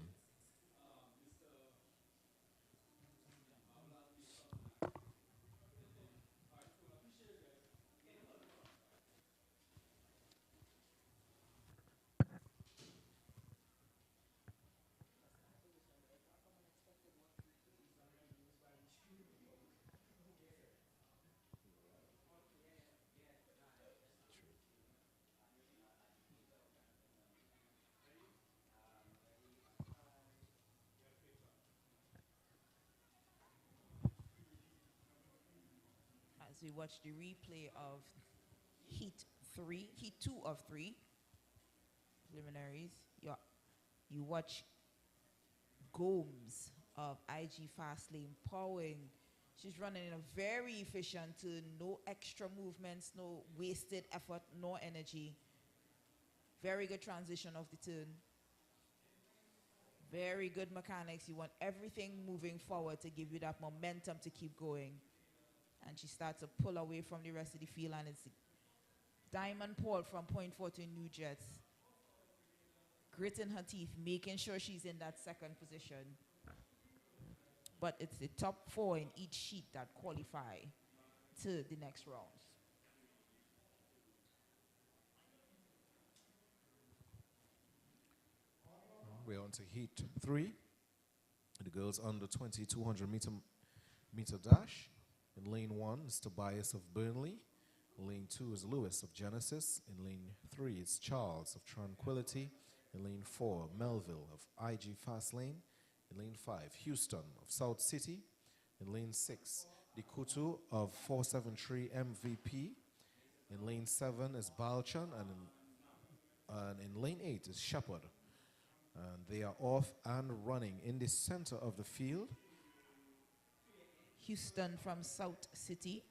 C: As we watch the replay of Heat 2 of 3 preliminaries, you watch Gomes of IG Fast Lane powering. She's running in a very efficient turn, no extra movements, no wasted effort, no energy. Very good transition of the turn. Very good mechanics. You want everything moving forward to give you that momentum to keep going. And she starts to pull away from the rest of the field, and it's Diamond Paul from Point Fortin New Jets, gritting her teeth, making sure she's in that second position. But it's the top 4 in each sheet that qualify to the next rounds.
A: We're on to Heat 3. The girls under 20 200 meter dash. In lane 1 is Tobias of Burnley. In lane 2 is Lewis of Genesis. In lane 3 is Charles of Tranquility. In lane 4, Melville of IG Fast Lane. In lane 5, Houston of South City. In lane 6, Dikutu of 473 MVP. In lane 7 is Balchan, and in lane 8 is Shepherd. And they are off and running. In the center of the field,
C: Houston from South City,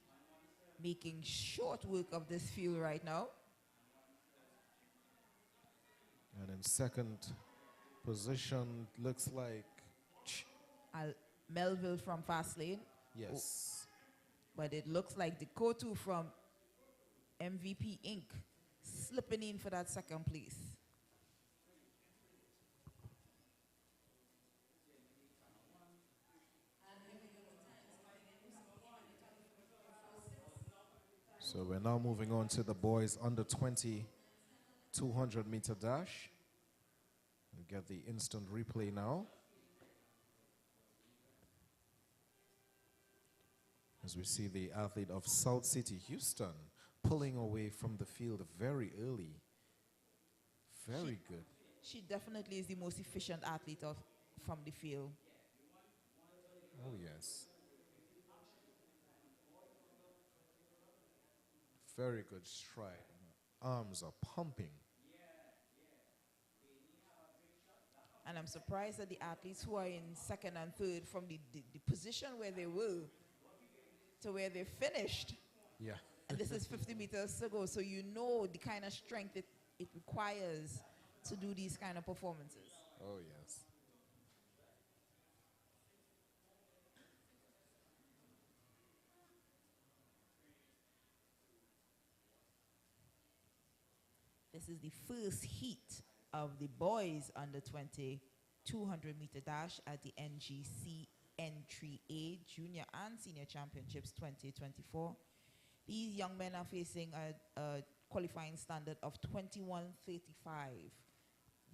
C: making short work of this field right now.
A: and in second position looks like
C: Melville from Fast Lane.
A: yes.
C: But it looks like the Kotu from MVP Inc. slipping in for that second place.
A: So we're now moving on to the boys under 20 200 meter dash. We get the instant replay now. As we see the athlete of South City, Houston, pulling away from the field very early. Very good.
C: She definitely is the most efficient athlete from the field.
A: Oh, yes. Very good stride. Arms are pumping.
C: And I'm surprised that the athletes who are in second and third from the position where they were to where they finished.
A: Yeah.
C: And this is 50 meters to go, so you know the kind of strength it requires to do these kind of performances.
A: Oh, yes.
C: This is the first heat of the boys under 20 200 meter dash at the N.G.C. Entry A Junior and Senior Championships 2024. These young men are facing a qualifying standard of 21:35.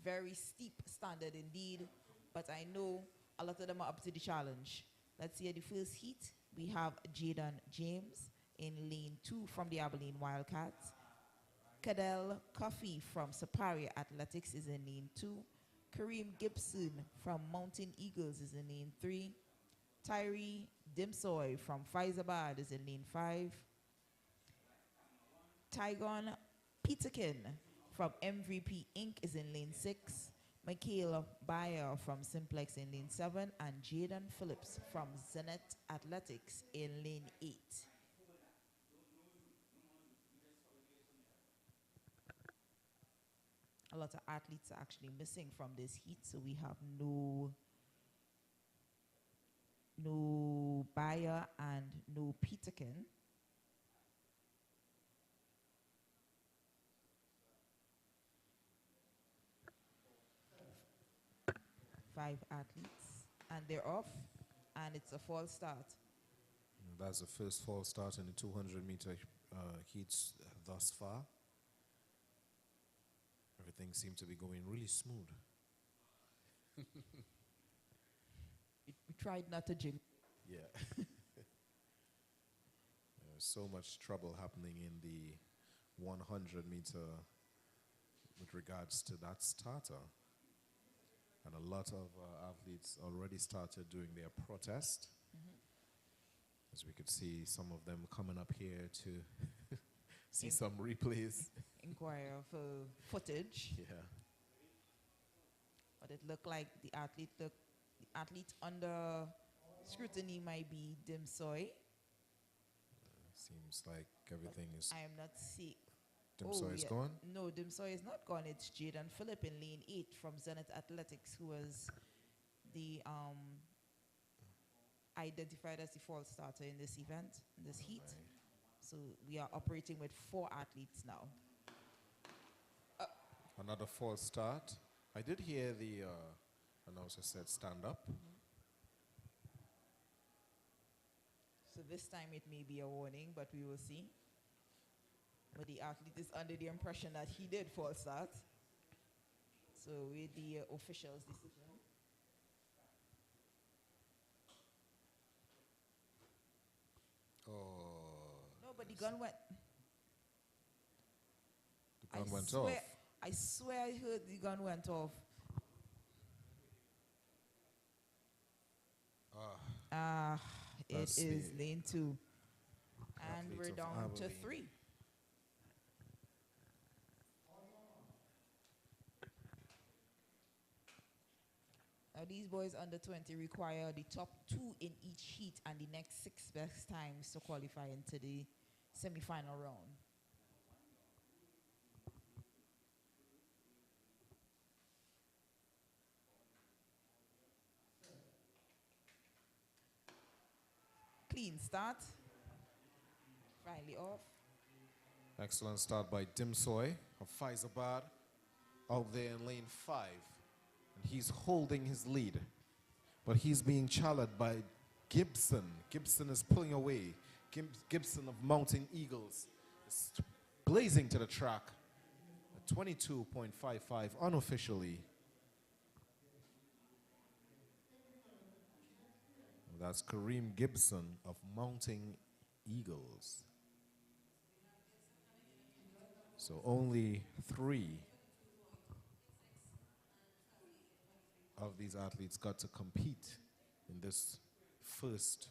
C: Very steep standard indeed, but I know a lot of them are up to the challenge. Let's see at the first heat. We have Jaden James in lane 2 from the Abilene Wildcats. Cadell Coffey from Sapari Athletics is in lane 2. Kareem Gibson from Mountain Eagles is in lane 3. Tyree Dimsoy from Faizabad is in lane 5. Tygon Peterkin from MVP Inc. is in lane 6. Michaela Bayer from Simplex in lane 7. And Jaden Phillips from Zenith Athletics in lane 8. A lot of athletes are actually missing from this heat, so we have no Bayer and no Peterkin. Five athletes, and they're off, and it's a false start.
A: That's the first false start in the 200-meter heats thus far. Everything seems to be going really smooth.
C: We tried not to jinx.
A: Yeah. There's so much trouble happening in the 100-meter with regards to that starter. And a lot of athletes already started doing their protest. As we could see some of them coming up here to see some replays.
C: Inquire for footage.
A: Yeah.
C: But it looked like the athlete under scrutiny might be Dimsoy.
A: Seems like everything is...
C: I am not seeing.
A: Dimsoy is gone?
C: No, Dimsoy is not gone. It's Jaden Phillip in lane 8 from Zenith Athletics, who was the identified as the false starter in this event, in this heat.
A: Right.
C: So we are operating with 4 athletes now.
A: Another false start. I did hear the announcer said stand up.
C: So this time it may be a warning, but we will see. But the athlete is under the impression that he did false start. So with the official's decision.
A: Oh.
C: No, but the gun went.
A: The gun went off.
C: I swear I heard the gun went off. It
A: That's
C: is
A: the
C: lane 2. And
A: athletes
C: we're
A: of
C: down to
A: Abilene.
C: 3. Now these boys under 20 require the top 2 in each heat and the next 6 best times to qualify into the semi-final round. Clean start. Finally off.
A: Excellent start by Dimsoy of Faizabad out there in lane 5. And he's holding his lead. But he's being challenged by Gibson. Gibson is pulling away. Gibson of Mountain Eagles is blazing to the track at 22.55 unofficially. That's Kareem Gibson of Mountain Eagles. So only 3 of these athletes got to compete in this first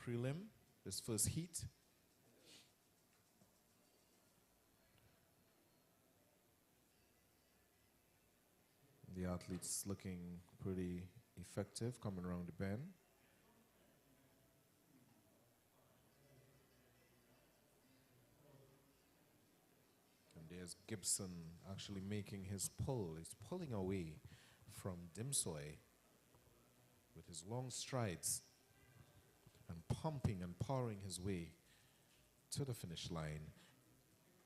A: prelim, this first heat. The athletes looking pretty effective coming around the bend. There's Gibson actually making his pull. He's pulling away from Dimsoy with his long strides and pumping and powering his way to the finish line.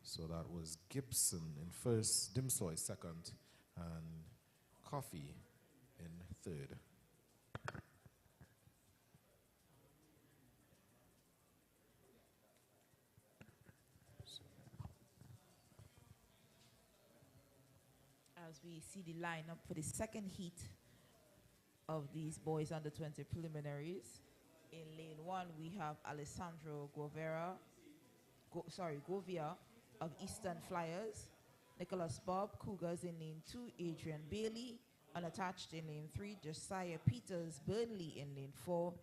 A: So that was Gibson in first, Dimsoy second, and Coffee in third.
C: As we see the lineup for the second heat of these boys under 20 preliminaries. In lane 1, we have Alessandro Govia of Eastern Flyers. Nicholas Bob Cougars in lane 2, Adrian Bailey Unattached in lane 3, Josiah Peters Burnley in lane 4,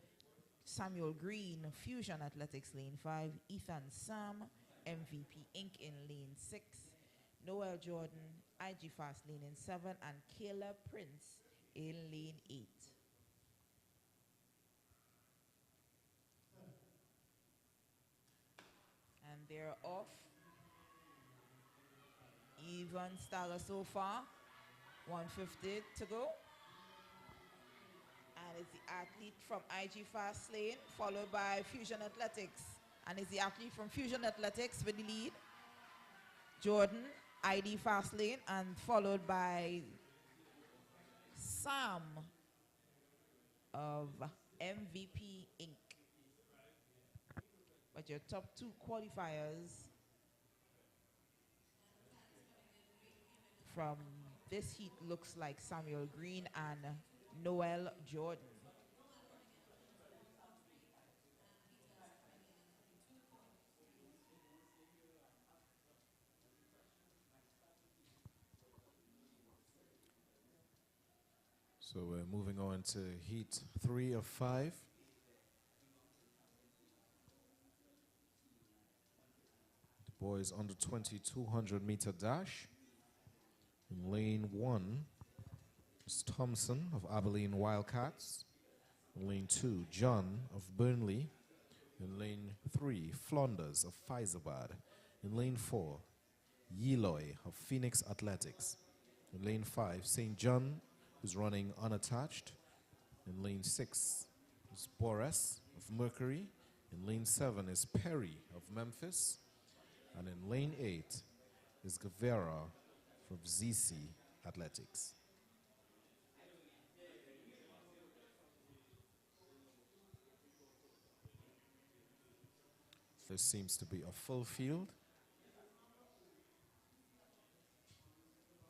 C: Samuel Green Fusion Athletics lane 5, Ethan Sam MVP Inc. in lane 6, Noel Jordan IG Fast lane in 7, and Kayla Prince in lane 8. And they're off. Even stagger so far. 150 to go. And it's the athlete from IG Fast Lane, followed by Fusion Athletics. And it's the athlete from Fusion Athletics with the lead. Jordan, ID Fast Lane, and followed by Sam of MVP Inc. But your top 2 qualifiers from this heat looks like Samuel Green and Noel Jordan.
A: So we're moving on to heat 3 of 5. The boys under 20 200-meter dash. In lane 1 is Thompson of Abilene Wildcats. In lane 2, John of Burnley. In lane 3, Flanders of Faizabad. In lane 4, Yeloy of Phoenix Athletics. In lane 5, St. John is running unattached. In lane 6 is Boris of Mercury. In lane 7 is Perry of Memphis. And in lane 8 is Guevara from N.G.C Athletics. This seems to be a full field.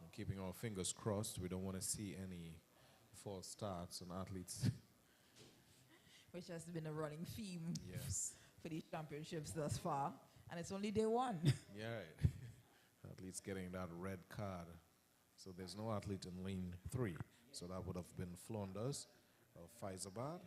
A: I'm keeping our fingers crossed. We don't want to see any false starts on athletes.
C: Which has been a running theme
A: Yes.
C: for these championships thus far. And it's only day 1.
A: Yeah, right. Athletes getting that red card. So there's no athlete in lane 3. So that would have been Flanders of Faizabad.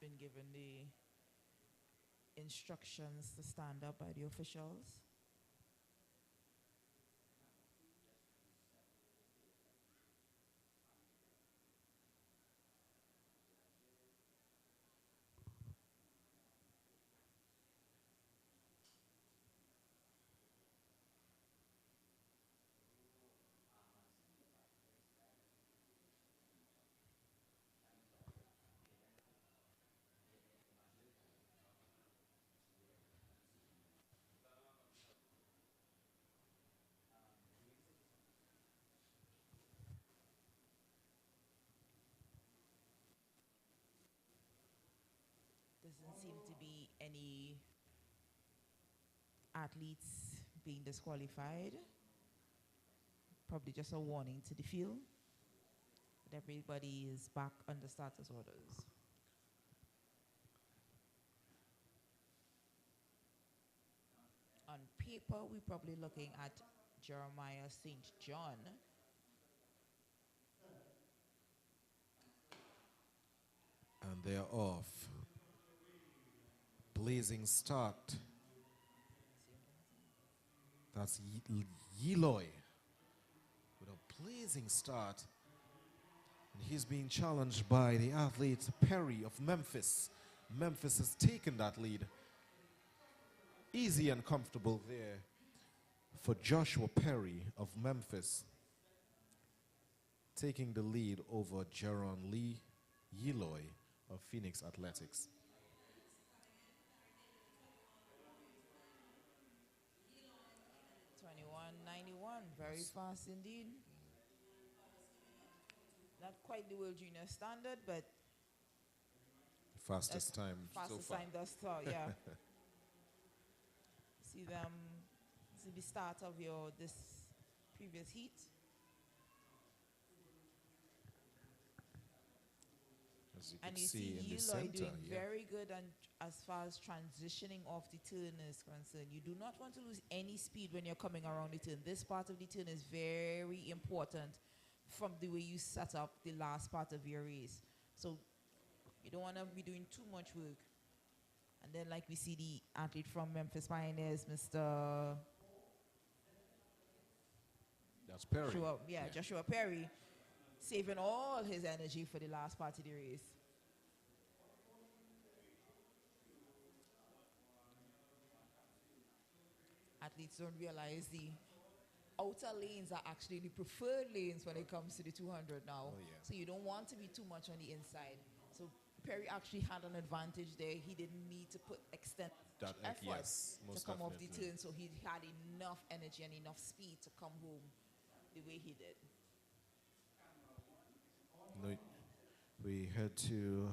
C: Been given the instructions to stand up by the officials. Doesn't seem to be any athletes being disqualified. Probably just a warning to the field. But everybody is back under status orders. On paper, we're probably looking at Jeremiah St. John.
A: And they're off. Blazing start. That's Yeloy with a blazing start. And he's being challenged by the athlete Perry of Memphis. Memphis has taken that lead. Easy and comfortable there for Joshua Perry of Memphis, taking the lead over Jaron Lee Yeloy of Phoenix Athletics.
C: Very fast indeed. Not quite the World Junior standard, but
A: Fastest time so
C: fastest
A: far.
C: time thus far, yeah. See them, see the start of your this previous heat.
A: As you
C: And
A: can
C: you
A: see
C: see
A: in the
C: you are
A: center,
C: doing
A: yeah.
C: very good and as far as transitioning off the turn is concerned. You do not want to lose any speed when you're coming around the turn. This part of the turn is very important from the way you set up the last part of your race. So you don't want to be doing too much work. And then like we see the athlete from Memphis Pioneers, Mr.
A: That's Perry.
C: Joshua Perry, saving all his energy for the last part of the race. Athletes don't realize the outer lanes are actually the preferred lanes when it comes to the 200 now.
A: Oh, yeah.
C: So you don't want to be too much on the inside. So Perry actually had an advantage there. He didn't need to put extended effort
A: yes,
C: to
A: most
C: come off the
A: definitely.
C: turn. So he had enough energy and enough speed to come home the way he did.
A: No, we head to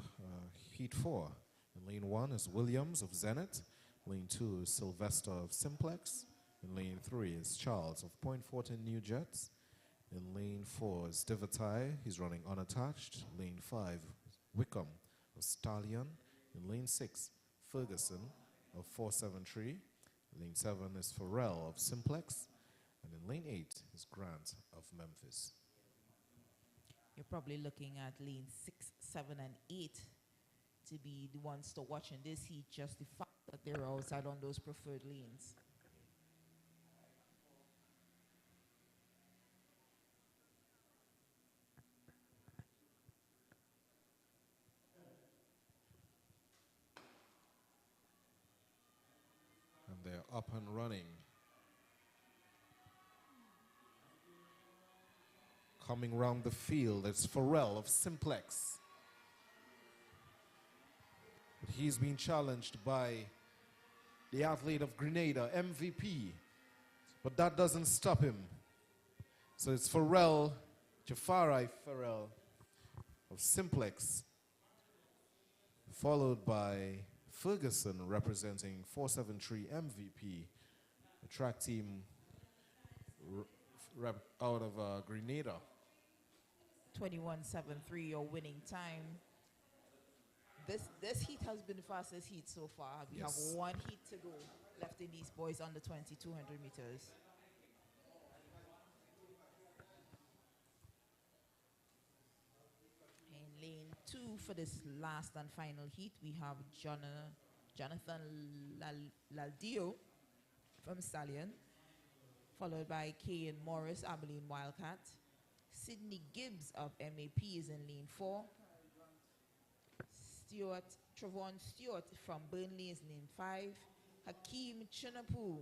A: Heat 4. In lane 1 is Williams of Zenith. Lane 2 is Sylvester of Simplex. In lane 3 is Charles of Point Fortin New Jets. In lane 4 is Divatai. He's running unattached. Lane 5 is Wickham of Stallion. In lane 6, Ferguson of 473. Lane 7 is Pharrell of Simplex. And in lane 8 is Grant of Memphis.
C: You're probably looking at lane 6, 7, and 8 to be the ones to watch in this heat, just the fact that they're outside on those preferred lanes.
A: And they're up and running. Coming round the field, it's Pharrell of Simplex. But he's being challenged by the athlete of Grenada, MVP. But that doesn't stop him. So it's Pharrell, Jafari Pharrell of Simplex, followed by Ferguson representing 473 MVP, a track team out of Grenada.
C: 21.73, your winning time. This heat has been the fastest heat so far. We
A: Yes.
C: have one heat to go left in these boys under 2,200 meters. In lane 2 for this last and final heat, we have Jonathan Laldio from Stallion, followed by Kayan Morris, Abilene Wildcat. Sydney Gibbs of MAP is in lane 4. Travon Stewart from Burnley is lane 5. Hakeem Chinapu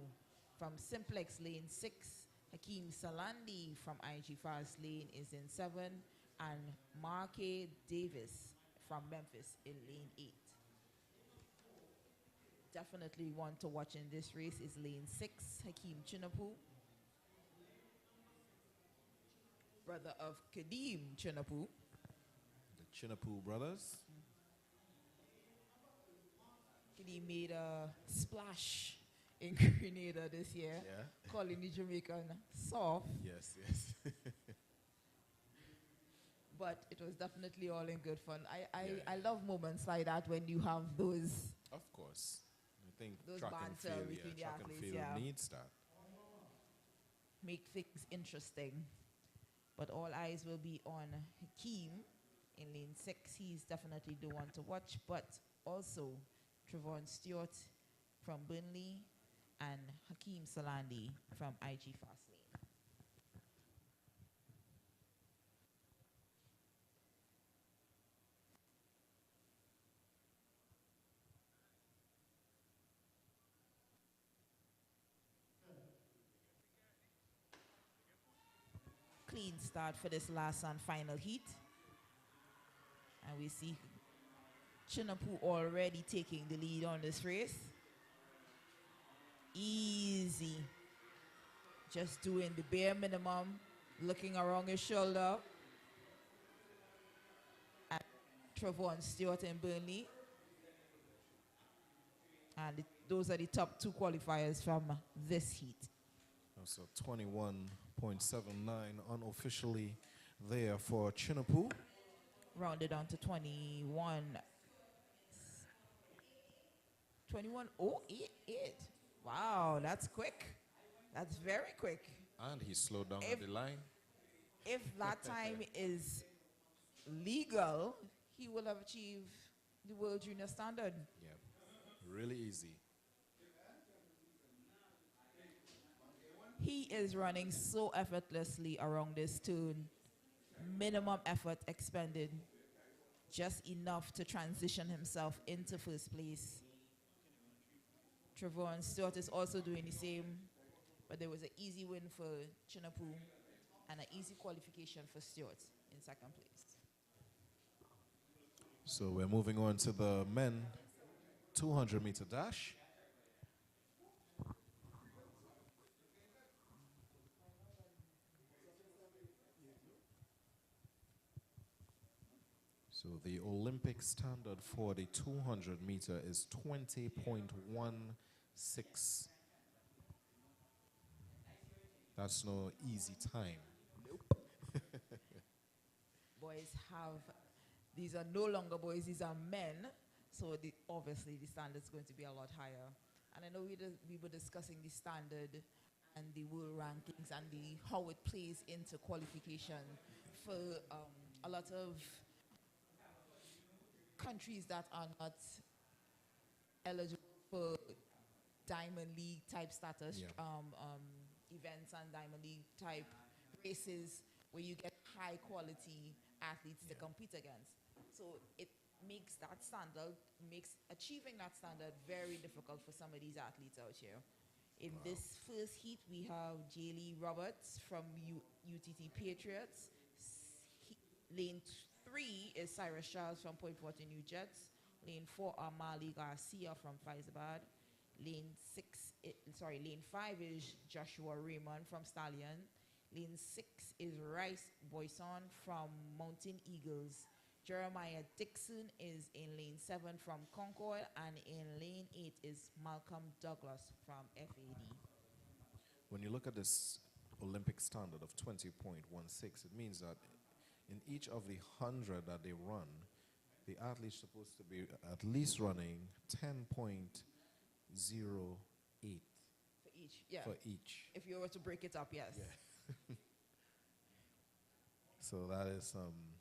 C: from Simplex lane 6. Hakeem Salandi from IG Fast lane is in 7. And Marque Davis from Memphis in lane 8. Definitely one to watch in this race is lane 6, Hakeem Chinapu, brother of Kadeem Chinapu.
A: The Chinapu brothers.
C: Kadeem made a splash in Grenada this year,
A: Yeah.
C: calling the Jamaican soft,
A: Yes, yes.
C: but it was definitely all in good fun.
A: Yeah.
C: I love moments like that when you have those
A: Of course. I think
C: Those
A: track and
C: banter
A: field,
C: between the
A: track and
C: athletes,
A: field
C: yeah.
A: needs that.
C: make things interesting. But all eyes will be on Hakeem in lane 6. He's definitely the one to watch, but also Travon Stewart from Burnley and Hakeem Salandi from IG Fast Lane. Clean start for this last and final heat. And we see Chinapu already taking the lead on this race. Easy. Just doing the bare minimum, looking around his shoulder. And Travon Stewart and Burnley. And
B: those are the top two qualifiers from this heat.
A: So 21.79 unofficially there for Chinapoo.
B: Rounded down to 21. 21.088. Wow, that's quick. That's very quick.
A: And he slowed down at the line.
B: If that time is legal, he will have achieved the World Junior Standard.
A: Yeah, really easy.
B: He is running so effortlessly around this turn. Minimum effort expended. Just enough to transition himself into first place. Trevor and Stewart is also doing the same, but there was an easy win for Chinapoo and an easy qualification for Stewart in second place.
A: So we're moving on to the men 200-meter dash. So the Olympic standard for the 200-meter is 20.16. That's no easy time.
B: Boys have, these are no longer boys, these are men, so obviously the standard is going to be a lot higher. And I know we were discussing the standard and the world rankings and how it plays into qualification for a lot of countries that are not eligible for Diamond League type status, events and Diamond League type races where you get high quality athletes to compete against. So it makes that standard, makes achieving that standard very difficult for some of these athletes out here. In this first heat, we have Jaylee Roberts from UTT Patriots. Lane 3 is Cyrus Charles from Point Fortin New Jets. Lane 4 are Marley Garcia from Faizabad. Lane 5 is Joshua Raymond from Stallion. Lane 6 is Rice Boyson from Mountain Eagles. Jeremiah Dixon is in lane 7 from Concord, and in lane 8 is Malcolm Douglas from FAD.
A: When you look at this Olympic standard of 20.16, it means that in each of the 100 that they run, the athlete's supposed to be at least running 10.08
B: For each, yeah.
A: for each.
B: If you were to break it up, yes.
A: Yeah. So that is some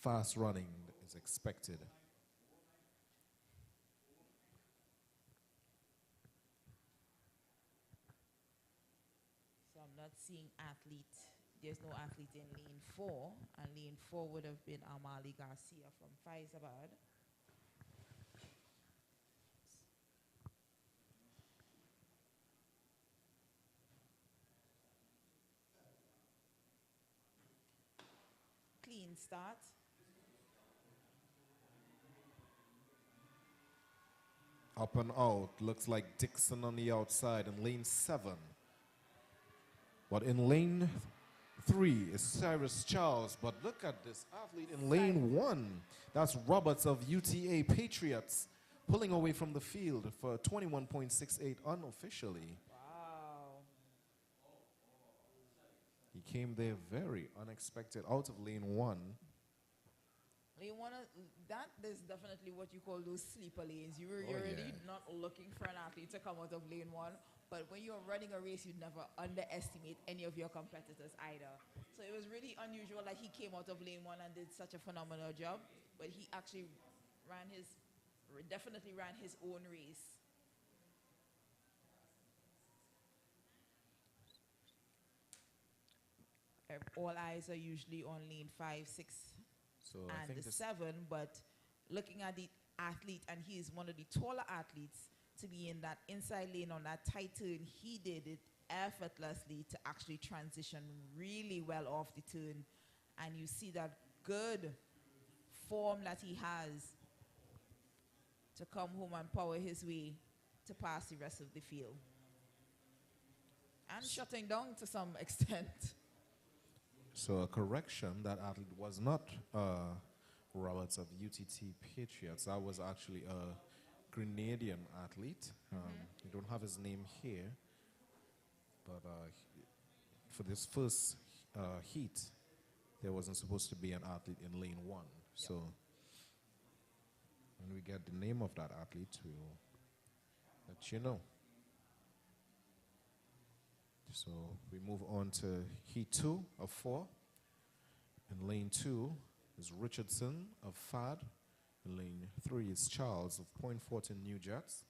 A: fast running is expected.
B: So I'm not seeing athlete. There's no athlete in lane 4, and lane 4 would have been Amali Garcia from Faizabad. Clean start.
A: Up and out. Looks like Dixon on the outside in lane 7. But in lane 3 is Cyrus Charles. But look at this athlete in lane 1. That's Roberts of UTA Patriots pulling away from the field for 21.68 unofficially.
B: Wow.
A: He came there very unexpected out of lane 1.
B: Lane 1, that is definitely what you call those sleeper lanes. You're
A: Oh,
B: really
A: yeah.
B: not looking for an athlete to come out of lane 1, but when you're running a race, you never underestimate any of your competitors either. So it was really unusual that he came out of lane 1 and did such a phenomenal job, but he actually definitely ran his own race. All eyes are usually on lane 5, 6,
A: So I
B: and
A: think
B: the
A: this
B: 7, but looking at the athlete, and he is one of the taller athletes, to be in that inside lane on that tight turn, he did it effortlessly to actually transition really well off the turn. And you see that good form that he has to come home and power his way to pass the rest of the field. And shutting down to some extent.
A: So a correction, that athlete was not Roberts of UTT Patriots. That was actually Grenadian athlete. We don't have his name here, but for this first heat, there wasn't supposed to be an athlete in lane 1. So when we get the name of that athlete, we'll let you know. So we move on to heat 2 of 4. In lane 2 is Richardson of FAD. In lane 3 is Charles of Point Fortin New Jets.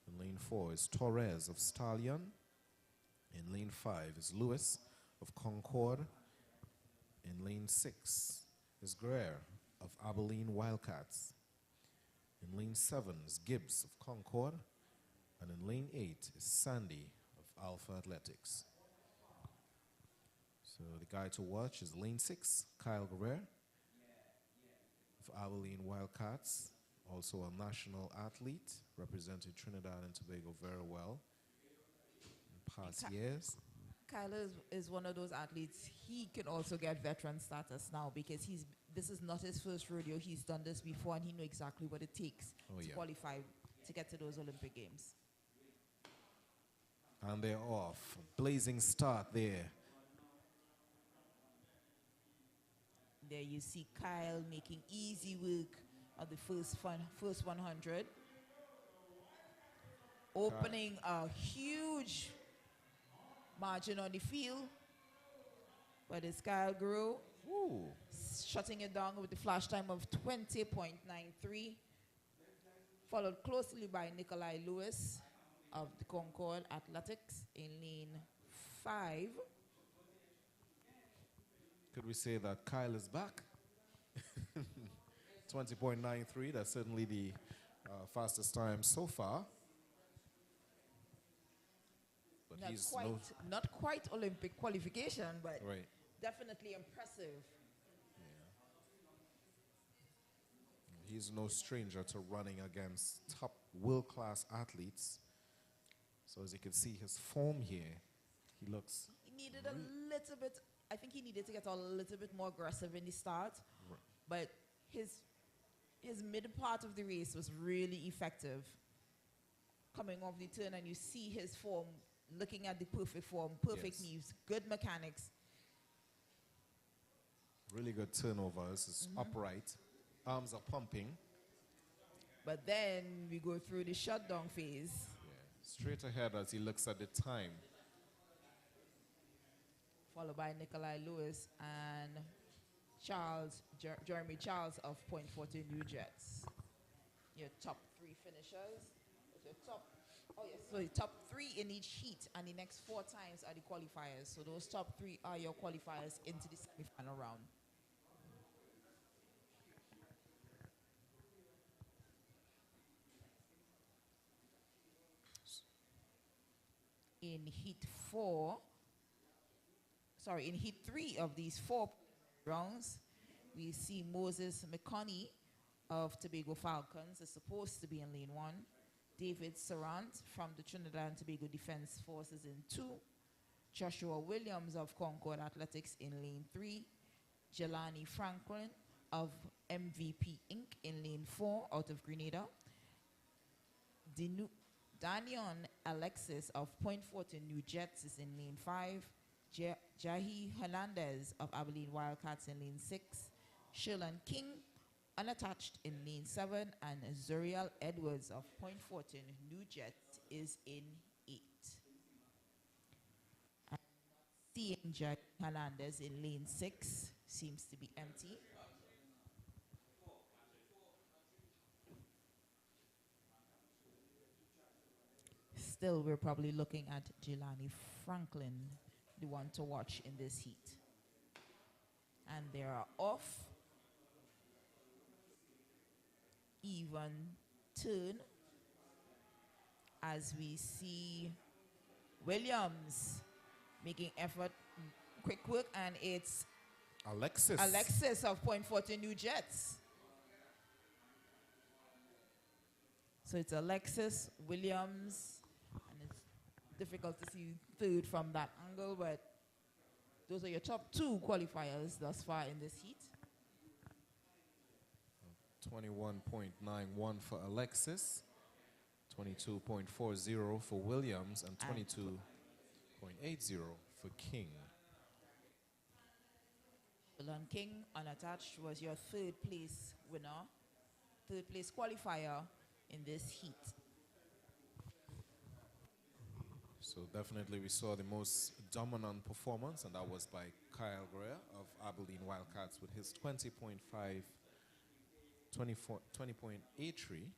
A: In lane 4 is Torres of Stallion. In lane 5 is Lewis of Concord. In lane 6 is Greer of Abilene Wildcats. In lane 7 is Gibbs of Concord. And in lane 8 is Sandy of Alpha Athletics. So the guy to watch is lane 6, Kyle Greer of Abilene Wildcats, also a national athlete, represented Trinidad and Tobago very well in past years.
B: Kyle is one of those athletes. He can also get veteran status now because this is not his first rodeo. He's done this before and he knows exactly what it takes to qualify to get to those Olympic Games.
A: And they're off. Blazing start there.
B: There you see Kyle making easy work of the first 100. Opening a huge margin on the field. But it's Kyle Grew shutting it down with the flash time of 20.93. Followed closely by Nikolai Lewis of the Concord Athletics in lane 5.
A: Could we say that Kyle is back? 20.93, that's certainly the fastest time so far. But
B: not quite Olympic qualification, but
A: right.
B: definitely impressive.
A: Yeah. He's no stranger to running against top world-class athletes. So as you can see his form here, he looks...
B: He needed a little bit, I think he needed to get a little bit more aggressive in the start, but his mid part of the race was really effective. Coming off the turn and you see his form, looking at the perfect form, perfect knees, good mechanics.
A: Really good turnovers, it's upright, arms are pumping.
B: But then we go through the shutdown phase.
A: Straight ahead as he looks at the time.
B: Followed by Nikolai Lewis and Jeremy Charles of Point Fortin New Jets. Your top 3 finishers. Your top, so the top 3 in each heat, and the next 4 times are the qualifiers. So those top 3 are your qualifiers into the semi-final round. In heat 3 of these 4 rounds, we see Moses McConney of Tobago Falcons is supposed to be in lane 1. David Sarant from the Trinidad and Tobago Defense Forces in 2. Joshua Williams of Concord Athletics in lane 3. Jelani Franklin of MVP Inc. in lane 4 out of Grenada. Danion Alexis of Point Fortin New Jets is in lane 5. Jahi Hernandez of Abilene Wildcats in lane 6. Sherlan King, unattached, in lane 7. And Zuriel Edwards of Point Fortin New Jets is in 8. And seeing Jahi Hernandez in lane 6 seems to be empty. Still, we're probably looking at Jelani Franklin, the one to watch in this heat. And they are off. Even turn as we see Williams making effort, quick work, and it's Alexis of Point Fortin New Jets. So it's Alexis, Williams, and it's difficult to see third from that angle, but those are your top 2 qualifiers thus far in this heat.
A: 21.91 for Alexis. 22.40 for Williams and
C: And
A: 22.80 for King.
C: Lon King, unattached, was your third place winner, third place qualifier in this heat.
A: So definitely we saw the most dominant performance, and that was by Kyle Greer of Abilene Wildcats with his 20.83.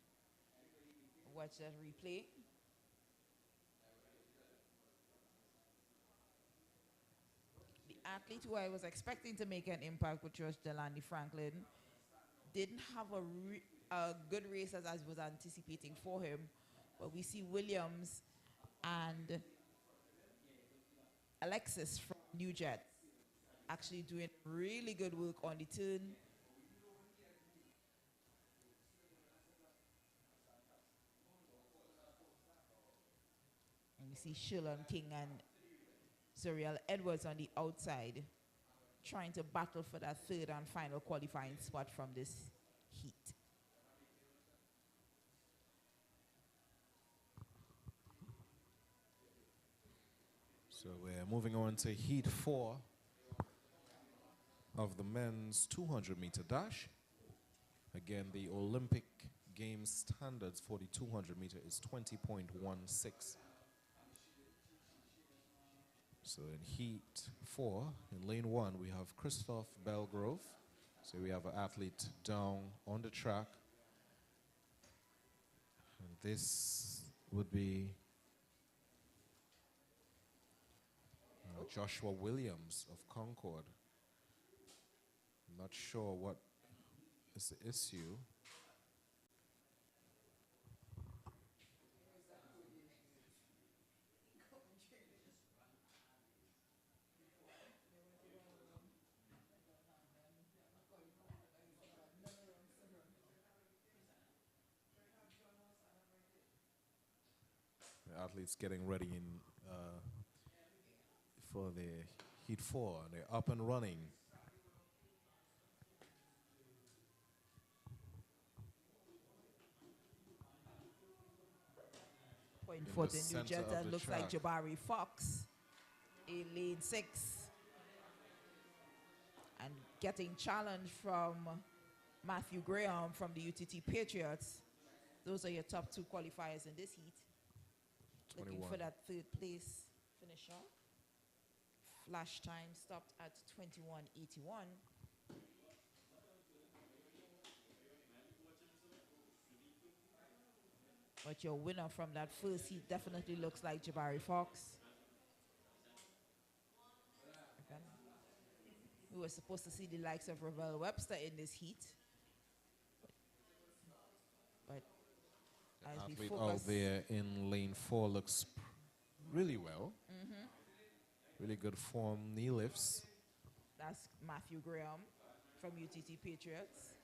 C: Watch that replay. The athlete who I was expecting to make an impact, which was Jelani Franklin, didn't have a good race as I was anticipating for him. But we see Williams and Alexis from New Jet actually doing really good work on the turn. And we see Shilon King and Zuriel Edwards on the outside trying to battle for that third and final qualifying spot from this heat.
A: So we're moving on to heat 4 of the men's 200-meter dash. Again, the Olympic Games standards for the 200-meter is 20.16. So in heat 4, in lane 1, we have Christoph Belgrove. So we have an athlete down on the track. And this would be Joshua Williams of Concord. I'm not sure what is the issue. The athletes getting ready for the heat 4. They're up and running.
C: Point
A: In
C: for
A: the
C: the New
A: center
C: Jet,
A: of
C: that
A: the
C: looks like
A: track.
C: Jabari Fox in lane 6. And getting challenged from Matthew Graham from the UTT Patriots. Those are your top 2 qualifiers in this heat.
A: 21.
C: Looking for that third place finisher. Flash time stopped at 21:81. But your winner from that first heat definitely looks like Jabari Fox. Okay. We were supposed to see the likes of Ravel Webster in this heat. But as we
A: Athlete
C: focus,
A: out there in lane 4 looks really well. Really good form, knee lifts.
C: that's Matthew Graham from UTT Patriots.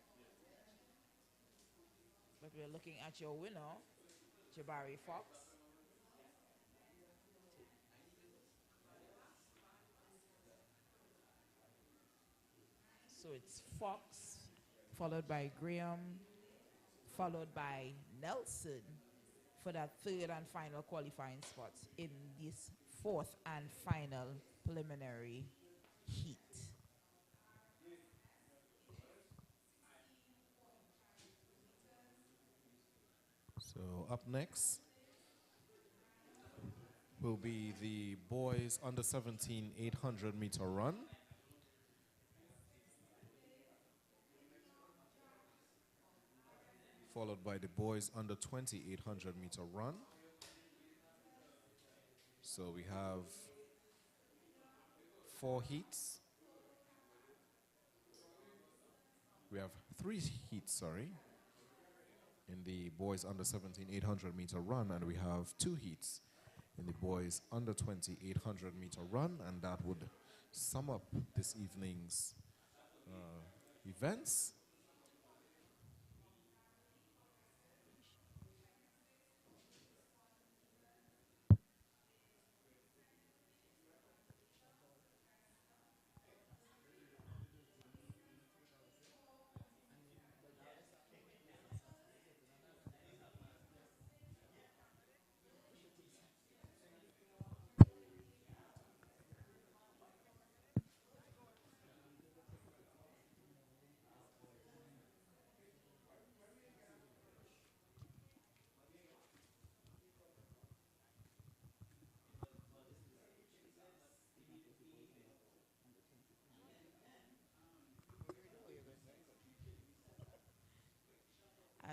C: But we're looking at your winner, Jabari Fox. So it's Fox, followed by Graham, followed by Nelson for that third and final qualifying spot in this fourth and final preliminary heat.
A: So up next will be the boys under 17 800-meter run. Followed by the boys under 20 800-meter run. So we have 4 heats. We have 3 heats, sorry, in the boys under 17 800-meter run, and we have 2 heats in the boys under 20 800-meter run, and that would sum up this evening's events.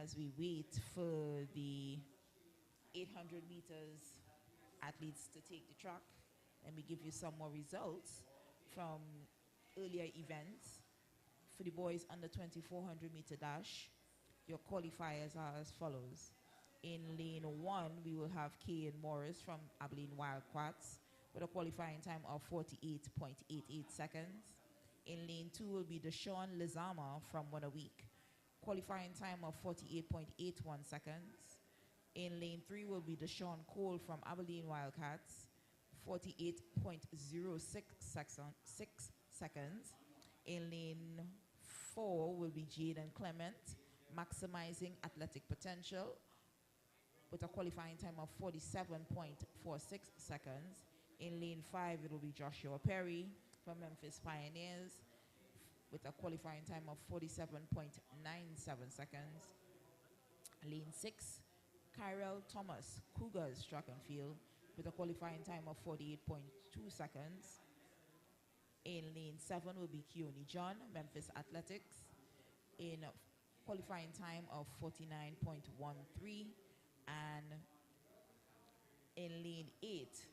C: as we wait for the 800 meters athletes to take the track, let me give you some more results from earlier events. For the boys under 2400 meter dash, your qualifiers are as follows. In lane 1, we will have Kay and Morris from Abilene Wildcats with a qualifying time of 48.88 seconds. In lane 2 will be Deshaun Lizama from One a Week, qualifying time of 48.81 seconds. In lane 3 will be Deshaun Cole from Abilene Wildcats, 48.06 seconds. In lane 4 will be Jaden Clement, maximizing athletic potential, with a qualifying time of 47.46 seconds. In lane 5, it will be Joshua Perry from Memphis Pioneers with a qualifying time of 47.97 seconds. Lane 6, Kyrell Thomas, Cougars Track and Field with a qualifying time of 48.2 seconds. In lane 7 will be Keone John, Memphis Athletics, in qualifying time of 49.13. And in lane 8,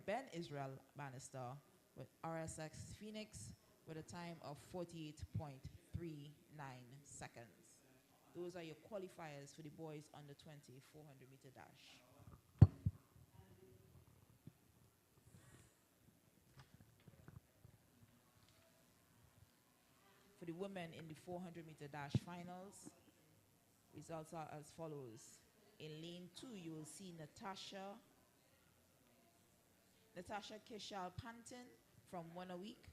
C: Ben Israel Bannister with RSX Phoenix with a time of 48.39 seconds. Those are your qualifiers for the boys under 400 meter dash. For the women in the 400 meter dash finals, results are as follows. In lane 2, you will see Natasha Kishal Panton from One a Week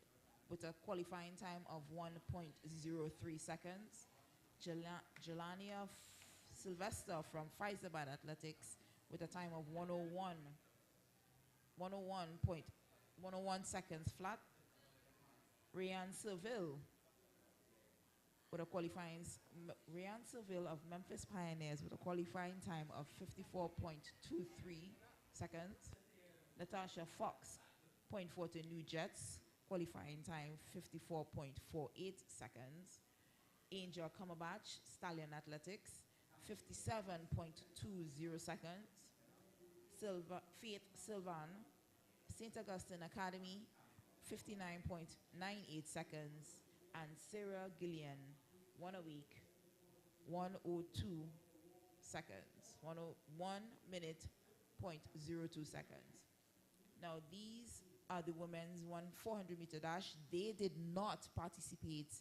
C: with a qualifying time of 1.03 seconds. Jelania Sylvester from Fyzabad Athletics with a time of 101 seconds flat. Rayanne Seville with a Rayanne Seville of Memphis Pioneers with a qualifying time of 54.23 seconds. Natasha Fox, Point Fortin New Jets, qualifying time 54.48 seconds. Angel Cumberbatch, Stallion Athletics, 57.20 seconds. Faith Sylvan, St. Augustine Academy, 59.98 seconds. And Sarah Gillian, One a Week, 102 seconds, 1 minute, 0.02 seconds. Now, these are the women's 400 meter dash. They did not participate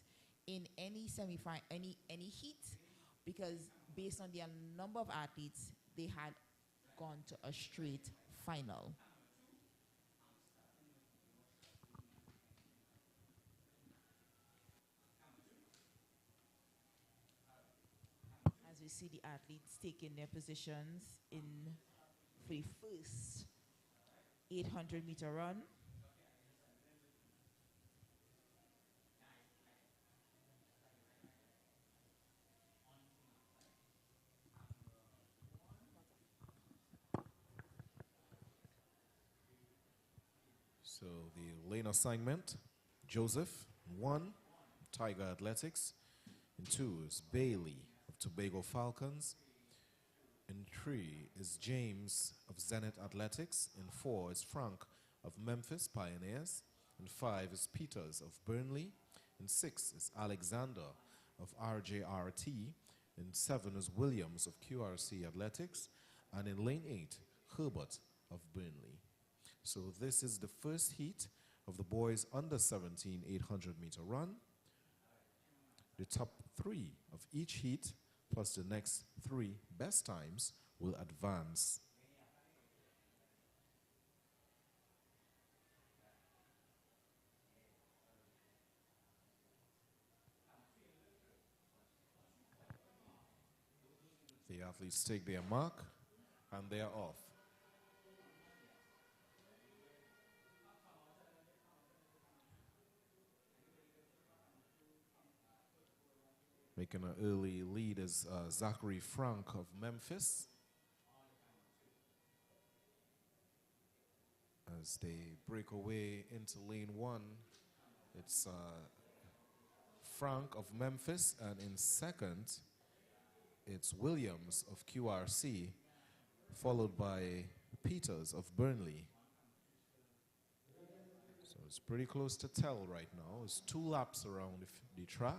C: in any semifinal, any heat, because based on their number of athletes, they had gone to a straight final. As we see the athletes taking their positions for the first 800 meter run.
A: So the lane assignment, Joseph, 1, Tiger Athletics. In 2 is Bailey of Tobago Falcons. In 3 is James of Zenith Athletics. In 4 is Frank of Memphis Pioneers. In 5 is Peters of Burnley. In 6 is Alexander of RJRT. In 7 is Williams of QRC Athletics. And in lane 8, Herbert of Burnley. So this is the first heat of the boys under 17 800 meter run. The top 3 of each heat plus the next 3 best times will advance. The athletes take their mark and they are off. Making an early lead is Zachary Frank of Memphis. As they break away into lane 1, it's Frank of Memphis, and in second, it's Williams of QRC, followed by Peters of Burnley. So it's pretty close to tell right now. It's 2 laps around the track.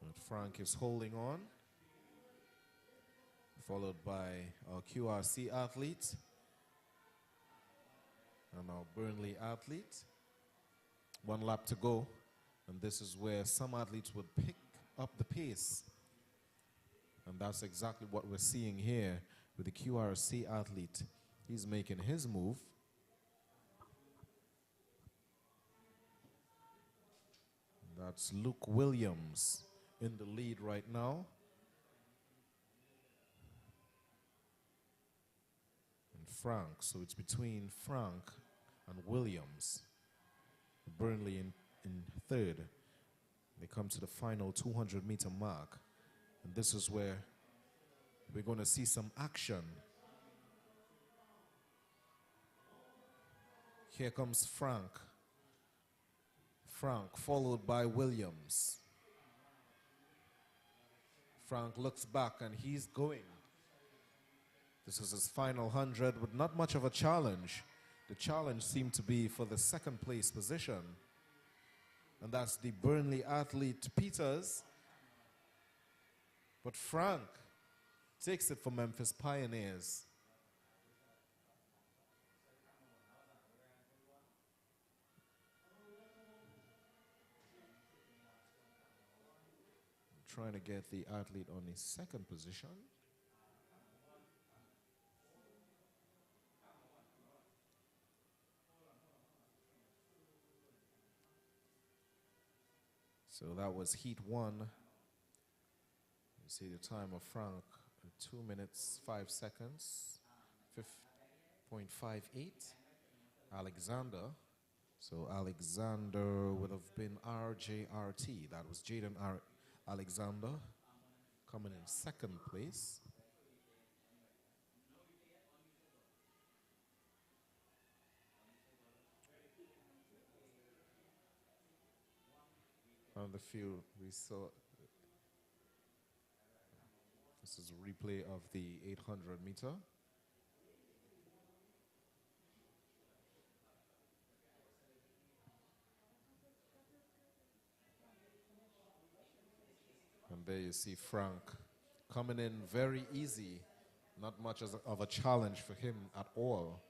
A: And Frank is holding on, followed by our QRC athlete and our Burnley athlete. 1 lap to go, and this is where some athletes would pick up the pace. And that's exactly what we're seeing here with the QRC athlete. He's making his move. That's Luke Williams in the lead right now. And Frank, so it's between Frank and Williams. Burnley in third. They come to the final 200-meter mark. And this is where we're going to see some action. Here comes Frank. Frank, followed by Williams. Frank looks back and he's going. This is his final 100 with not much of a challenge. The challenge seemed to be for the second place position. And that's the Burnley athlete Peters. But Frank takes it for Memphis Pioneers. Trying to get the athlete on his second position. So that was heat 1. You see the time of Frank, 2 minutes, 5 seconds, 5.58. Alexander. So Alexander would have been RJRT. That was Jaden Alexander coming in second place. On the field, we saw, this is a replay of the 800 meter. And there you see Frank coming in very easy, not much of a challenge for him at all.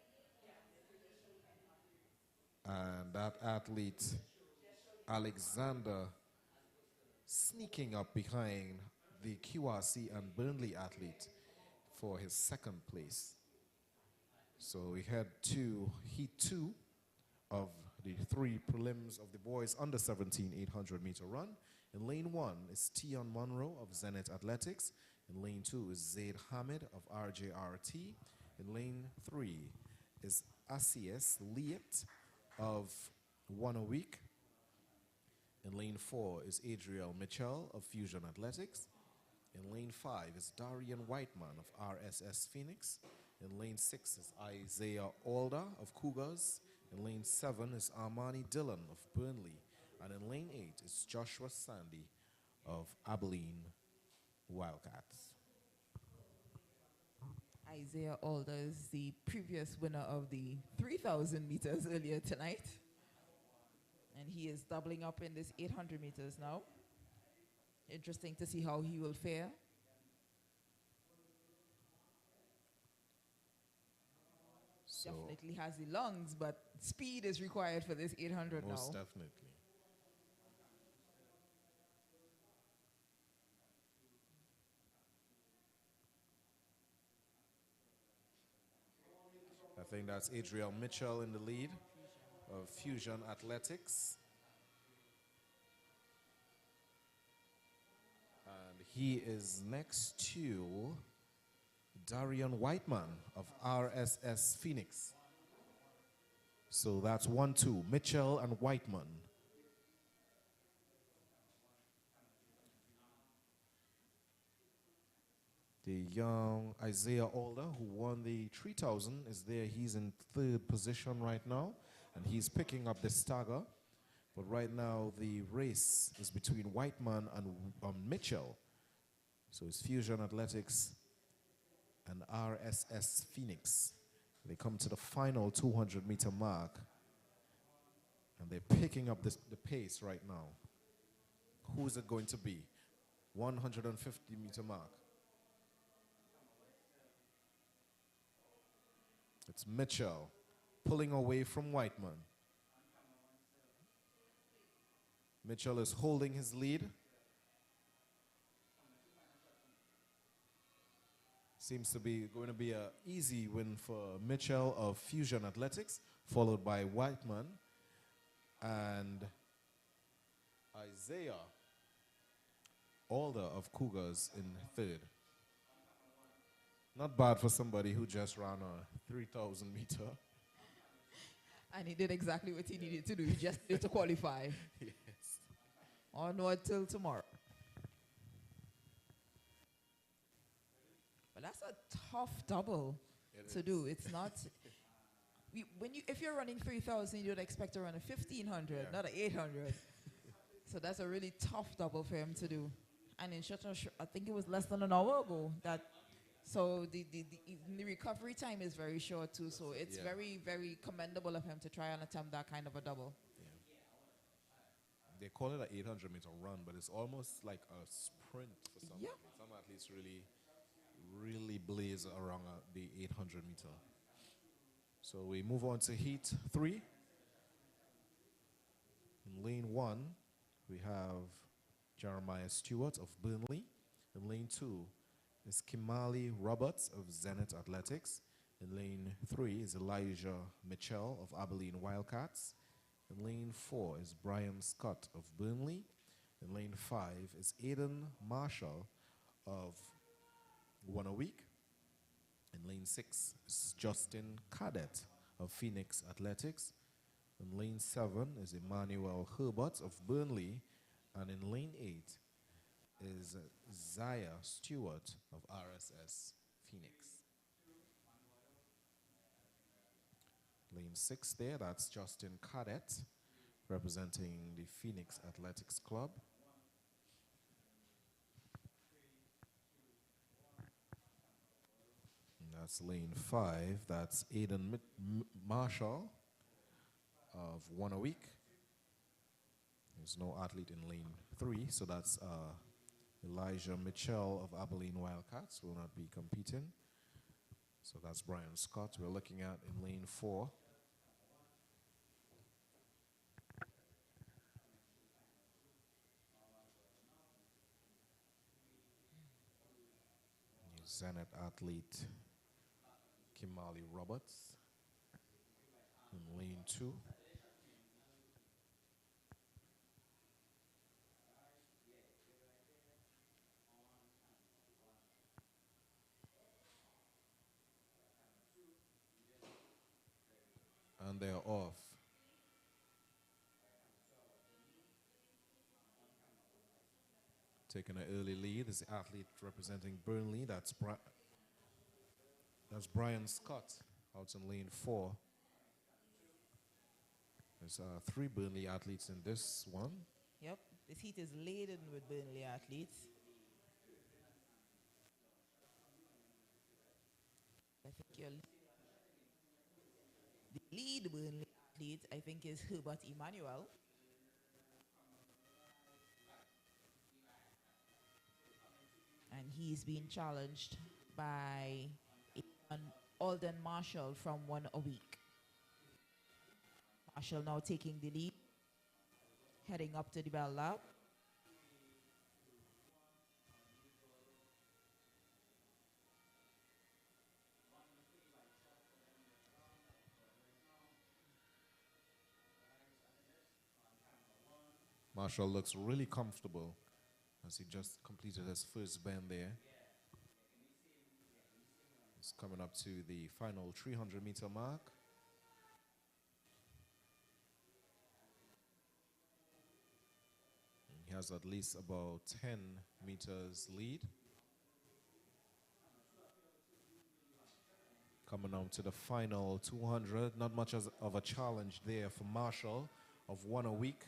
A: And that athlete, Alexander, sneaking up behind the QRC and Burnley athlete for his second place. So we head to heat 2 of the 3 prelims of the boys under 17 800 meter run. In lane 1 is Tion Monroe of Zenith Athletics. In lane 2 is Zaid Hamid of RJRT. In lane 3 is Asias Liet of One a Week. In lane 4 is Adriel Mitchell of Fusion Athletics. In lane 5 is Darian Whiteman of RSS Phoenix. In lane 6 is Isaiah Alder of Cougars. In lane 7 is Armani Dillon of Burnley. And in lane 8 is Joshua Sandy of Abilene Wildcats.
B: Isaiah Alder is the previous winner of the 3,000 meters earlier tonight. And he is doubling up in this 800 meters now. Interesting to see how he will fare.
A: So
B: Definitely has the lungs, but speed is required for this 800 now.
A: most definitely. I think that's Adriel Mitchell in the lead of Fusion Athletics. And he is next to Darian Whiteman of RSS Phoenix. So that's 1-2, Mitchell and Whiteman. The young Isaiah Alder, who won the 3,000, is there. He's in third position right now, and he's picking up the stagger. But right now, the race is between Whiteman and Mitchell. So it's Fusion Athletics and RSS Phoenix. They come to the final 200-meter mark, and they're picking up the pace right now. Who is it going to be? 150-meter mark. It's Mitchell pulling away from Whiteman. Mitchell is holding his lead. Seems to be going to be an easy win for Mitchell of Fusion Athletics, followed by Whiteman and Isaiah Alder of Cougars in third. Not bad for somebody who just ran a 3,000 meter.
B: And he did exactly what he needed to do. He just needed to qualify.
A: Yes.
B: Onward till tomorrow. But that's a tough double to do. It's not. If you're running 3,000, you would expect to run a 1,500, not an 800. So that's a really tough double for him to do. And in I think it was less than an hour ago that. So the recovery time is very short too. So it's very, very commendable of him to try and attempt that kind of a double.
A: They call it an 800-meter run, but it's almost like a sprint for some athletes. Some athletes really blaze around the 800-meter. So we move on to heat 3. In lane 1, we have Jeremiah Stewart of Burnley. In lane 2 is Kimali Roberts of Zenith Athletics. In lane 3 is Elijah Mitchell of Abilene Wildcats. In lane 4 is Brian Scott of Burnley. In lane 5 is Aidan Marshall of One a Week. In lane 6 is Justin Cadet of Phoenix Athletics. In lane 7 is Emmanuel Herbert of Burnley. And in lane 8 is Zaya Stewart of RSS Phoenix. Lane 6 there, that's Justin Cadet, representing the Phoenix Athletics Club. And that's lane 5, that's Aidan Marshall of One a Week. There's no athlete in lane 3, so that's Elijah Mitchell of Abilene Wildcats will not be competing. So that's Brian Scott we're looking at in lane 4. Zenith athlete Kimali Roberts in lane 2. And they're off. Taking an early lead is the athlete representing Burnley. That's Brian Scott out in lane 4. There's 3 Burnley athletes in this one.
C: Yep, this heat is laden with Burnley athletes. I think the lead Burnley athlete, I think, is Herbert Emmanuel. And he's being challenged by Alden Marshall from One a Week. Marshall now taking the lead, heading up to the bell lap.
A: Marshall looks really comfortable as he just completed his first bend there. He's coming up to the final 300-meter mark. And he has at least about 10 meters lead. Coming on to the final 200. Not much of a challenge there for Marshall of one a week.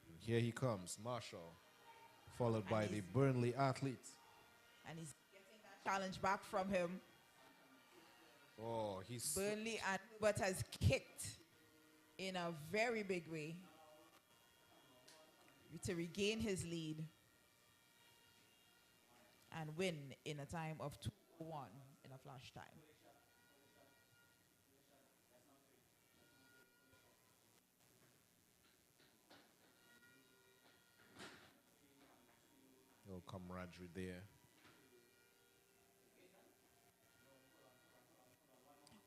A: And here he comes, Marshall, followed by the Burnley athlete.
C: And he's getting that challenge back from him.
A: Oh, he's...
C: Burnley and Hubert has kicked in a very big way to regain his lead and win in a time of 2:01 in a flash time.
A: No camaraderie there.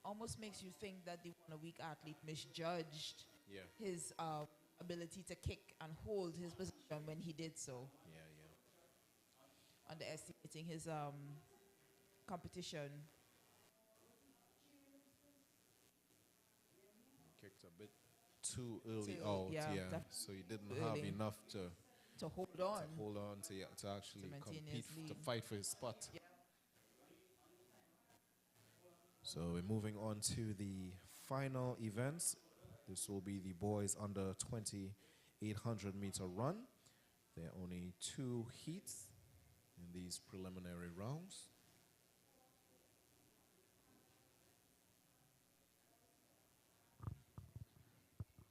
C: Almost makes you think that the one-a-week athlete misjudged
A: Yeah.
C: his ability to kick and hold his position when he did so,
A: Yeah, yeah.
C: underestimating his competition.
A: Kicked a bit too early
C: Too-
A: out,
C: yeah,
A: yeah.
C: def-
A: So he didn't
C: too
A: have
C: early.
A: enough to
C: hold on.
A: hold on to actually
C: To maintain
A: compete,
C: his
A: to
C: lead.
A: fight for his spot.
C: Yeah.
A: So we're moving on to the final events. This will be the boys under 2,800 meter run. There are only 2 heats in these preliminary rounds.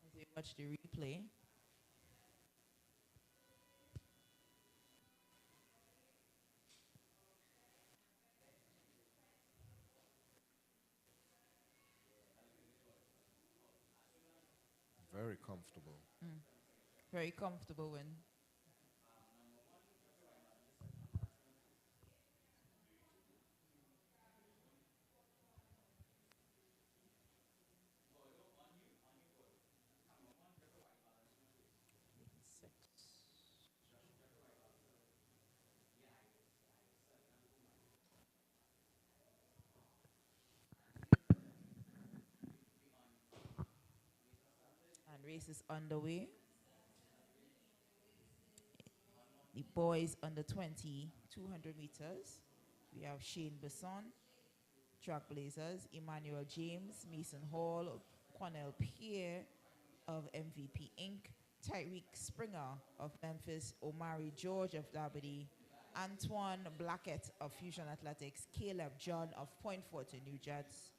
C: As we watch the replay,
A: Very comfortable.
C: very comfortable win. And race is underway. The boys under 20, 200 meters. We have Shane Besson, Trailblazers, Emmanuel James, Mason Hall, Cornell Pierre of MVP Inc., Tyreek Springer of Memphis, Omari George of Dabity, Antoine Blackett of Fusion Athletics, Caleb John of Point Fortin New Jets,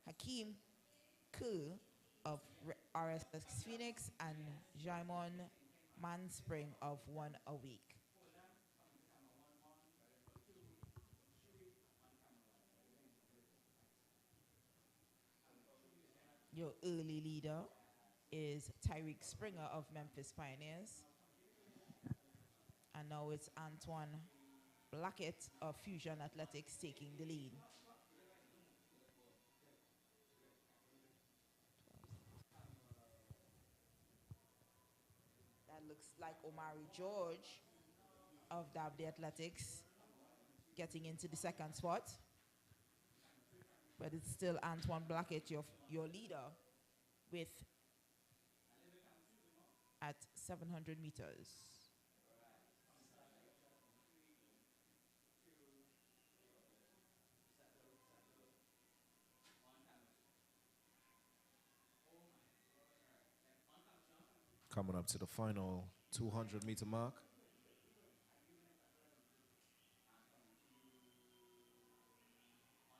C: Hakeem Kuh of RSS Phoenix, and Jaimon Manspring of One a Week. Your early leader is Tyreek Springer of Memphis Pioneers. And now it's Antoine Blackett of Fusion Athletics taking the lead. That looks like Omari George of Dabdi Athletics getting into the second spot. But it's still Antoine Blackett, your leader, with at 700 meters.
A: Coming up to the final 200 meter mark.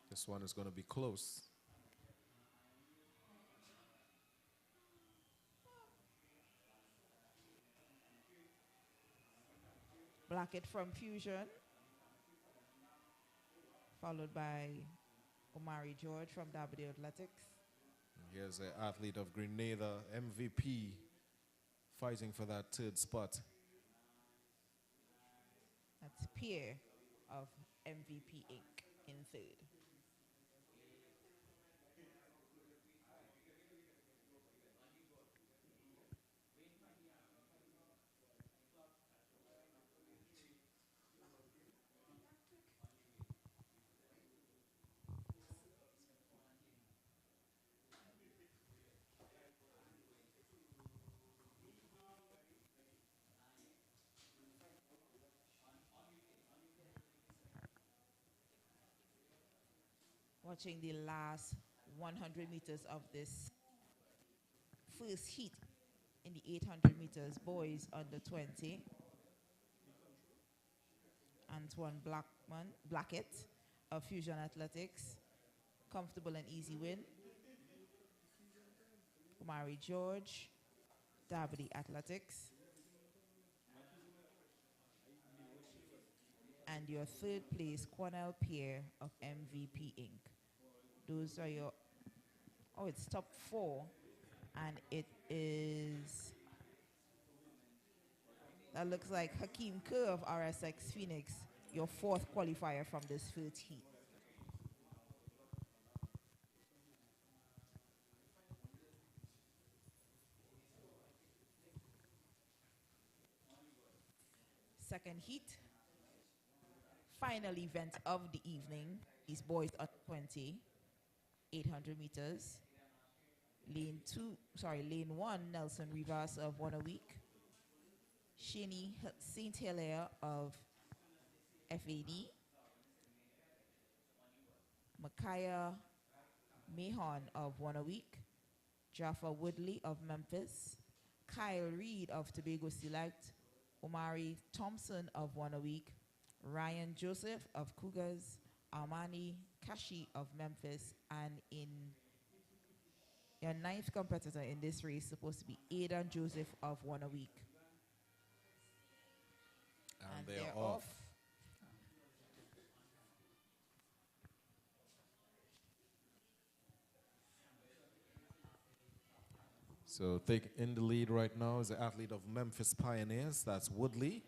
A: This one is going to be close.
C: Blackett from Fusion, followed by Omari George from Dabdi Athletics.
A: Here's an athlete of Grenada, MVP, fighting for that 3rd spot.
C: That's Pierre of MVP Inc. in 3rd. watching the last 100 meters of this first heat in the 800 meters boys under 20. Antoine Blackett of Fusion Athletics, comfortable and easy win. Omari George, Davide Athletics. And your third place, Cornell Pierre of MVP Inc. Those are your, oh, it's top 4. And it is, that looks like Hakeem Kerr of RSX Phoenix, your 4th qualifier from this first heat. Second heat, final event of the evening is boys at 20, 800 meters. Lane 1, Nelson Rivas of One a Week. Shani St. Hilaire of FAD. Micaiah Mahon of One a Week. Jaffa Woodley of Memphis. Kyle Reed of Tobago Select. Omari Thompson of One a Week. Ryan Joseph of Cougars. Armani Kashi of Memphis. And in your 9th competitor in this race supposed to be Aidan Joseph of One a Week.
A: And they're off. So in the lead right now is the athlete of Memphis Pioneers, that's Woodley.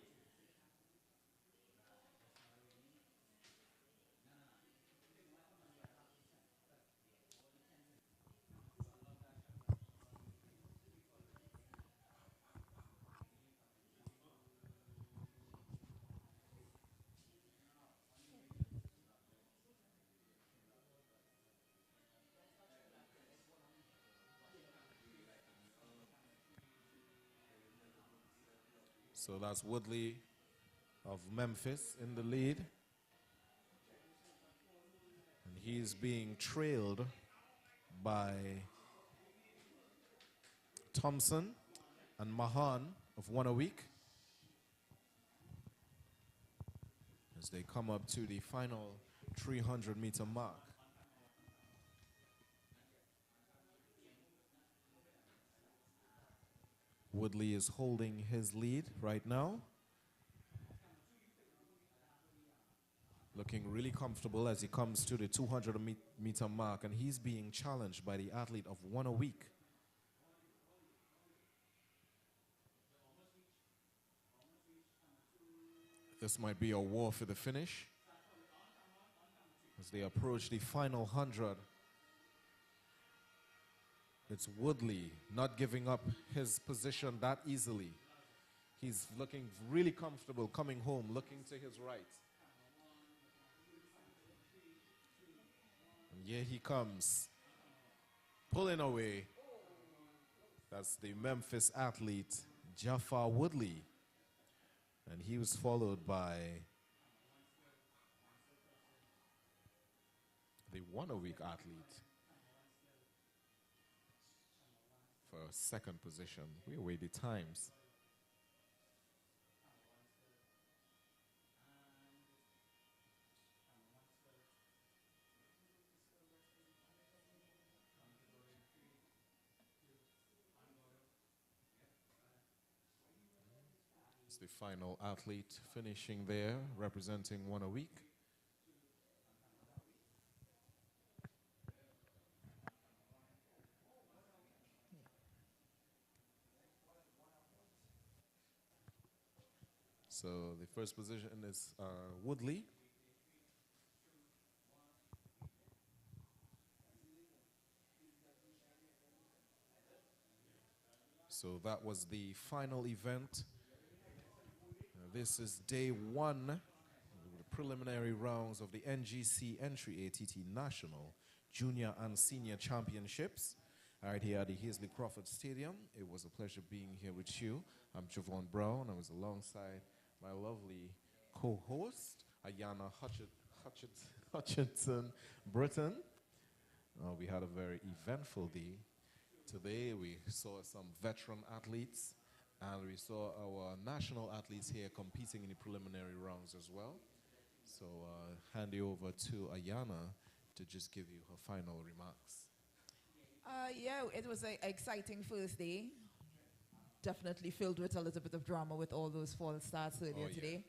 A: So that's Woodley of Memphis in the lead. And he's being trailed by Thompson and Mahan of One a Week as they come up to the final 300-meter mark. Woodley is holding his lead right now. Looking really comfortable as he comes to the 200-meter mark, and he's being challenged by the athlete of One a Week. This might be a war for the finish as they approach the final 100. It's Woodley not giving up his position that easily. He's looking really comfortable coming home, looking to his right. And here he comes, pulling away. That's the Memphis athlete, Jaffa Woodley. And he was followed by the One a Week athlete for second position. We await the times. It's the final athlete finishing there, representing One a Week. So the first position is Woodley. So that was the final event. This is day 1, the preliminary rounds of the N.G.C. N.AATT National Junior and Senior Championships. Right here at the Hazley Crawford Stadium. It was a pleasure being here with you. I'm Javon Brown. I was alongside my lovely co-host, Ayana Hutchinson Britton. We had a very eventful day. Today we saw some veteran athletes and we saw our national athletes here competing in the preliminary rounds as well. So hand you over to Ayana to just give you her final remarks.
B: Yeah, it was an exciting first day. Definitely filled with a little bit of drama with all those false starts earlier today.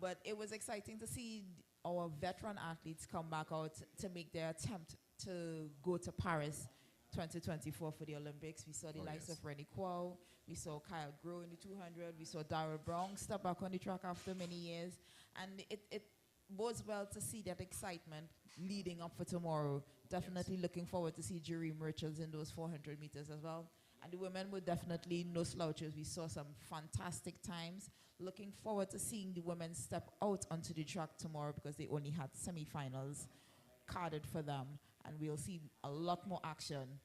B: But it was exciting to see our veteran athletes come back out to make their attempt to go to Paris 2024 for the Olympics. We saw the likes of Rennie Kwao, we saw Kyle Grow in the 200, we saw Darrell Brown step back on the track after many years. And it bodes well to see that excitement leading up for tomorrow. Definitely looking forward to see Jereme Richards in those 400 meters as well. And the women were definitely no slouches. We saw some fantastic times. Looking forward to seeing the women step out onto the track tomorrow because they only had semifinals carded for them. And we'll see a lot more action,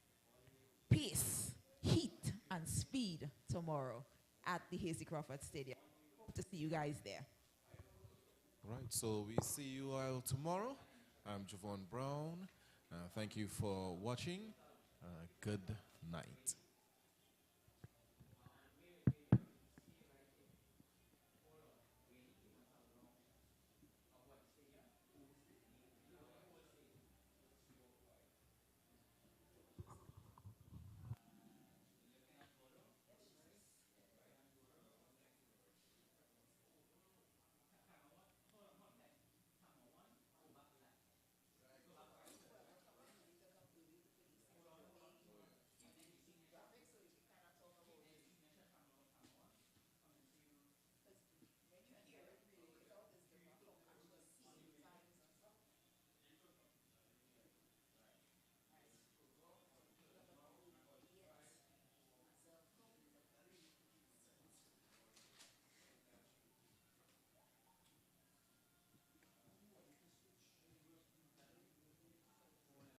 B: pace, heat, and speed tomorrow at the Hasty Crawford Stadium. Hope to see you guys there.
A: Right, so we see you all tomorrow. I'm Javon Brown. Thank you for watching. Good night.